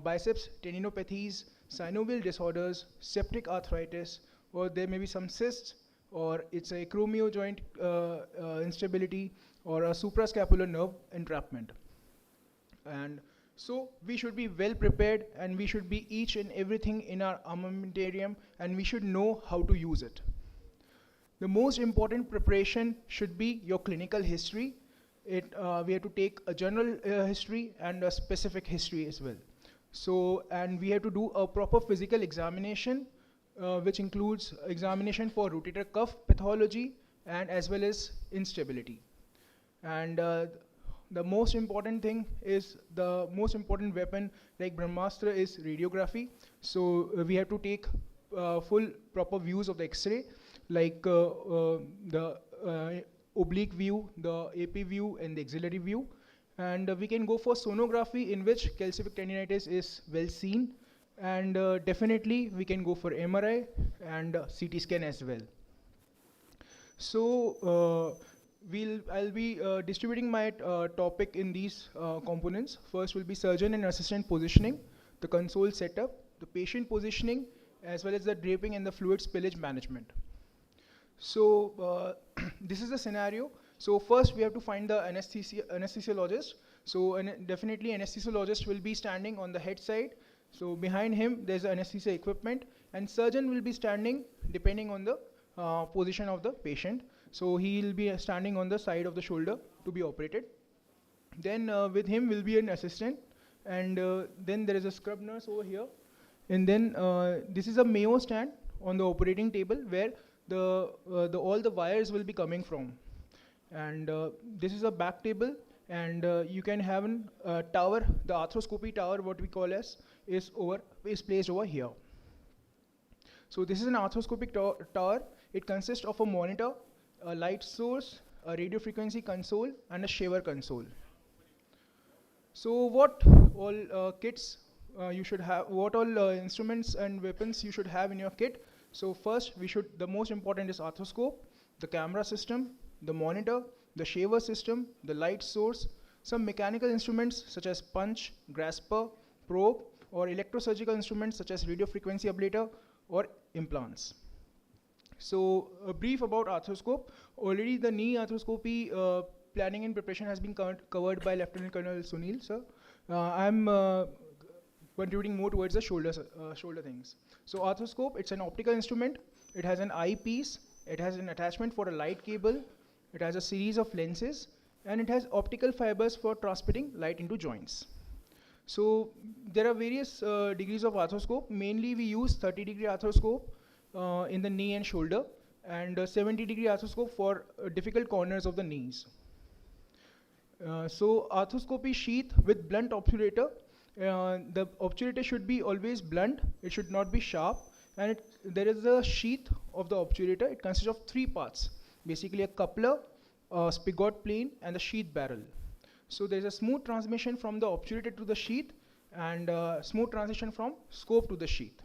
biceps tendinopathies, synovial disorders, septic arthritis, or there may be some cysts, or it's a acromio joint instability, or a suprascapular nerve entrapment. And so we should be well prepared, and we should be each and everything in our armamentarium, and we should know how to use it. The most important preparation should be your clinical history. We have to take a general history and a specific history as well. So, and we have to do a proper physical examination, which includes examination for rotator cuff pathology and as well as instability. And the most important thing is, the most important weapon like Brahmastra is radiography. So we have to take full proper views of the X-ray, like the oblique view, the AP view, and the axillary view. And we can go for sonography, in which calcific tendinitis is well seen. And definitely we can go for MRI and CT scan as well. So I'll be distributing my topic in these components. First will be surgeon and assistant positioning, the console setup, the patient positioning, as well as the draping and the fluid spillage management. So this is the scenario. So first we have to find the anesthesiologist. So definitely anesthesiologist will be standing on the head side. So behind him there's anesthesia equipment, and surgeon will be standing depending on the position of the patient. So he'll be standing on the side of the shoulder to be operated. Then with him will be an assistant, and then there is a scrub nurse over here. And then this is a Mayo stand on the operating table, where all the wires will be coming from. And this is a back table, and you can have a tower, the arthroscopy tower, what we call as, is placed over here. So this is an arthroscopic tower. It consists of a monitor, a light source, a radio frequency console, and a shaver console. So what all kits you should have, what all instruments and weapons you should have in your kit. So first, the most important is arthroscope, the camera system, the monitor, the shaver system, the light source, some mechanical instruments such as punch, grasper, probe, or electrosurgical instruments such as radio frequency ablator or implants. So a brief about arthroscope. Already the knee arthroscopy planning and preparation has been covered by Lieutenant Colonel Sunil, sir. I'm contributing more towards the shoulder things. So arthroscope, it's an optical instrument. It has an eyepiece. It has an attachment for a light cable. It has a series of lenses, and it has optical fibers for transmitting light into joints. So there are various degrees of arthroscope. Mainly we use 30-degree arthroscope in the knee and shoulder, and 70-degree arthroscope for difficult corners of the knees. So arthroscopy sheath with blunt obturator. The obturator should be always blunt. It should not be sharp. And there is a sheath of the obturator. It consists of 3 parts. Basically a coupler, a spigot plane, and the sheath barrel. So there is a smooth transmission from the obturator to the sheath, and smooth transition from scope to the sheath.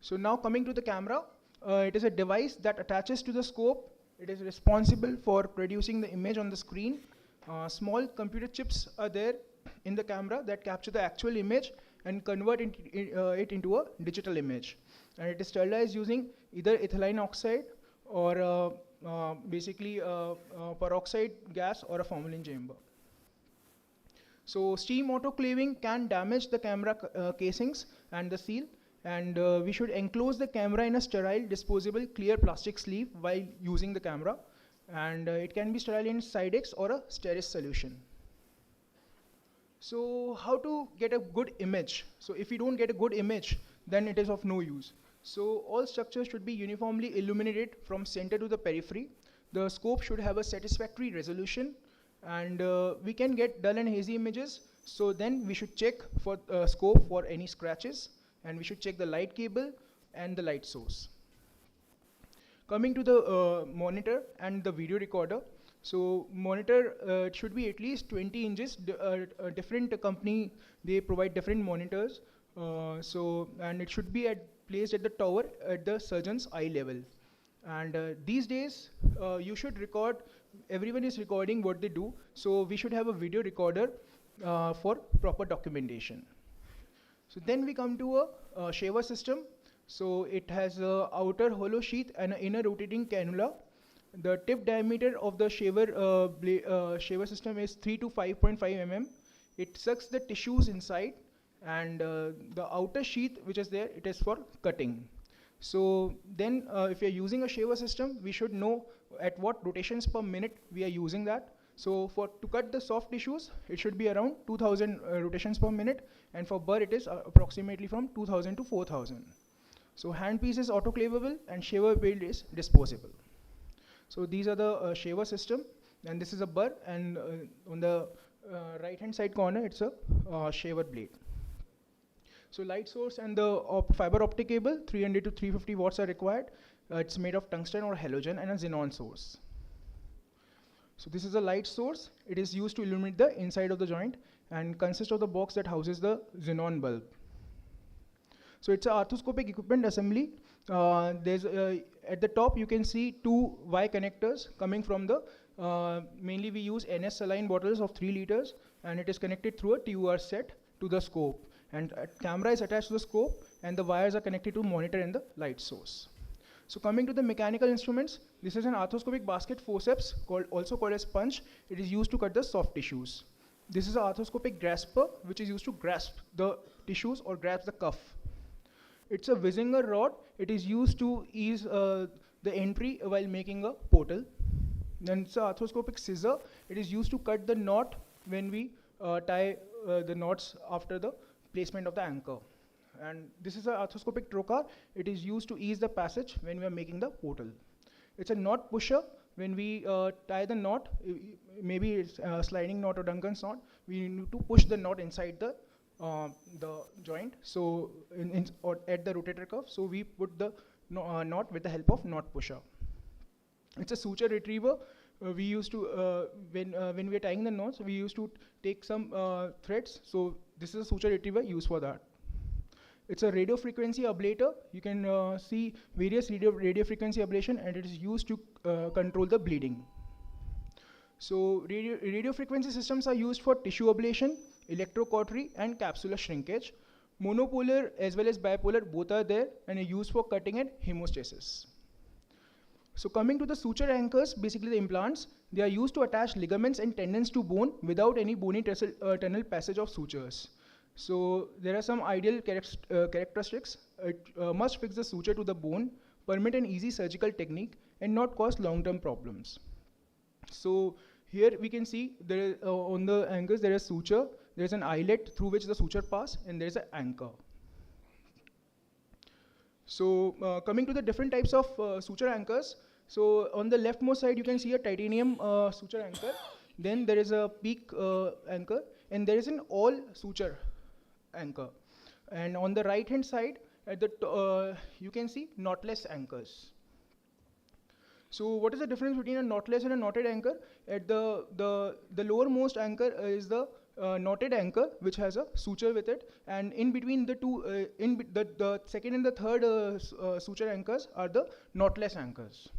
So now coming to the camera, it is a device that attaches to the scope. It is responsible for producing the image on the screen. Small computer chips are there in the camera that capture the actual image and convert it into a digital image. And it is sterilized using either ethylene oxide or basically peroxide gas or a formalin chamber. So steam autoclaving can damage the camera casings and the seal, and we should enclose the camera in a sterile disposable clear plastic sleeve while using the camera, and it can be sterile in Sidex or a Steris solution. So how to get a good image? So if you don't get a good image, then it is of no use. So all structures should be uniformly illuminated from center to the periphery. The scope should have a satisfactory resolution, and we can get dull and hazy images. So then we should check for scope for any scratches, and we should check the light cable and the light source. Coming to the monitor and the video recorder. So monitor, it should be at least 20 inches. Different company, they provide different monitors. And it should be placed at the tower at the surgeon's eye level. And these days, you should record, everyone is recording what they do. So we should have a video recorder for proper documentation. So then we come to a shaver system. So it has a outer hollow sheath and an inner rotating cannula. The tip diameter of the shaver system is 3 to 5.5 mm. It sucks the tissues inside, and the outer sheath which is there, it is for cutting. So then if you are using a shaver system, we should know at what rotations per minute we are using that. So to cut the soft tissues, it should be around 2000 rotations per minute, and for burr it is approximately from 2000 to 4000. So handpiece is autoclavable and shaver blade is disposable. So these are the shaver system, and this is a burr, and on the right hand side corner it's a shaver blade. So light source and the fiber optic cable, 300 to 350 watts are required. It's made of tungsten or halogen and a xenon source. So this is a light source. It is used to illuminate the inside of the joint and consists of the box that houses the xenon bulb. So it's an arthroscopic equipment assembly. At the top you can see 2 Y connectors coming from the, mainly we use NS saline bottles of 3 liters, and it is connected through a TUR set to the scope. And camera is attached to the scope, and the wires are connected to monitor and the light source. So coming to the mechanical instruments, this is an arthroscopic basket forceps, also called as punch. It is used to cut the soft tissues. This is an arthroscopic grasper, which is used to grasp the tissues or grasp the cuff. It's a Wisinger rod. It is used to ease the entry while making a portal. Then it's an arthroscopic scissor. It is used to cut the knot when we tie the knots after the placement of the anchor. And this is an arthroscopic trocar. It is used to ease the passage when we are making the portal. It's a knot pusher. When we tie the knot, maybe it's a sliding knot or Duncan's knot, we need to push the knot inside the joint. So or at the rotator cuff, so we put the knot with the help of knot pusher. It's a suture retriever. We used to when we are tying the knots, we used to take some threads. So this is a suture retriever used for that. It's a radio frequency ablator. You can see various radio frequency ablation, and it is used to control the bleeding. So radio frequency systems are used for tissue ablation, electrocautery, and capsular shrinkage. Monopolar as well as bipolar, both are there and are used for cutting and hemostasis. So coming to the suture anchors, basically the implants, they are used to attach ligaments and tendons to bone without any bony tunnel passage of sutures. So there are some ideal characteristics. It must fix the suture to the bone, permit an easy surgical technique, and not cause long-term problems. So here we can see there on the anchors there is suture, there is an eyelet through which the suture pass, and there is an anchor. So coming to the different types of suture anchors, so on the leftmost side you can see a titanium suture anchor, then there is a peak anchor, and there is an all suture anchor. And on the right hand side at the you can see knotless anchors. So what is the difference between a knotless and a knotted anchor? At the lowermost anchor is the knotted anchor, which has a suture with it, and in between the two, the second and the third suture anchors are the knotless anchors.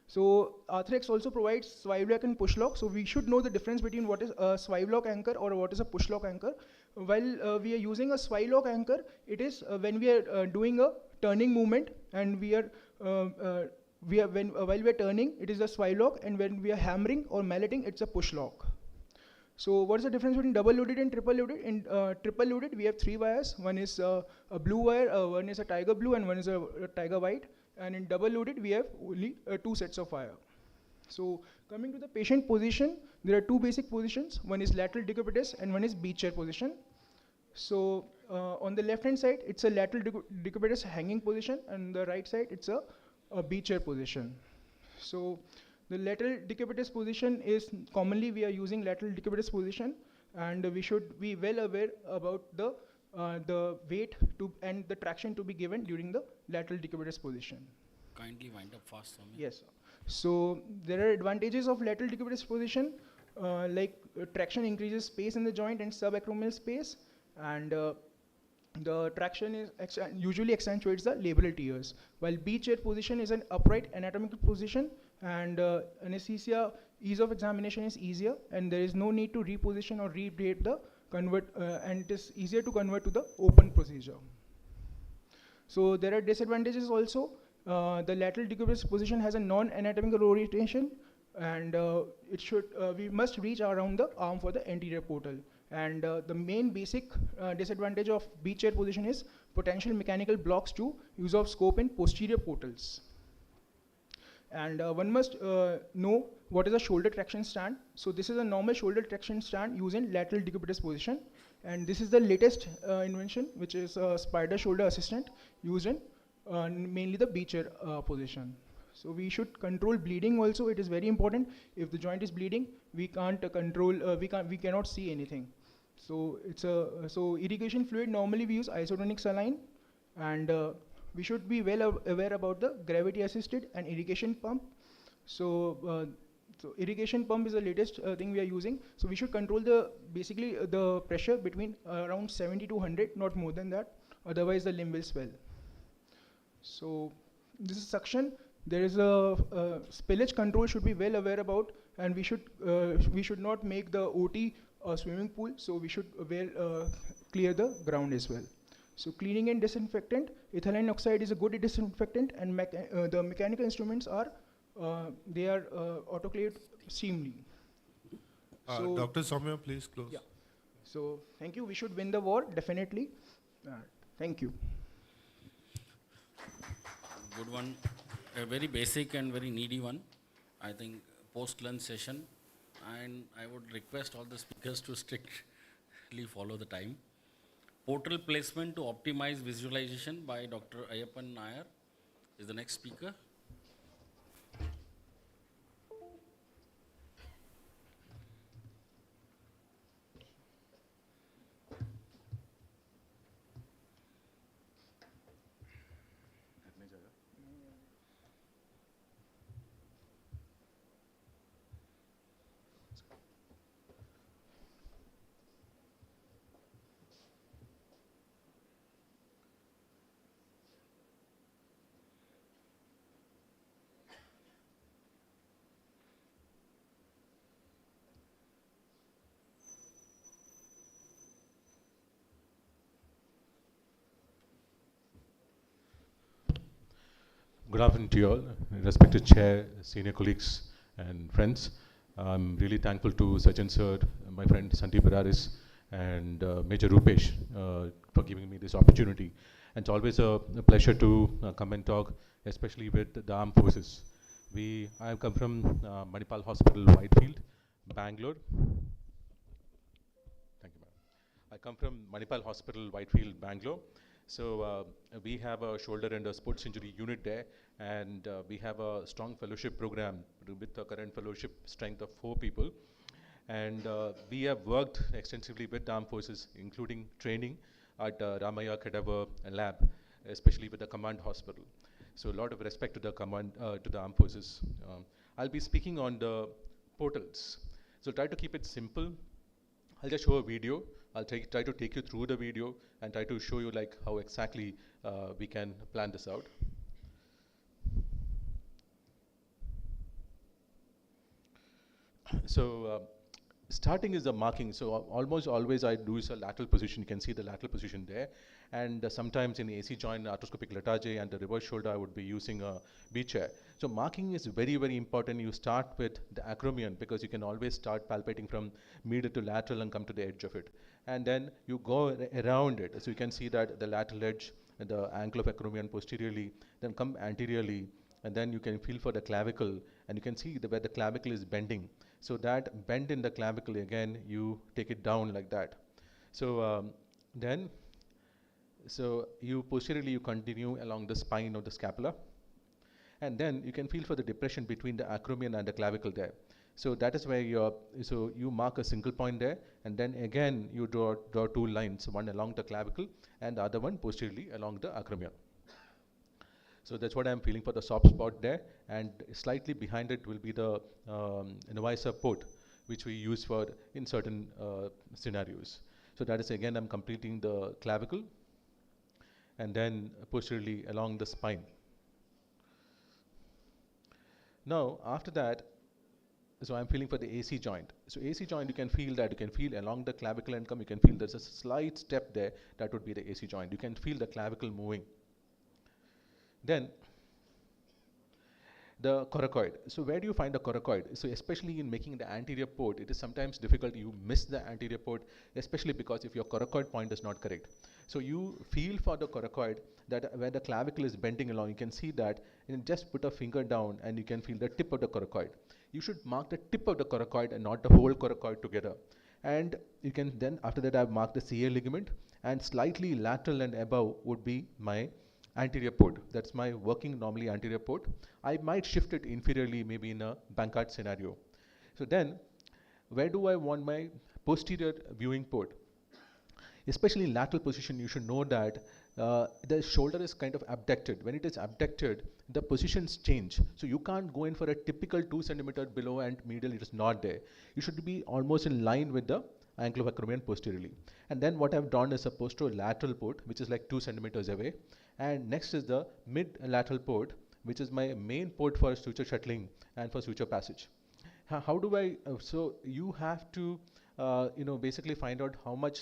So Arthrex also provides swive lock and push lock. So we should know the difference between what is a swive lock anchor or what is a push lock anchor. While we are using a swive lock anchor, it is when we are doing a turning movement, and while we are turning, it is a swive lock, and when we are hammering or malleting, it's a push lock. So what is the difference between double loaded and triple loaded? In triple loaded, we have 3 wires. One is a blue wire, one is a tiger blue, and one is a tiger white. And in double loaded, we have only 2 sets of wire. So coming to the patient position, there are 2 basic positions. One is lateral decubitus and one is beach chair position. So on the left hand side, it's a lateral decubitus hanging position, and the right side, it's a beach chair position. So the lateral decubitus position is commonly we are using lateral decubitus position, and we should be well aware about the weight and the traction to be given during the lateral decubitus position. Kindly wind up fast for me. Yes. So there are advantages of lateral decubitus position, like traction increases space in the joint and subacromial space, and the traction is usually accentuates the labral tears, while beach chair position is an upright anatomical position, and anesthesia ease of examination is easier, and there is no need to reposition or rebrate the convert, and it is easier to convert to the open procedure. So there are disadvantages also. The lateral decubitus position has a non-anatomical orientation, and we must reach around the arm for the anterior portal. And the main basic disadvantage of beach chair position is potential mechanical blocks to use of scope in posterior portals. And one must know what is a shoulder traction stand. So this is a normal shoulder traction stand used in lateral decubitus position. And this is the latest invention, which is a spider shoulder assistant used in mainly the beach chair position. So we should control bleeding also. It is very important. If the joint is bleeding, we can't control, we cannot see anything. So so irrigation fluid, normally we use isotonic saline, and we should be well aware about the gravity assisted and irrigation pump. So irrigation pump is the latest thing we are using. So we should control basically the pressure between around 70 to 100, not more than that. Otherwise the limb will swell. So this is suction. There is a spillage control should be well aware about, and we should not make the OT a swimming pool. So we should clear the ground as well. So cleaning and disinfectant, ethylene oxide is a good disinfectant, and the mechanical instruments are they are autoclaved steamly. So Dr. Soumya, please close. Yeah. So thank you. We should win the war, definitely. Thank you. Good one. A very basic and very needy one. I think post-lunch session, and I would request all the speakers to strictly follow the time. Portal placement to optimize visualization by Dr. Ayyappan Nair is the next speaker. Good afternoon to you all, respected chair, senior colleagues and friends. I'm really thankful to Sachin sir, my friend Sandeep Bararis, and Major Rupesh for giving me this opportunity. And it's always a pleasure to come and talk, especially with the armed forces. I come from Manipal Hospital, Whitefield, Bangalore. Thank you, madam. I come from Manipal Hospital, Whitefield, Bangalore. So we have a shoulder and a sports injury unit there, and we have a strong fellowship program with the current fellowship strength of 4 people. And we have worked extensively with the armed forces, including training at Ramaya Cadaver Lab, especially with the command hospital. So a lot of respect to the command, to the armed forces. I'll be speaking on the portals. So try to keep it simple. I'll just show a video. I'll try to take you through the video and try to show you like how exactly we can plan this out. So starting is the marking. So almost always I do is a lateral position. You can see the lateral position there. And sometimes in the AC joint, arthroscopic letarge and the reverse shoulder, I would be using a B chair. So marking is very, very important. You start with the acromion because you can always start palpating from medial to lateral and come to the edge of it. And then you go around it. So you can see that the lateral edge, the ankle of acromion posteriorly, then come anteriorly, and then you can feel for the clavicle, and you can see where the clavicle is bending. So that bend in the clavicle, again, you take it down like that. So so you posteriorly, you continue along the spine of the scapula. And then you can feel for the depression between the acromion and the clavicle there. So that is where you mark a single point there, and then again you draw 2 lines, one along the clavicle and the other one posteriorly along the acromion. So that's what I'm feeling for the soft spot there, and slightly behind it will be the Nevisor port, which we use for in certain scenarios. So that is again, I'm completing the clavicle, and then posteriorly along the spine. Now after that, so I'm feeling for the AC joint. So AC joint, you can feel that, you can feel along the clavicle and come, you can feel there's a slight step there, that would be the AC joint. You can feel the clavicle moving. Then the coracoid. So where do you find the coracoid? So especially in making the anterior port, it is sometimes difficult. You miss the anterior port, especially because if your coracoid point is not correct. So you feel for the coracoid that where the clavicle is bending along, you can see that, and just put a finger down and you can feel the tip of the coracoid. You should mark the tip of the coracoid and not the whole coracoid together. And you can then, after that, I've marked the CA ligament, and slightly lateral and above would be my anterior port. That's my working normally anterior port. I might shift it inferiorly, maybe in a Bankart scenario. So then, where do I want my posterior viewing port? Especially lateral position, you should know that the shoulder is kind of abducted. When it is abducted, the positions change. So you can't go in for a typical 2 centimeter below and medial, it is not there. You should be almost in line with the ankle of acromion posteriorly. And then what I've done is a posterolateral port, which is like 2 centimeters away. And next is the mid-lateral port, which is my main port for suture shuttling and for suture passage. How do I, so you have to, basically find out how much,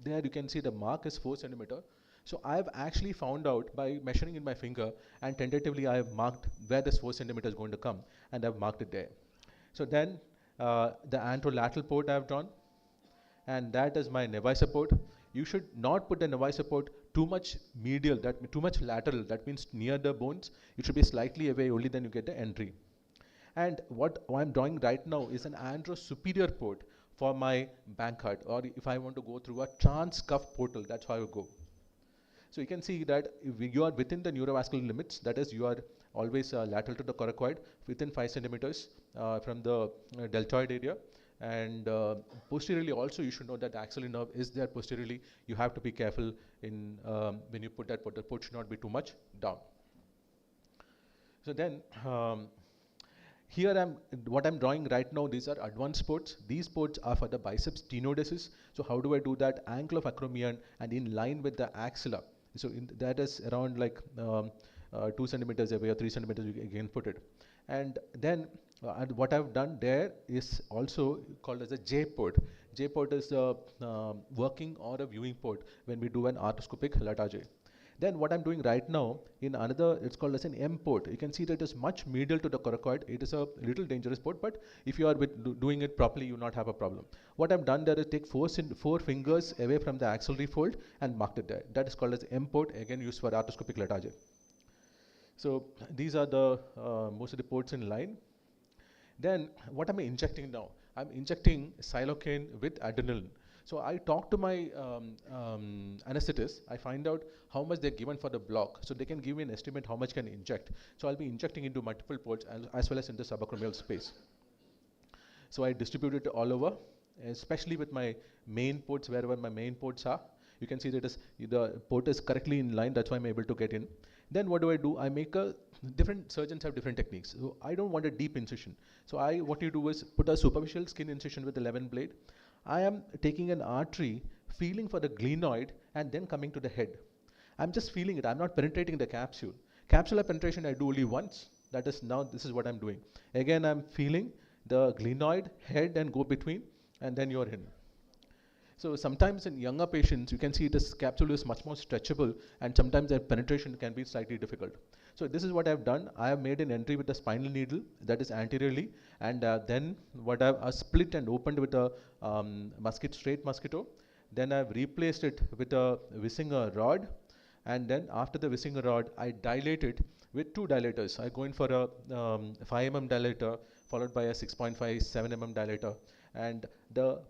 there you can see the mark is 4 centimeter. So I've actually found out by measuring in my finger, and tentatively I have marked where this 4 centimeter is going to come, and I've marked it there. So then the anterolateral port I've drawn, and that is my Nevisor port. You should not put the Nevisor port too much medial, too much lateral, that means near the bones. It should be slightly away, only then you get the entry. And what I'm drawing right now is an antero-superior port for my Bankart, or if I want to go through a trans-cuff portal, that's how I go. So you can see that if you are within the neurovascular limits, that is, you are always lateral to the coracoid, within 5 centimeters from the deltoid area. And posteriorly also, you should know that the axillary nerve is there posteriorly. You have to be careful in when you put that port. The port should not be too much down. So then, here what I'm drawing right now, these are advanced ports. These ports are for the biceps tenodesis. So how do I do that? Ankle of acromion and in line with the axilla. So that is around like 2 centimeters away or 3 centimeters, you can put it. And then and what I've done there is also called as a J port. J port is a working or a viewing port when we do an arthroscopic letarge. Then what I'm doing right now in another, it's called as an M port. You can see that it is much medial to the coracoid. It is a little dangerous port, but if you are doing it properly, you will not have a problem. What I've done there is take four fingers away from the axillary fold and marked it there. That is called as M port, again used for arthroscopic letargy. So these are the most of the ports in line. Then what am I injecting now? I'm injecting silocaine with adrenaline. So I talk to my anesthetist. I find out how much they're given for the block, so they can give me an estimate how much can inject. So I'll be injecting into multiple ports as well as in the subacromial space. So I distribute it all over, especially with my main ports, wherever my main ports are. You can see that the port is correctly in line, that's why I'm able to get in. Then what do? I make different surgeons have different techniques. So I don't want a deep incision. So what you do is put a superficial skin incision with 11 blade. I am taking an artery, feeling for the glenoid, and then coming to the head. I'm just feeling it. I'm not penetrating the capsule. Capsular penetration I do only once. That is now, this is what I'm doing. Again, I'm feeling the glenoid, head, and go between, and then you're in. So sometimes in younger patients, you can see this capsule is much more stretchable, and sometimes their penetration can be slightly difficult. So this is what I've done. I have made an entry with a spinal needle that is anteriorly, and then what I've split and opened with a straight mosquito. Then I've replaced it with a Wissinger rod, and then after the Wissinger rod, I dilate it with two dilators. I go in for a 5 mm dilator followed by a 6.5, 7 mm dilator, and the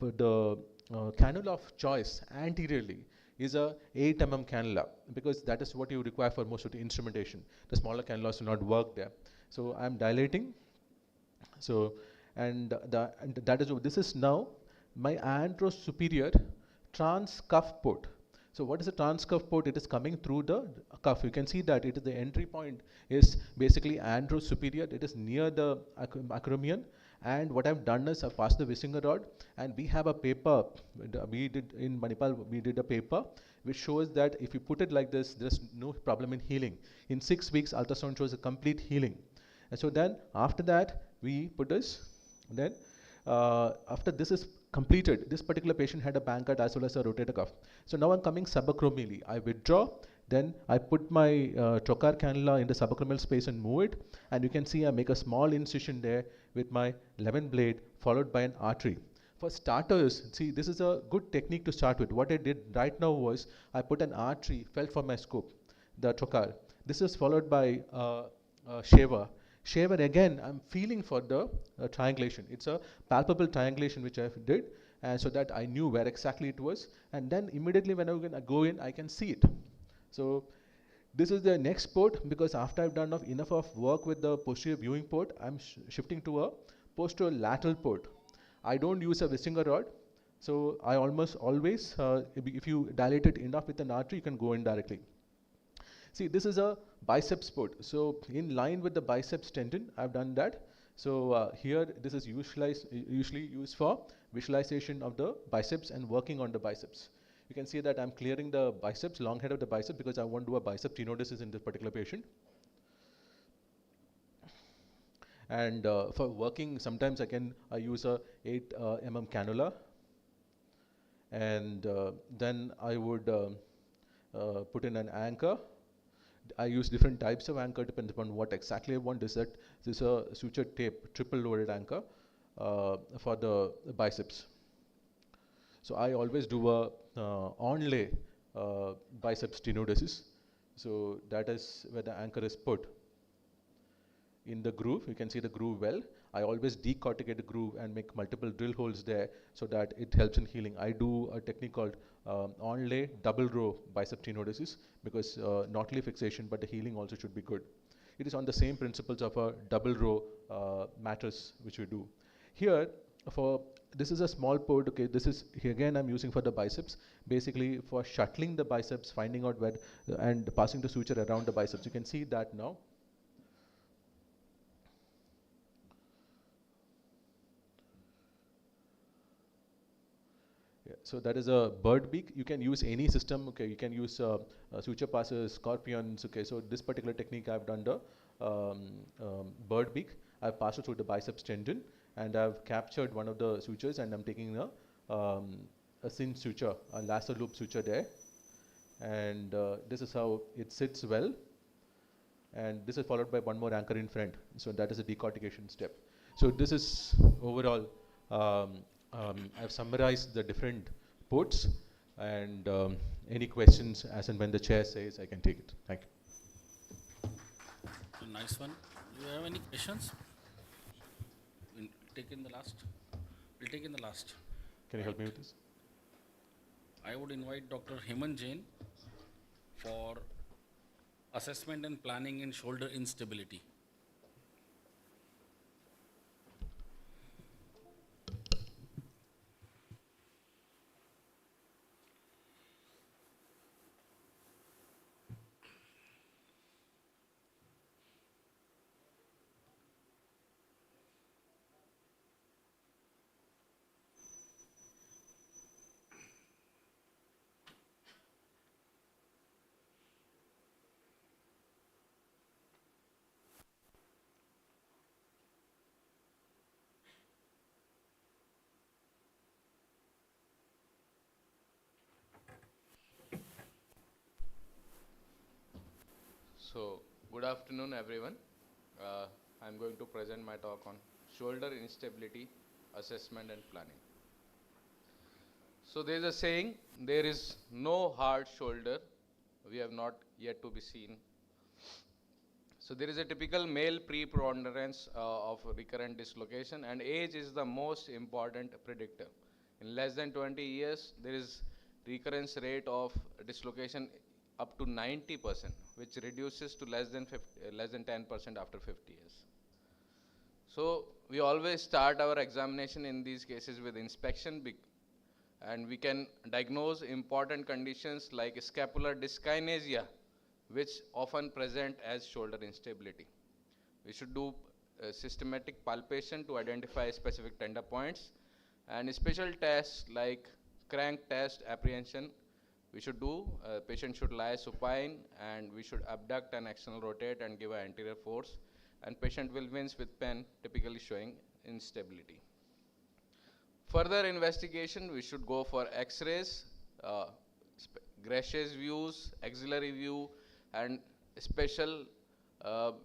cannula of choice anteriorly is a 8 mm cannula, because that is what you require for most of the instrumentation. The smaller cannulas will not work there. So I'm dilating. So this is now my anterosuperior transcuff port. So what is a transcuff port? It is coming through the cuff. You can see that it is the entry point is basically anterosuperior. It is near the acromion. And what I've done is I've passed the Wissinger rod, and we have a paper, we did in Manipal, we did a paper which shows that if you put it like this, there's no problem in healing. In 6 weeks, ultrasound shows a complete healing. And so then after that, we put this, then after this is completed, this particular patient had a Bankart as well as a rotator cuff. So now I'm coming subacromially. I withdraw, then I put my trocar cannula in the subacromial space and move it, and you can see I make a small incision there with my 11 blade followed by an artery. For starters, see, this is a good technique to start with. What I did right now was I put an artery, felt for my scope, the trocar. This is followed by shaver. Shaver again, I'm feeling for the triangulation. It's a palpable triangulation which I did, and so that I knew where exactly it was. And then immediately when I go in, I can see it. So this is the next port, because after I've done enough of work with the posterior viewing port, I'm shifting to a posterior lateral port. I don't use a Wissinger rod. So I almost always, if you dilate it enough with an artery, you can go in directly. See, this is a biceps port. So in line with the biceps tendon, I've done that. So here, this is usually used for visualization of the biceps and working on the biceps. You can see that I'm clearing the biceps, long head of the bicep, because I want to do a bicep tenodesis in this particular patient. And for working, sometimes I use a 8 mm cannula. And then I would put in an anchor. I use different types of anchor depending upon what exactly I want. This is a suture tape, triple loaded anchor for the biceps. So I always do a onlay biceps tenodesis. So that is where the anchor is put in the groove. You can see the groove well. I always decorticate the groove and make multiple drill holes there so that it helps in healing. I do a technique called onlay double row bicep tenodesis, because not only fixation but the healing also should be good. It is on the same principles of a double row mattress which we do. Here, this is a small port. Okay, this is again I'm using for the biceps, basically for shuttling the biceps, finding out where and passing the suture around the biceps. You can see that now. Yeah, so that is a bird beak. You can use any system. Okay, you can use suture passes, scorpions. Okay, so this particular technique I've done the bird beak. I've passed it through the biceps tendon, and I've captured one of the sutures, and I'm taking a cinch suture, a lasso loop suture there, And this is how it sits well. And this is followed by one more anchor in front. So that is a decortication step. So this is overall, I've summarized the different ports, and any questions as and when the chair says, I can take it. Thank you. Nice one. Do you have any questions? We'll take in the last. We'll take in the last. Can you help me with this? I would invite Dr. Hemant Jain for assessment and planning in shoulder instability. So, good afternoon everyone. I'm going to present my talk on shoulder instability, assessment and planning. So there is a saying, there is no hard shoulder we have not yet to be seen. So there is a typical male preponderance of recurrent dislocation, and age is the most important predictor. In less than 20 years, there is recurrence rate of dislocation up to 90%, which reduces to less than 10% after 50 years. So we always start our examination in these cases with inspection, and we can diagnose important conditions like scapular dyskinesia, which often present as shoulder instability. We should do systematic palpation to identify specific tender points, and special tests like crank test apprehension we should do. Patient should lie supine, and we should abduct and external rotate and give an anterior force, and patient will wince with pain, typically showing instability. Further investigation, we should go for x-rays, Gracious views, axillary view, and special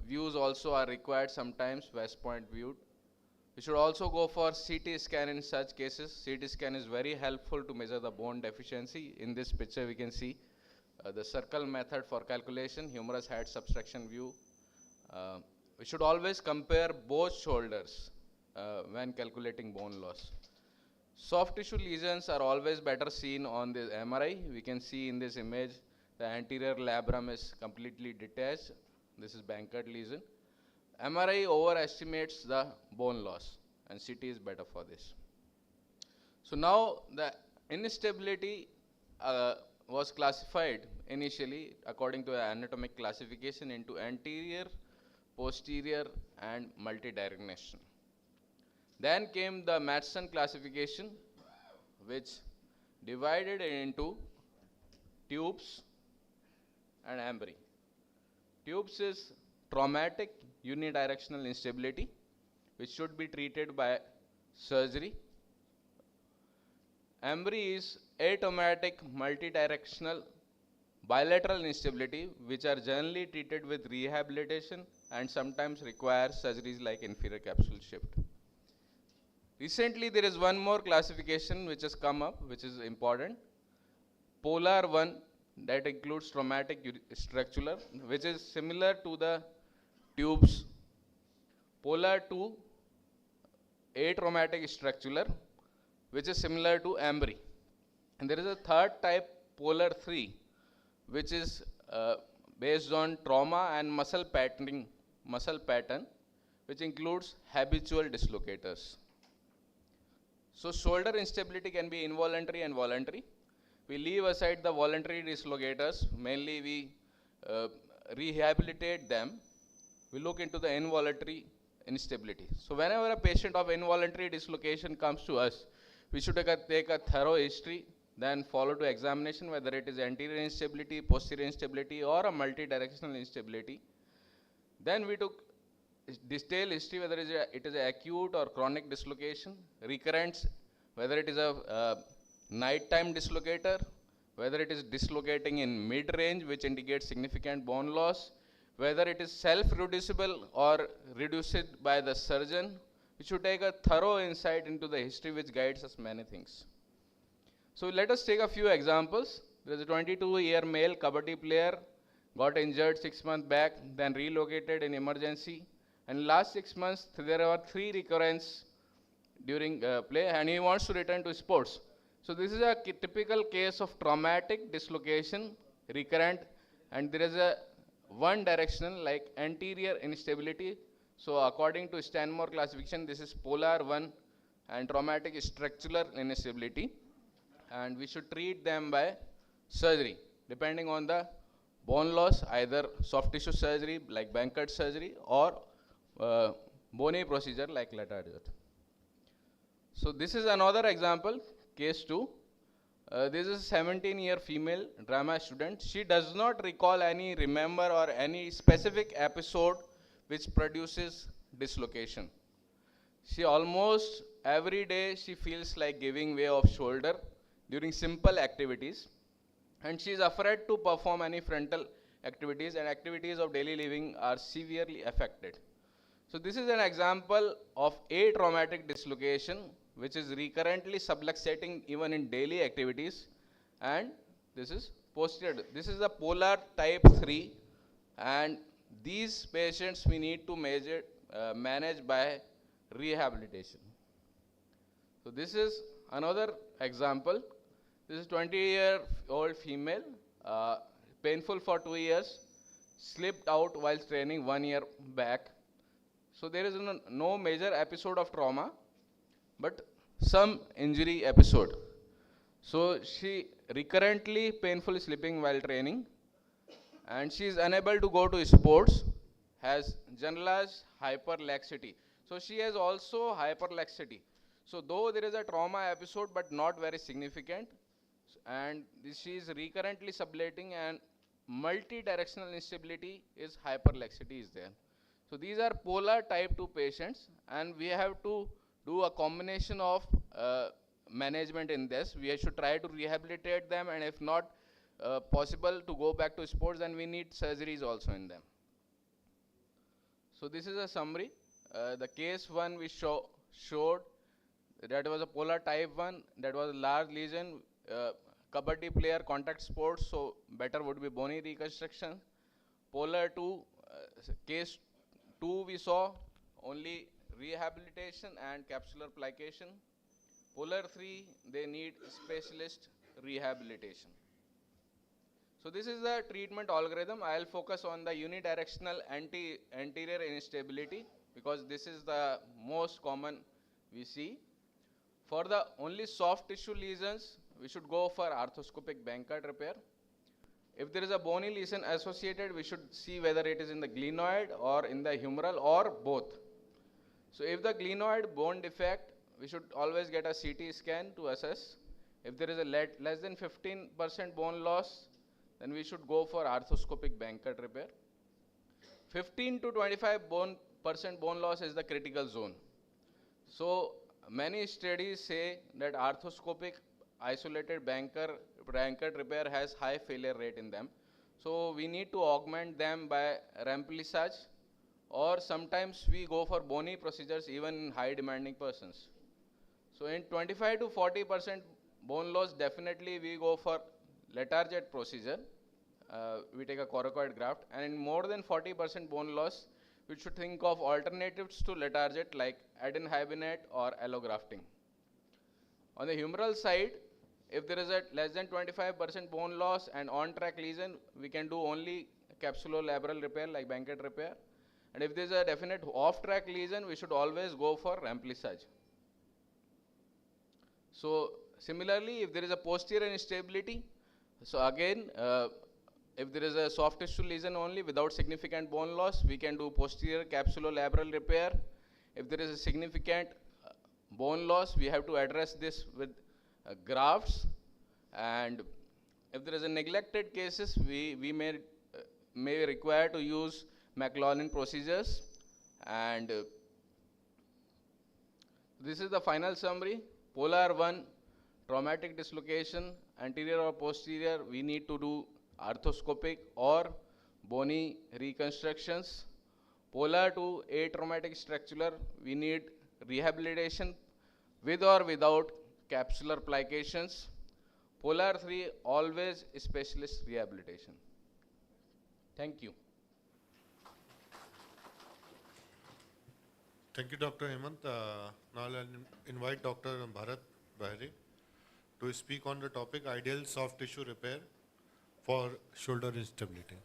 views also are required sometimes, West Point viewed. We should also go for CT scan in such cases. CT scan is very helpful to measure the bone deficiency. In this picture we can see the circle method for calculation, humerus height subtraction view. We should always compare both shoulders when calculating bone loss. Soft tissue lesions are always better seen on the MRI. We can see in this image the anterior labrum is completely detached. This is Bankert lesion. MRI overestimates the bone loss, and CT is better for this. So now the instability was classified initially according to an anatomic classification into anterior, posterior and multidirectional. Then came the Matson classification, which divided it into tubes and ambry. Tubes is traumatic unidirectional instability, which should be treated by surgery. Ambry is atraumatic multidirectional bilateral instability, which are generally treated with rehabilitation and sometimes require surgeries like inferior capsule shift. Recently, there is one more classification which has come up, which is important. Polar 1, that includes traumatic structural, which is similar to the tubes. Polar 2, atraumatic structural, which is similar to ambry. And there is a third type, Polar 3, which is based on trauma and muscle pattern, which includes habitual dislocators. So shoulder instability can be involuntary and voluntary. We leave aside the voluntary dislocators. Mainly we rehabilitate them. We look into the involuntary instability. So whenever a patient of involuntary dislocation comes to us, we should take a thorough history, then follow to examination whether it is anterior instability, posterior instability or a multidirectional instability. Then we took detailed history whether it is an acute or chronic dislocation, recurrence, whether it is a nighttime dislocator, whether it is dislocating in mid-range, which indicates significant bone loss, whether it is self-reducible or reduced by the surgeon. We should take a thorough insight into the history which guides us many things. So let us take a few examples. There is a 22-year male kabaddi player, got injured 6 months back, then relocated in emergency. And last 6 months, there were 3 recurrences during play, and he wants to return to sports. So this is a typical case of traumatic dislocation, recurrent, and there is a one directional like anterior instability. So according to Stanmore classification, this is polar 1 and traumatic structural instability, and we should treat them by surgery depending on the bone loss, either soft tissue surgery like Bankert surgery or bony procedure like Latarjet. So this is another example, case 2. This is a 17-year female drama student. She does not recall any remember or any specific episode which produces dislocation. She almost every day she feels like giving way of shoulder during simple activities, and she is afraid to perform any frontal activities, and activities of daily living are severely affected. So this is an example of a traumatic dislocation which is recurrently subluxating even in daily activities, and this is posterior. This is the polar type 3, and these patients we need to manage by rehabilitation. So this is another example. This is 20-year-old female, painful for 2 years, slipped out while training 1 year back. So there is no major episode of trauma, but some injury episode. So she recurrently painful slipping while training, and she is unable to go to sports, has generalized hyperlaxity. So she has also hyperlaxity. So though there is a trauma episode but not very significant, and she is recurrently sublating, and multi-directional instability is hyperlaxity is there. So these are polar type 2 patients, and we have to do a combination of management in this. We should try to rehabilitate them, and if not possible to go back to sports, then we need surgeries also in them. So this is a summary. The case 1 we showed, that was a polar type 1, that was a large lesion, kabaddi player, contact sports, so better would be bony reconstruction. Polar 2, case 2 we saw only rehabilitation and capsular plication. Polar 3, they need specialist rehabilitation. So this is the treatment algorithm. I'll focus on the unidirectional anterior instability because this is the most common we see. For the only soft tissue lesions, we should go for arthroscopic Bankert repair. If there is a bony lesion associated, we should see whether it is in the glenoid or in the humeral or both. So if the glenoid bone defect, we should always get a CT scan to assess. If there is a less than 15% bone loss, then we should go for arthroscopic Bankert repair. 15 to 25% bone loss is the critical zone. So many studies say that arthroscopic isolated Bankert repair has high failure rate in them. So we need to augment them by remplissage, or sometimes we go for bony procedures even in high demanding persons. So in 25 to 40% bone loss, definitely we go for Latarjet procedure. We take a coracoid graft, and in more than 40% bone loss, we should think of alternatives to Latarjet like adenhibinate or allografting. On the humeral side, if there is a less than 25% bone loss and on-track lesion, we can do only capsulolabral repair like Bankert repair. And if there is a definite off-track lesion, we should always go for remplissage. So similarly, if there is a posterior instability, so again, if there is a soft tissue lesion only without significant bone loss, we can do posterior capsulolabral repair. If there is a significant bone loss, we have to address this with grafts. And if there is a neglected cases, we may require to use McLaurin procedures. And this is the final summary. Polar 1, traumatic dislocation, anterior or posterior, we need to do arthroscopic or bony reconstructions. Polar to atraumatic structural, we need rehabilitation with or without capsular plications. Polar 3, always specialist rehabilitation. Thank you. Thank you, Dr. Hemant. Now I'll invite Dr. Bharat Bahri to speak on the topic ideal soft tissue repair for shoulder instability.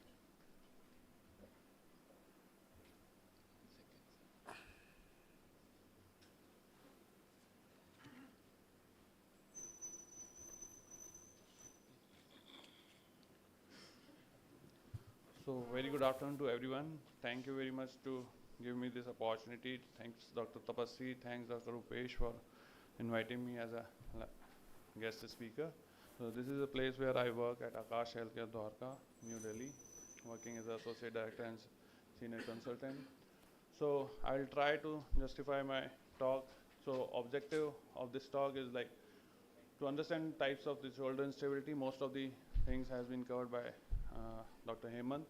So very good afternoon to everyone. Thank you very much to give me this opportunity. Thanks Dr. Tapasri, thanks Dr. Rupesh for inviting me as a guest speaker. So this is a place where I work at Akash Healthcare Dwarka, New Delhi, working as an associate director and senior consultant. So I'll try to justify my talk. So objective of this talk is like to understand types of the shoulder instability. Most of the things has been covered by Dr. Hemant.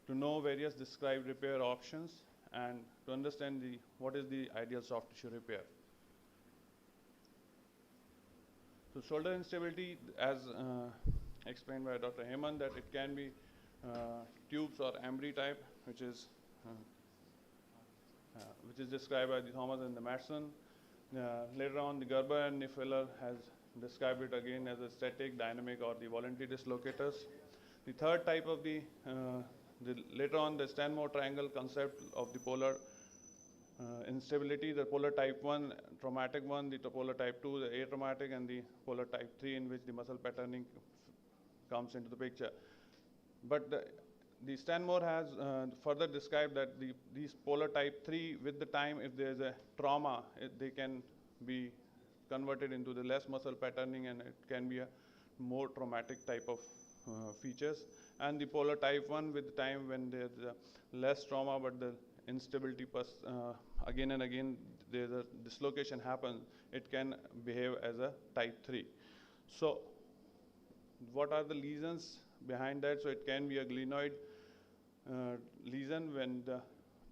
To know various described repair options and to understand what is the ideal soft tissue repair. So shoulder instability, as explained by Dr. Hemant, that it can be tubes or Embry type, which is described by the Thomas and the Matson. Later on, the Gerber and Nefeller has described it again as a static, dynamic, or the voluntary dislocators. The third type of later on, the Stanmore triangle concept of the polar instability, the polar type 1, traumatic one, the polar type 2, the atraumatic, and the polar type 3, in which the muscle patterning comes into the picture. But the Stanmore has further described that these polar type 3, with the time, if there is a trauma, they can be converted into the less muscle patterning, and it can be a more traumatic type of features. And the polar type 1, with the time when there is less trauma, but the instability again and again there's a dislocation happens, it can behave as a type 3. So what are the lesions behind that? So it can be a glenoid lesion when the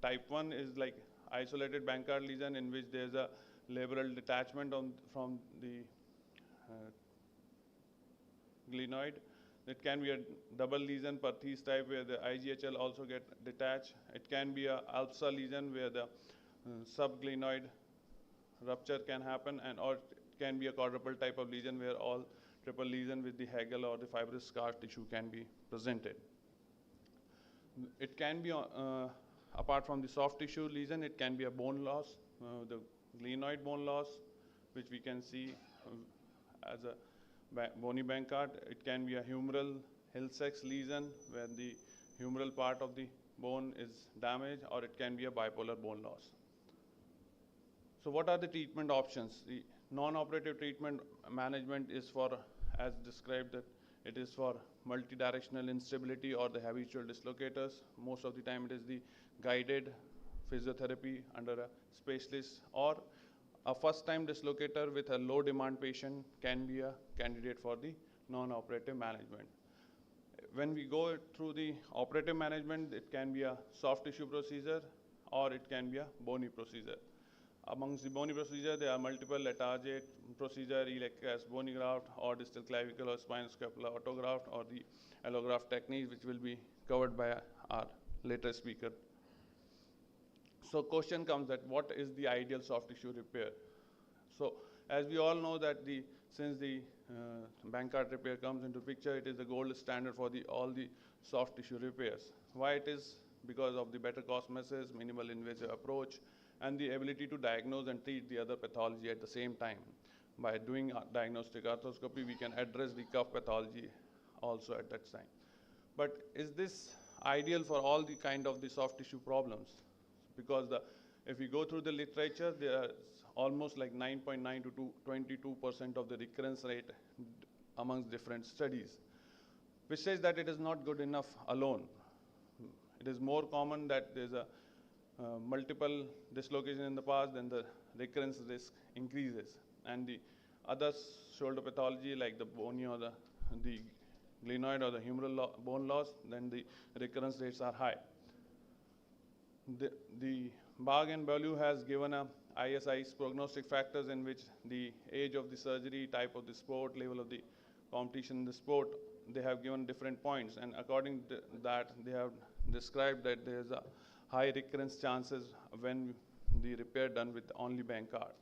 type 1 is like isolated Bankart lesion in which there's a labral detachment from the glenoid. It can be a double lesion, Perthes type, where the IGHL also get detached. It can be a ALPSA lesion where the subglenoid rupture can happen, or it can be a quadruple type of lesion where all triple lesion with the Hegel or the fibrous scar tissue can be presented. It can be, apart from the soft tissue lesion, it can be a bone loss, the glenoid bone loss, which we can see as a bony Bankart. It can be a humeral Hill-Sachs lesion where the humeral part of the bone is damaged, or it can be a bipolar bone loss. So what are the treatment options? The non-operative treatment management is for, as described, that it is for multidirectional instability or the habitual dislocators. Most of the time it is the guided physiotherapy under a specialist, or a first-time dislocator with a low-demand patient can be a candidate for the non-operative management. When we go through the operative management, it can be a soft tissue procedure or it can be a bony procedure. Amongst the bony procedure, there are multiple Letarget procedure, electric bony graft, or distal clavicle or spinal scapula autograft, or the allograft technique, which will be covered by our later speaker. So question comes that what is the ideal soft tissue repair? So as we all know that since the Bankart repair comes into picture, it is the gold standard for all the soft tissue repairs. Why it is? Because of the better cost message, minimal invasive approach, and the ability to diagnose and treat the other pathology at the same time. By doing diagnostic arthroscopy, we can address the cuff pathology also at that time. But is this ideal for all the kind of the soft tissue problems? Because if we go through the literature, there is almost like 9.9 to 22% of the recurrence rate amongst different studies, which says that it is not good enough alone. It is more common that there's a multiple dislocation in the past, then the recurrence risk increases. And the other shoulder pathology like the bony or the glenoid or the humeral bone loss, then the recurrence rates are high. The Barg and Ballou has given a ISI's prognostic factors in which the age of the surgery, type of the sport, level of the competition in the sport, they have given different points, and according to that they have described that there is a high recurrence chances when the repair done with only Bankart.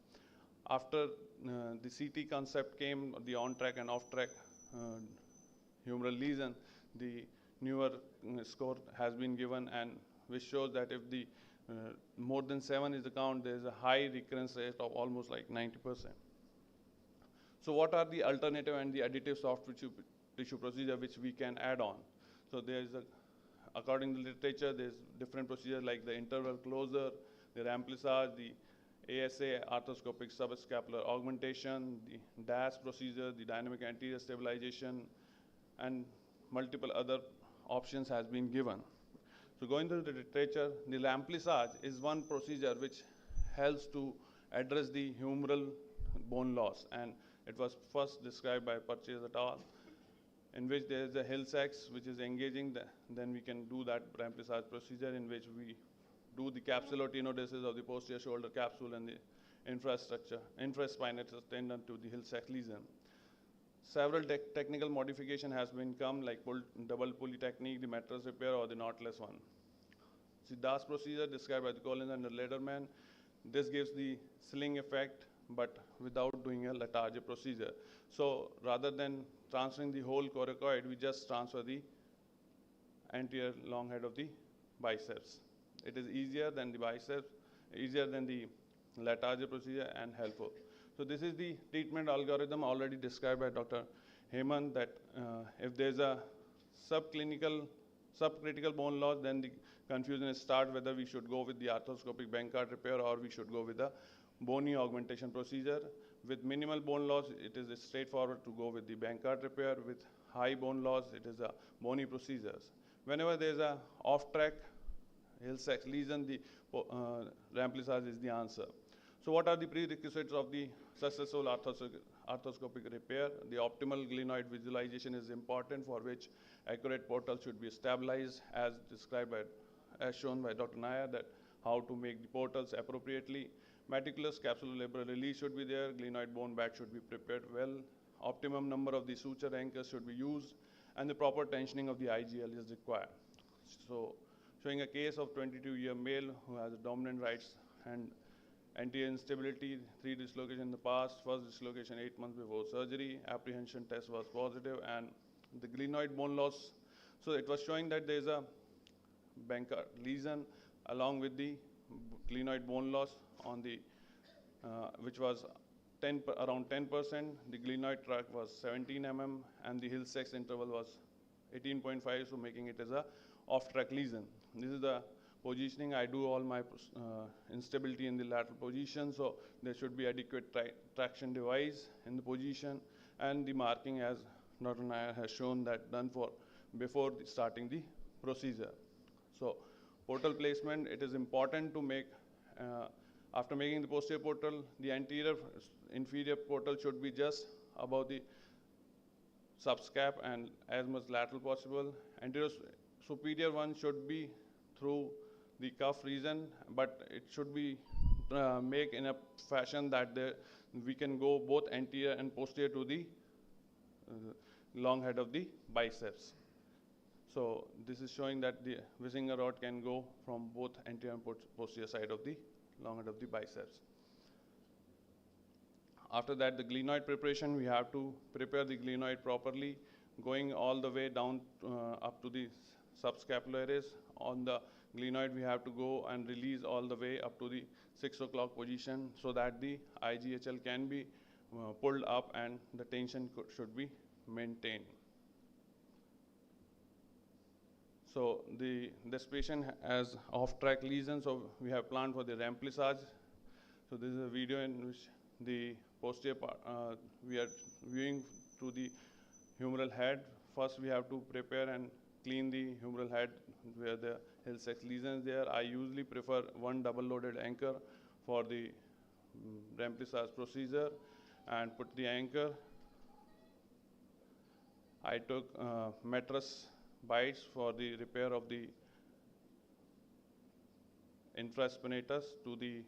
After the CT concept came, the on-track and off-track humeral lesion, the newer score has been given, and which shows that if the more than 7 is the count, there is a high recurrence rate of almost like 90%. So what are the alternative and the additive soft tissue procedure which we can add on? So there is according to the literature, there's different procedures like the interval closure, the remplissage, the ASA, arthroscopic subscapular augmentation, the DAS procedure, the dynamic anterior stabilization, and multiple other options has been given. So going to the literature, the remplissage is one procedure which helps to address the humeral bone loss, and it was first described by Purchase et al., in which there is a Hill-Sachs which is engaging, then we can do that remplissage procedure in which we do the capsulotenodesis of the posterior shoulder capsule and the infraspinatus tendon to the Hill-Sachs lesion. Several technical modification has been come, like double pulley technique, the mattress repair, or the knotless one. The DAS procedure described by the Collins and the Lederman, this gives the sling effect but without doing a Latarjet procedure. So rather than transferring the whole coracoid, we just transfer the anterior long head of the biceps. It is easier than the biceps, easier than the Latarjet procedure, and helpful. So this is the treatment algorithm already described by Dr. Hemant, that if there's a subcritical bone loss, then the confusion is start whether we should go with the arthroscopic Bankart repair or we should go with the bony augmentation procedure. With minimal bone loss, it is straightforward to go with the Bankart repair. With high bone loss, it is a bony procedures. Whenever there is a off-track Hill-Sachs lesion, the remplissage is the answer. So what are the prerequisites of the successful arthroscopic repair? The optimal glenoid visualization is important, for which accurate portal should be stabilized as described by, as shown by Dr. Nair, that how to make the portals appropriately. Meticulous capsulolabral release should be there, glenoid bone bag should be prepared well, optimum number of the suture anchors should be used, and the proper tensioning of the IGL is required. So showing a case of 22-year male who has a dominant right hand anterior instability, 3 dislocation in the past, first dislocation 8 months before surgery, apprehension test was positive, and the glenoid bone loss. So it was showing that there is a Bankart lesion along with the glenoid bone loss on the, which was around 10%. The glenoid tract was 17 mm, and the Hill-Sachs interval was 18.5, so making it as a off-track lesion. This is the positioning. I do all my instability in the lateral position, so there should be adequate traction device in the position, and the marking, as Dr. Nair has shown, that done for before starting the procedure. So portal placement, it is important to make, after making the posterior portal, the anterior inferior portal should be just above the subscap and as much lateral possible. Anterior superior one should be through the cuff region, but it should be make in a fashion that we can go both anterior and posterior to the long head of the biceps. So this is showing that the Wisinger rod can go from both anterior and posterior side of the long head of the biceps. After that, the glenoid preparation, we have to prepare the glenoid properly, going all the way down up to the subscapularis. On the glenoid, we have to go and release all the way up to the 6 o'clock position, so that the IGHL can be pulled up and the tension should be maintained. So this patient has off-track lesion, so we have planned for the remplissage. So this is a video in which the posterior part, we are viewing through the humeral head. First we have to prepare and clean the humeral head where the Hill-Sachs lesion is there. I usually prefer one double loaded anchor for the remplissage procedure. and put the anchor. I took mattress bites for the repair of the infraspinatus to the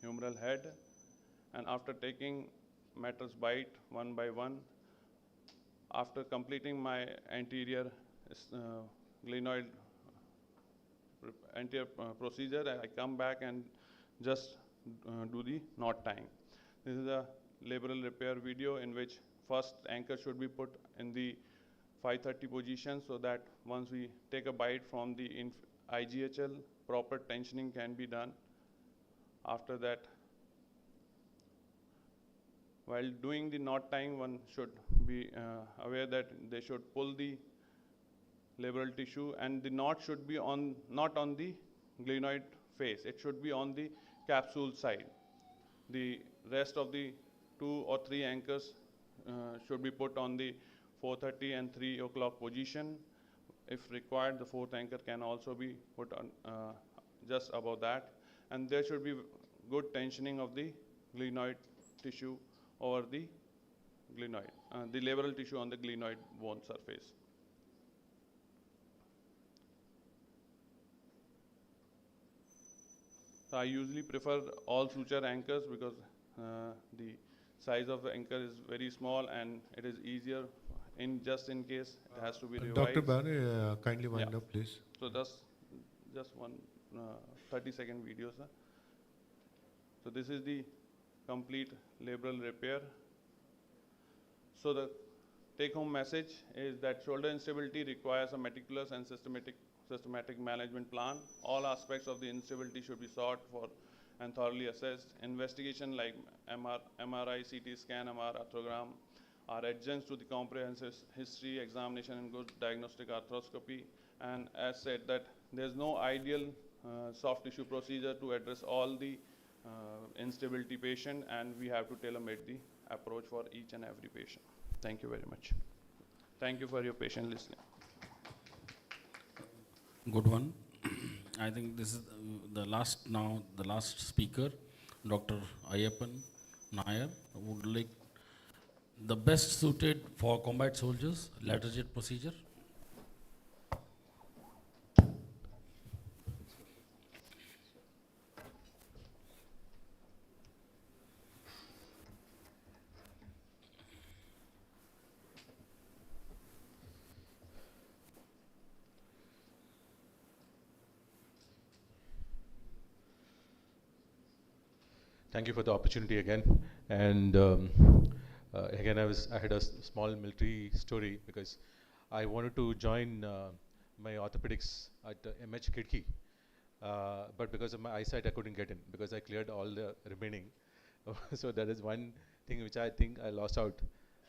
humeral head, and after taking mattress bite one by one, after completing my anterior glenoid procedure, I come back and just do the knot tying. This is a labral repair video in which first anchor should be put in the 530 position, so that once we take a bite from the IGHL, proper tensioning can be done. After that, while doing the knot tying, one should be aware that they should pull the labral tissue, and the knot should be not on the glenoid face. It should be on the capsule side. The rest of the 2 or 3 anchors should be put on the 4:30 and 3 o'clock position. If required, the 4th anchor can also be put on just above that. And there should be good tensioning of the glenoid tissue over the glenoid, the labral tissue on the glenoid bone surface. So I usually prefer all suture anchors because the size of the anchor is very small and it is easier just in case it has to be revised. Dr. Barre, kindly wind up, please. So just one 30-second video, sir. So this is the complete labral repair. So the take-home message is that shoulder instability requires a meticulous and systematic management plan. All aspects of the instability should be sought for and thoroughly assessed. Investigation like MRI, CT scan, MR, arthrogram are adjuncts to the comprehensive history, examination, and good diagnostic arthroscopy. And as said, that there's no ideal soft tissue procedure to address all the instability patient, and we have to tailor-make the approach for each and every patient. Thank you very much. Thank you for your patient listening. Good one. I think this is the last speaker, Dr. Ayyappan Nair, would like the best suited for combat soldiers, lateral jet procedure. Thank you for the opportunity again. And again, I had a small military story because I wanted to join my orthopedics at MH Kidki, but because of my eyesight, I couldn't get in because I cleared all the remaining. So that is one thing which I think I lost out,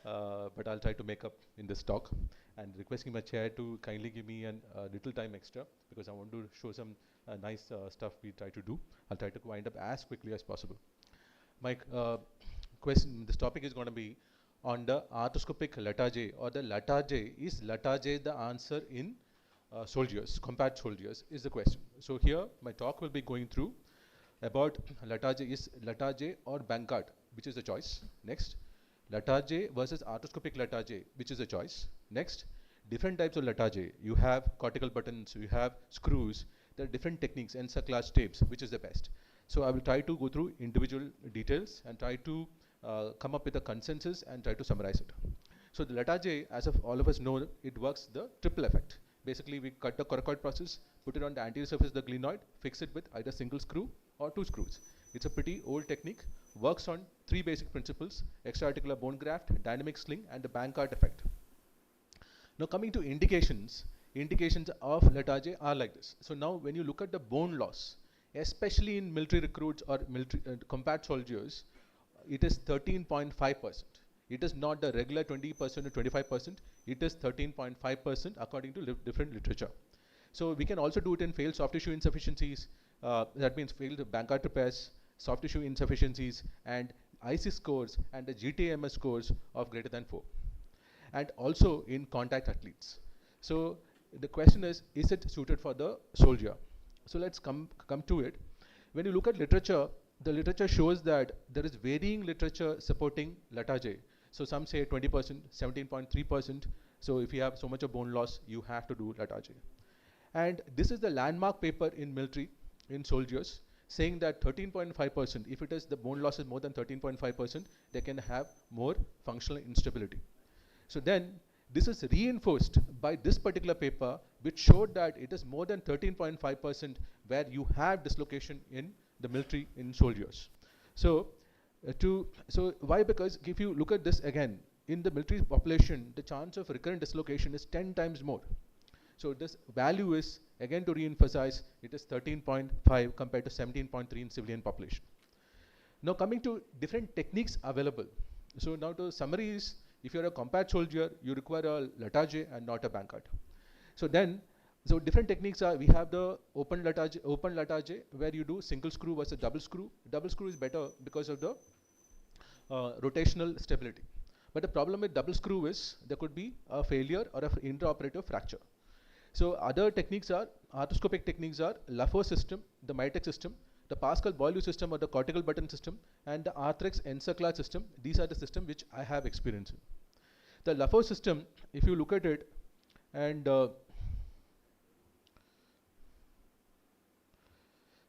but I'll try to make up in this talk. And requesting my chair to kindly give me a little time extra because I want to show some nice stuff we try to do. I'll try to wind up as quickly as possible. My question, this topic is going to be on the arthroscopic Latarjet or the Latarjet. Is Latarjet the answer in soldiers, combat soldiers is the question. So here my talk will be going through about Latarjet. Is Latarjet or Bankart, which is the choice. Next, Latarjet versus arthroscopic Latarjet, which is the choice. Next, different types of Latarjet. You have cortical buttons, you have screws. There are different techniques and class tapes, which is the best. So I will try to go through individual details and try to come up with a consensus and try to summarize it. So the Latarjet, as of all of us know, it works the triple effect. Basically, we cut the coracoid process, put it on the anterior surface of the glenoid, fix it with either single screw or 2 screws. It's a pretty old technique, works on 3 basic principles: extraarticular bone graft, dynamic sling, and the Bankart effect. Now coming to indications of Latarjet are like this. So now when you look at the bone loss, especially in military recruits or military combat soldiers, it is 13.5%. It is not the regular 20% or 25%. It is 13.5% according to different literature. So we can also do it in failed soft tissue insufficiencies. That means failed Bankart repairs, soft tissue insufficiencies, and IC scores and the GTMS scores of greater than 4. And also in contact athletes. So the question is it suited for the soldier? So let's come to it. When you look at literature, the literature shows that there is varying literature supporting Latarjet. So some say 20%, 17.3%. So if you have so much of bone loss, you have to do Latarjet. And this is the landmark paper in military, in soldiers, saying that 13.5%, if it is the bone loss is more than 13.5%, they can have more functional instability. So then this is reinforced by this particular paper, which showed that it is more than 13.5% where you have dislocation in the military in soldiers. So so why? Because if you look at this again, in the military population, the chance of recurrent dislocation is 10 times more. So this value is, again to re-emphasize, it is 13.5 compared to 17.3 in civilian population. Now coming to different techniques available. So now the summary is, if you're a combat soldier, you require a Latarjet and not a Bankart. So then, so different techniques are, we have the open Latarjet where you do single screw versus double screw. Double screw is better because of the rotational stability. But the problem with double screw is there could be a failure or an intraoperative fracture. So other techniques are, arthroscopic techniques are LaFour system, the Mitek system, the Pascal-Boileau system or the cortical button system, and the Arthrex Encirclage system. These are the systems which I have experience in. The LaFour system, if you look at it, and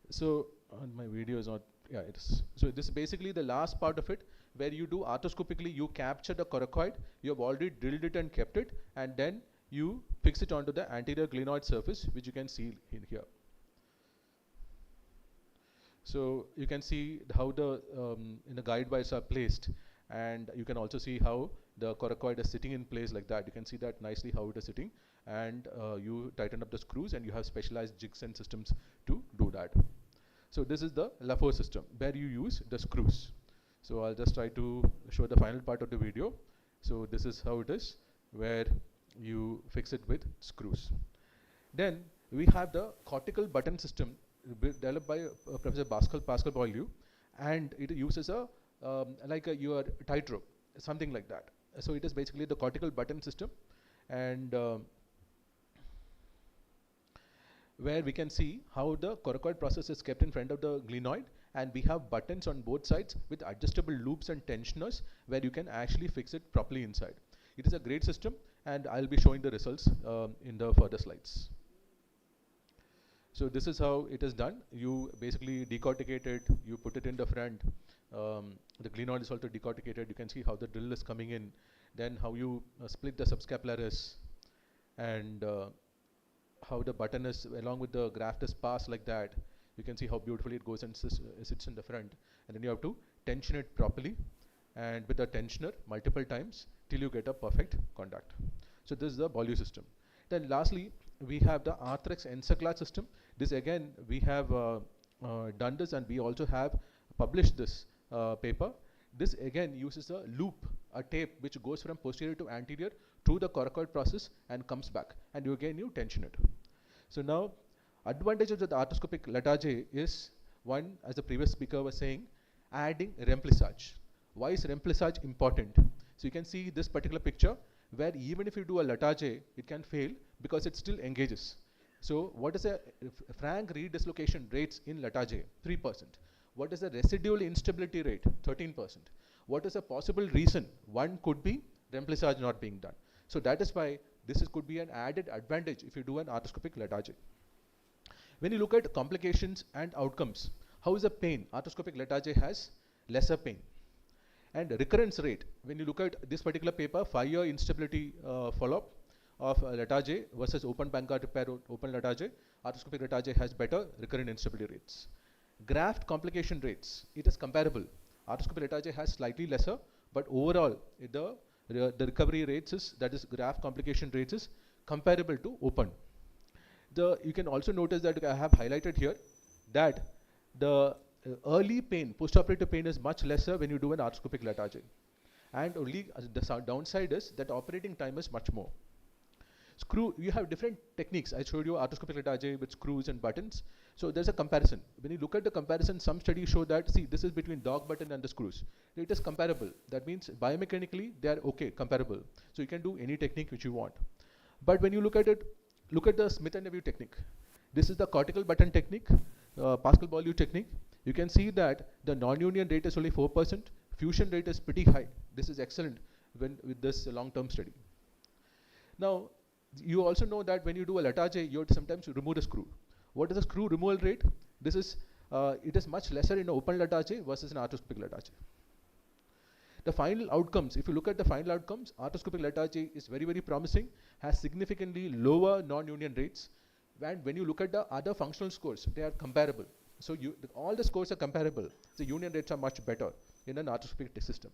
so my video is not, yeah, it is. So this is basically the last part of it, where you do arthroscopically, you capture the coracoid, you have already drilled it and kept it, and then you fix it onto the anterior glenoid surface, which you can see in here. So you can see how the in the guide wires are placed, and you can also see how the coracoid is sitting in place like that. You can see that nicely how it is sitting, and you tighten up the screws, and you have specialized jigs and systems to do that. So this is the LaFour system where you use the screws. So I'll just try to show the final part of the video. So this is how it is, where you fix it with screws. Then we have the cortical button system developed by Professor Pascal-Boileau, and it uses a like your tightrope, something like that. So it is basically the cortical button system, and where we can see how the coracoid process is kept in front of the glenoid, and we have buttons on both sides with adjustable loops and tensioners where you can actually fix it properly inside. It is a great system, and I'll be showing the results in the further slides. So this is how it is done. You basically decorticate it, you put it in the front. The glenoid is also decorticated. You can see how the drill is coming in, then how you split the subscapularis, and how the button is, along with the graft, is passed like that. You can see how beautifully it goes and sits in the front. And then you have to tension it properly, and with a tensioner multiple times till you get a perfect contact. So this is the Boileau system. Then lastly, we have the Arthrex Encirclage system. This again, we have done this, and we also have published this paper. This again uses a loop, a tape which goes from posterior to anterior through the coracoid process and comes back, and you tension it. So now, advantage of the arthroscopic Latarjet is, one, as the previous speaker was saying, adding remplissage. Why is remplissage important? So you can see this particular picture, where even if you do a Latarjet, it can fail because it still engages. So what is the frank redislocation rates in Latarjet? 3%. What is the residual instability rate? 13%. What is a possible reason? One could be remplissage not being done. So that is why this could be an added advantage if you do an arthroscopic Latarjet. When you look at complications and outcomes, how is the pain? Arthroscopic Latarjet has lesser pain. And recurrence rate, when you look at this particular paper, 5-year instability follow-up of Latarjet versus open Bankart repair, open Latarjet, arthroscopic Latarjet has better recurrent instability rates. Graft complication rates, it is comparable. Arthroscopic Latarjet has slightly lesser, but overall the recovery rates is, that is graft complication rates, is comparable to open. You can also notice that I have highlighted here that the early pain, postoperative pain, is much lesser when you do an arthroscopic Latarjet. And only the downside is that operating time is much more. Screw, you have different techniques. I showed you arthroscopic Latarjet with screws and buttons. So there's a comparison. When you look at the comparison, some studies show that, see, this is between dog button and the screws. It is comparable. That means biomechanically, they are okay, comparable. So you can do any technique which you want. But when you look at it, look at the Smith and Nephew technique. This is the cortical button technique, Pascal-Boileau technique. you can see that the non-union rate is only 4%, fusion rate is pretty high. This is excellent with this long-term study. Now, you also know that when you do a Latarjet, you have to sometimes remove the screw. What is the screw removal rate? This is, it is much lesser in an open Latarjet versus an arthroscopic Latarjet. The final outcomes, if you look at the final outcomes, arthroscopic Latarjet is very, very promising, has significantly lower non-union rates. And when you look at the other functional scores, they are comparable. So all the scores are comparable. The union rates are much better in an arthroscopic system.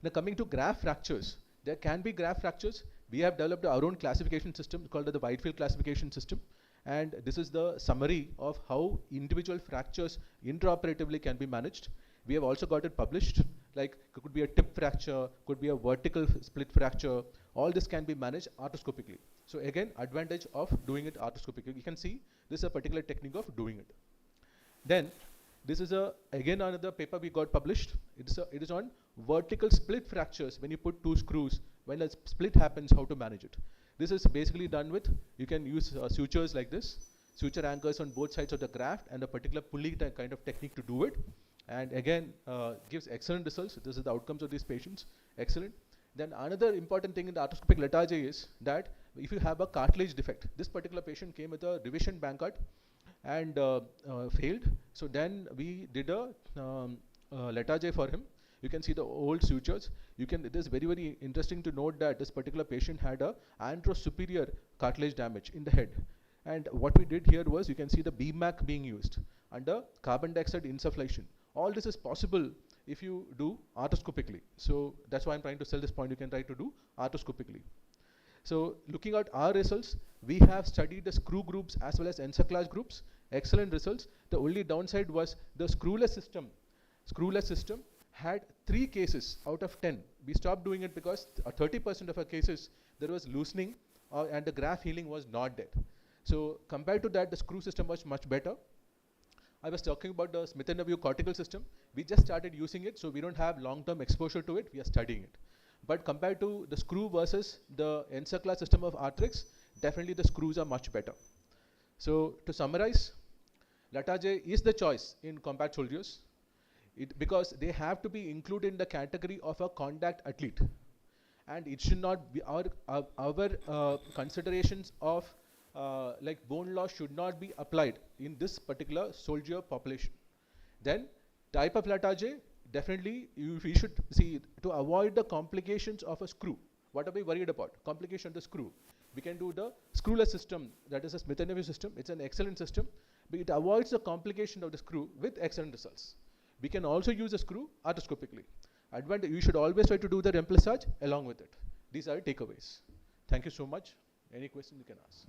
Now coming to graft fractures, there can be graft fractures. We have developed our own classification system called the Whitefield classification system. And this is the summary of how individual fractures intraoperatively can be managed. We have also got it published, like it could be a tip fracture, could be a vertical split fracture. All this can be managed arthroscopically. So again, advantage of doing it arthroscopically. You can see this is a particular technique of doing it. Then this is again another paper we got published. It is on vertical split fractures. When you put two screws, when a split happens, how to manage it. This is basically done with, you can use sutures like this, suture anchors on both sides of the graft and a particular pulley kind of technique to do it. And again, gives excellent results. This is the outcomes of these patients, excellent. Then another important thing in the arthroscopic Latarjet is that if you have a cartilage defect, this particular patient came with a revision Bankart and failed. So then we did a Latarjet for him. You can see the old sutures. It is very, very interesting to note that this particular patient had a anterosuperior cartilage damage in the head. And what we did here was, you can see the BMAC being used under carbon dioxide insufflation. All this is possible if you do arthroscopically. So that's why I'm trying to sell this point. You can try to do arthroscopically. So looking at our results, we have studied the screw groups as well as encerclage groups. Excellent results. The only downside was the screwless system. Screwless system had 3 cases out of 10. We stopped doing it because 30% of our cases, there was loosening and the graft healing was not there. So compared to that, the screw system was much better. I was talking about the Smith & Nephew cortical system. We just started using it, so we don't have long-term exposure to it. We are studying it. But compared to the screw versus the encerclage system of Arthrex, definitely the screws are much better. So to summarize, Latarjet is the choice in compact soldiers because they have to be included in the category of a contact athlete. And it should not be our considerations of like bone loss should not be applied in this particular soldier population. Then type of Latarjet, definitely we should see to avoid the complications of a screw. What are we worried about? Complication of the screw. We can do the screwless system, that is a Smith & Nephew system. It's an excellent system, but it avoids the complication of the screw with excellent results. We can also use a screw arthroscopically. Advantage, you should always try to do the remplissage along with it. These are takeaways. Thank you so much. Any questions you can ask.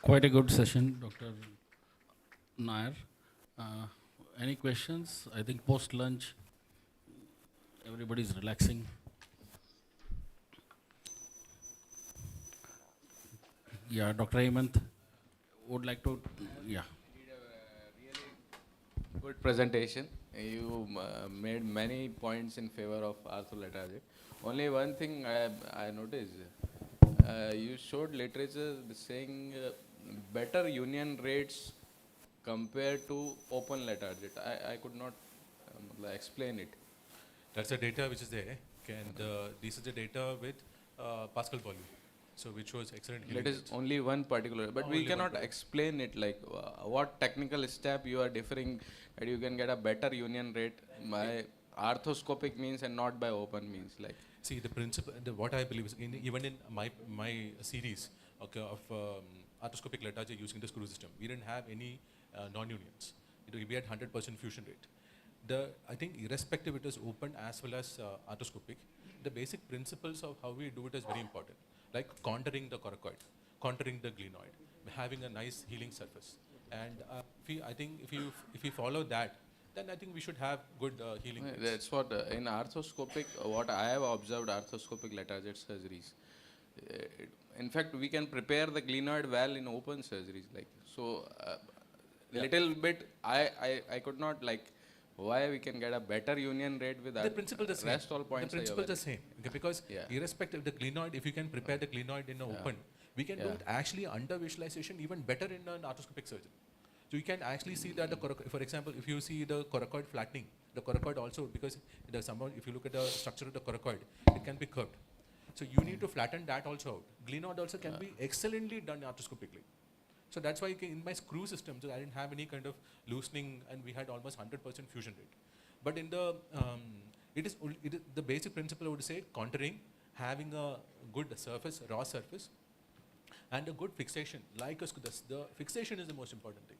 Quite a good session, Dr. Nair. Any questions? I think post-lunch, everybody's relaxing. Yeah, Dr. Hemant would like to, yeah. Good presentation. You made many points in favor of Arthroscopy. Only one thing I noticed, you showed literature saying better union rates compared to open Latarjet. I could not explain it. That's the data which is there, and this is the data with Pascal volume. So which was excellent healing. That is only one particular, but we cannot explain it like what technical step you are differing that you can get a better union rate by arthroscopic means and not by open means. Like, see, the principle, what I believe is even in my series of arthroscopic Latarjet using the screw system, we didn't have any non-unions. We had 100% fusion rate. I think irrespective it is open as well as arthroscopic, the basic principles of how we do it is very important. Like contouring the coracoid, contouring the glenoid, having a nice healing surface. And I think if you follow that, then I think we should have good healing rates. That's what in arthroscopic, what I have observed arthroscopic Latarjet surgeries. In fact, we can prepare the glenoid well in open surgeries. Like so, little bit. I could not like. Why we can get a better union rate with the principle the same. Rest all points the principle the same. Okay, because irrespective of the glenoid, if you can prepare the glenoid in an open, we can do it actually under visualization even better in an arthroscopic surgery. So you can actually see that for example, if you see the coracoid flattening, the coracoid also, because if you look at the structure of the coracoid, it can be curved. So you need to flatten that also out. Glenoid also can be excellently done arthroscopically. So that's why in my screw system, so I didn't have any kind of loosening, and we had almost 100% fusion rate. But in the, it is the basic principle I would say, contouring, having a good surface, raw surface, and a good fixation. Like the fixation is the most important thing.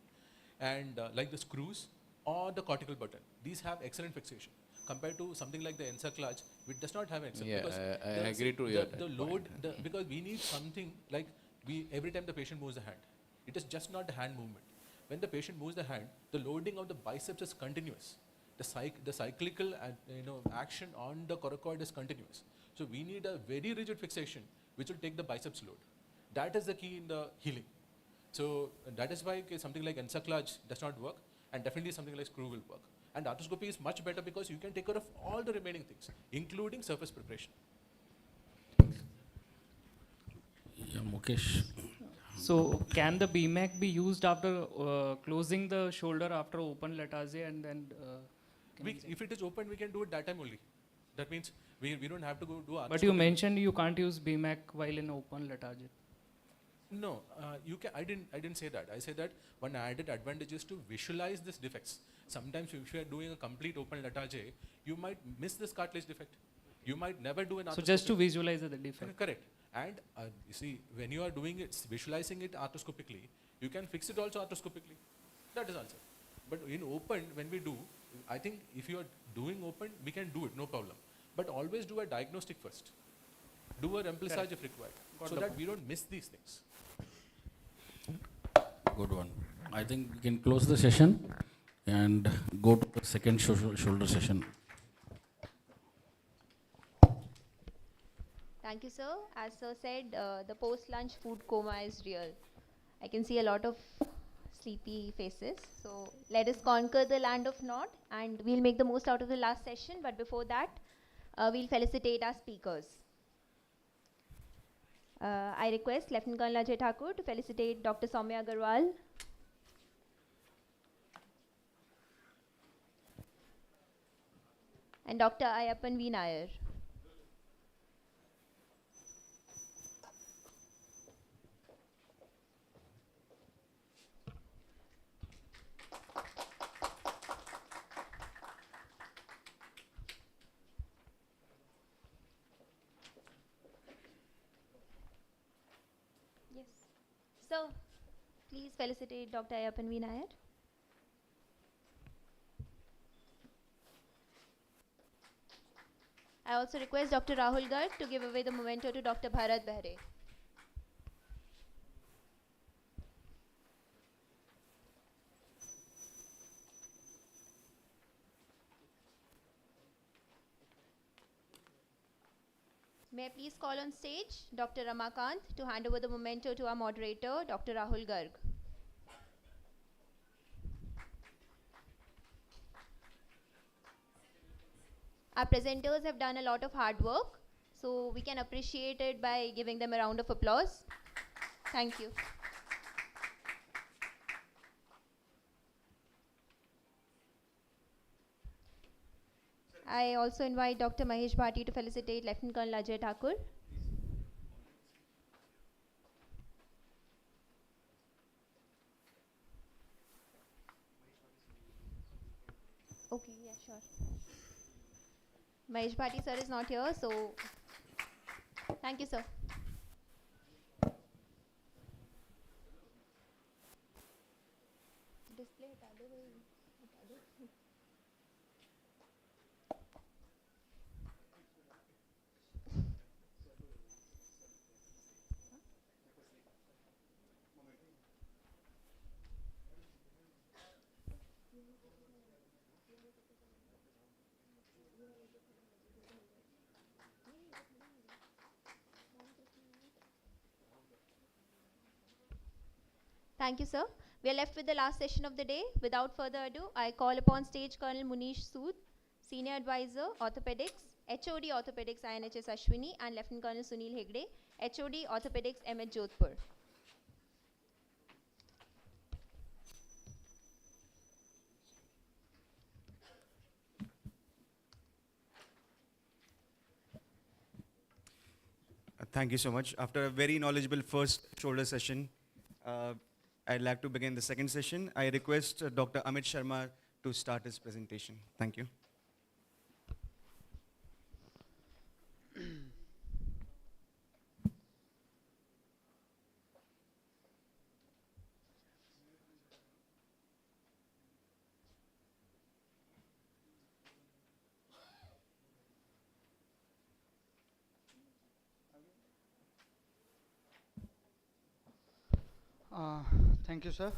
And like the screws or the cortical button, these have excellent fixation compared to something like the ENSA clutch, which does not have excellent. Yeah, because I agree to your the load, because we need something like every time the patient moves the hand, it is just not the hand movement. When the patient moves the hand, the loading of the biceps is continuous. The cyclical action on the coracoid is continuous. So we need a very rigid fixation which will take the biceps load. That is the key in the healing. So that is why something like ENSA clutch does not work, and definitely something like screw will work. And arthroscopy is much better because you can take care of all the remaining things, including surface preparation. Yeah, Mukesh. So can the BMAC be used after closing the shoulder after open Lataze, and then? If it is open, we can do it that time only. That means we don't have to go do arthroscopy. But you mentioned you can't use BMAC while in open Lataze. No, you can. I didn't say that. I say that one added advantage is to visualize these defects. Sometimes if you are doing a complete open Lataze, you might miss this cartilage defect. You might never do an arthroscopy. So just to visualize the defect. Correct. And you see, when you are doing it, visualizing it arthroscopically, you can fix it also arthroscopically. That is also. But in open, when we do, I think if you are doing open, we can do it, no problem. But always do a diagnostic first. Do a remplissage if required, so that we don't miss these things. Good one. I think we can close the session and go to the second shoulder session. Thank you, sir. As sir said, the post-lunch food coma is real. I can see a lot of sleepy faces. So let us conquer the land of Nod, and we'll make the most out of the last session. But before that, we'll felicitate our speakers. I request Lieutenant Colonel Ajay Thakur to felicitate Dr. Soumya Agarwal, and Dr. Ayappan V. Nair. Yes. So, please felicitate Dr. Ayappan V. Nair. I also request Dr. Rahul Garg to give away the memento to Dr. Bharat Behre. May I please call on stage Dr. Ramakant to hand over the memento to our moderator, Dr. Rahul Garg. Our presenters have done a lot of hard work, so we can appreciate it by giving them a round of applause. Thank you. I also invite Dr. Mahesh Bhati to felicitate Lieutenant Colonel Ajay Thakur. Okay, yeah, sure. Mahesh Bhati sir is not here, so thank you, sir. Display हटा दो भाई, हटा दो. Thank you, sir. We are left with the last session of the day. Without further ado, I call upon stage Colonel Munish Sood, Senior Advisor, Orthopedics, HOD Orthopedics INHS Ashwini, and Lieutenant Colonel Sunil Hegde, HOD Orthopedics MH Jodhpur. Thank you so much. After a very knowledgeable first shoulder session, I'd like to begin the second session. I request Dr. Amit Sharma to start his presentation. Thank you. Thank you, sir.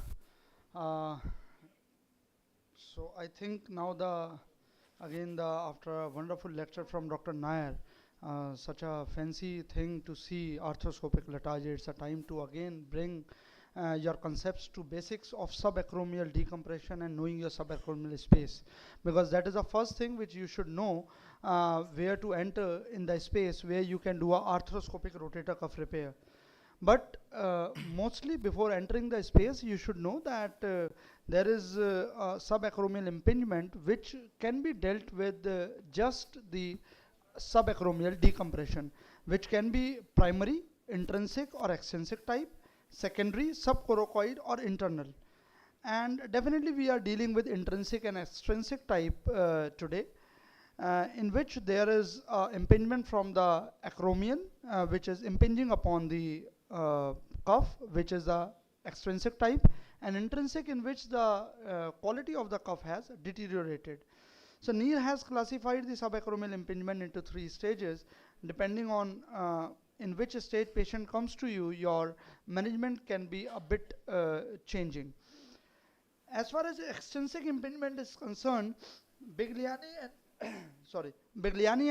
So I think now after a wonderful lecture from Dr. Nair, such a fancy thing to see arthroscopic letargy, it's a time to again bring your concepts to basics of subacromial decompression and knowing your subacromial space, because that is the first thing which you should know, where to enter in the space where you can do a arthroscopic rotator cuff repair. But mostly before entering the space, you should know that there is a subacromial impingement which can be dealt with just the subacromial decompression, which can be primary, intrinsic or extrinsic type, secondary, subcoracoid or internal. And definitely we are dealing with intrinsic and extrinsic type today, in which there is impingement from the acromion, which is impinging upon the cuff, which is the extrinsic type, and intrinsic, in which the quality of the cuff has deteriorated. So Neil has classified the subacromial impingement into 3 stages. Depending on in which stage patient comes to you, your management can be a bit changing. As far as extrinsic impingement is concerned, Bigliani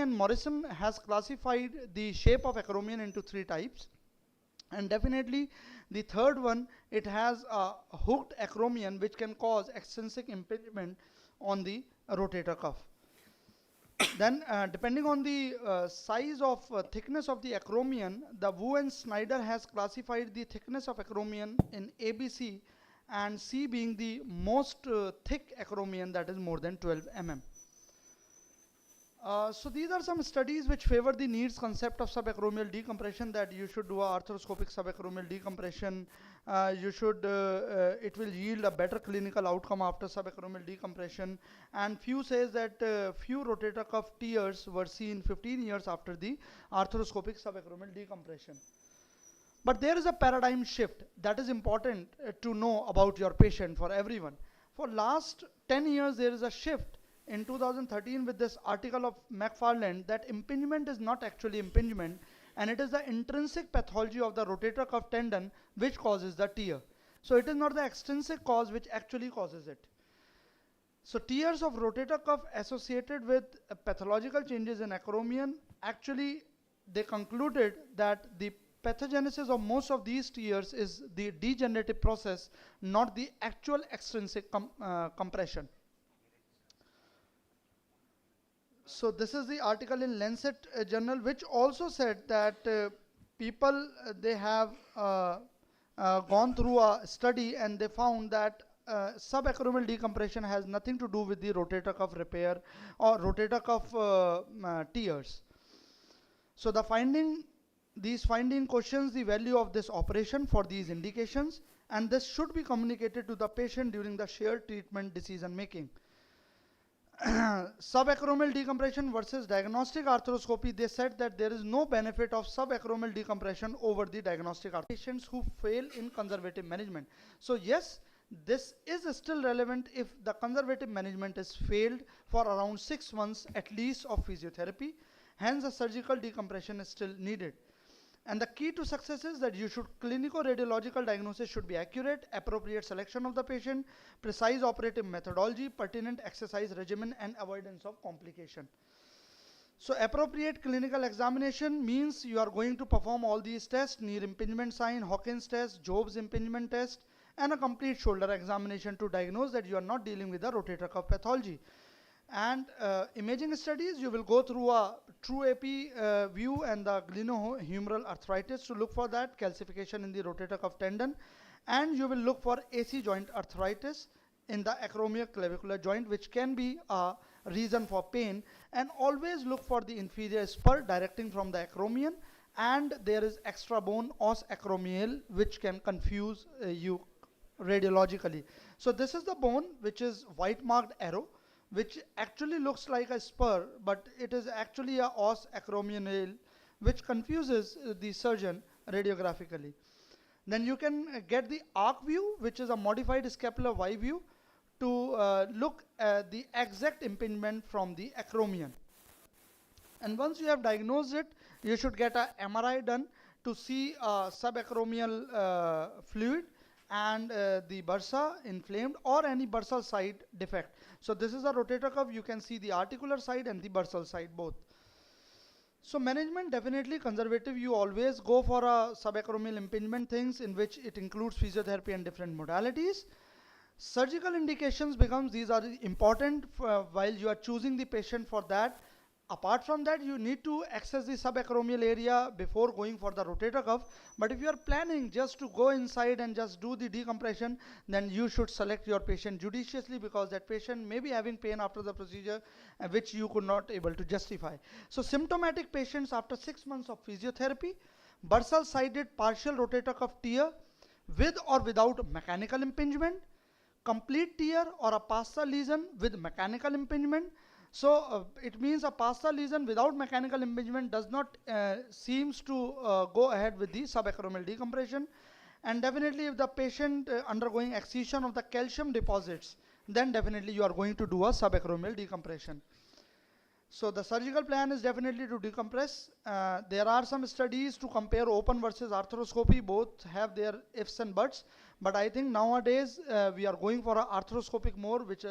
and Morrison has classified the shape of acromion into 3 types. And definitely the third one, it has a hooked acromion which can cause extrinsic impingement on the rotator cuff. Then depending on the size of thickness of the acromion, the Wu and Snyder has classified the thickness of acromion in ABC, and C being the most thick acromion, that is more than 12 mm. So these are some studies which favor the Need's concept of subacromial decompression, that you should do a arthroscopic subacromial decompression. It will yield a better clinical outcome after subacromial decompression. And few says that few rotator cuff tears were seen 15 years after the arthroscopic subacromial decompression. But there is a paradigm shift that is important to know about your patient for everyone. For last 10 years, there is a shift in 2013 with this article of McFarland that impingement is not actually impingement, and it is the intrinsic pathology of the rotator cuff tendon which causes the tear. So it is not the extrinsic cause which actually causes it. So tears of rotator cuff associated with pathological changes in acromion, actually they concluded that the pathogenesis of most of these tears is the degenerative process, not the actual extrinsic compression. So this is the article in Lancet journal, which also said that people they have gone through a study and they found that subacromial decompression has nothing to do with the rotator cuff repair or rotator cuff tears. So these finding questions the value of this operation for these indications, and this should be communicated to the patient during the shared treatment decision making. Subacromial decompression versus diagnostic arthroscopy, they said that there is no benefit of subacromial decompression over the diagnostic patients who fail in conservative management. So yes, this is still relevant if the conservative management is failed for around 6 months at least of physiotherapy. Hence a surgical decompression is still needed. And the key to success is that you should clinico-radiological diagnosis should be accurate, appropriate selection of the patient, precise operative methodology, pertinent exercise regimen, and avoidance of complication. So appropriate clinical examination means you are going to perform all these tests: knee impingement sign, Hawkins test, Job's impingement test, and a complete shoulder examination to diagnose that you are not dealing with a rotator cuff pathology. And imaging studies, you will go through a true AP view and the glenohumeral arthritis to look for that calcification in the rotator cuff tendon, and you will look for AC joint arthritis in the acromioclavicular joint, which can be a reason for pain. And always look for the inferior spur directing from the acromion and there is extra bone os acromial which can confuse you radiologically. So this is the bone which is white marked arrow, which actually looks like a spur, but it is actually a os acromial which confuses the surgeon radiographically. Then you can get the arc view, which is a modified scapular Y view, to look at the exact impingement from the acromion. And once you have diagnosed it, you should get a MRI done to see subacromial fluid and the bursa inflamed or any bursal side defect. So this is a rotator cuff. You can see the articular side and the bursal side both. So management, definitely conservative. You always go for a subacromial impingement things, in which it includes physiotherapy and different modalities. Surgical indications becomes, these are important while you are choosing the patient for that. Apart from that, you need to access the subacromial area before going for the rotator cuff. But if you are planning just to go inside and just do the decompression, then you should select your patient judiciously, because that patient may be having pain after the procedure which you could not able to justify. So symptomatic patients after 6 months of physiotherapy, bursal sided partial rotator cuff tear with or without mechanical impingement, complete tear or a pasta lesion with mechanical impingement. So it means a pasta lesion without mechanical impingement does not seems to go ahead with the subacromial decompression. And definitely if the patient undergoing excision of the calcium deposits, then definitely you are going to do a subacromial decompression. So the surgical plan is definitely to decompress. There are some studies to compare open versus arthroscopy. Both have their ifs and buts. But I think nowadays we are going for a arthroscopic more, which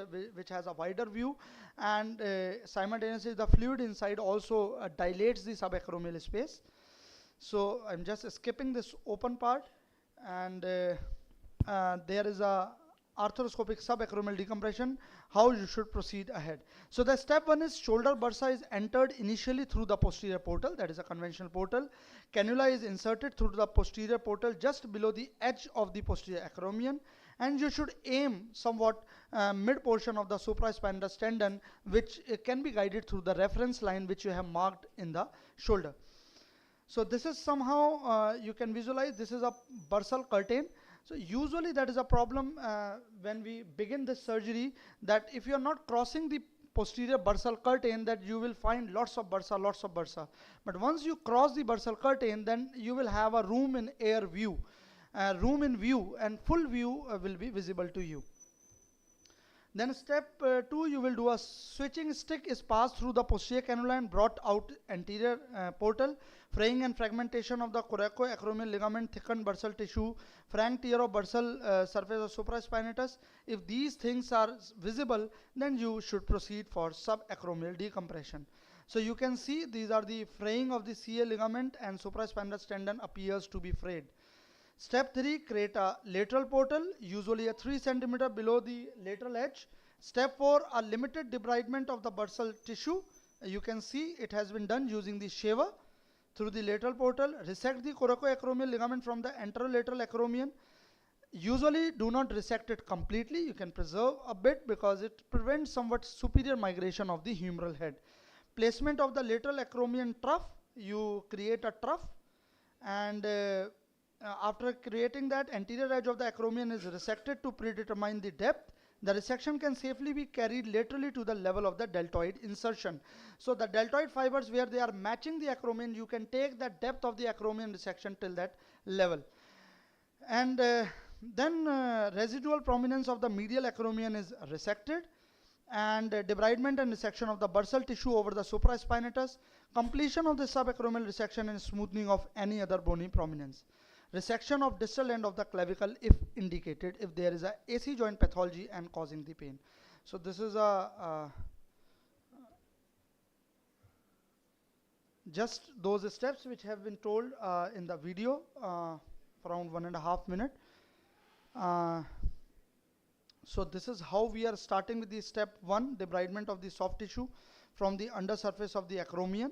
has a wider view, and simultaneously the fluid inside also dilates the subacromial space. So I'm just skipping this open part, and there is a arthroscopic subacromial decompression, how you should proceed ahead. So the step 1 is shoulder bursa is entered initially through the posterior portal, that is a conventional portal. Cannula is inserted through the posterior portal just below the edge of the posterior acromion, and you should aim somewhat mid portion of the supraspinatus tendon, which can be guided through the reference line which you have marked in the shoulder. So this is somehow you can visualize, this is a bursal curtain. So usually that is a problem when we begin this surgery, that if you are not crossing the posterior bursal curtain, that you will find lots of bursa. But once you cross the bursal curtain, then you will have a room in air view, room in view, and full view will be visible to you. Then step 2, you will do a switching stick is passed through the posterior cannula and brought out anterior portal. Fraying and fragmentation of the coracoacromial ligament, thickened bursal tissue, frank tear of bursal surface of supraspinatus. If these things are visible, then you should proceed for subacromial decompression. So you can see these are the fraying of the CA ligament, and supraspinatus tendon appears to be frayed. Step 3, create a lateral portal, usually a 3 cm below the lateral edge. Step 4, a limited debridement of the bursal tissue. You can see it has been done using the shaver through the lateral portal. Resect the coracoacromial ligament from the anterolateral acromion. Usually do not resect it completely. You can preserve a bit because it prevents somewhat superior migration of the humeral head. Placement of the lateral acromion trough. You create a trough, and after creating that, anterior edge of the acromion is resected to predetermine the depth. The resection can safely be carried laterally to the level of the deltoid insertion. So the deltoid fibers where they are matching the acromion, you can take the depth of the acromion resection till that level. And then residual prominence of the medial acromion is resected, and debridement and resection of the bursal tissue over the supraspinatus, completion of the subacromial resection and smoothing of any other bony prominence. Resection of distal end of the clavicle if indicated, if there is a AC joint pathology and causing the pain. So this is a just those steps which have been told in the video for around 1.5 minutes. So this is how we are starting with the step 1, debridement of the soft tissue from the undersurface of the acromion.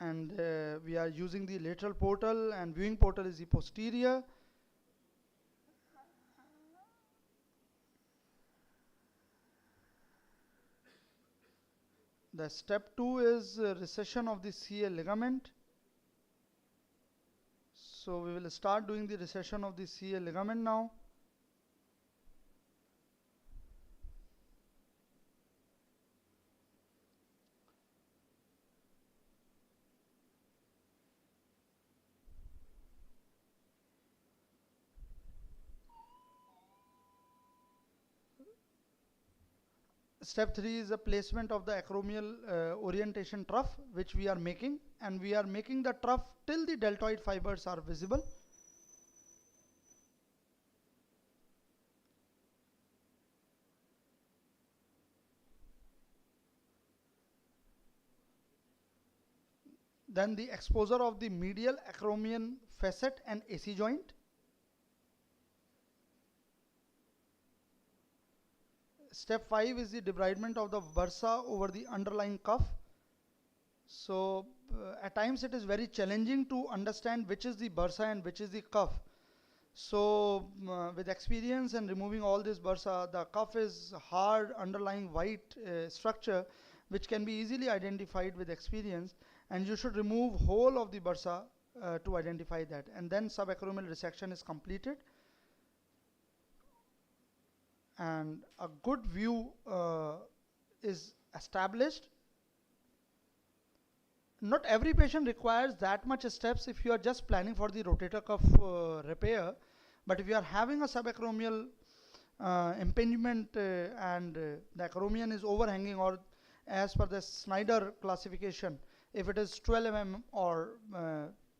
And we are using the lateral portal, and viewing portal is the posterior. The step 2 is recession of the CA ligament. So we will start doing the recession of the CA ligament now. Step 3 is the placement of the acromial orientation trough, which we are making, and we are making the trough till the deltoid fibers are visible. Then the exposure of the medial acromion facet and AC joint. Step 5 is the debridement of the bursa over the underlying cuff. So at times it is very challenging to understand which is the bursa and which is the cuff. So with experience and removing all this bursa, the cuff is hard underlying white structure which can be easily identified with experience, and you should remove whole of the bursa to identify that, and then subacromial resection is completed. And a good view is established. Not every patient requires that much steps if you are just planning for the rotator cuff repair, but if you are having a subacromial impingement and the acromion is overhanging, or as per the Snyder classification, if it is 12 mm or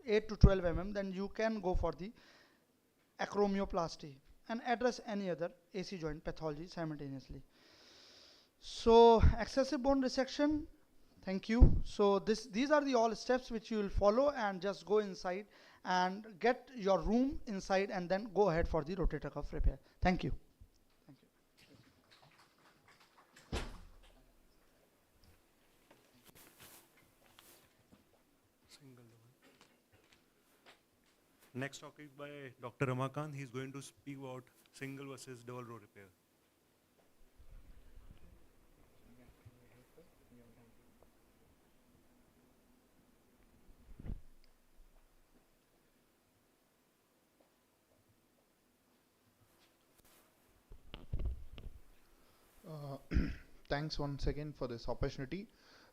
8 to 12 mm, then you can go for the acromioplasty and address any other AC joint pathology simultaneously. So excessive bone resection, thank you. So these are the all steps which you will follow, and just go inside and get your room inside and then go ahead for the rotator cuff repair. Thank you. Thank you. Next talk is by Dr. Ramakant. He is going to speak about single versus double row repair. Thanks once again for this opportunity.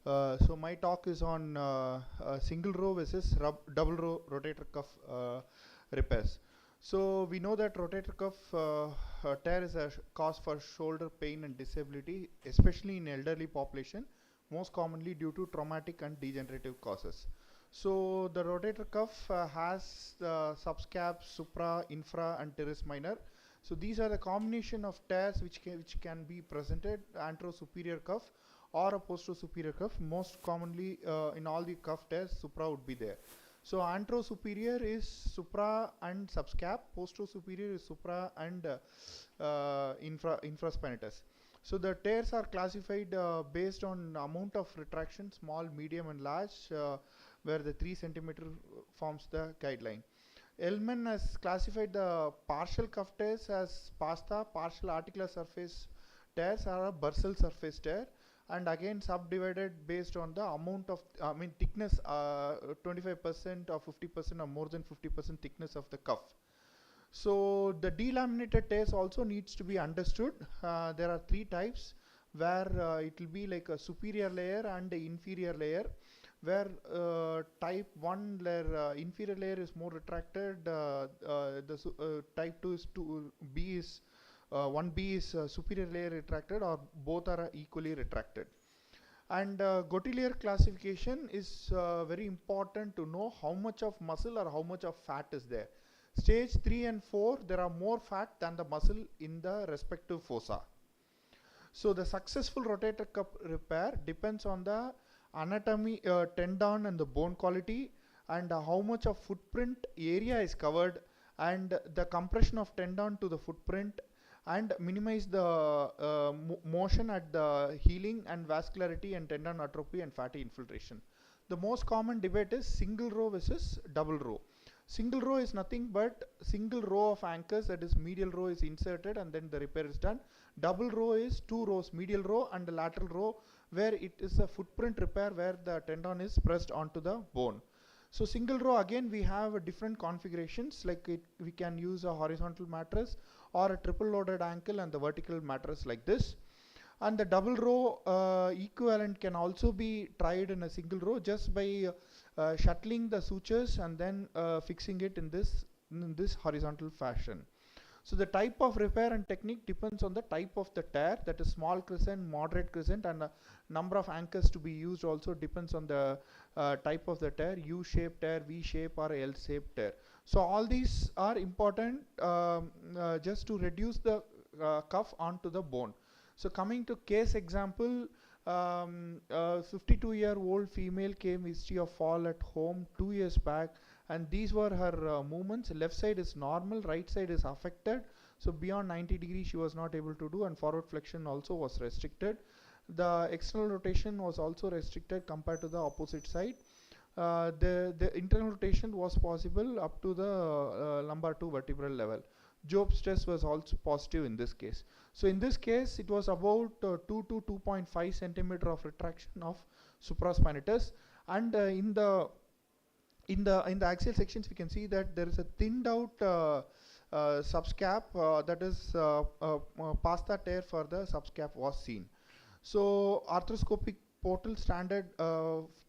So my talk is on single row versus double row rotator cuff repairs. So we know that rotator cuff tear is a cause for shoulder pain and disability, especially in elderly population, most commonly due to traumatic and degenerative causes. So the rotator cuff has the subscap, supra, infra and teres minor. So these are the combination of tears which can be presented antero-superior cuff or a postero-superior cuff. Most commonly in all the cuff tears, supra would be there. So antero-superior is supra and subscap, postero-superior is supra and infraspinatus. So the tears are classified based on amount of retraction, small, medium and large, where the 3 centimeter forms the guideline. Ellman has classified the partial cuff tears as PASTA, partial articular surface tears, or a bursal surface tear, and again subdivided based on the amount of thickness, 25% or 50% or more than 50% thickness of the cuff. So the delaminated tears also needs to be understood. There are 3 types, where it will be like a superior layer and the inferior layer, where type 1 layer, inferior layer is more retracted, type 2 is 2B is 1B is superior layer retracted, or both are equally retracted. And Gotelier classification is very important to know how much of muscle or how much of fat is there. Stage 3 and 4, there are more fat than the muscle in the respective fossa. So the successful rotator cuff repair depends on the anatomy, tendon and the bone quality, and how much of footprint area is covered, and the compression of tendon to the footprint, and minimize the motion at the healing and vascularity and tendon atrophy and fatty infiltration. The most common debate is single row versus double row. Single row is nothing but single row of anchors, that is medial row is inserted and then the repair is done. Double row is 2 rows, medial row and the lateral row, where it is a footprint repair where the tendon is pressed onto the bone. So single row, again we have different configurations, like we can use a horizontal mattress or a triple loaded ankle and the vertical mattress like this. And the double row equivalent can also be tried in a single row just by shuttling the sutures and then fixing it in this horizontal fashion. So the type of repair and technique depends on the type of the tear, that is small crescent, moderate crescent, and number of anchors to be used also depends on the type of the tear, U-shaped tear, V-shape or L-shaped tear. So all these are important just to reduce the cuff onto the bone. So coming to case example, 52-year-old female came history of fall at home 2 years back, and these were her movements. Left side is normal, right side is affected. So beyond 90 degrees she was not able to do, and forward flexion also was restricted. The external rotation was also restricted compared to the opposite side. The internal rotation was possible up to the lumbar 2 vertebral level. Job's test was also positive in this case. So in this case it was about 2 to 2.5 centimeter of retraction of supraspinatus, and in the axial sections we can see that there is a thinned out subscap, that is pasta tear for the subscap was seen. So arthroscopic portal, standard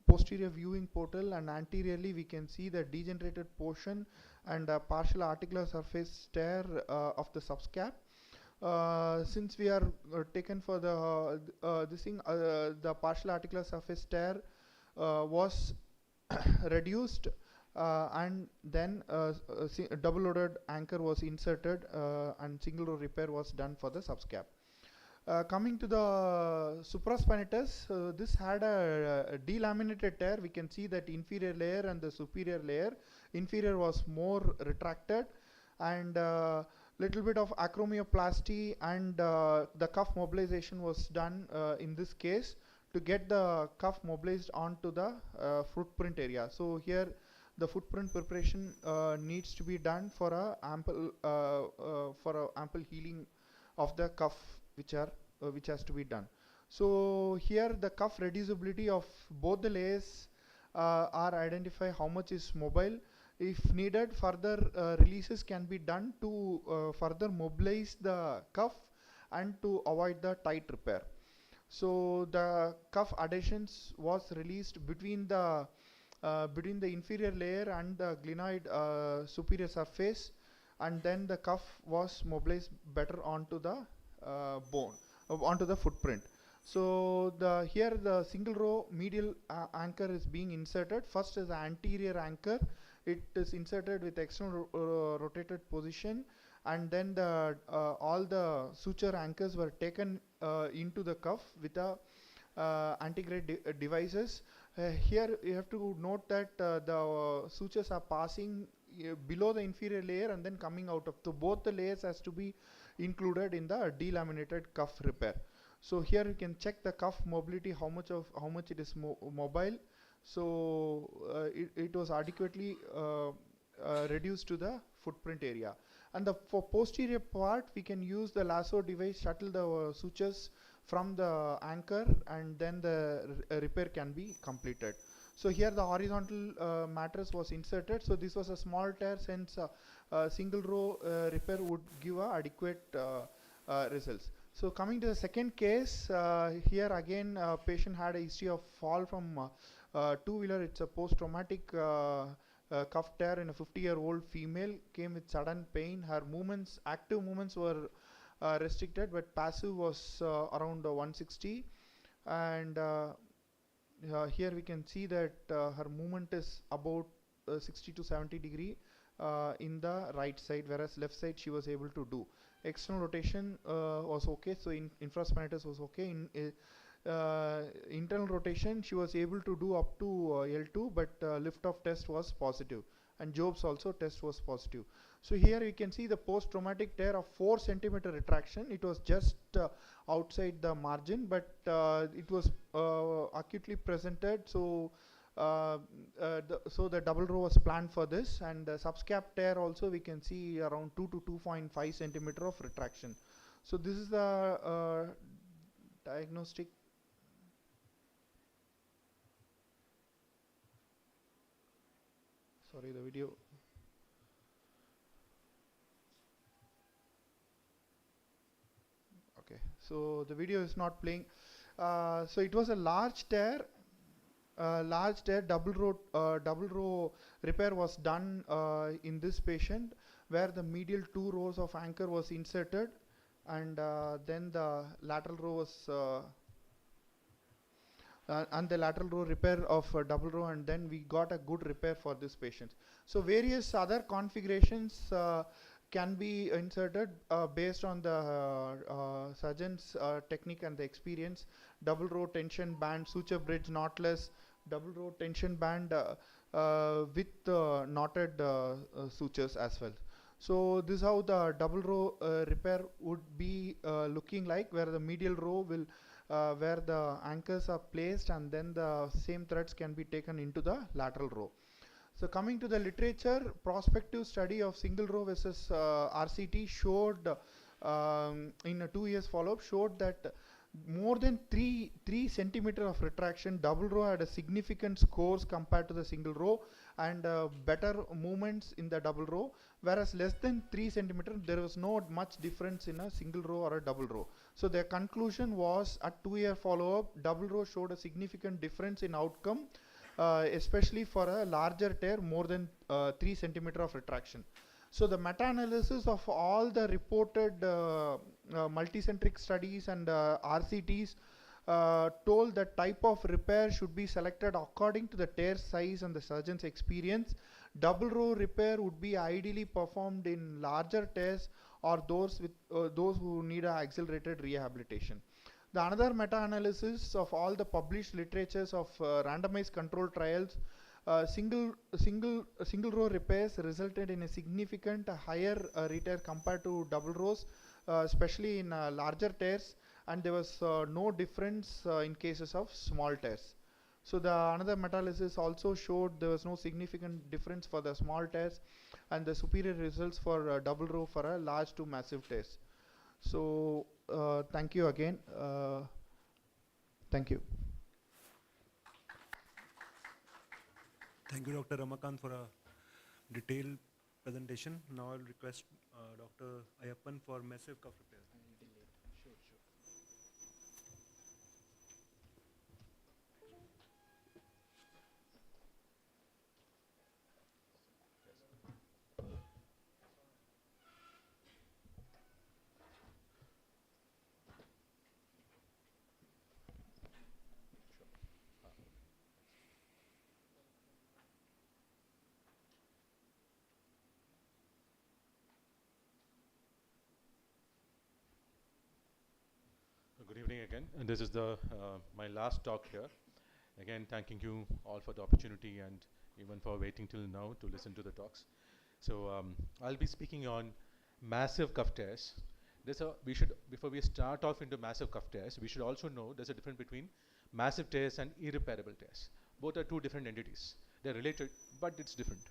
posterior viewing portal, and anteriorly we can see the degenerated portion and partial articular surface tear of the subscap. Since we are taken for the the partial articular surface tear was reduced, and then double loaded anchor was inserted, and single row repair was done for the subscap. Coming to the supraspinatus, this had a delaminated tear. We can see that inferior layer and the superior layer. Inferior was more retracted, and little bit of acromioplasty and the cuff mobilization was done in this case to get the cuff mobilized onto the footprint area. So here the footprint preparation needs to be done for a ample healing of the cuff, which has to be done. So here the cuff reducibility of both the layers are identify how much is mobile. If needed, further releases can be done to further mobilize the cuff and to avoid the tight repair. So the cuff adhesions was released between the inferior layer and the glenoid superior surface, and then the cuff was mobilized better onto the bone, onto the footprint. So here the single row medial anchor is being inserted. First is the anterior anchor. It is inserted with external rotated position, and then all the suture anchors were taken into the cuff with the anti-grade devices. Here you have to note that the sutures are passing below the inferior layer and then coming out of. So both the layers has to be included in the delaminated cuff repair. So here you can check the cuff mobility, how much it is mobile. So it was adequately reduced to the footprint area. And for posterior part, we can use the lasso device, shuttle the sutures from the anchor, and then the repair can be completed. So here the horizontal mattress was inserted. So this was a small tear, since single row repair would give adequate results. So coming to the second case, here again patient had a history of fall from two-wheeler. It's a post-traumatic cuff tear in a 50-year-old female, came with sudden pain. Her movements, active movements were restricted, but passive was around 160. And here we can see that her movement is about 60 to 70 degree in the right side, whereas left side she was able to do. External rotation was okay, so infraspinatus was okay. In internal rotation she was able to do up to L2, but lift off test was positive, and Job's also test was positive. So here you can see the post-traumatic tear of 4 centimeter retraction. It was just outside the margin, but it was acutely presented. So the double row was planned for this, and the subscap tear also we can see around 2 to 2.5 centimeter of retraction. So this is the diagnostic. Sorry, the video. Okay, so the video is not playing. So it was a large tear. Double row repair was done in this patient, where the medial 2 rows of anchor was inserted, and then the lateral row was and the lateral row repair of double row, and then we got a good repair for this patient. So various other configurations can be inserted based on the surgeon's technique and the experience. Double row tension band, suture bridge, knotless, double row tension band with knotted sutures as well. So this is how the double row repair would be looking like, where the medial row will where the anchors are placed, and then the same threads can be taken into the lateral row. So coming to the literature, prospective study of single row versus RCT showed in a 2 years follow-up showed that more than 3 centimeter of retraction, double row had a significant scores compared to the single row, and better movements in the double row, whereas less than 3 centimeter there was no much difference in a single row or a double row. So their conclusion was, at 2 year follow-up, double row showed a significant difference in outcome, especially for a larger tear, more than 3 centimeter of retraction. So the meta-analysis of all the reported multicentric studies and RCTs told that type of repair should be selected according to the tear size and the surgeon's experience. Double row repair would be ideally performed in larger tears or those who need a accelerated rehabilitation. The another meta-analysis of all the published literatures of randomized control trials, single row repairs resulted in a significant higher retear compared to double rows, especially in larger tears, and there was no difference in cases of small tears. So the another meta-analysis also showed there was no significant difference for the small tears, and the superior results for double row for a large to massive tears. So thank you again. Thank you. Thank you, Dr. Ramakant, for a detailed presentation. Now I'll request Dr. Ayappan for massive cuff repair. Good evening again, and this is the my last talk here. Again, thanking you all for the opportunity and even for waiting till now to listen to the talks. So I'll be speaking on massive cuff tears. Before we start off into massive cuff tears, we should also know there's a difference between massive tears and irreparable tears. Both are two different entities. They're related, but it's different.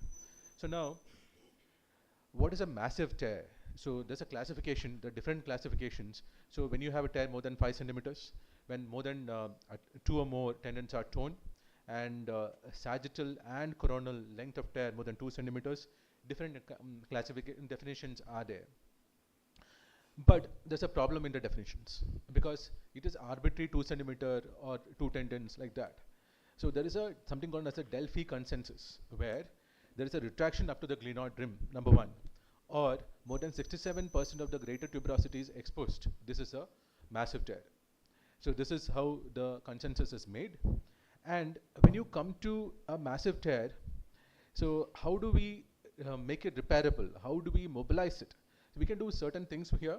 So now, what is a massive tear? So there's a classification, the different classifications. So when you have a tear more than 5 centimeters, when more than 2 or more tendons are torn, and sagittal and coronal length of tear more than 2 centimeters, different classification definitions are there. But there's a problem in the definitions, because it is arbitrary 2 centimeter or 2 tendons like that. So there is something called as a Delphi consensus, where there is a retraction up to the glenoid rim, number 1, or more than 67% of the greater tuberosity is exposed. This is a massive tear. So this is how the consensus is made. And when you come to a massive tear, so how do we make it repairable? How do we mobilize it? So we can do certain things here.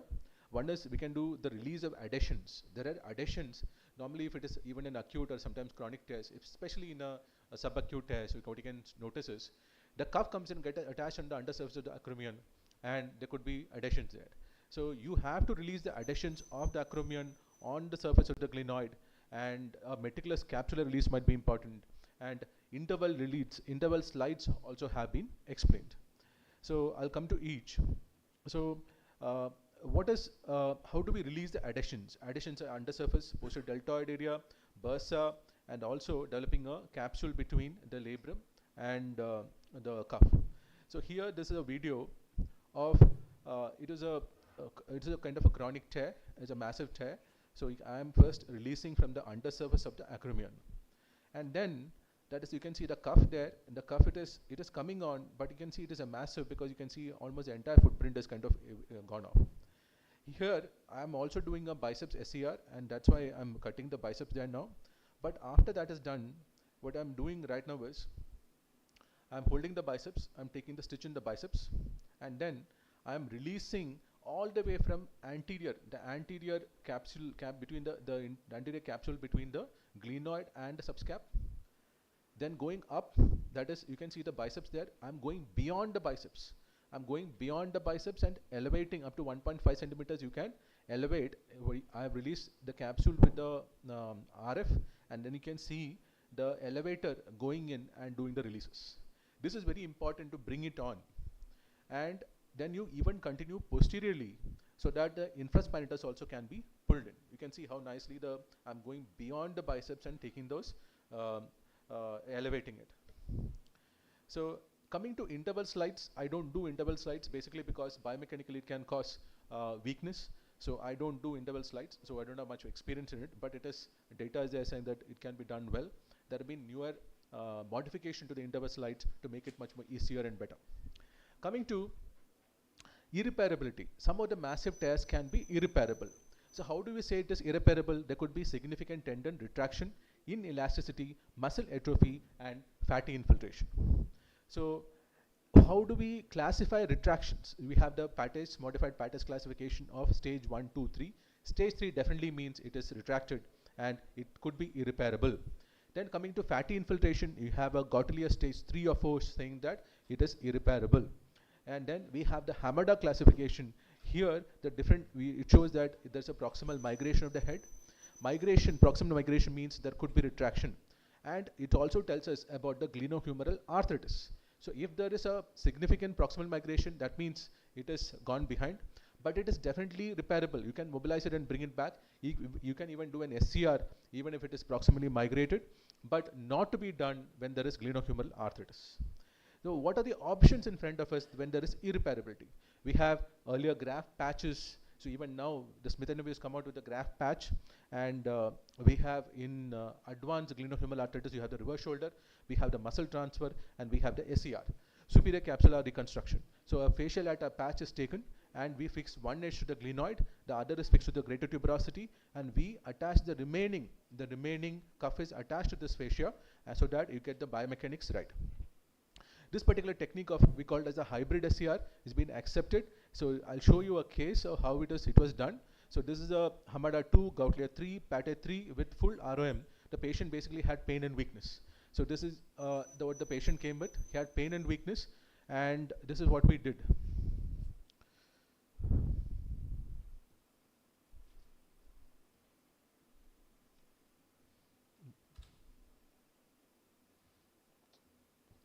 One is we can do the release of adhesions. There are adhesions. Normally, if it is even an acute or sometimes chronic tears, especially in a subacute tear, so what you can notice is the cuff comes in, get attached on the undersurface of the acromion, and there could be adhesions there. So you have to release the adhesions of the acromion on the surface of the glenoid, and a meticulous capsular release might be important. And interval slides also have been explained. So I'll come to each. So how do we release the adhesions? Adhesions are undersurface, posterior deltoid area, bursa, and also developing a capsule between the labrum and the cuff. So here this is a video of it is a kind of a chronic tear. It's a massive tear. So I am first releasing from the undersurface of the acromion, and then that is, you can see the cuff there. And the cuff, it is coming on, but you can see it is a massive, because you can see almost the entire footprint is kind of gone off. Here I am also doing a biceps SCR, and that's why I'm cutting the biceps there now. But after that is done, what I'm doing right now is I'm holding the biceps, I'm taking the stitch in the biceps, and then I'm releasing all the way from anterior, the anterior capsule between the anterior capsule between the glenoid and the subscap. Then going up, that is, you can see the biceps there. I'm going beyond the biceps. I'm going beyond the biceps and elevating up to 1.5 centimeters. You can elevate. I have released the capsule with the RF, and then you can see the elevator going in and doing the releases. This is very important to bring it on. And then you even continue posteriorly, so that the infraspinatus also can be pulled in. You can see how nicely I'm going beyond the biceps and taking those, elevating it. So coming to interval slides, I don't do interval slides basically because biomechanically it can cause weakness. So I don't do interval slides, so I don't have much experience in it, but it is data is there saying that it can be done well. There have been newer modification to the interval slides to make it much more easier and better. Coming to irreparability, some of the massive tears can be irreparable. So how do we say it is irreparable? There could be significant tendon retraction, inelasticity, muscle atrophy, and fatty infiltration. So how do we classify retractions? We have the Pattes, modified Pattes classification of stage 1, 2, 3. Stage 3 definitely means it is retracted and it could be irreparable. Then coming to fatty infiltration, you have a Gautelier stage 3 or 4 saying that it is irreparable. And then we have the Hamada classification. Here, it shows that there's a proximal migration of the head. Proximal migration means there could be retraction. And it also tells us about the glenohumeral arthritis. So if there is a significant proximal migration, that means it is gone behind. But it is definitely repairable. You can mobilize it and bring it back. You can even do an SCR even if it is proximally migrated, but not to be done when there is glenohumeral arthritis. So what are the options in front of us when there is irreparability? We have earlier graft patches. So even now, the Smith & Nephew has come out with a graft patch, and we have in advanced glenohumeral arthritis, you have the reverse shoulder, we have the muscle transfer, and we have the SCR, superior capsular reconstruction. So a fascial lata patch is taken, and we fix one edge to the glenoid, the other is fixed to the greater tuberosity, and we attach the remaining cuff is attached to this fascia, so that you get the biomechanics right. This particular technique we call it as a hybrid SCR is being accepted. So I'll show you a case of how it was done. So this is a Hamada 2, Gautelier 3, Patte 3 with full ROM. The patient basically had pain and weakness. So this is what the patient came with. He had pain and weakness, and this is what we did.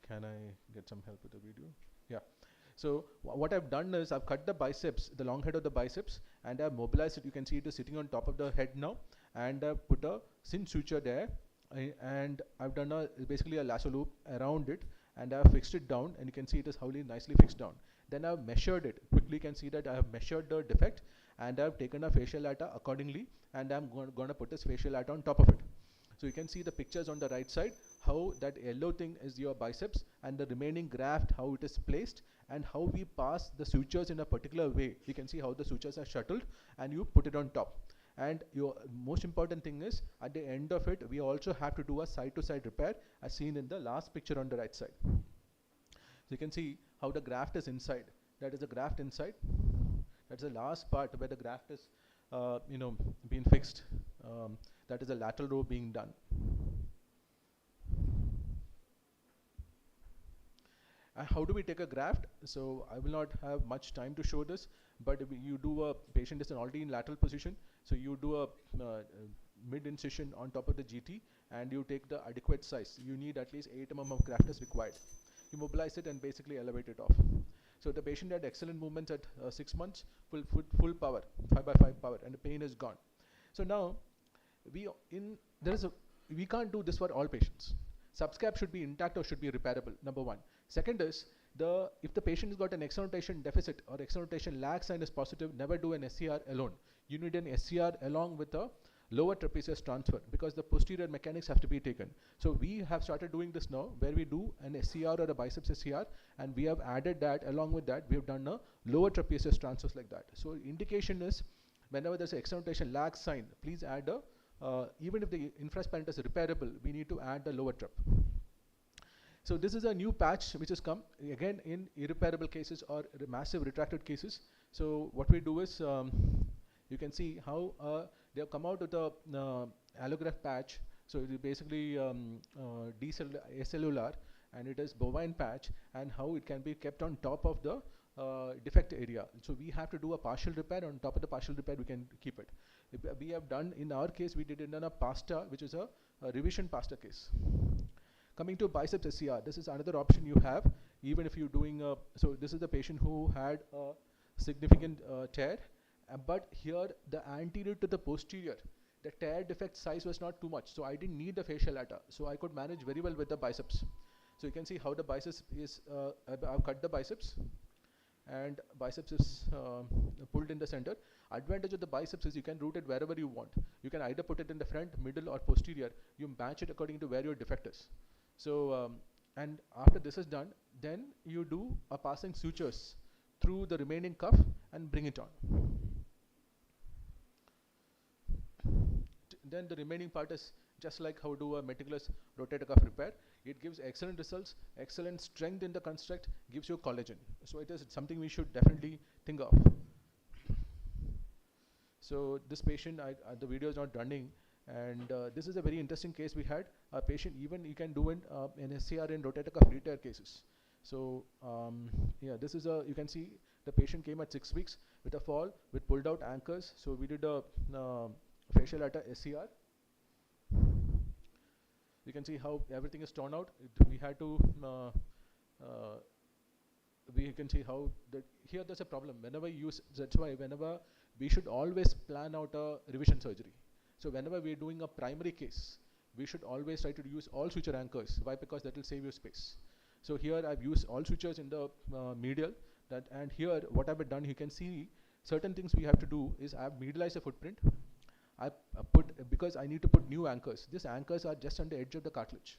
Can I get some help with the video? Yeah. So what I've done is I've cut the biceps, the long head of the biceps, and I've mobilized it. You can see it is sitting on top of the head now, and I've put a cinch suture there, and I've done basically a lasso loop around it, and I've fixed it down, and you can see it is nicely fixed down. Then I've measured it. Quickly you can see that I have measured the defect, and I've taken a fascial lata accordingly, and I'm going to put this fascial lata on top of it. So you can see the pictures on the right side, how that yellow thing is your biceps, and the remaining graft, how it is placed, and how we pass the sutures in a particular way. You can see how the sutures are shuttled, and you put it on top. And your most important thing is, at the end of it, we also have to do a side-to-side repair, as seen in the last picture on the right side. So you can see how the graft is inside. That is the graft inside. That's the last part where the graft is, being fixed. That is a lateral row being done. How do we take a graft? So I will not have much time to show this, but if you do a patient is already in lateral position, so you do a mid incision on top of the GT, and you take the adequate size. You need at least 8 mm of graft is required. You mobilize it and basically elevate it off. So the patient had excellent movements at 6 months, full power, 5x5 power, and the pain is gone. So now we can't do this for all patients. Subscap should be intact or should be repairable, number one. Second is, if the patient has got an external deficit or external lag sign is positive, never do an SCR alone. You need an SCR along with a lower trapezius transfer, because the posterior mechanics have to be taken. So we have started doing this now, where we do an SCR or a biceps SCR, and we have added that, along with that, we have done a lower trapezius transfers like that. So indication is, whenever there's an external lag sign, please add even if the infraspinatus is repairable, we need to add the lower trap. So this is a new patch which has come, again in irreparable cases or massive retracted cases. So what we do is, you can see how they have come out with a allograft patch. So it is basically acellular, and it is bovine patch, and how it can be kept on top of the defect area. So we have to do a partial repair. On top of the partial repair, we can keep it. We have done, in our case, we did it in a pasta, which is a revision pasta case. Coming to biceps SCR, this is another option you have, even if you're doing so this is the patient who had a significant tear, but here the anterior to the posterior, the tear defect size was not too much, so I didn't need the fascial lata, so I could manage very well with the biceps. So you can see how the biceps is, I've cut the biceps, and biceps is pulled in the center. Advantage of the biceps is you can route it wherever you want. You can either put it in the front, middle, or posterior. You match it according to where your defect is. So, and after this is done, then you do a passing sutures through the remaining cuff and bring it on. Then the remaining part is just like how do a meticulous rotator cuff repair. It gives excellent results, excellent strength in the construct, gives you collagen. So it is something we should definitely think of. So this patient, the video is not running, and this is a very interesting case we had. A patient, even you can do in SCR in rotator cuff retear cases. So yeah, this is you can see the patient came at 6 weeks with a fall with pulled out anchors. So we did a fascial lata SCR. You can see how everything is torn out. We had to, we can see how, here there's a problem. Whenever you use, that's why whenever we should always plan out a revision surgery. So whenever we're doing a primary case, we should always try to use all suture anchors. Why? Because that will save you space. So here I've used all sutures in the medial, and here what I've done, you can see certain things we have to do is I've medialized the footprint. I because I need to put new anchors. These anchors are just on the edge of the cartilage.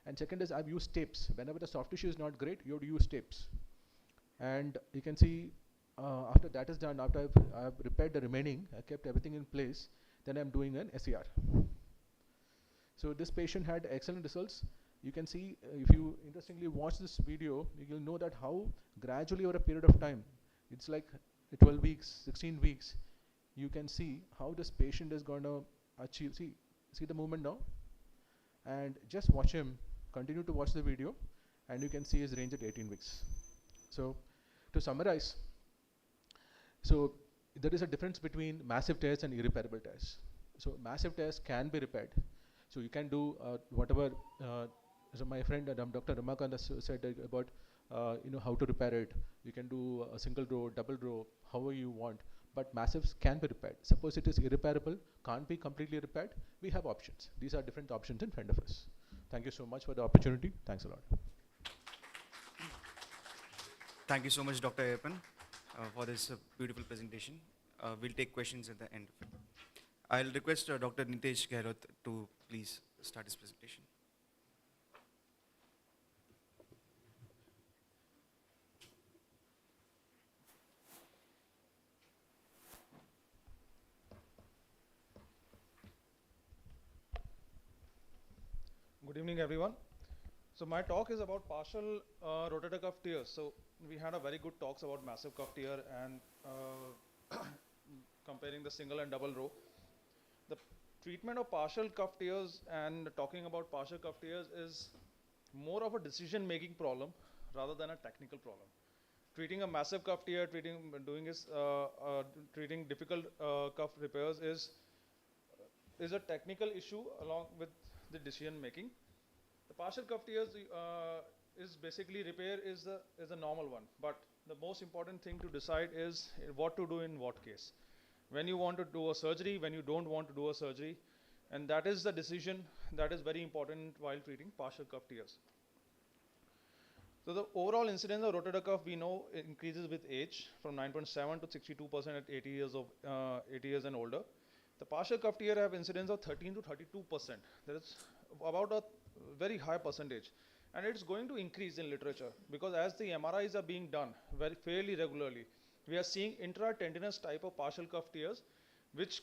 And second is I've used tapes. Whenever the soft tissue is not great, you have to use tapes. And you can see after that is done, after I've repaired the remaining, I kept everything in place, then I'm doing an SCR. So this patient had excellent results. You can see, if you interestingly watch this video, you'll know that how gradually over a period of time, it's like 12 weeks, 16 weeks, you can see how this patient is going to achieve. See the movement now, and just watch him. Continue to watch the video, and you can see his range at 18 weeks. So, to summarize, so there is a difference between massive tears and irreparable tears. So massive tears can be repaired. So you can do whatever. So my friend Dr. Ramakant said about how to repair it. You can do a single row, double row, however you want. But massives can be repaired. Suppose it is irreparable, can't be completely repaired, we have options. These are different options in front of us. Thank you so much for the opportunity. Thanks a lot. Thank you so much, Dr. Ayappan, for this beautiful presentation. We'll take questions at the end of it. I'll request Dr. Nitesh Gehrot to please start his presentation. Good evening, everyone. So my talk is about partial rotator cuff tears. So we had a very good talks about massive cuff tear and comparing the single and double row. The treatment of partial cuff tears and talking about partial cuff tears is more of a decision-making problem rather than a technical problem. Treating a massive cuff tear, treating difficult cuff repairs is a technical issue along with the decision making. The partial cuff tears is basically repair is a normal one, but the most important thing to decide is what to do in what case. When you want to do a surgery, when you don't want to do a surgery, And that is the decision that is very important while treating partial cuff tears. So the overall incidence of rotator cuff we know increases with age from 9.7 to 62% at 80 years and older. The partial cuff tear have incidence of 13 to 32%. That is about a very high percentage. And it's going to increase in literature because as the MRIs are being done fairly regularly, we are seeing intratendinous type of partial cuff tears, which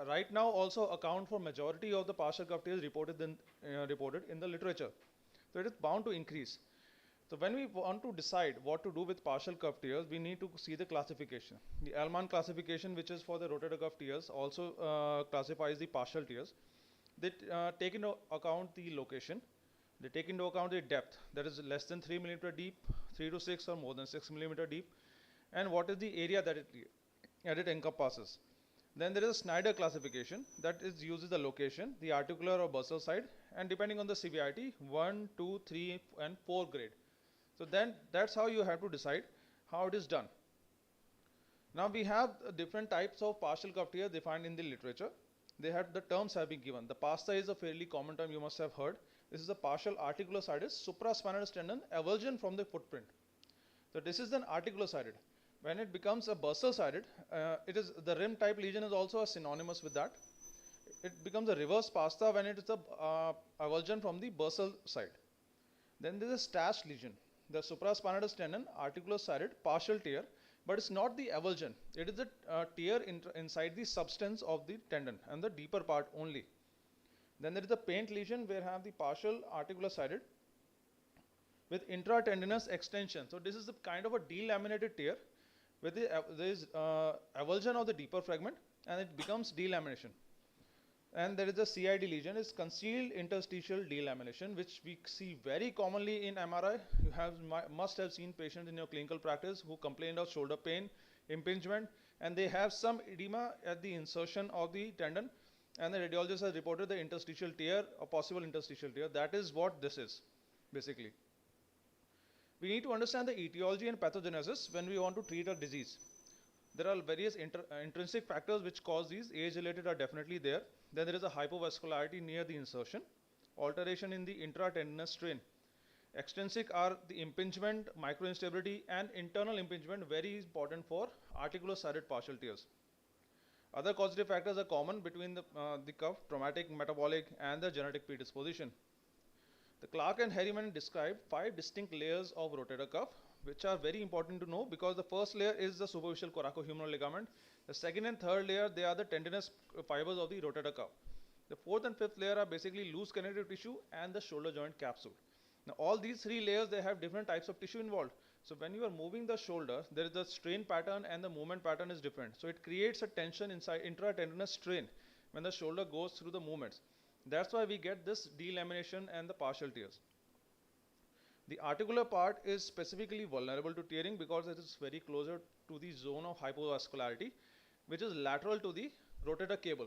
right now also account for majority of the partial cuff tears reported in the literature. So it is bound to increase. So when we want to decide what to do with partial cuff tears, we need to see the classification. The Allman classification, which is for the rotator cuff tears, also classifies the partial tears. They take into account the location. They take into account the depth, that is less than 3 millimeter deep, 3 to 6 or more than 6 millimeter deep, and what is the area that it encompasses. Then there is a Snyder classification that uses the location, the articular or bursal side, and depending on the severity, 1, 2, 3, and 4 grade. So then that's how you have to decide how it is done. Now we have different types of partial cuff tear defined in the literature. The terms have been given. The PASTA is a fairly common term you must have heard. This is a partial articulosided supraspinatus tendon avulsion from the footprint. So this is an articulosided. When it becomes a bursal-sided, the rim type lesion is also synonymous with that. It becomes a reverse PASTA when it is a avulsion from the bursal side. Then there is a stashed lesion. The supraspinatus tendon articulosided partial tear, but it's not the avulsion. It is a tear inside the substance of the tendon and the deeper part only. Then there is a paint lesion where have the partial articulosided with intratendinous extension. So this is a kind of a delaminated tear where there is avulsion of the deeper fragment and it becomes delamination. And there is a CID lesion, is concealed interstitial delamination, which we see very commonly in MRI. You must have seen patients in your clinical practice who complained of shoulder pain, impingement, and they have some edema at the insertion of the tendon, and the radiologist has reported the interstitial tear, a possible interstitial tear. That is what this is, basically. We need to understand the etiology and pathogenesis when we want to treat a disease. There are various intrinsic factors which cause these. Age-related are definitely there. Then there is a hypovascularity near the insertion, alteration in the intratendinous strain. Extrinsic are the impingement, microinstability, and internal impingement, very important for articulosided partial tears. Other causative factors are common between the cuff, traumatic, metabolic, and the genetic predisposition. The Clark and Harriman described 5 distinct layers of rotator cuff, which are very important to know because the first layer is the superficial coracohumeral ligament. The second and third layer, they are the tendinous fibers of the rotator cuff. The fourth and fifth layer are basically loose connective tissue and the shoulder joint capsule. Now all these 3 layers, they have different types of tissue involved. So when you are moving the shoulder, there is a strain pattern and the movement pattern is different. So it creates a tension inside intratendinous strain when the shoulder goes through the movements. That's why we get this delamination and the partial tears. The articular part is specifically vulnerable to tearing because it is very closer to the zone of hypovascularity, which is lateral to the rotator cable.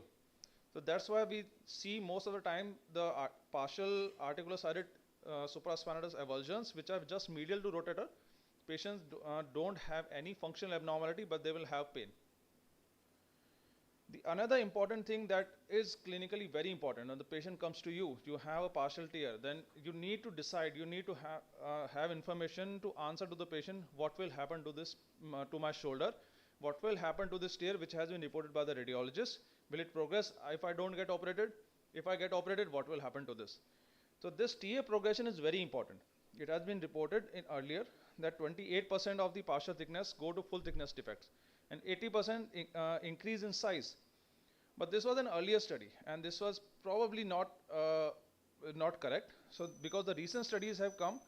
So that's why we see most of the time the partial articulosided supraspinatus avulsions, which are just medial to rotator. Patients don't have any functional abnormality, but they will have pain. The another important thing that is clinically very important, when the patient comes to you, you have a partial tear, then you need to decide, you need to have information to answer to the patient what will happen to this, to my shoulder, what will happen to this tear which has been reported by the radiologist, will it progress if I don't get operated, if I get operated, what will happen to this. So this tear progression is very important. It has been reported in earlier that 28% of the partial thickness go to full thickness defects and 80% increase in size. But this was an earlier study and this was probably not correct. So because the recent studies have come,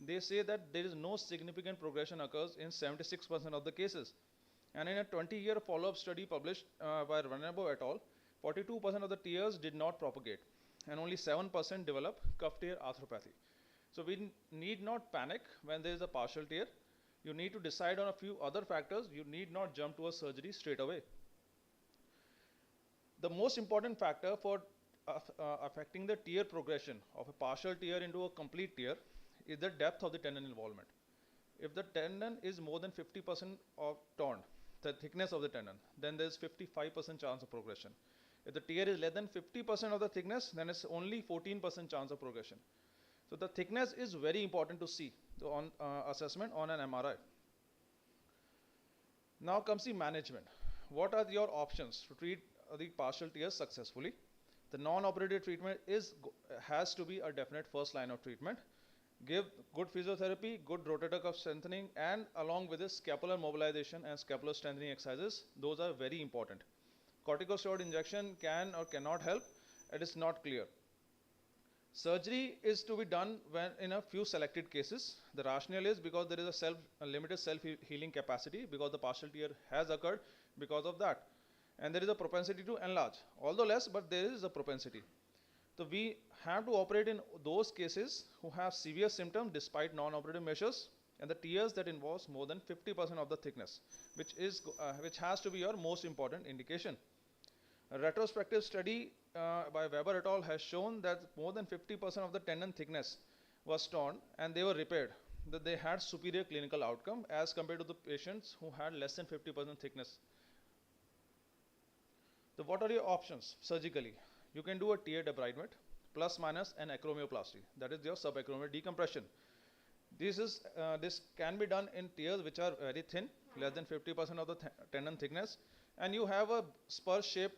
they say that there is no significant progression occurs in 76% of the cases. And in a 20-year follow-up study published by Ranabo et al., 42% of the tears did not propagate and only 7% develop cuff tear arthropathy. So we need not panic when there is a partial tear. You need to decide on a few other factors. You need not jump to a surgery straight away. The most important factor for affecting the tear progression of a partial tear into a complete tear is the depth of the tendon involvement. If the tendon is more than 50% of torn, the thickness of the tendon, then there is 55% chance of progression. If the tear is less than 50% of the thickness, then it's only 14% chance of progression. So the thickness is very important to see on assessment on an MRI. Now comes the management. What are your options to treat the partial tears successfully? The non-operative treatment has to be a definite first line of treatment. Give good physiotherapy, good rotator cuff strengthening, and along with this scapular mobilization and scapular strengthening exercises. Those are very important. Corticosteroid injection can or cannot help. It is not clear. Surgery is to be done when in a few selected cases. The rationale is because there is a limited self-healing capacity, because the partial tear has occurred because of that. And there is a propensity to enlarge, although less, but there is a propensity. So we have to operate in those cases who have severe symptoms despite non-operative measures, and the tears that involves more than 50% of the thickness, which has to be your most important indication. A retrospective study by Weber et al. Has shown that more than 50% of the tendon thickness was torn and they were repaired, that they had superior clinical outcome as compared to the patients who had less than 50% thickness. So what are your options surgically? You can do a tear debridement plus minus an acromioplasty, that is your subacromial decompression. This can be done in tears which are very thin, less than 50% of the tendon thickness, and you have a spur shape,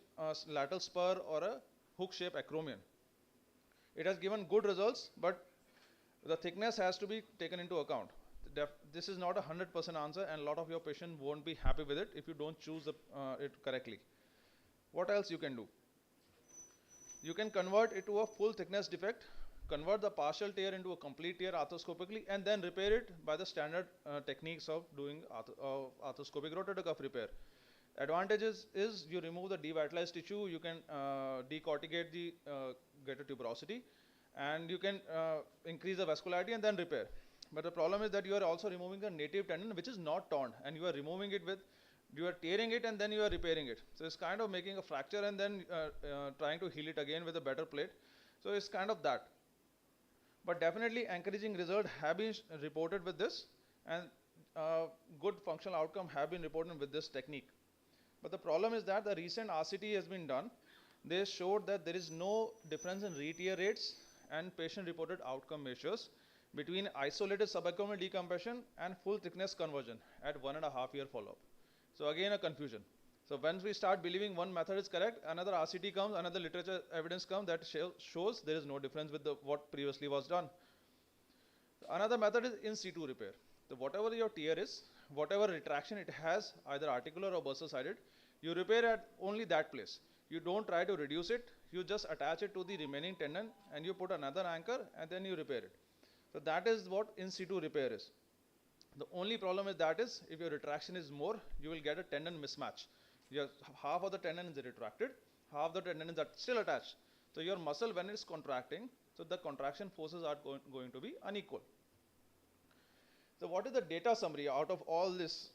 lateral spur or a hook shape acromion. It has given good results, but the thickness has to be taken into account. This is not a 100% answer, and a lot of your patients won't be happy with it if you don't choose it correctly. What else you can do? You can convert it to a full thickness defect, convert the partial tear into a complete tear arthroscopically, and then repair it by the standard techniques of doing arthroscopic rotator cuff repair. Advantages is you remove the devitalized tissue, you can decorticate the greater tuberosity, and you can increase the vascularity and then repair. But the problem is that you are also removing the native tendon, which is not torn, and you are removing it with, you are tearing it and then you are repairing it. So it's kind of making a fracture and then trying to heal it again with a better plate. So it's kind of that. But definitely encouraging results have been reported with this, and good functional outcome have been reported with this technique. But the problem is that the recent RCT has been done. They showed that there is no difference in re-tear rates and patient reported outcome measures between isolated subacromial decompression and full thickness conversion at 1.5 year follow-up. So again a confusion. So once we start believing one method is correct, another RCT comes, another literature evidence comes that shows there is no difference with what previously was done. Another method is in situ repair. So whatever your tear is, whatever retraction it has, either articular or bursar-sided, you repair at only that place. You don't try to reduce it, you just attach it to the remaining tendon and you put another anchor and then you repair it. So that is what in situ repair is. The only problem is that is if your retraction is more, you will get a tendon mismatch. Half of the tendon is retracted, half the tendon is still attached. So your muscle, when it's contracting, so the contraction forces are going to be unequal. So what is the data summary out of all this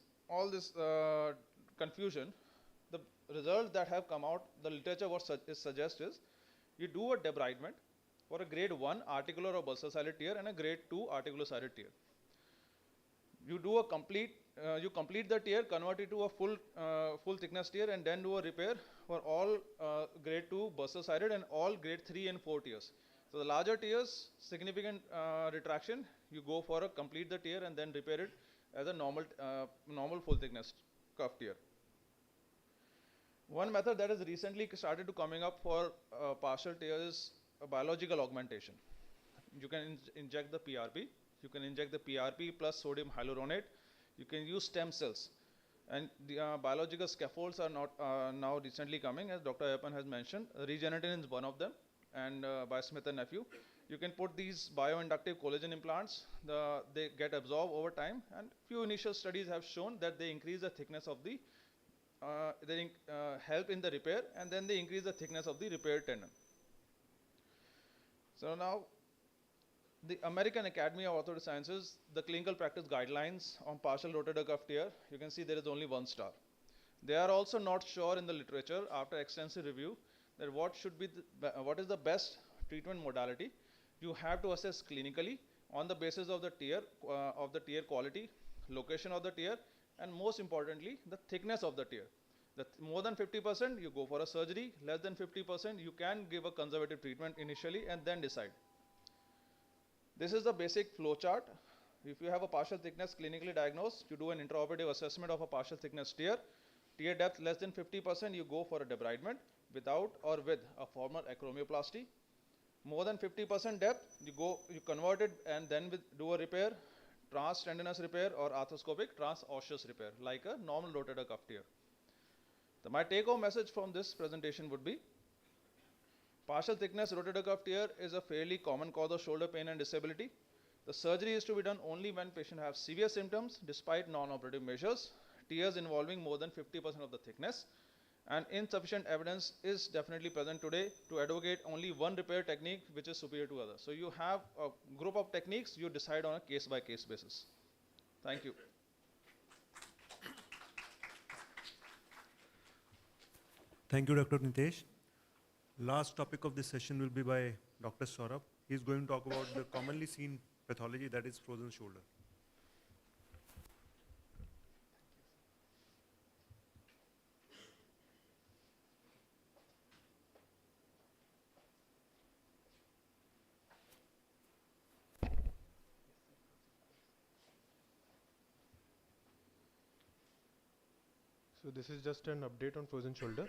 confusion? The results that have come out, the literature what suggests is you do a debridement for a grade 1 articular or bursar-sided tear and a grade 2 articular-sided tear. You do a complete, you complete the tear, convert it to a full thickness tear, and then do a repair for all grade 2 bursar-sided and all grade 3 and 4 tears. So the larger tears, significant retraction, you go for a complete the tear and then repair it as a normal full thickness cuff tear. One method that has recently started to coming up for partial tear is a biological augmentation. You can inject the PRP. You can inject the PRP plus sodium hyaluronate. You can use stem cells. And the biological scaffolds are now recently coming, as Dr. Ayappan has mentioned. Regeneratin is one of them, and by Smith and Nephew. You can put these bioinductive collagen implants. They get absorbed over time, and few initial studies have shown that they increase the thickness of the, they help in the repair, and then they increase the thickness of the repaired tendon. So now, the American Academy of Orthopedic Sciences, the clinical practice guidelines on partial rotator cuff tear, you can see there is only 1 star. They are also not sure in the literature after extensive review that what is the best treatment modality. You have to assess clinically on the basis of the tear quality, location of the tear, and most importantly, the thickness of the tear. More than 50%, you go for a surgery. Less than 50%, you can give a conservative treatment initially and then decide. This is the basic flow chart. If you have a partial thickness clinically diagnosed, you do an intraoperative assessment of a partial thickness tear. Tear depth less than 50%, you go for a debridement without or with a formal acromioplasty. More than 50% depth, you convert it and then do a repair, transtendinous repair or arthroscopic transosseous repair, like a normal rotator cuff tear. So my take-home message from this presentation would be, partial thickness rotator cuff tear is a fairly common cause of shoulder pain and disability. The surgery is to be done only when patient have severe symptoms despite non-operative measures, tears involving more than 50% of the thickness, and insufficient evidence is definitely present today to advocate only one repair technique which is superior to others. So you have a group of techniques, you decide on a case-by-case basis. Thank you. Thank you, Dr. Nitesh. Last topic of this session will be by Dr. Saurabh. He is going to talk about the commonly seen pathology, that is frozen shoulder. So this is just an update on frozen shoulder.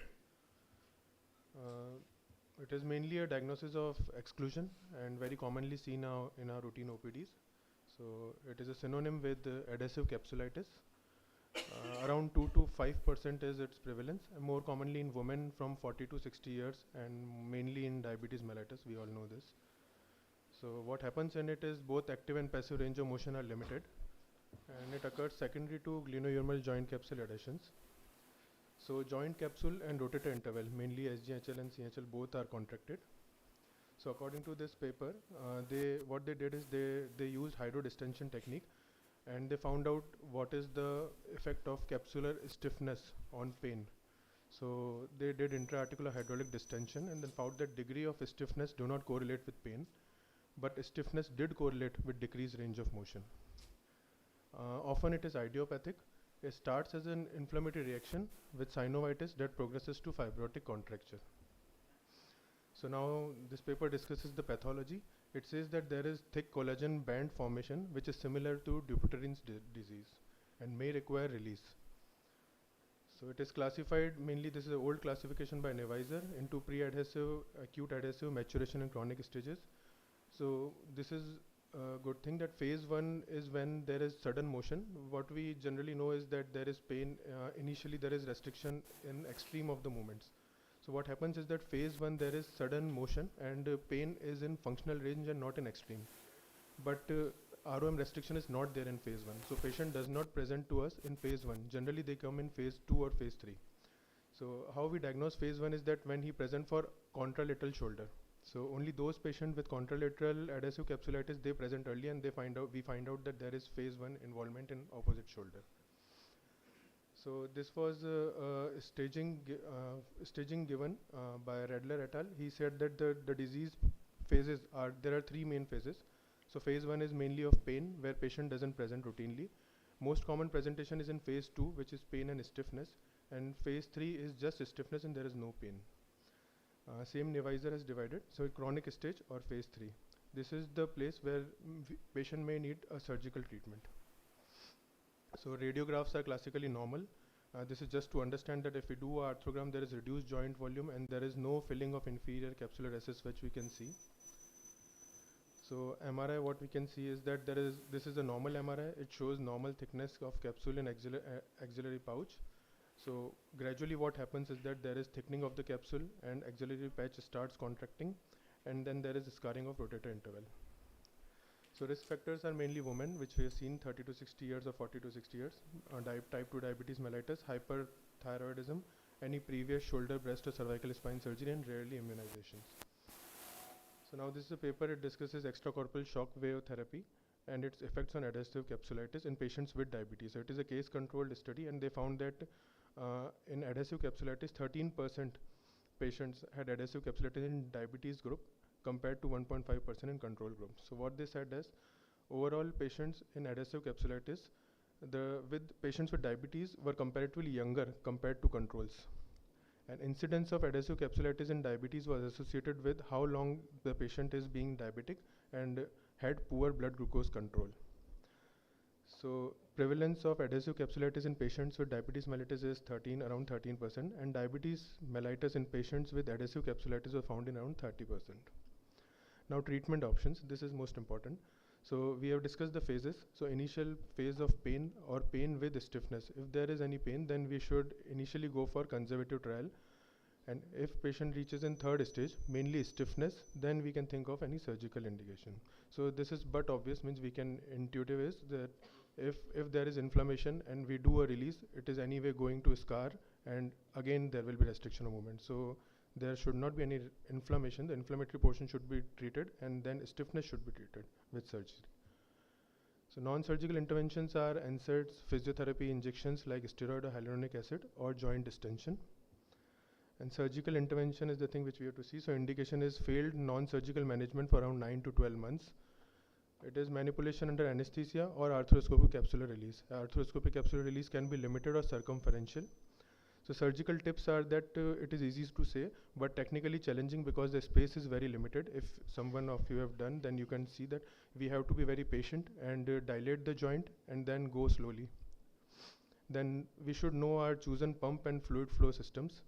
It is mainly a diagnosis of exclusion and very commonly seen now in our routine OPDs. So it is a synonym with adhesive capsulitis. Around 2 to 5% is its prevalence, and more commonly in women from 40 to 60 years and mainly in diabetes mellitus, we all know this. So what happens in it is both active and passive range of motion are limited, and it occurs secondary to glenohumeral joint capsule adhesions. So joint capsule and rotator interval, mainly SGHL and CHL, both are contracted. So according to this paper, what they did is they used hydrodistension technique, and they found out what is the effect of capsular stiffness on pain. So they did intra-articular hydraulic distension and then found that degree of stiffness do not correlate with pain, but stiffness did correlate with decreased range of motion. Often it is idiopathic. It starts as an inflammatory reaction with synovitis that progresses to fibrotic contracture. So now this paper discusses the pathology. It says that there is thick collagen band formation which is similar to Dupuytren's disease and may require release. So it is classified, mainly this is an old classification by Neviser, into pre-adhesive, acute adhesive, maturation and chronic stages. So this is a good thing that phase 1 is when there is sudden motion. What we generally know is that there is pain, initially there is restriction in extreme of the movements. So what happens is that phase 1 there is sudden motion and pain is in functional range and not in extreme. But ROM restriction is not there in phase 1. So patient does not present to us in phase 1. Generally they come in phase 2 or phase 3. So how we diagnose phase 1 is that when he present for contralateral shoulder. So only those patients with contralateral adhesive capsulitis, they present early and we find out that there is phase 1 involvement in opposite shoulder. So this was staging given by Redler et al. He said that the disease phases there are 3 main phases. So phase 1 is mainly of pain where patient doesn't present routinely. Most common presentation is in phase 2, which is pain and stiffness, and phase 3 is just stiffness and there is no pain. Same Neviser has divided, so chronic stage or phase 3. This is the place where patient may need a surgical treatment. So radiographs are classically normal. This is just to understand that if we do arthrogram, there is reduced joint volume and there is no filling of inferior capsular SS which we can see. So MRI, what we can see is that this is a normal MRI. It shows normal thickness of capsule in axillary pouch. So gradually what happens is that there is thickening of the capsule and axillary patch starts contracting, and then there is scarring of rotator interval. So risk factors are mainly women, which we have seen 30 to 60 years or 40 to 60 years, type 2 diabetes mellitus, hyperthyroidism, any previous shoulder, breast or cervical spine surgery, and rarely immunizations. So now this is a paper, it discusses extracorporeal shock wave therapy and its effects on adhesive capsulitis in patients with diabetes. So it is a case controlled study, and they found that in adhesive capsulitis, 13% patients had adhesive capsulitis in diabetes group compared to 1.5% in control group. So what they said is, overall patients in adhesive capsulitis, with patients with diabetes were comparatively younger compared to controls. And incidence of adhesive capsulitis in diabetes was associated with how long the patient is being diabetic and had poor blood glucose control. So prevalence of adhesive capsulitis in patients with diabetes mellitus is around 13%, and diabetes mellitus in patients with adhesive capsulitis was found in around 30%. Now treatment options, this is most important. So we have discussed the phases. So initial phase of pain or pain with stiffness. If there is any pain, then we should initially go for conservative trial. And if patient reaches in third stage, mainly stiffness, then we can think of any surgical indication. So this is but obvious, means we can intuitive is that if there is inflammation and we do a release, it is anyway going to scar, and again there will be restriction of movement. So there should not be any inflammation. The inflammatory portion should be treated, and then stiffness should be treated with surgery. So non-surgical interventions are NSAIDs, physiotherapy, injections like steroid or hyaluronic acid, or joint distension. And surgical intervention is the thing which we have to see. So indication is failed non-surgical management for around 9 to 12 months. It is manipulation under anesthesia or arthroscopic capsular release. Arthroscopic capsular release can be limited or circumferential. So surgical tips are that it is easy to say, but technically challenging because the space is very limited. If someone of you have done, then you can see that we have to be very patient and dilate the joint and then go slowly. Then we should know our chosen pump and fluid flow systems.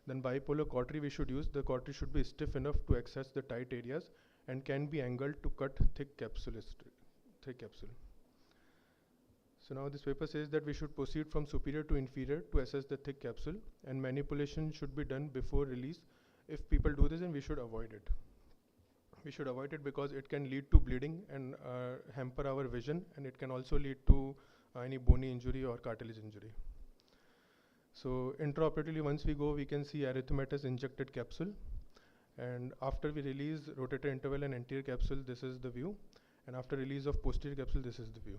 Then bipolar cautery we should use. The cautery should be stiff enough to access the tight areas and can be angled to cut thick capsule. So now this paper says that we should proceed from superior to inferior to assess the thick capsule, and manipulation should be done before release. If people do this, then we should avoid it. We should avoid it because it can lead to bleeding and hamper our vision, and it can also lead to any bony injury or cartilage injury. So intraoperatively, once we go, we can see erythematous injected capsule. And after we release rotator interval and anterior capsule, this is the view. And after release of posterior capsule, this is the view.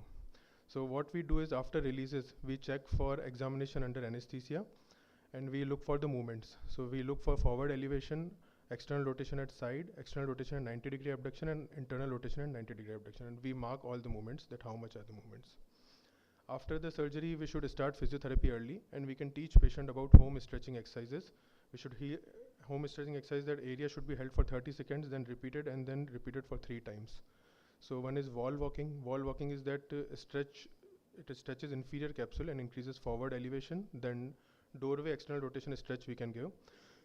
So what we do is after releases, we check for examination under anesthesia, and we look for the movements. So we look for forward elevation, external rotation at side, external rotation at 90-degree abduction, and internal rotation at 90-degree abduction. And we mark all the movements, that how much are the movements. After the surgery, we should start physiotherapy early, and we can teach patient about home stretching exercises. We should home stretching exercise, that area should be held for 30 seconds, then repeated, and then repeated for 3 times. So one is wall walking. Wall walking is that it stretches inferior capsule and increases forward elevation. Then doorway external rotation stretch we can give.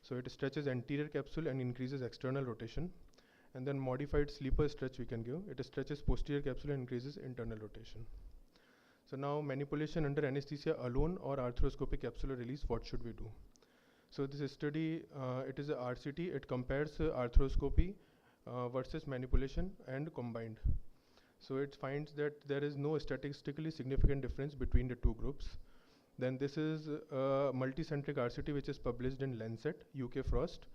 So it stretches anterior capsule and increases external rotation. And then modified sleeper stretch we can give. It stretches posterior capsule and increases internal rotation. So now manipulation under anesthesia alone or arthroscopic capsular release, what should we do? So this study, it is a RCT. It compares arthroscopy versus manipulation and combined. So it finds that there is no statistically significant difference between the two groups. Then this is a multicentric RCT which is published in Lancet, UK Frost.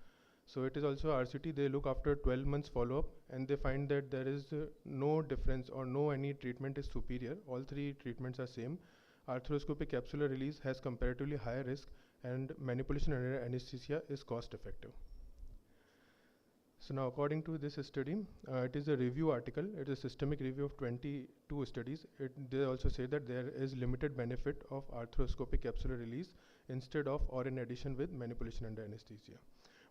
So it is also RCT. They look after 12 months follow-up, and they find that there is no difference or no any treatment is superior. All 3 treatments are same. Arthroscopic capsular release has comparatively higher risk, and manipulation under anesthesia is cost effective. So now according to this study, it is a review article. It is a systemic review of 22 studies. They also say that there is limited benefit of arthroscopic capsular release instead of or in addition with manipulation under anesthesia.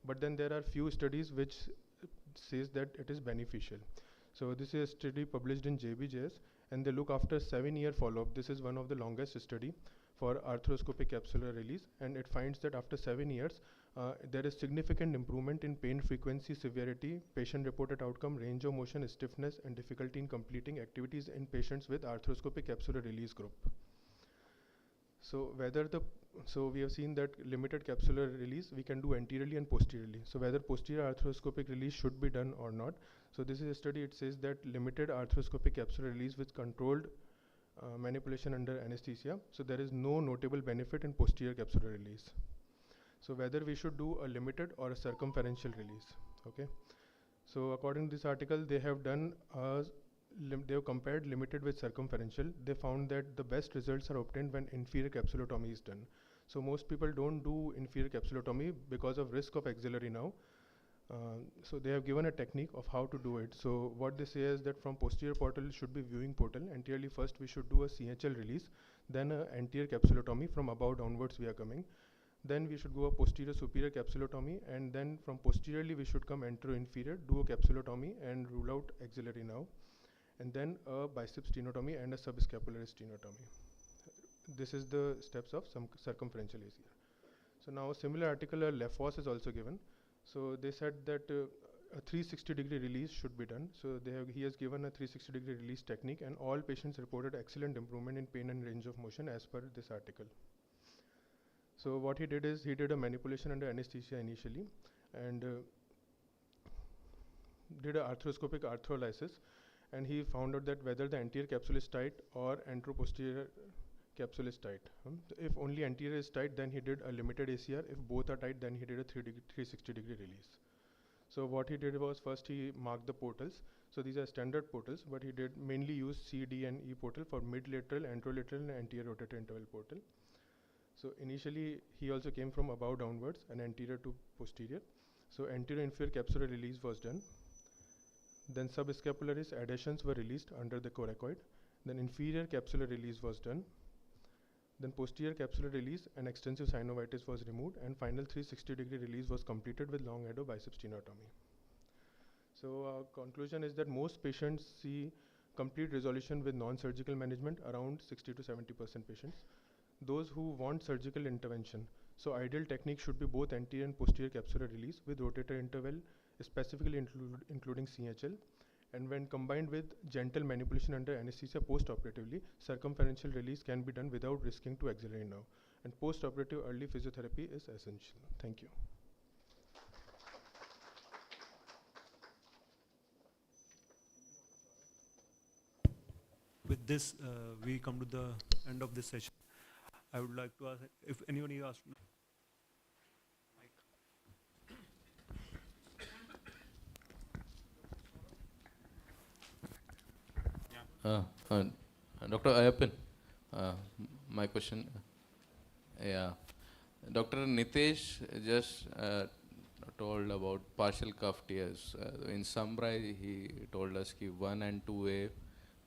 But then there are few studies which says that it is beneficial. So this is a study published in JBJS, and they look after 7-year follow-up. This is one of the longest study for arthroscopic capsular release, and it finds that after 7 years, there is significant improvement in pain frequency, severity, patient-reported outcome, range of motion, stiffness, and difficulty in completing activities in patients with arthroscopic capsular release group. So we have seen that limited capsular release we can do anteriorly and posteriorly. So whether posterior arthroscopic release should be done or not. So this is a study. It says that limited arthroscopic capsular release with controlled manipulation under anesthesia. So there is no notable benefit in posterior capsular release. So whether we should do a limited or a circumferential release. Okay. So according to this article, they have done they have compared limited with circumferential. They found that the best results are obtained when inferior capsulotomy is done. So most people don't do inferior capsulotomy because of risk of axillary nerve. So they have given a technique of how to do it. So what they say is that from posterior portal should be viewing portal. Anteriorly first we should do a CHL release, then a anterior capsulotomy. From above downwards we are coming. Then we should go a posterior superior capsulotomy, and then from posteriorly we should come antero-inferior, do a capsulotomy and rule out axillary now. And then a biceps stenotomy and a subscapular stenotomy. This is the steps of some circumferential ACR. So now a similar article, Lefos is also given. So they said that a 360-degree release should be done. So he has given a 360-degree release technique, and all patients reported excellent improvement in pain and range of motion as per this article. So what he did is he did a manipulation under anesthesia initially, and did a arthroscopic arthrolysis, and he found out that whether the anterior capsule is tight or anteroposterior capsule is tight. If only anterior is tight, then he did a limited ACR. If both are tight, then he did a 360-degree release. So what he did was first he marked the portals. So these are standard portals, but he did mainly use C, D, and E portal for mid-lateral, anterolateral, and anterior rotator interval portal. So initially he also came from above downwards and anterior to posterior. So anterior inferior capsular release was done. Then subscapularis adhesions were released under the coracoid. Then inferior capsular release was done. Then posterior capsular release and extensive synovitis was removed, and final 360-degree release was completed with long head of biceps stenotomy. So conclusion is that most patients see complete resolution with non-surgical management, around 60 to 70% patients. Those who want surgical intervention, so ideal technique should be both anterior and posterior capsular release with rotator interval, specifically including CHL. And when combined with gentle manipulation under anesthesia post-operatively, circumferential release can be done without risking to axillary nerve. And post-operative early physiotherapy is essential. Thank you. With this, we come to the end of this session. I would like to ask if anybody asks. Dr. Ayappan, my question. Yeah, Dr. Nitesh just told about partial cuff tears. In summary, he told us ki 1 and 2A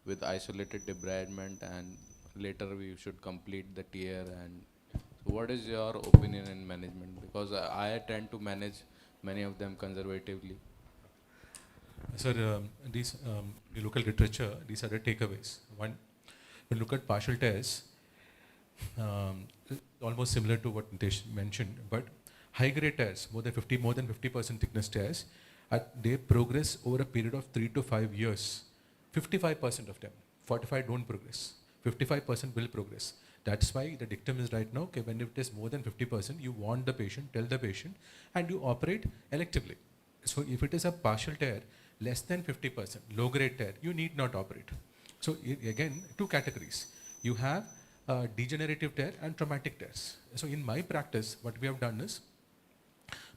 with isolated debridement, and later we should complete the tear. And so what is your opinion in management? Because I tend to manage many of them conservatively. Sir, these you look at literature, these are the takeaways. One, when you look at partial tears, almost similar to what Nitesh mentioned, but high-grade tears, more than 50% thickness tears, they progress over a period of 3 to 5 years. 55% of them, 45 don't progress. 55% will progress. That's why the dictum is right now, okay, when it is more than 50%, you warn the patient, tell the patient, and you operate electively. So if it is a partial tear, less than 50%, low-grade tear, you need not operate. So again, two categories. You have degenerative tear and traumatic tears. So in my practice, what we have done is,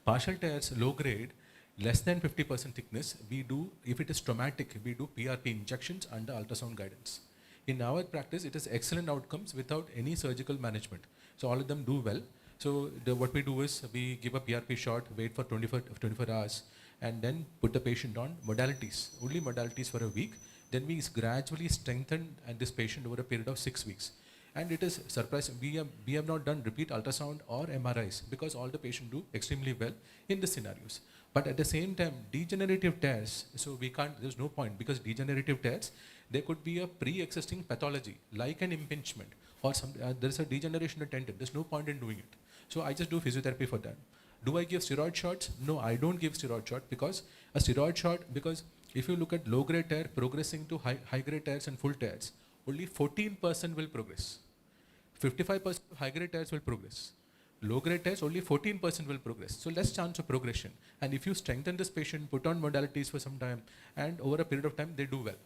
partial tears, low-grade, less than 50% thickness, we do, if it is traumatic, we do PRP injections under ultrasound guidance. In our practice, it is excellent outcomes without any surgical management. So all of them do well. So what we do is, we give a PRP shot, wait for 24 hours, and then put the patient on modalities, only modalities for a week. Then we gradually strengthen this patient over a period of 6 weeks. And it is surprising, we have not done repeat ultrasound or MRIs because all the patients do extremely well in the scenarios. But at the same time, degenerative tears, so we can't, there's no point, because degenerative tears, there could be a pre-existing pathology like an impingement or some, there's a degeneration of tendon, there's no point in doing it. So I just do physiotherapy for that. Do I give steroid shots? No, I don't give steroid shot, because a steroid shot, because if you look at low-grade tear progressing to high-grade tears and full tears, only 14% will progress. 55% of high-grade tears will progress. Low-grade tears, only 14% will progress. So less chance of progression. And if you strengthen this patient, put on modalities for some time, and over a period of time, they do well.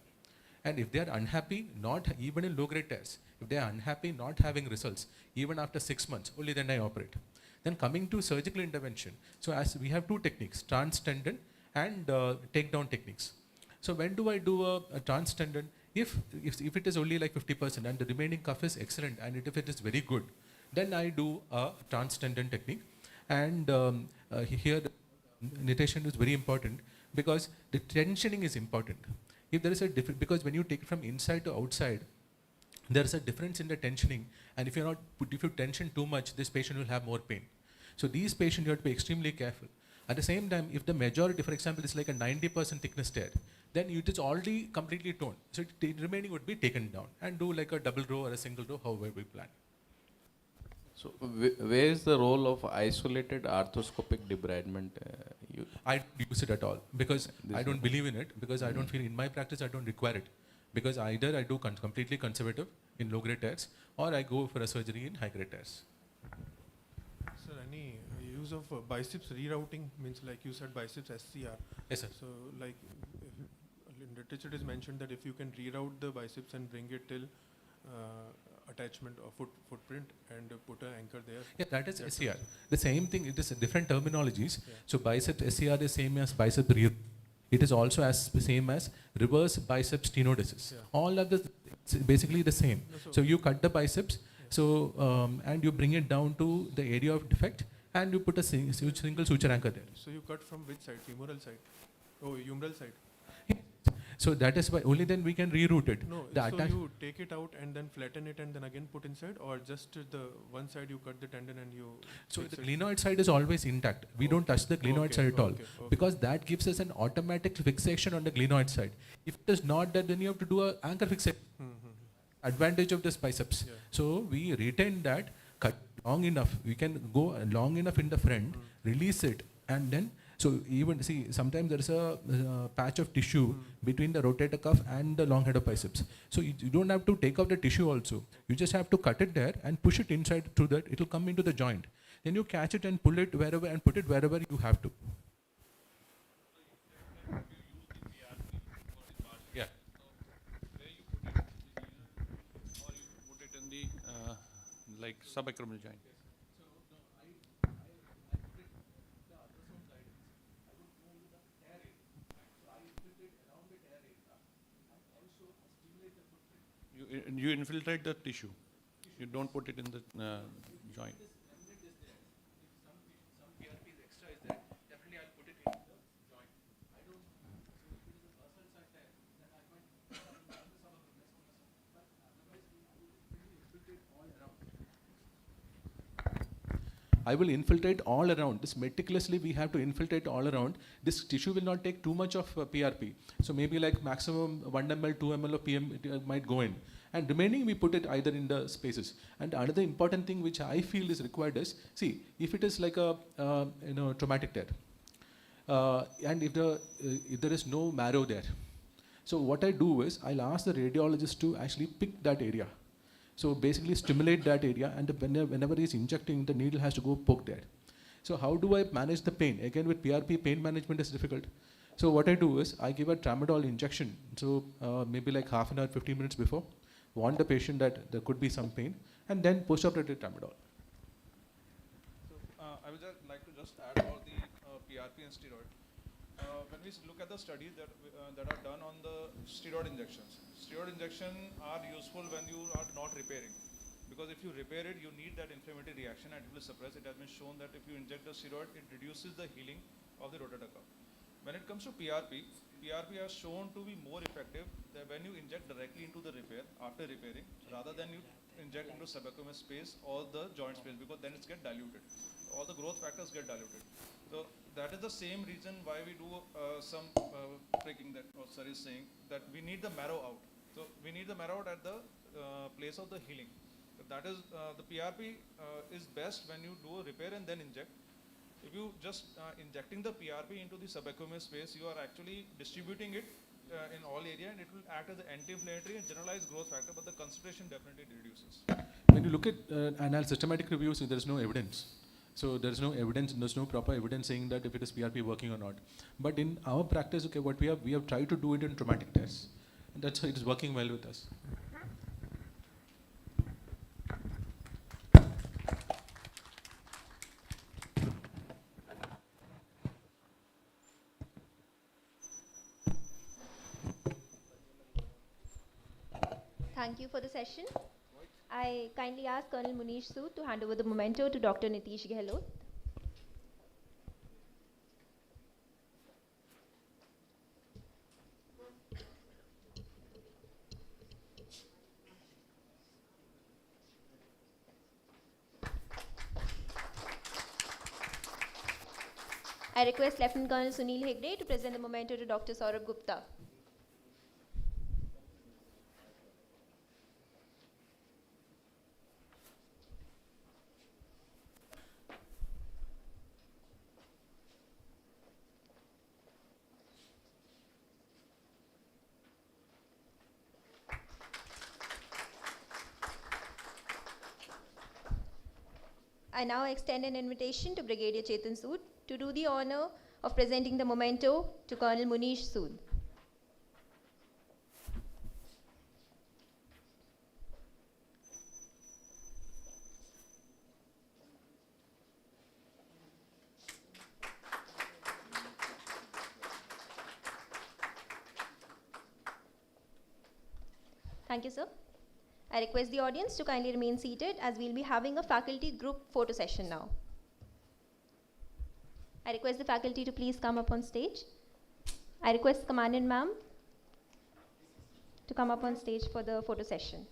And if they are unhappy, not even in low-grade tears, if they are unhappy, not having results, even after 6 months, only then I operate. Then coming to surgical intervention, so as we have two techniques, trans-tendon and takedown techniques. So when do I do a trans-tendon? If it is only like 50% and the remaining cuff is excellent, and if it is very good, then I do a trans-tendon technique. And here nutrition is very important because the tensioning is important. If there is a difference, because when you take it from inside to outside, there is a difference in the tensioning, and if if you tension too much, this patient will have more pain. So these patients you have to be extremely careful. At the same time, if the majority, for example, is like a 90% thickness tear, then it is already completely torn. So the remaining would be taken down and do like a double row or a single row, however we plan. So where is the role of isolated arthroscopic debridement? I don't use it at all because I don't believe in it, because I don't feel in my practice I don't require it, because either I do completely conservative in low grade tears or I go for a surgery in high grade tears. Sir, any use of biceps rerouting means, like you said, biceps SCR. Yes, sir. So like in literature it is mentioned that if you can reroute the biceps and bring it till attachment or footprint and put an anchor there. Yeah, that is SCR. The same thing, it is different terminologies. Yeah. So biceps SCR is same as bicep rear. It is also as same as reverse biceps stenodesis. Yeah. All of it's basically the same. No, so you cut the biceps, and you bring it down to the area of defect, and you put a single suture anchor there. So you cut from which side? Femoral side? Oh, humeral side. So that is why only then we can reroute it. No, so you take it out and then flatten it and then again put inside, or just the one side you cut the tendon and you... So the glenoid side is always intact. We don't touch the glenoid side at all, because that gives us an automatic fixation on the glenoid side. If it is not that, then you have to do an anchor fixation. Advantage of this biceps. Yeah. So we retain that, cut long enough. We can go long enough in the front, release it, and then so even see sometimes there is a patch of tissue between the rotator cuff and the long head of biceps. So you don't have to take out the tissue also. You just have to cut it there and push it inside through that. It will come into the joint. Then you catch it and pull it wherever and put it wherever you have to. Yeah. Or you put it in the like subacromial joint. You infiltrate the tissue. You don't put it in the joint. I will infiltrate all around. This meticulously we have to infiltrate all around. This tissue will not take too much of PRP. So maybe like maximum 1 ml, 2 ml of PM might go in. And remaining we put it either in the spaces. And another important thing which I feel is required is, see, if it is like a traumatic tear, and if there is no marrow there, so what I do is I'll ask the radiologist to actually pick that area. So basically stimulate that area, and whenever he's injecting, the needle has to go poke there. So how do I manage the pain? Again, with PRP, pain management is difficult. So what I do is I give a tramadol injection. So maybe like half an hour, 15 minutes before, warn the patient that there could be some pain, and then post-operative tramadol. So I would just like to add all the PRP and steroid. When we look at the studies that are done on the steroid injections are useful when you are not repairing. Because if you repair it, you need that inflammatory reaction and it will suppress. It has been shown that if you inject the steroid, it reduces the healing of the rotator cuff. When it comes to PRP has shown to be more effective that when you inject directly into the repair after repairing, rather than you inject into subacromial space or the joint space, because then it's get diluted. All the growth factors get diluted. So that is the same reason why we do some pricking that sir is saying, that we need the marrow out. So we need the marrow out at the place of the healing. So that is the PRP is best when you do a repair and then inject. If you just injecting the PRP into the subacromial space, you are actually distributing it in all area, and it will act as an anti-inflammatory and generalized growth factor, but the concentration definitely reduces. When you look at systematic reviews, there is no evidence. So there is no evidence, there's no proper evidence saying that if it is PRP working or not. But in our practice, okay, what we have tried to do it in traumatic tests. And that's how it is working well with us. Thank you for the session. I kindly ask Colonel Munish Sood to hand over the memento to Dr. Nitish Gehlot. I request Lieutenant Colonel Sunil Hegde to present the memento to Dr. Saurabh Gupta. I now extend an invitation to Brigadier Chetan Sood to do the honor of presenting the memento to Colonel Munish Sood. Thank you, sir. I request the audience to kindly remain seated as we'll be having a faculty group photo session now. I request the faculty to please come up on stage. I request Commandant ma'am to come up on stage for the photo session.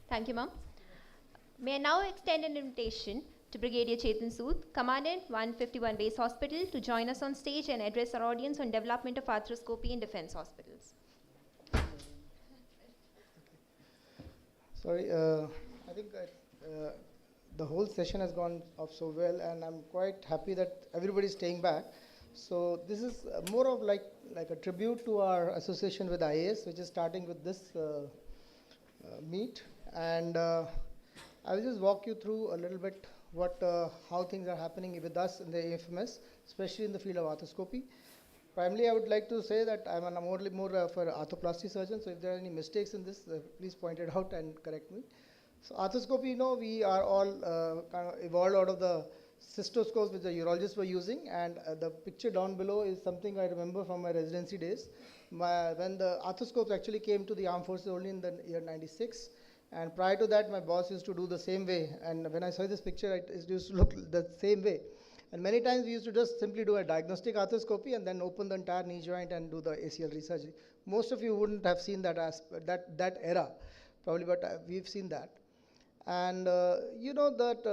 Thank you, ma'am. May I now extend an invitation to Brigadier Chetan Sood, Commandant 151 Base Hospital, to join us on stage and address our audience on development of arthroscopy in defense hospitals. Sorry, I think the whole session has gone off so well, and I'm quite happy that everybody is staying back. So this is more of like a tribute to our association with IAS, which is starting with this meet. And I will just walk you through a little bit how things are happening with us in the AFMS, especially in the field of arthroscopy. Primarily, I would like to say that I'm more of an arthroplasty surgeon, so if there are any mistakes in this, please point it out and correct me. So arthroscopy, we are all kind of evolved out of the cystoscopes which the urologists were using, and the picture down below is something I remember from my residency days, when the arthroscopes actually came to the armed forces only in the year 96. And prior to that, my boss used to do the same way. And when I saw this picture, it used to look the same way. And many times we used to just simply do a diagnostic arthroscopy and then open the entire knee joint and do the ACL resurgery. Most of you wouldn't have seen that that era, probably, but we've seen that. And you know that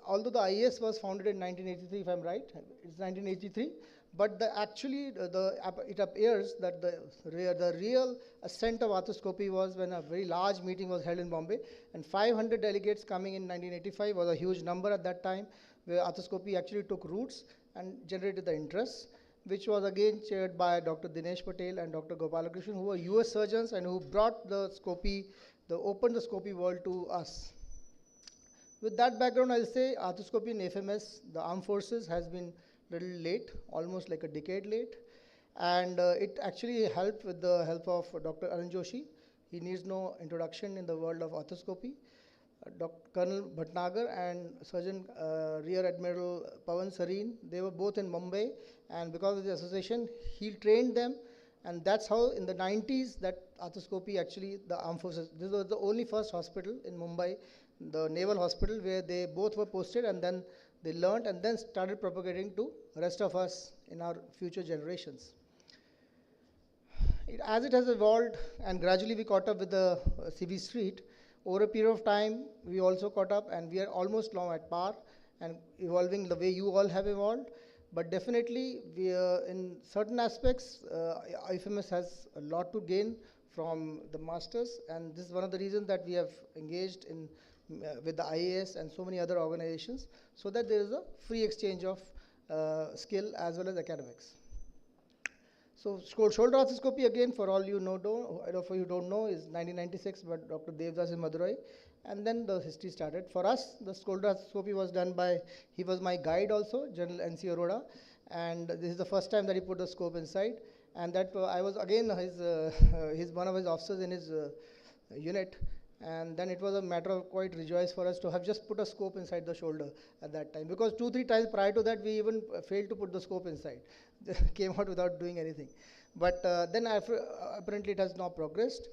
although the IAS was founded in 1983, if I'm right, it's 1983. But it appears that the real ascent of arthroscopy was when a very large meeting was held in Bombay, and 500 delegates coming in 1985 was a huge number at that time, where arthroscopy actually took roots and generated the interest, which was again chaired by Dr. Dinesh Patel and Dr. Gopalakrishnan, who were US surgeons and who brought opened the scopy world to us. With that background, I'll say arthroscopy in FMS, the armed forces, has been little late, almost like a decade late, and it actually helped with the help of Dr. Arun Joshi. He needs no introduction in the world of arthroscopy. Dr. Colonel Bhatnagar and Surgeon Rear Admiral Pawan Sareen. They were both in Mumbai, and because of the association, he trained them, and that's how in the 90s that arthroscopy actually, the armed forces, this was the only first hospital in Mumbai, the naval hospital, where they both were posted, and then they learned and then started propagating to rest of us in our future generations. As it has evolved and gradually we caught up with the CV Street, over a period of time we also caught up, and we are almost now at par and evolving the way you all have evolved. But definitely we in certain aspects IFMS has a lot to gain from the masters, and this is one of the reasons that we have engaged in with the IAS and so many other organizations, so that there is a free exchange of skill as well as academics. So shoulder arthroscopy, again, for all you know, for you don't know, is 1996, but Dr. Devdas in Madurai, and then the history started. For us, the shoulder arthroscopy was done by, he was my guide also, General N.C. Arora, and this is the first time that he put the scope inside, and that I was again his one of his officers in his unit, and then it was a matter of quite rejoice for us to have just put a scope inside the shoulder at that time, because 2-3 times prior to that we even failed to put the scope inside. Came out without doing anything. But then apparently it has now progressed,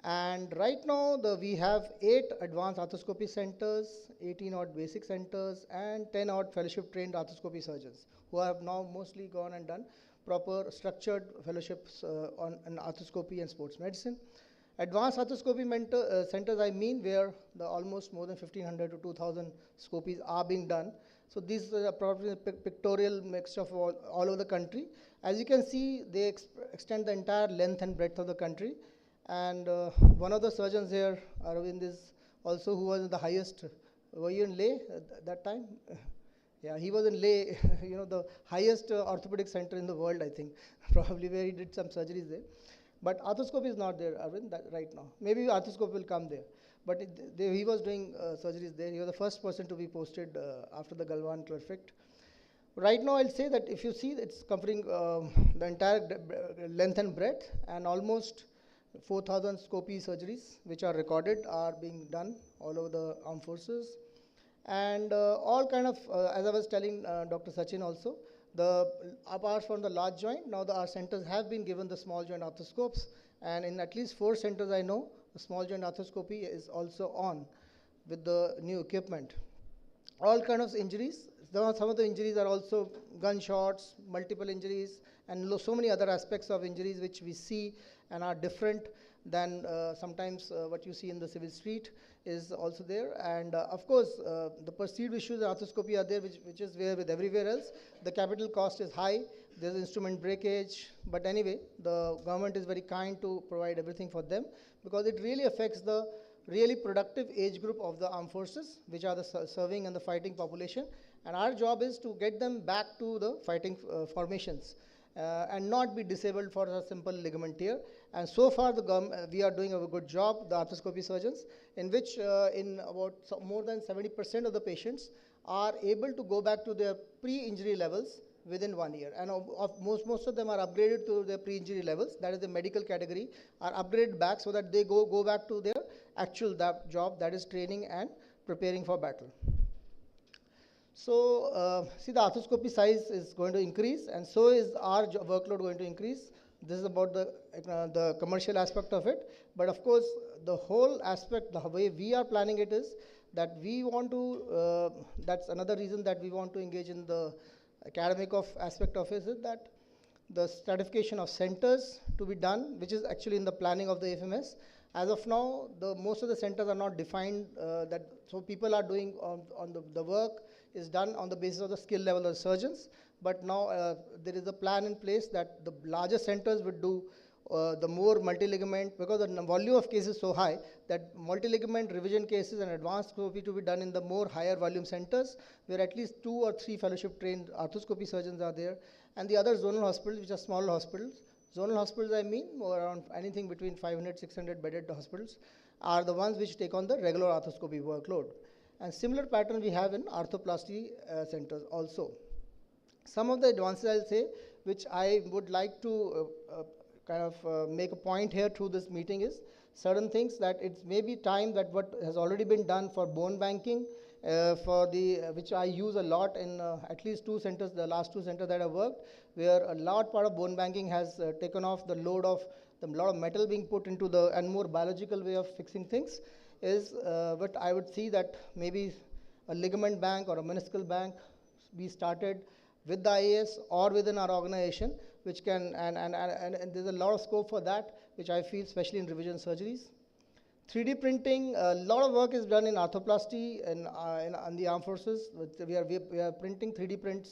and right now we have 8 advanced arthroscopy centers, 18 odd basic centers, and 10 odd fellowship trained arthroscopy surgeons who have now mostly gone and done proper structured fellowships on arthroscopy and sports medicine. Advanced arthroscopy centers, I mean, where the almost more than 1500 to 2000 scopies are being done. So these are probably a pictorial mix of all over the country. As you can see, they extend the entire length and breadth of the country. And one of the surgeons here, Arvind, is also who was the highest. Were you in Leh at that time? Yeah, he was in Leh, you know, the highest orthopedic center in the world, I think, probably, where he did some surgeries there. But arthroscopy is not there, Arvind, right now. Maybe arthroscopy will come there. But he was doing surgeries there. He was the first person to be posted after the Galwan conflict. Right now, I'll say that if you see, it's covering the entire length and breadth, and almost 4,000 scopy surgeries, which are recorded, are being done all over the armed forces. And all kind of, as I was telling Dr. Sachin also, apart from the large joint, now our centers have been given the small joint arthroscopes, and in at least 4 centers I know, the small joint arthroscopy is also on with the new equipment. All kind of injuries. Some of the injuries are also gunshots, multiple injuries, and so many other aspects of injuries which we see and are different than sometimes what you see in the civil street is also there. And of course, the perceived issues in arthroscopy are there, which is where with everywhere else. The capital cost is high, there's instrument breakage, but anyway, the government is very kind to provide everything for them, because it really affects the really productive age group of the armed forces, which are the serving and the fighting population. And our job is to get them back to the fighting formations and not be disabled for a simple ligament tear. And so far, we are doing a good job, the arthroscopy surgeons, in which in about more than 70% of the patients are able to go back to their pre-injury levels within 1 year. And most of them are upgraded to their pre-injury levels, that is the medical category, are upgraded back so that they go back to their actual job, that is training and preparing for battle. So see, the arthroscopy size is going to increase, and so is our workload going to increase. This is about the commercial aspect of it. But of course, the whole aspect, the way we are planning it is that we want to, that's another reason that we want to engage in the academic aspect of it, is that the stratification of centers to be done, which is actually in the planning of the FMS. As of now, most of the centers are not defined, so people are doing on the work is done on the basis of the skill level of the surgeons. But now there is a plan in place that the larger centers would do the more multi-ligament, because the volume of cases is so high that multi-ligament revision cases and advanced arthroscopy to be done in the more higher volume centers, where at least 2 or 3 fellowship trained arthroscopy surgeons are there. And the other zonal hospitals, which are small hospitals, zonal hospitals I mean, around anything between 500, 600 bedded hospitals, are the ones which take on the regular arthroscopy workload. And similar pattern we have in arthroplasty centers also. Some of the advances I'll say, which I would like to kind of make a point here through this meeting is certain things that it's maybe time that what has already been done for bone banking, for the which I use a lot in at least 2 centers, the last 2 centers that I worked, where a large part of bone banking has taken off the load of the lot of metal being put into the and more biological way of fixing things, is what I would see that maybe a ligament bank or a meniscal bank be started with the IAS or within our organization, which can, and there's a lot of scope for that, which I feel, especially in revision surgeries. 3D printing, a lot of work is done in arthroplasty and in the armed forces. We are printing 3D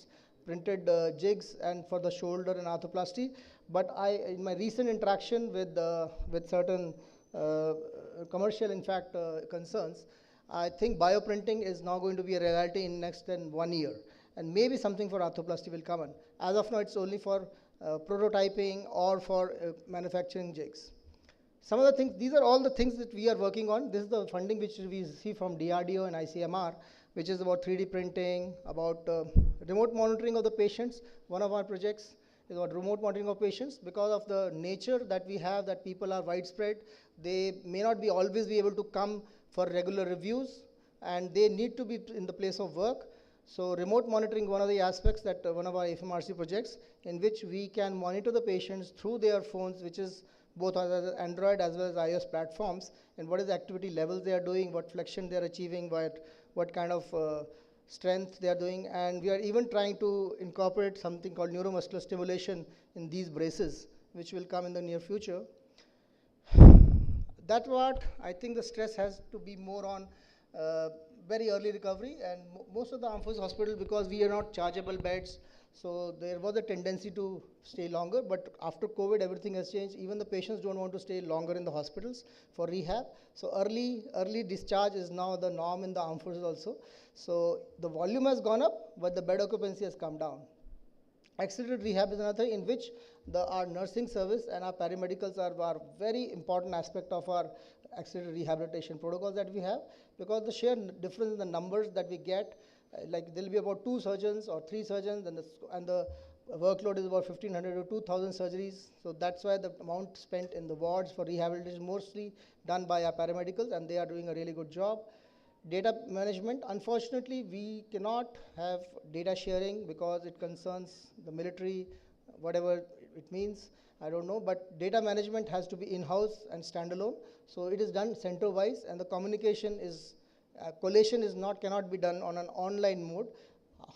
printed jigs and for the shoulder and arthroplasty. But in my recent interaction with certain commercial, in fact, concerns, I think bioprinting is now going to be a reality in next than 1 year. And maybe something for arthroplasty will come in. As of now, it's only for prototyping or for manufacturing jigs. Some of the things, these are all the things that we are working on. This is the funding which we see from DRDO and ICMR, which is about 3D printing, about remote monitoring of the patients. One of our projects is about remote monitoring of patients. Because of the nature that we have, that people are widespread, they may not be always be able to come for regular reviews, and they need to be in the place of work. So remote monitoring, one of the aspects that one of our FMRC projects, in which we can monitor the patients through their phones, which is both on Android as well as iOS platforms, and what is the activity levels they are doing, what flexion they are achieving, what kind of strength they are doing. And we are even trying to incorporate something called neuromuscular stimulation in these braces, which will come in the near future. That what I think the stress has to be more on very early recovery, and most of the armed forces hospital, because we are not chargeable beds, so there was a tendency to stay longer. But after COVID, everything has changed. Even the patients don't want to stay longer in the hospitals for rehab. So early discharge is now the norm in the armed forces also. So the volume has gone up, but the bed occupancy has come down. Accelerated rehab is another in which our nursing service and our paramedicals are very important aspect of our accelerated rehabilitation protocols that we have, because the sheer difference in the numbers that we get, like there will be about 2 surgeons or 3 surgeons, and the workload is about 1,500 to 2,000 surgeries. So that's why the amount spent in the wards for rehabilitation is mostly done by our paramedicals, and they are doing a really good job. Data management, unfortunately, we cannot have data sharing because it concerns the military, whatever it means, I don't know, but data management has to be in-house and standalone. So it is done center-wise, and the communication is, collation is cannot be done on an online mode.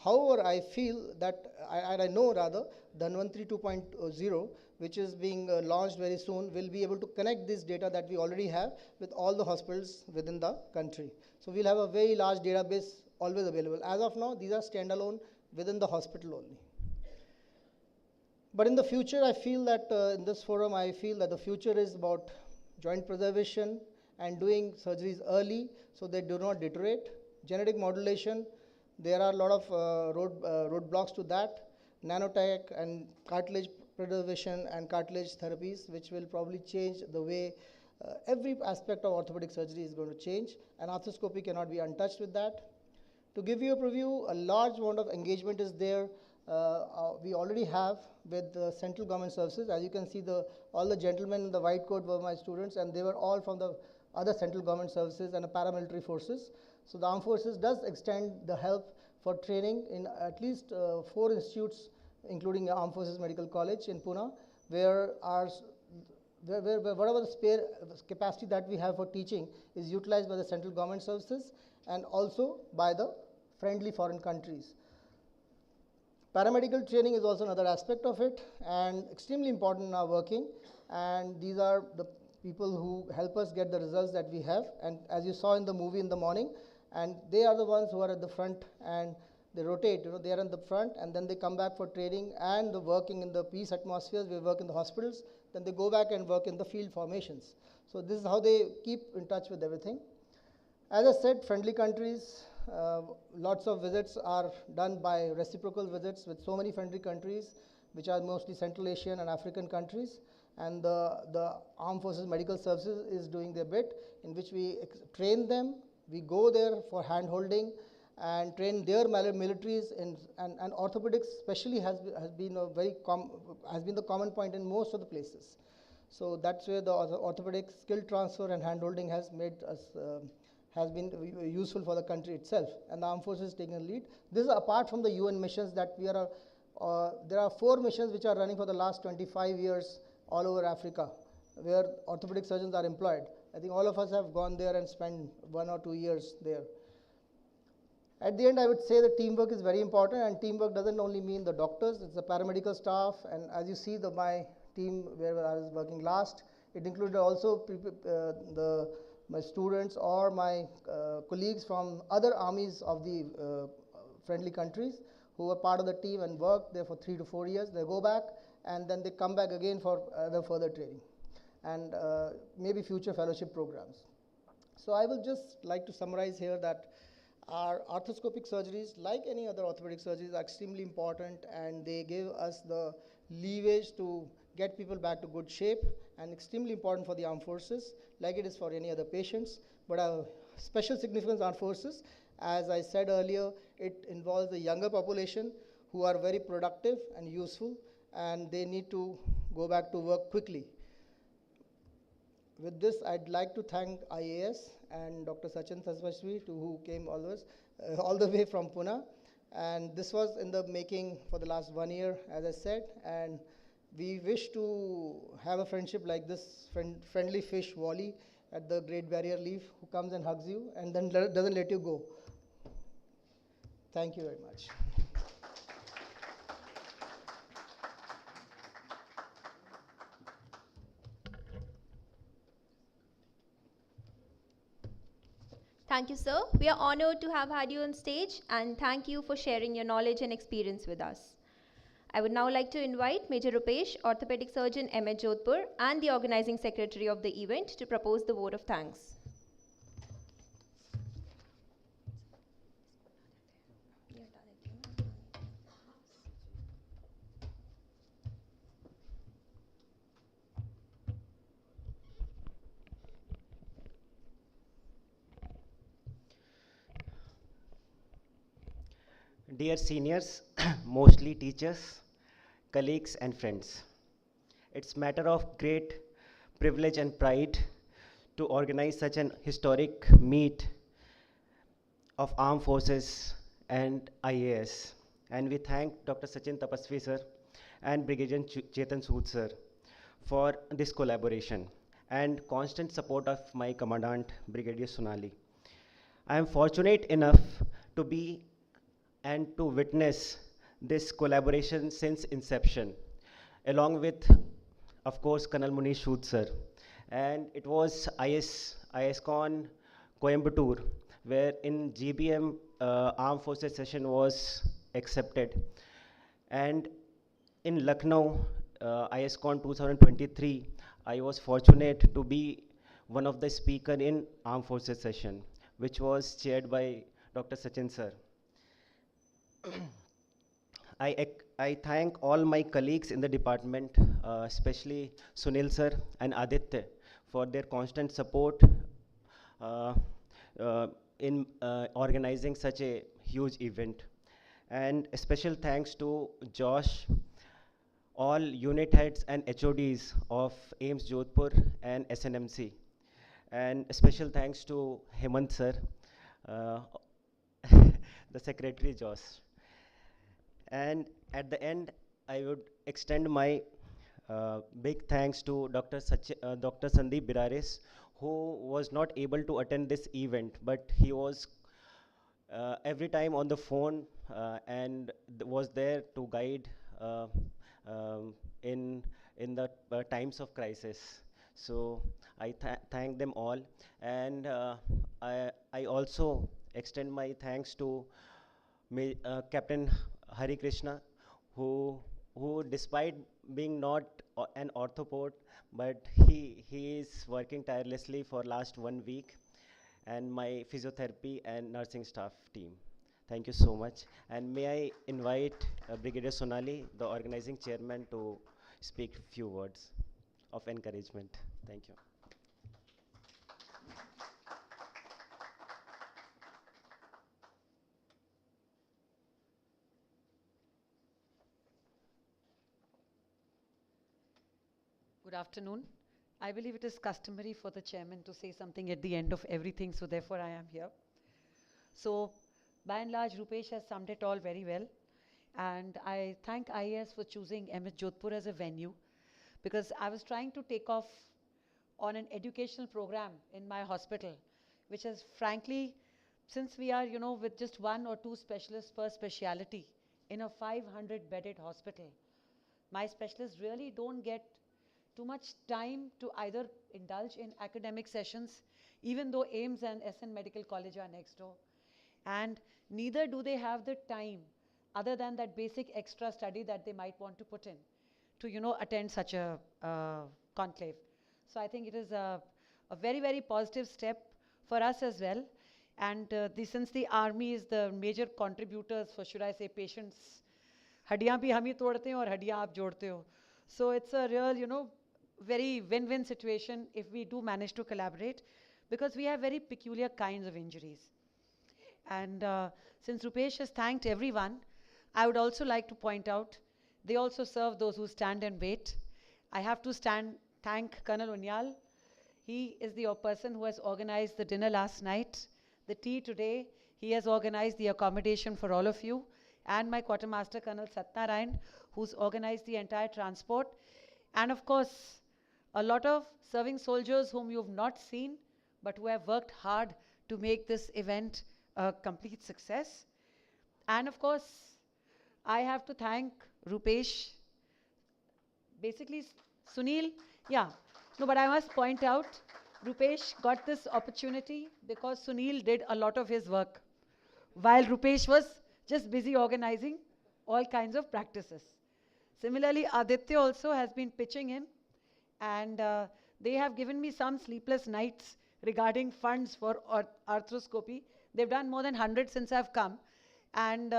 However, I feel that, I know rather, Dhanvantri 2.0, which is being launched very soon, will be able to connect this data that we already have with all the hospitals within the country. So we'll have a very large database always available. As of now, these are standalone within the hospital only. But in the future, I feel that in this forum, I feel that the future is about joint preservation and doing surgeries early so they do not deteriorate. Genetic modulation, there are a lot of roadblocks to that. Nanotech and cartilage preservation and cartilage therapies, which will probably change the way every aspect of orthopedic surgery is going to change, and arthroscopy cannot be untouched with that. To give you a preview, a large amount of engagement is there. We already have with the central government services. As you can see, all the gentlemen in the white coat were my students, and they were all from the other central government services and the paramilitary forces. So the armed forces does extend the help for training in at least 4 institutes, including Armed Forces Medical College in Pune, where whatever the spare capacity that we have for teaching is utilized by the central government services and also by the friendly foreign countries. Paramedical training is also another aspect of it, and extremely important in our working, and these are the people who help us get the results that we have. And as you saw in the movie in the morning, and they are the ones who are at the front, and they rotate, they are in the front, and then they come back for training and the working in the peace atmospheres. We work in the hospitals, then they go back and work in the field formations. So this is how they keep in touch with everything. As I said, friendly countries, lots of visits are done by reciprocal visits with so many friendly countries, which are mostly Central Asian and African countries. And the Armed Forces Medical Services is doing their bit, in which we train them. We go there for hand holding and train their militaries, and orthopedics especially has been the common point in most of the places. So that's where the orthopedic skill transfer and handholding has made us has been useful for the country itself, and the armed forces taking a lead. This is apart from the UN missions that we are. There are 4 missions which are running for the last 25 years all over Africa, where orthopedic surgeons are employed. I think all of us have gone there and spent 1 or 2 years there. At the end, I would say that teamwork is very important, and teamwork doesn't only mean the doctors, it's the paramedical staff, and as you see my team where I was working last, it included also my students or my colleagues from other armies of the friendly countries who were part of the team and worked there for 3 to 4 years. They go back and then they come back again for further training and maybe future fellowship programs. So I will just like to summarize here that our arthroscopic surgeries, like any other orthopedic surgeries, are extremely important, and they give us the leverage to get people back to good shape, and extremely important for the armed forces, like it is for any other patients. But special significance armed forces, as I said earlier, it involves the younger population who are very productive and useful, and they need to go back to work quickly. With this, I'd like to thank IAS and Dr. Sachin Tasvashvi, who came all the way from Pune. And this was in the making for the last 1 year, as I said. And we wish to have a friendship like this friendly fish, Wally, at the Great Barrier Reef, who comes and hugs you and then doesn't let you go. Thank you very much. Thank you, sir. We are honored to have had you on stage, and thank you for sharing your knowledge and experience with us. I would now like to invite Major Rupesh, Orthopedic Surgeon, M.H. Jodhpur, and the organizing secretary of the event to propose the vote of thanks. Dear seniors, mostly teachers, colleagues and friends, it's matter of great privilege and pride to organize such an historic meet of armed forces and IAS. And we thank Dr. Sachin Tapasvi sir and Brigadier Chetan Sood sir for this collaboration and constant support of my commandant, Brigadier Sonali. I am fortunate enough to be and to witness this collaboration since inception, along with, of course, Colonel Munish Sood sir. And it was ISCON Coimbatore, where in GBM Armed Forces session was accepted. And in Lucknow, ISCON 2023, I was fortunate to be one of the speaker in Armed Forces session, which was chaired by Dr. Sachin sir. I thank all my colleagues in the department, especially Sunil sir and Aditya, for their constant support in organizing such a huge event. And a special thanks to Josh, all unit heads and HODs of AIMS Jodhpur and SNMC. And a special thanks to Hemant sir, the secretary Josh. And at the end, I would extend my big thanks to Dr. Sandeep Birares, who was not able to attend this event, but he was every time on the phone and was there to guide in the times of crisis. So I thank them all, and I also extend my thanks to Captain Hari Krishna, who despite being not an orthopod, but he is working tirelessly for last 1 week, and my physiotherapy and nursing staff team. Thank you so much. And may I invite Brigadier Sonali, the organizing chairman, to speak few words of encouragement. Thank you. Good afternoon. I believe it is customary for the chairman to say something at the end of everything, so therefore I am here. So, by and large, Rupesh has summed it all very well. And I thank IAS for choosing MS Jodhpur as a venue, because I was trying to take off on an educational program in my hospital, which is frankly, since we are, with just one or two specialists per speciality in a 500 bedded hospital, my specialists really don't get too much time to either indulge in academic sessions, even though AIMS and SN Medical College are next door. And neither do they have the time, other than that basic extra study that they might want to put in, to attend such a conclave. So I think it is a very, very positive step for us as well. And since the army is the major contributors for, should I say, patients, हड्डियाँ भी हम ही तोड़ते हैं और हड्डियाँ आप जोड़ते हो. So it's a real, very win-win situation if we do manage to collaborate, because we have very peculiar kinds of injuries. And since Rupesh has thanked everyone, I would also like to point out, they also serve those who stand and wait. I have to thank Colonel Unyal. He is the person who has organized the dinner last night, the tea today. He has organized the accommodation for all of you. And my quartermaster, Colonel Satnarayan, who's organized the entire transport. And of course, a lot of serving soldiers whom you've not seen, but who have worked hard to make this event a complete success. And of course, I have to thank Rupesh. Basically, Sunil, yeah. No, but I must point out, Rupesh got this opportunity because Sunil did a lot of his work, while Rupesh was just busy organizing all kinds of practices. Similarly, Aditya also has been pitching in, and they have given me some sleepless nights regarding funds for arthroscopy. They've done more than 100 since I've come, and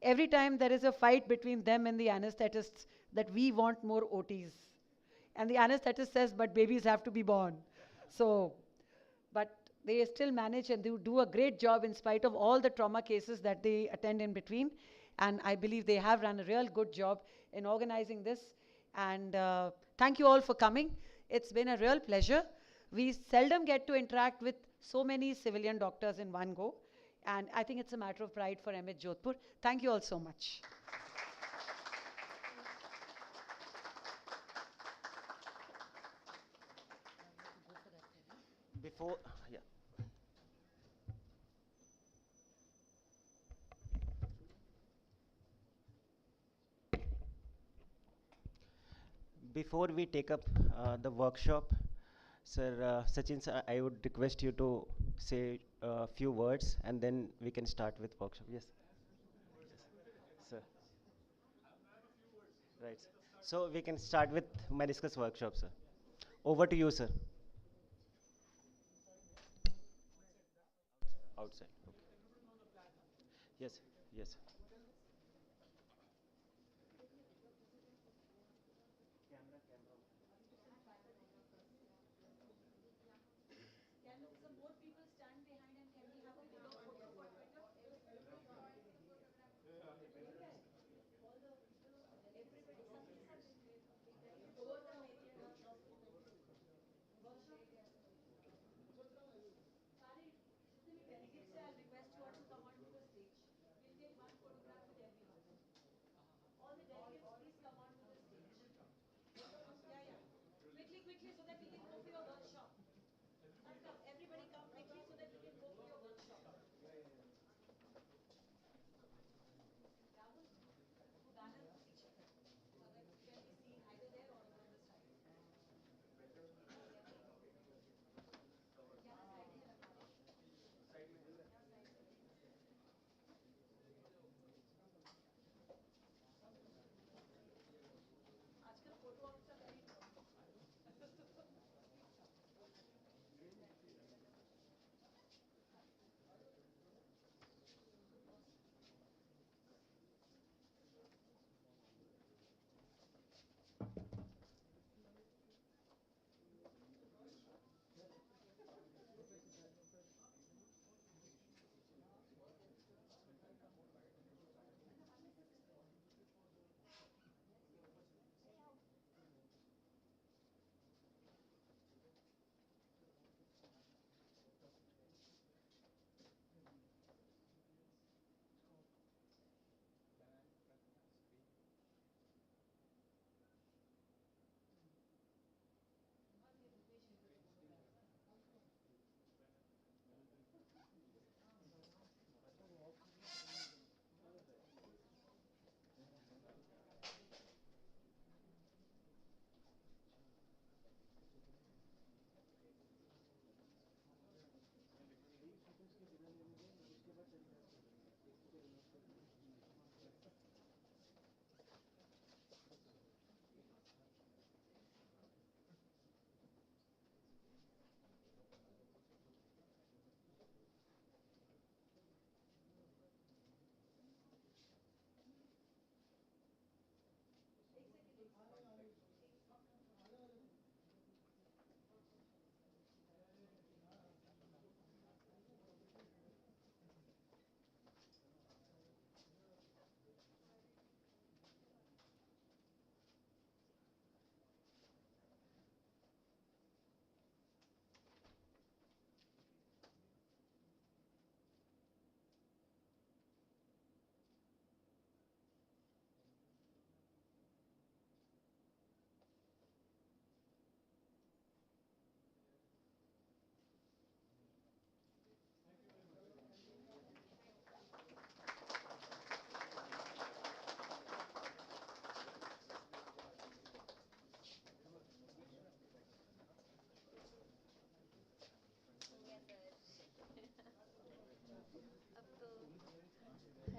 every time there is a fight between them and the anesthetists that we want more OTs. And the anesthetist says, but babies have to be born. So, but they still manage, and they do a great job in spite of all the trauma cases that they attend in between. And I believe they have run a real good job in organizing this. And thank you all for coming. It's been a real pleasure. We seldom get to interact with so many civilian doctors in one go. And I think it's a matter of pride for MS Jodhpur. Thank you all so much. Before, yeah. Before we take up the workshop, Sir Sachin, sir, I would request you to say a few words, and then we can start with workshop. Yes, sir. Right. So we can start with meniscus workshop, sir. Over to you, sir. Outside. Okay. Yes. Yes.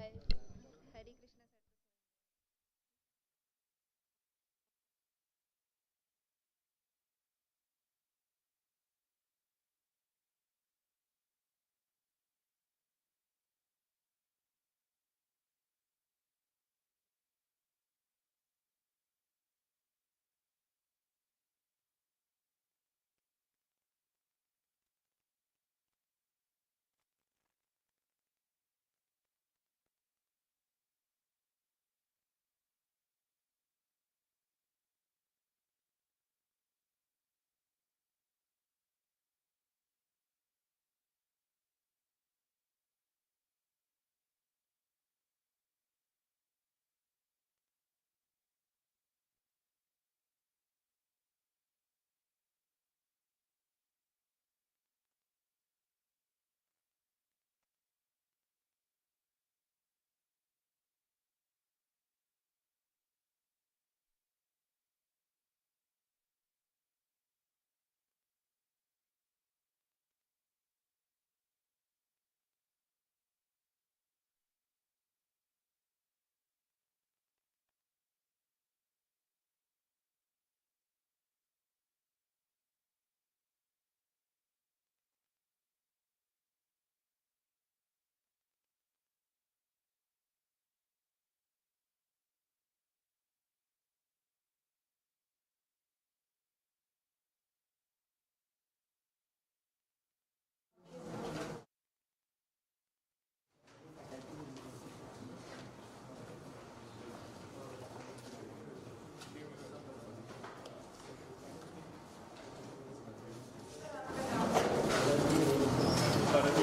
Hari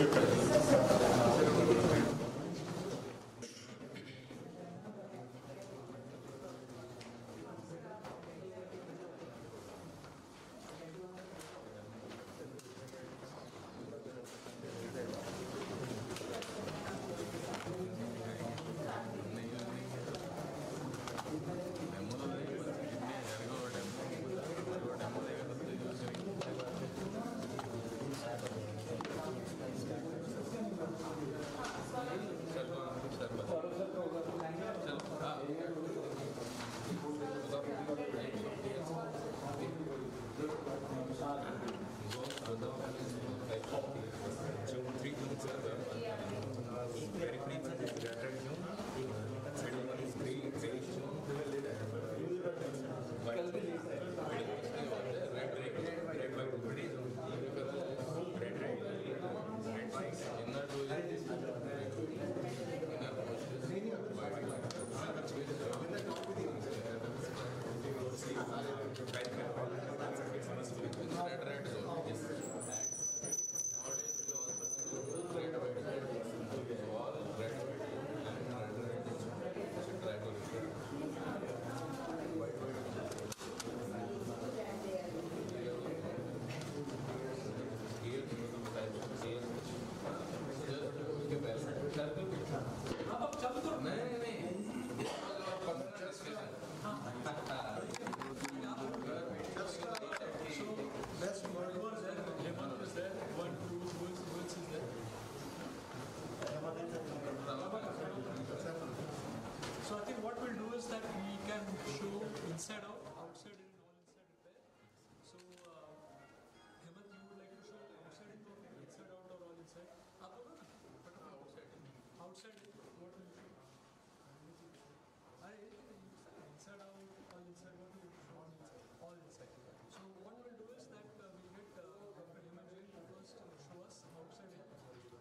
Krishna sir. So I think what we'll do is that we can show inside out, outside in, and all inside repair. So Hemant, you would like to show outside in or inside out or all inside? Outside in. Outside in, what will you show? Inside out, all inside, what will you show? All inside. So what we'll do is that we'll get Dr. Hemant Jain to first show us outside in.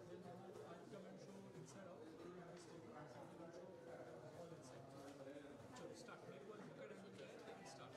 Then I'll come and show inside out. Then we'll show all inside. So start. Make one look at and start.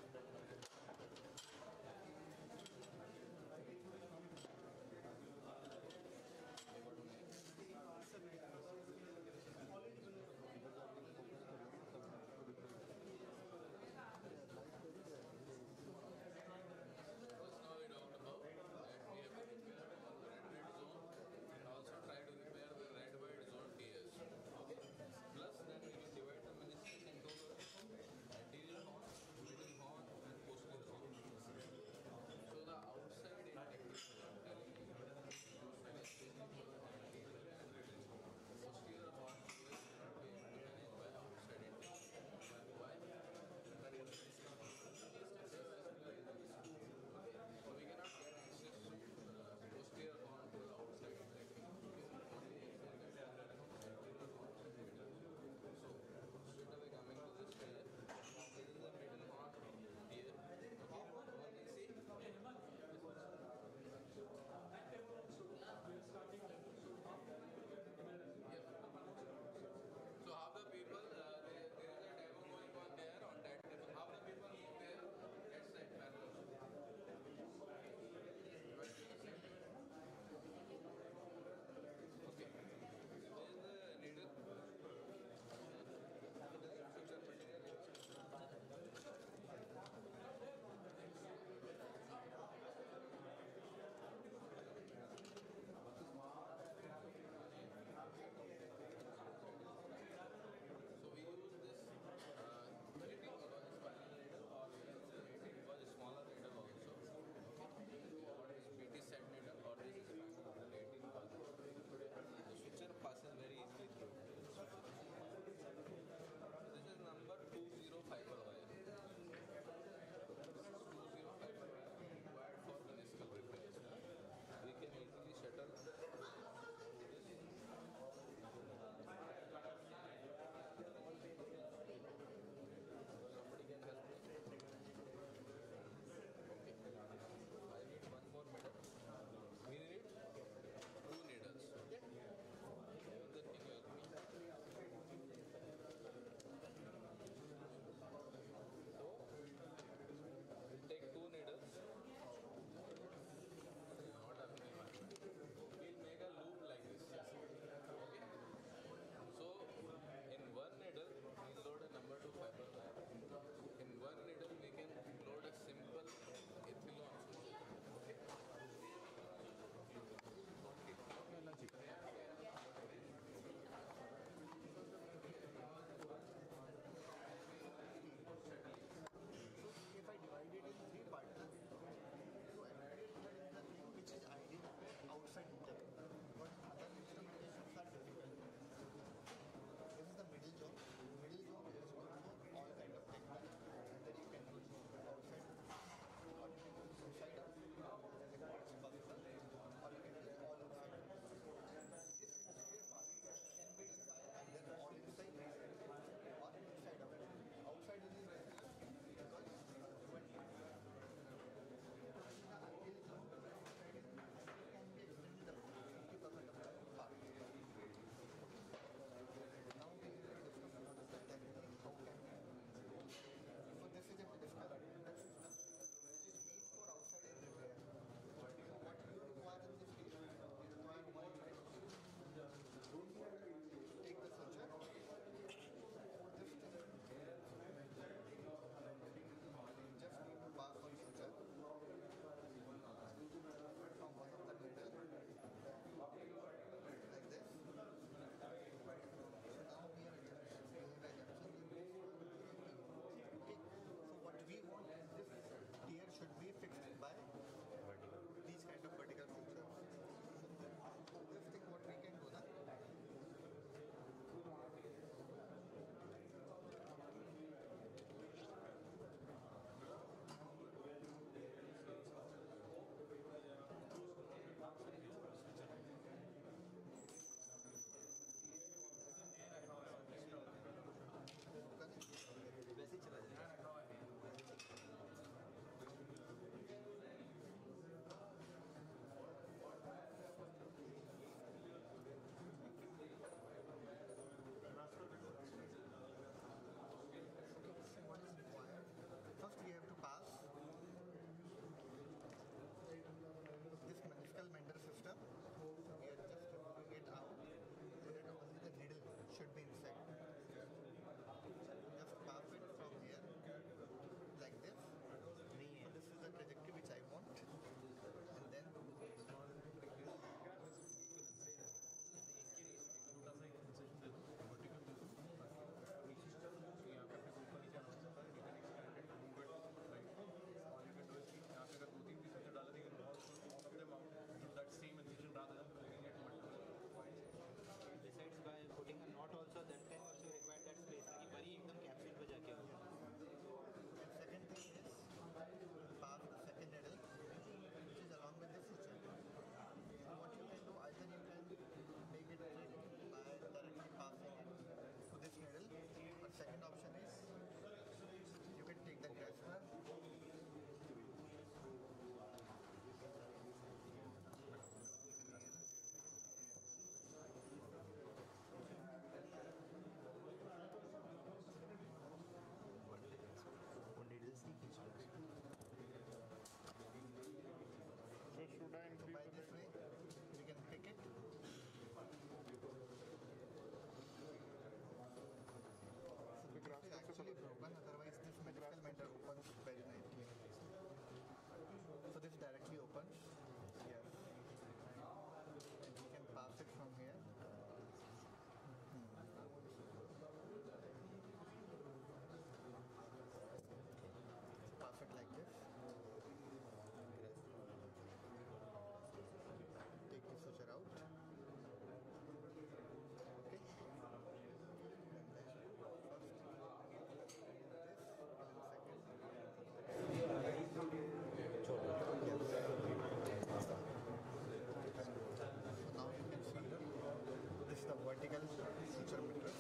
suture meter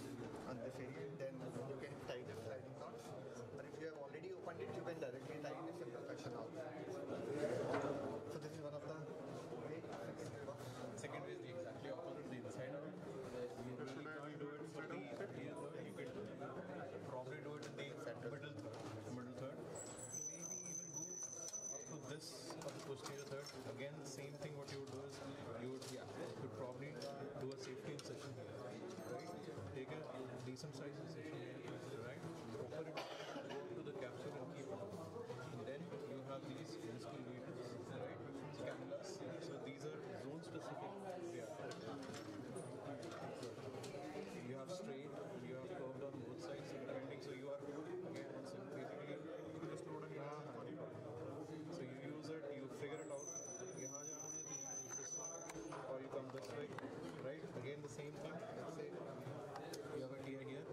on the failure, then you can tie the sliding knots. Or if you have already opened it, you can directly tie in a simple fashion also. So this is one of the way. Second way is the exactly opposite, the inside out. You can't do it for the you can probably do it in the middle third. Maybe even go up to this or the posterior third. Again, the same thing. What you would do is you could probably do a safety incision here, right? Take a decent size incision here, right? Open it, go up to the capsule and keep it. And then you have these discal leaders, right? Cannulas. So these are zone specific. You have straight, you have curved on both sides, depending. So you are again basically just load on your so you use it, you figure it out. Yahan jana hai, this one, or you come this way, right? Again the same thing. Let's say you have a tear here.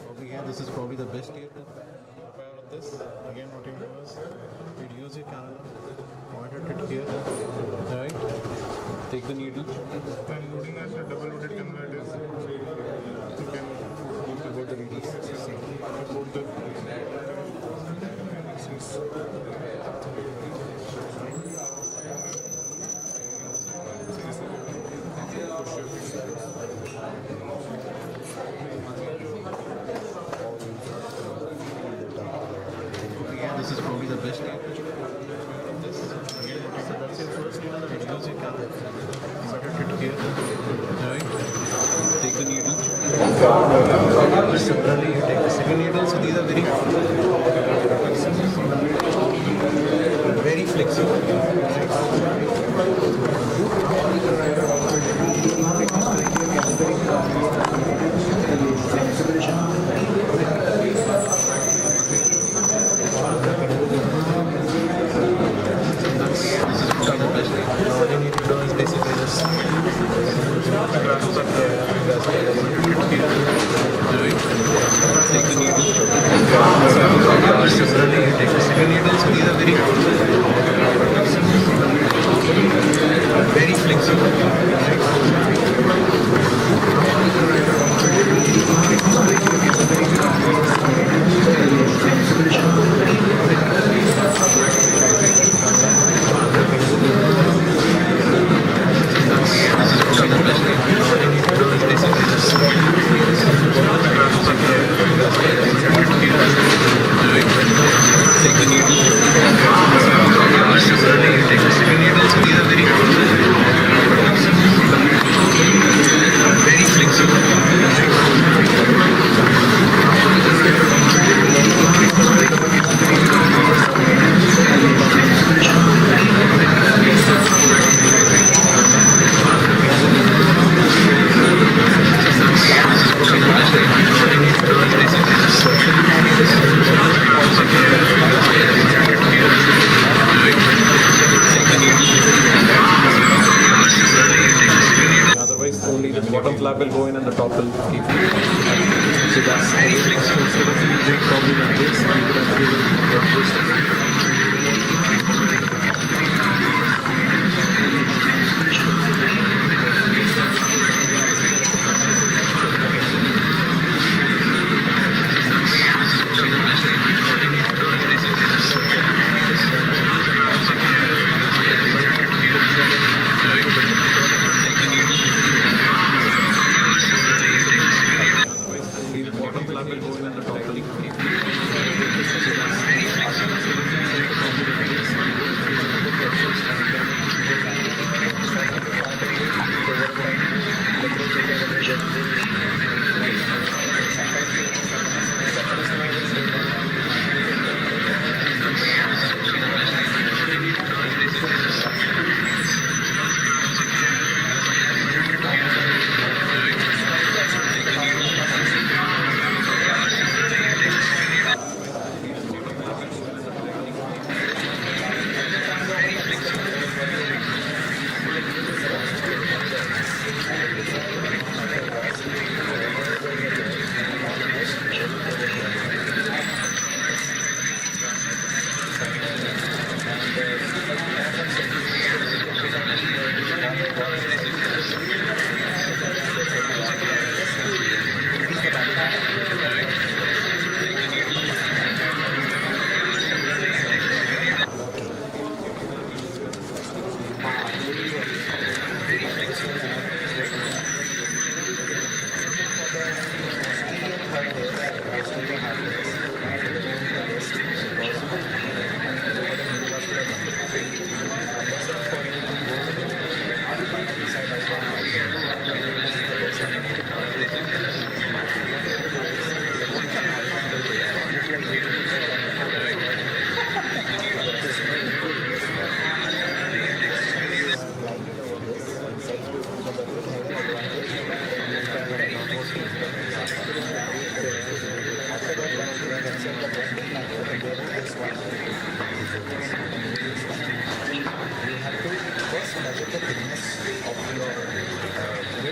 Probably here, this is probably the best tear to prepare out of this. Again, what you do is you'd use your cannula, point it here, right? Take the needle. And loading as a double loaded cannula it is. You can about the needles. about the Yeah, this is probably the best tear. This. So that's your first one. Use your cannula. Set it here. Right. Take the needle. Similarly, you take the second needle. So these are very flexible. All you need to do is basically just take the needle. Similarly, you take the second needle. So these are very flexible. Otherwise, only the bottom flap will go in and the top will keep. So that's very flexible. Instead of using probably like this, you could have the bottom flap will go in and the top will keep. So that's very flexible.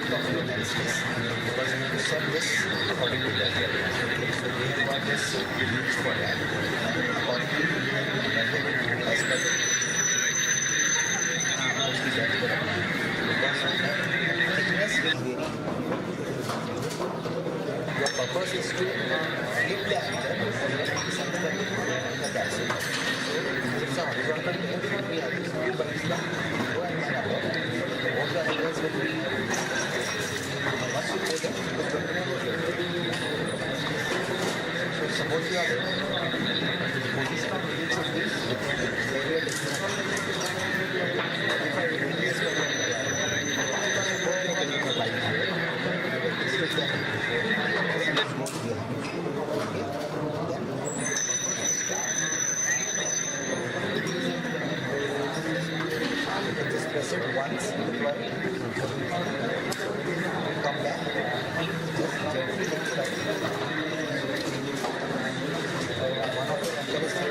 aspect of your analysis because you have to solve this according to that. Okay, so we have got this rules for that. And accordingly, we have to measure it as per the because of that thickness will vary. Your purpose is to flip the angle and the capsule. So it's a horizontal layer, it will be horizontal, but it's the low and above. Both the angles will be, once you put them, it will continue to rotate. So suppose you are there, the position of each of these regular distance. If I repeat this for you, just press it once, deploy it, come back, just gently lift it up. One of the anchor is very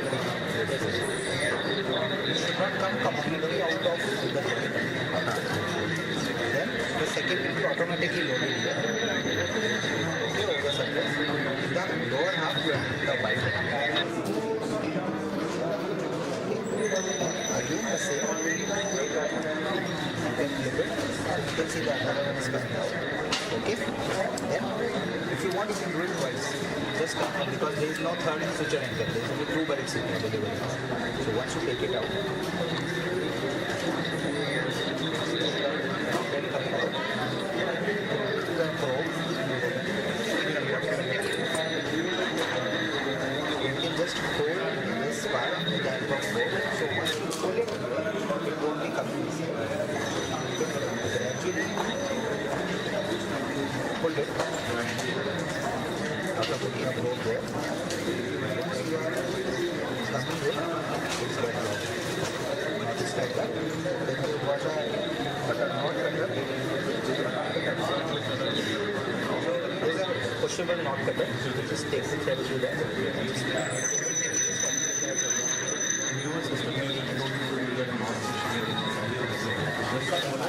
it should not come completely out of the joint. Then the second will be automatically loaded here. Okay, over the surface. The lower half you have the bite. Again the same. You can flip it. You can see the other one is coming out. Okay. Then if you want you can do it twice. Just because there is no third suture anchor. There is only two barracks available. So once you take it out. The probe. You can just hold this part of the help of probe. So once you pull it, it won't be coming this way. Gradually pull it. After putting a probe there, once you are coming in, it's get locked. Not just like that. Then you got a butter knot cutter. There's a pushable knot cutter. You just take the thread through that. Newer system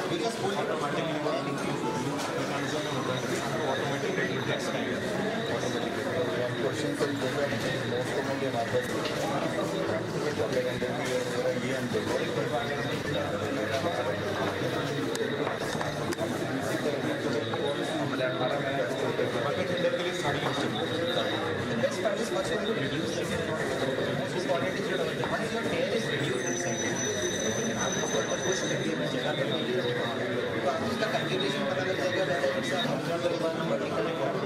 we just pull it automatically by any automatically it takes time. Question for most commonly happened the best part is first one to reduce the most important is once your tail is reduced तो उसका contribution पता लग जाएगा whether it's a horizontal one, vertical one,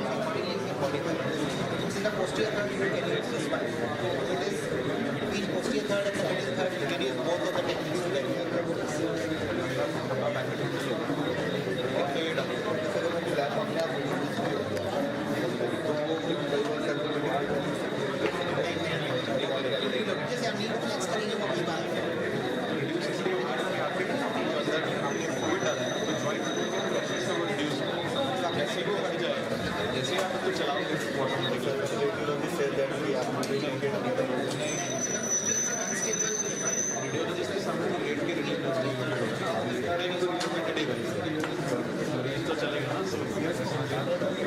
it's in the posterior third you can use this one. If it is between posterior third and the middle third you can use both of the techniques together. जैसे हम नीचे flex करेंगे वो अपनी बात है जैसे आप तो चलाओगे रेडियोलॉजिस्ट के सामने रेट के तो चलेगा ना सबसे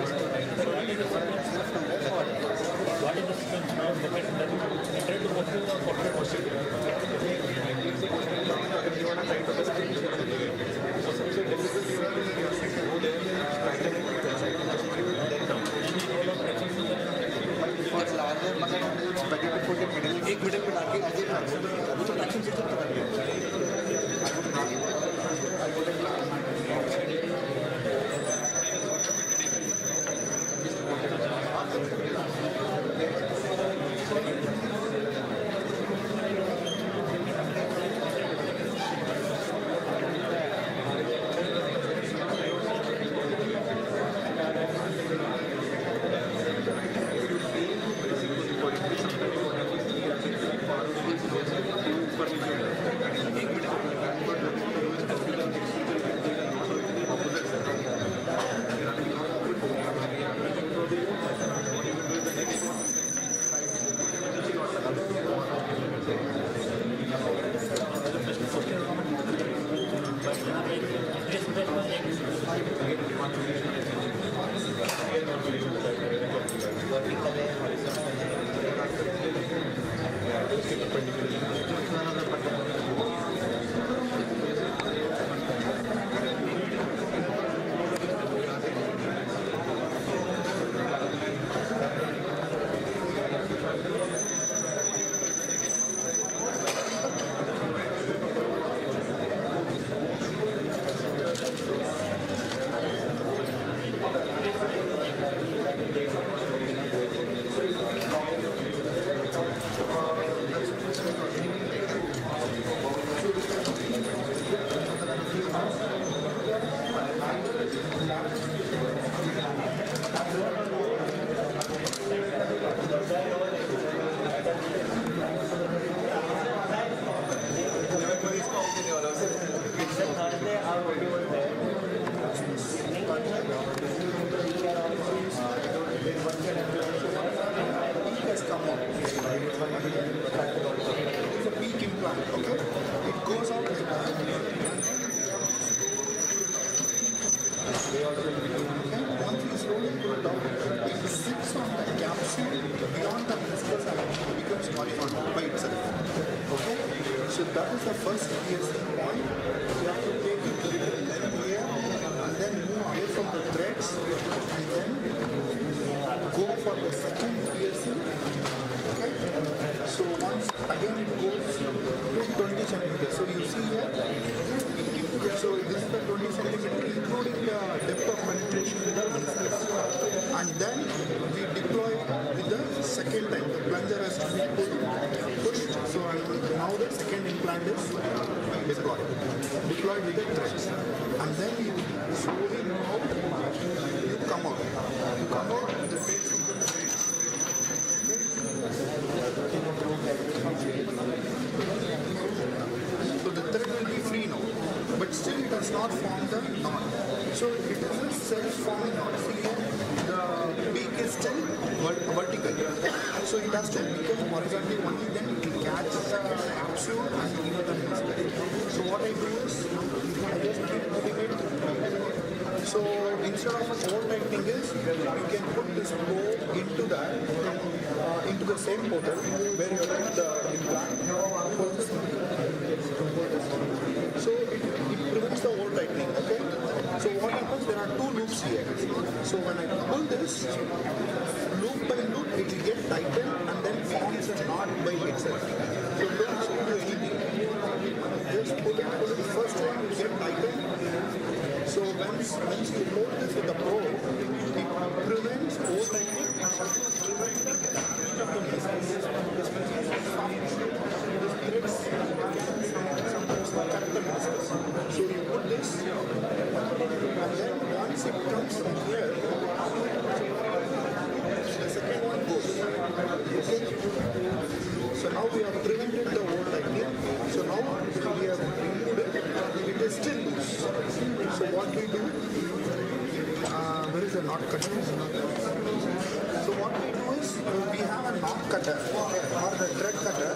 Once we slowly pull it out, it sits on the capsule beyond the meniscus and it becomes horizontal by itself. Okay? So that is the first piercing point. You have to take it a little length here and then move away from the threads and then go for the second piercing. Okay? So once again it goes to 20 centimeters. So you see here, so this is the 20 centimeter including the depth of penetration in the meniscus. And then we deploy with the second time. The plunger has to be pushed. So now the second implant is deployed. Deployed with the threads. And then you slowly move out, you come out. You come out, the threads into the threads. So the thread will be free now, but still it has not formed the knot. So it is a self-forming knot. See here, the beak is still vertical. So it has to become horizontally only then it will catch the capsule and give it the meniscus. So what I do is, I just keep putting it. So instead of hole tightening is, you can put this probe into that, into the same portal where you have the implant. So it prevents the hole tightening, okay? So what happens, there are two loops here. So when I pull this, loop by loop, it will get tightened and then forms a knot by itself. So you don't have to do anything. Just pull it. First one will get tightened. So once you load this with the probe, it prevents hole tightening and also prevents the catchment of the meniscus. This meniscus is soft. This threads sometimes cut the meniscus. So you put this, and then once it comes from here, the second one goes. Okay? So now we have prevented the hole tightening. So now we have removed it. It is still loose. So what we do, where is the knot cutter? So what we do is, we have a knot cutter or the thread cutter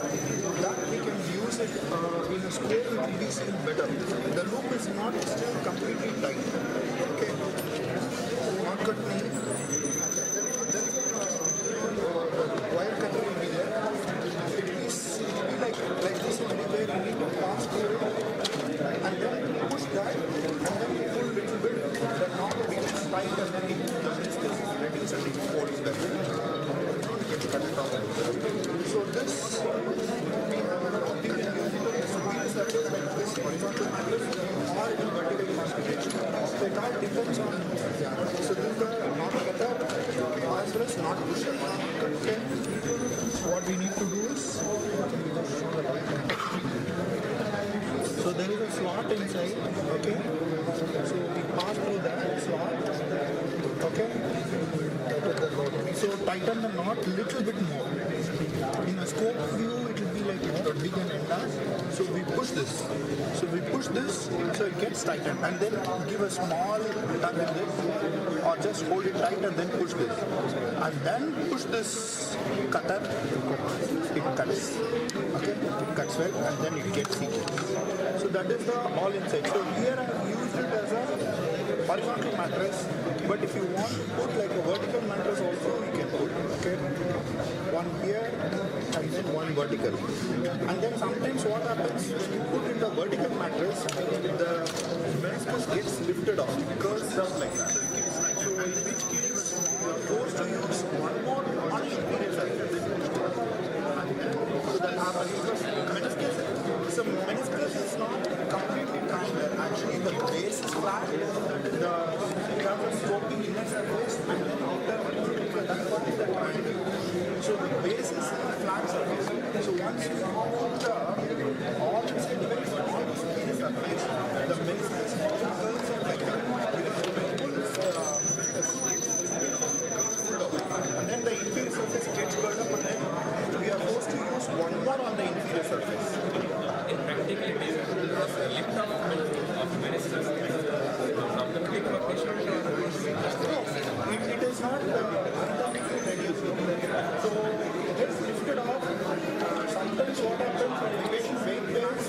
that we can use it in a square, it will be seen better. The loop is not still completely tight. Okay. Knot cut me. Then wire cutter will be there. It will be like this where you need to pass through it and then push that and then you pull a little bit. The knot becomes tight and then the meniscus is reduced and it folds back. Cut it off. So this, we have a knot. We can use it as a surface like this horizontal mattress or in vertical configuration. So it all depends on. So this is the knot cutter as well as knot pusher. Okay. What we need to do is, so there is a slot inside, okay? So we pass through that slot, okay? So tighten the knot little bit more. In a scope view, it will be like big and enlarged. So we push this. So we push this, so it gets tightened. And then give a small tug in this, or just hold it tight and then push this. And then push this cutter, it cuts. Okay? It cuts well and then it gets seated. So that is the all inside. So here I have used it as a horizontal mattress, but if you want to put like a vertical mattress also, you can put, okay? One here and then one vertical. And then sometimes what happens, when you put in the vertical mattress, the meniscus gets lifted off, curls down like that. So in which case, you are forced to use one more on the inferior side. So that happens because meniscus is not completely triangular. Actually, the base is flat. You have a sloping inner surface and then outer. So that one is the triangle. So the base is a flat surface. So once you put all the segments on the superior surface, the meniscus curls out like that. And then the inferior surface gets curled up and then we are forced to use one more on the inferior surface. In practically, it is lift of meniscus from the peak of patient or it is not anatomically reduced. So it is lifted off. Sometimes what happens when the patient weight bears,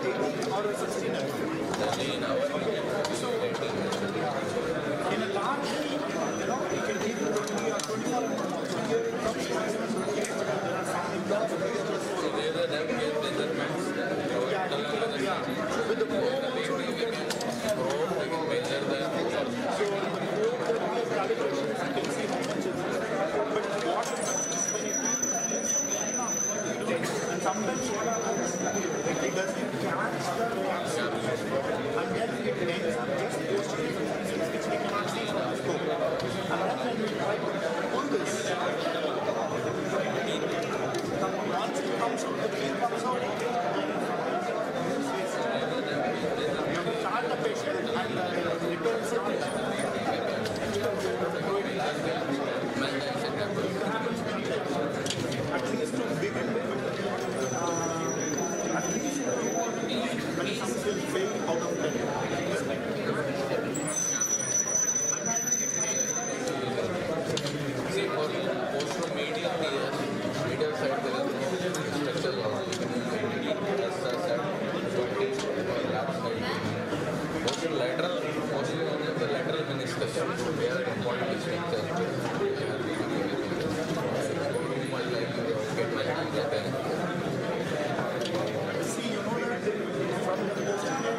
18 or 16 mm. So in a large, you can keep 20 or 24 mm also. Here it comes to maximum 28, but there are some implants very close to 4. Yeah, with the probe also you can measure the. So in the probe there will be a calibration, you can see how much is there. But what when it and sometimes what happens, it doesn't catch the capsule and then it ends up just posterior pieces which we cannot see from the scope. And then when we try to pull this, once it comes out, the beam comes out, you chart the patient and it will start. At least to begin with, at least when some will fail out of 10. See, for post-medial, medial side, there is no structure loss. Medial side, post-lateral, mostly only the lateral meniscus. We have an important structure. See, you know that from the posterior,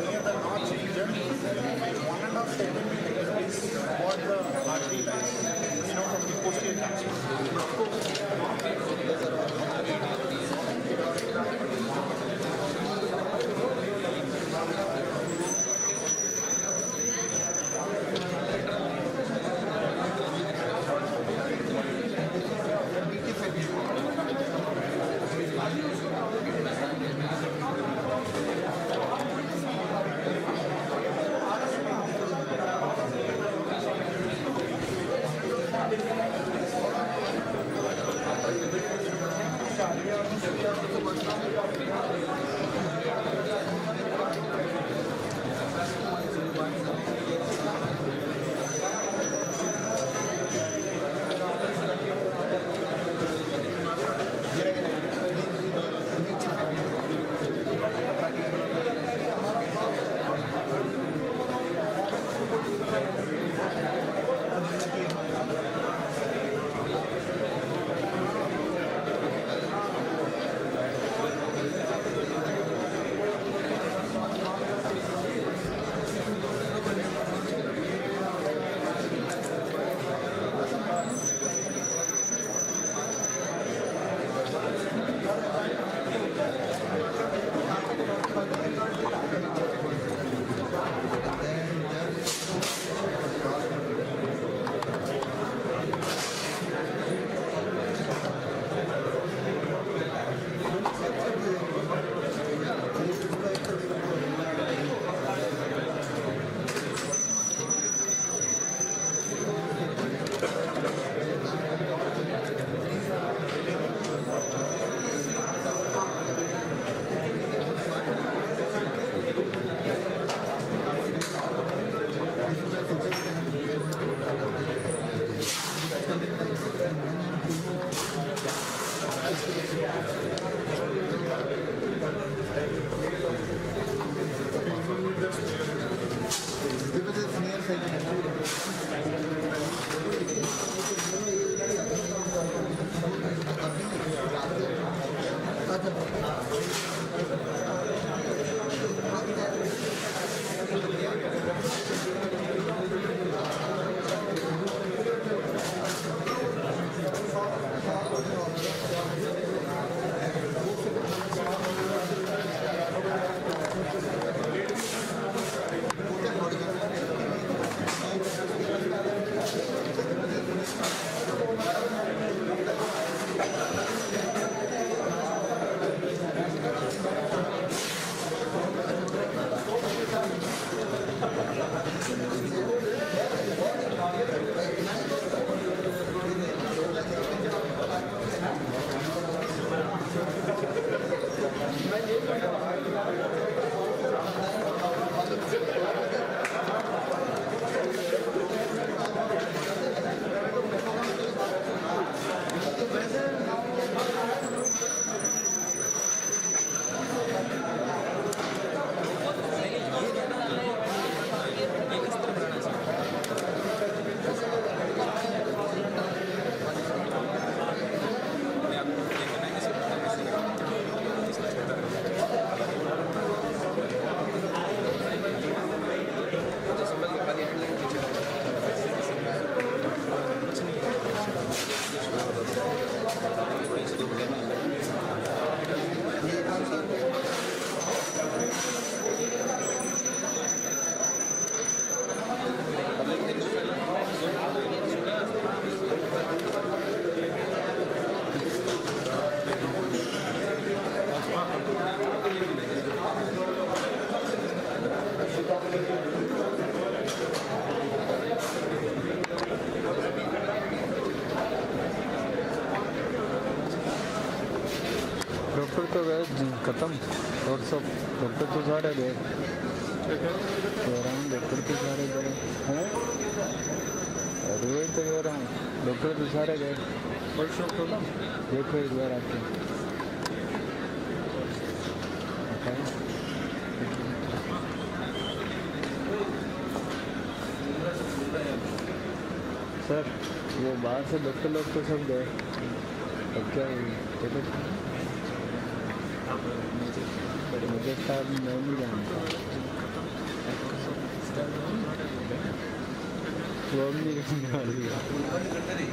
near the notch region, 1.5 centimeter is what the artery lies, from the posterior capsule. Of course, doctor तो गए खत्म और सब doctor तो सारे गए कह रहा हूँ डॉक्टर तो सारे गए हैं रोज तो कह रहा हूँ डॉक्टर तो सारे गए वर्कशॉप तो ना देखो एक बार आके सर वो बाहर से डॉक्टर लोग तो सब गए अब क्या मुझे साहब मैं नहीं जानता वो भी नहीं करने वाली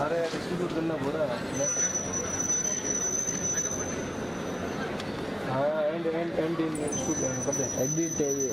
अरे डिस्ट्रीब्यूट करना बुरा हाँ एंड इन एडिट है ये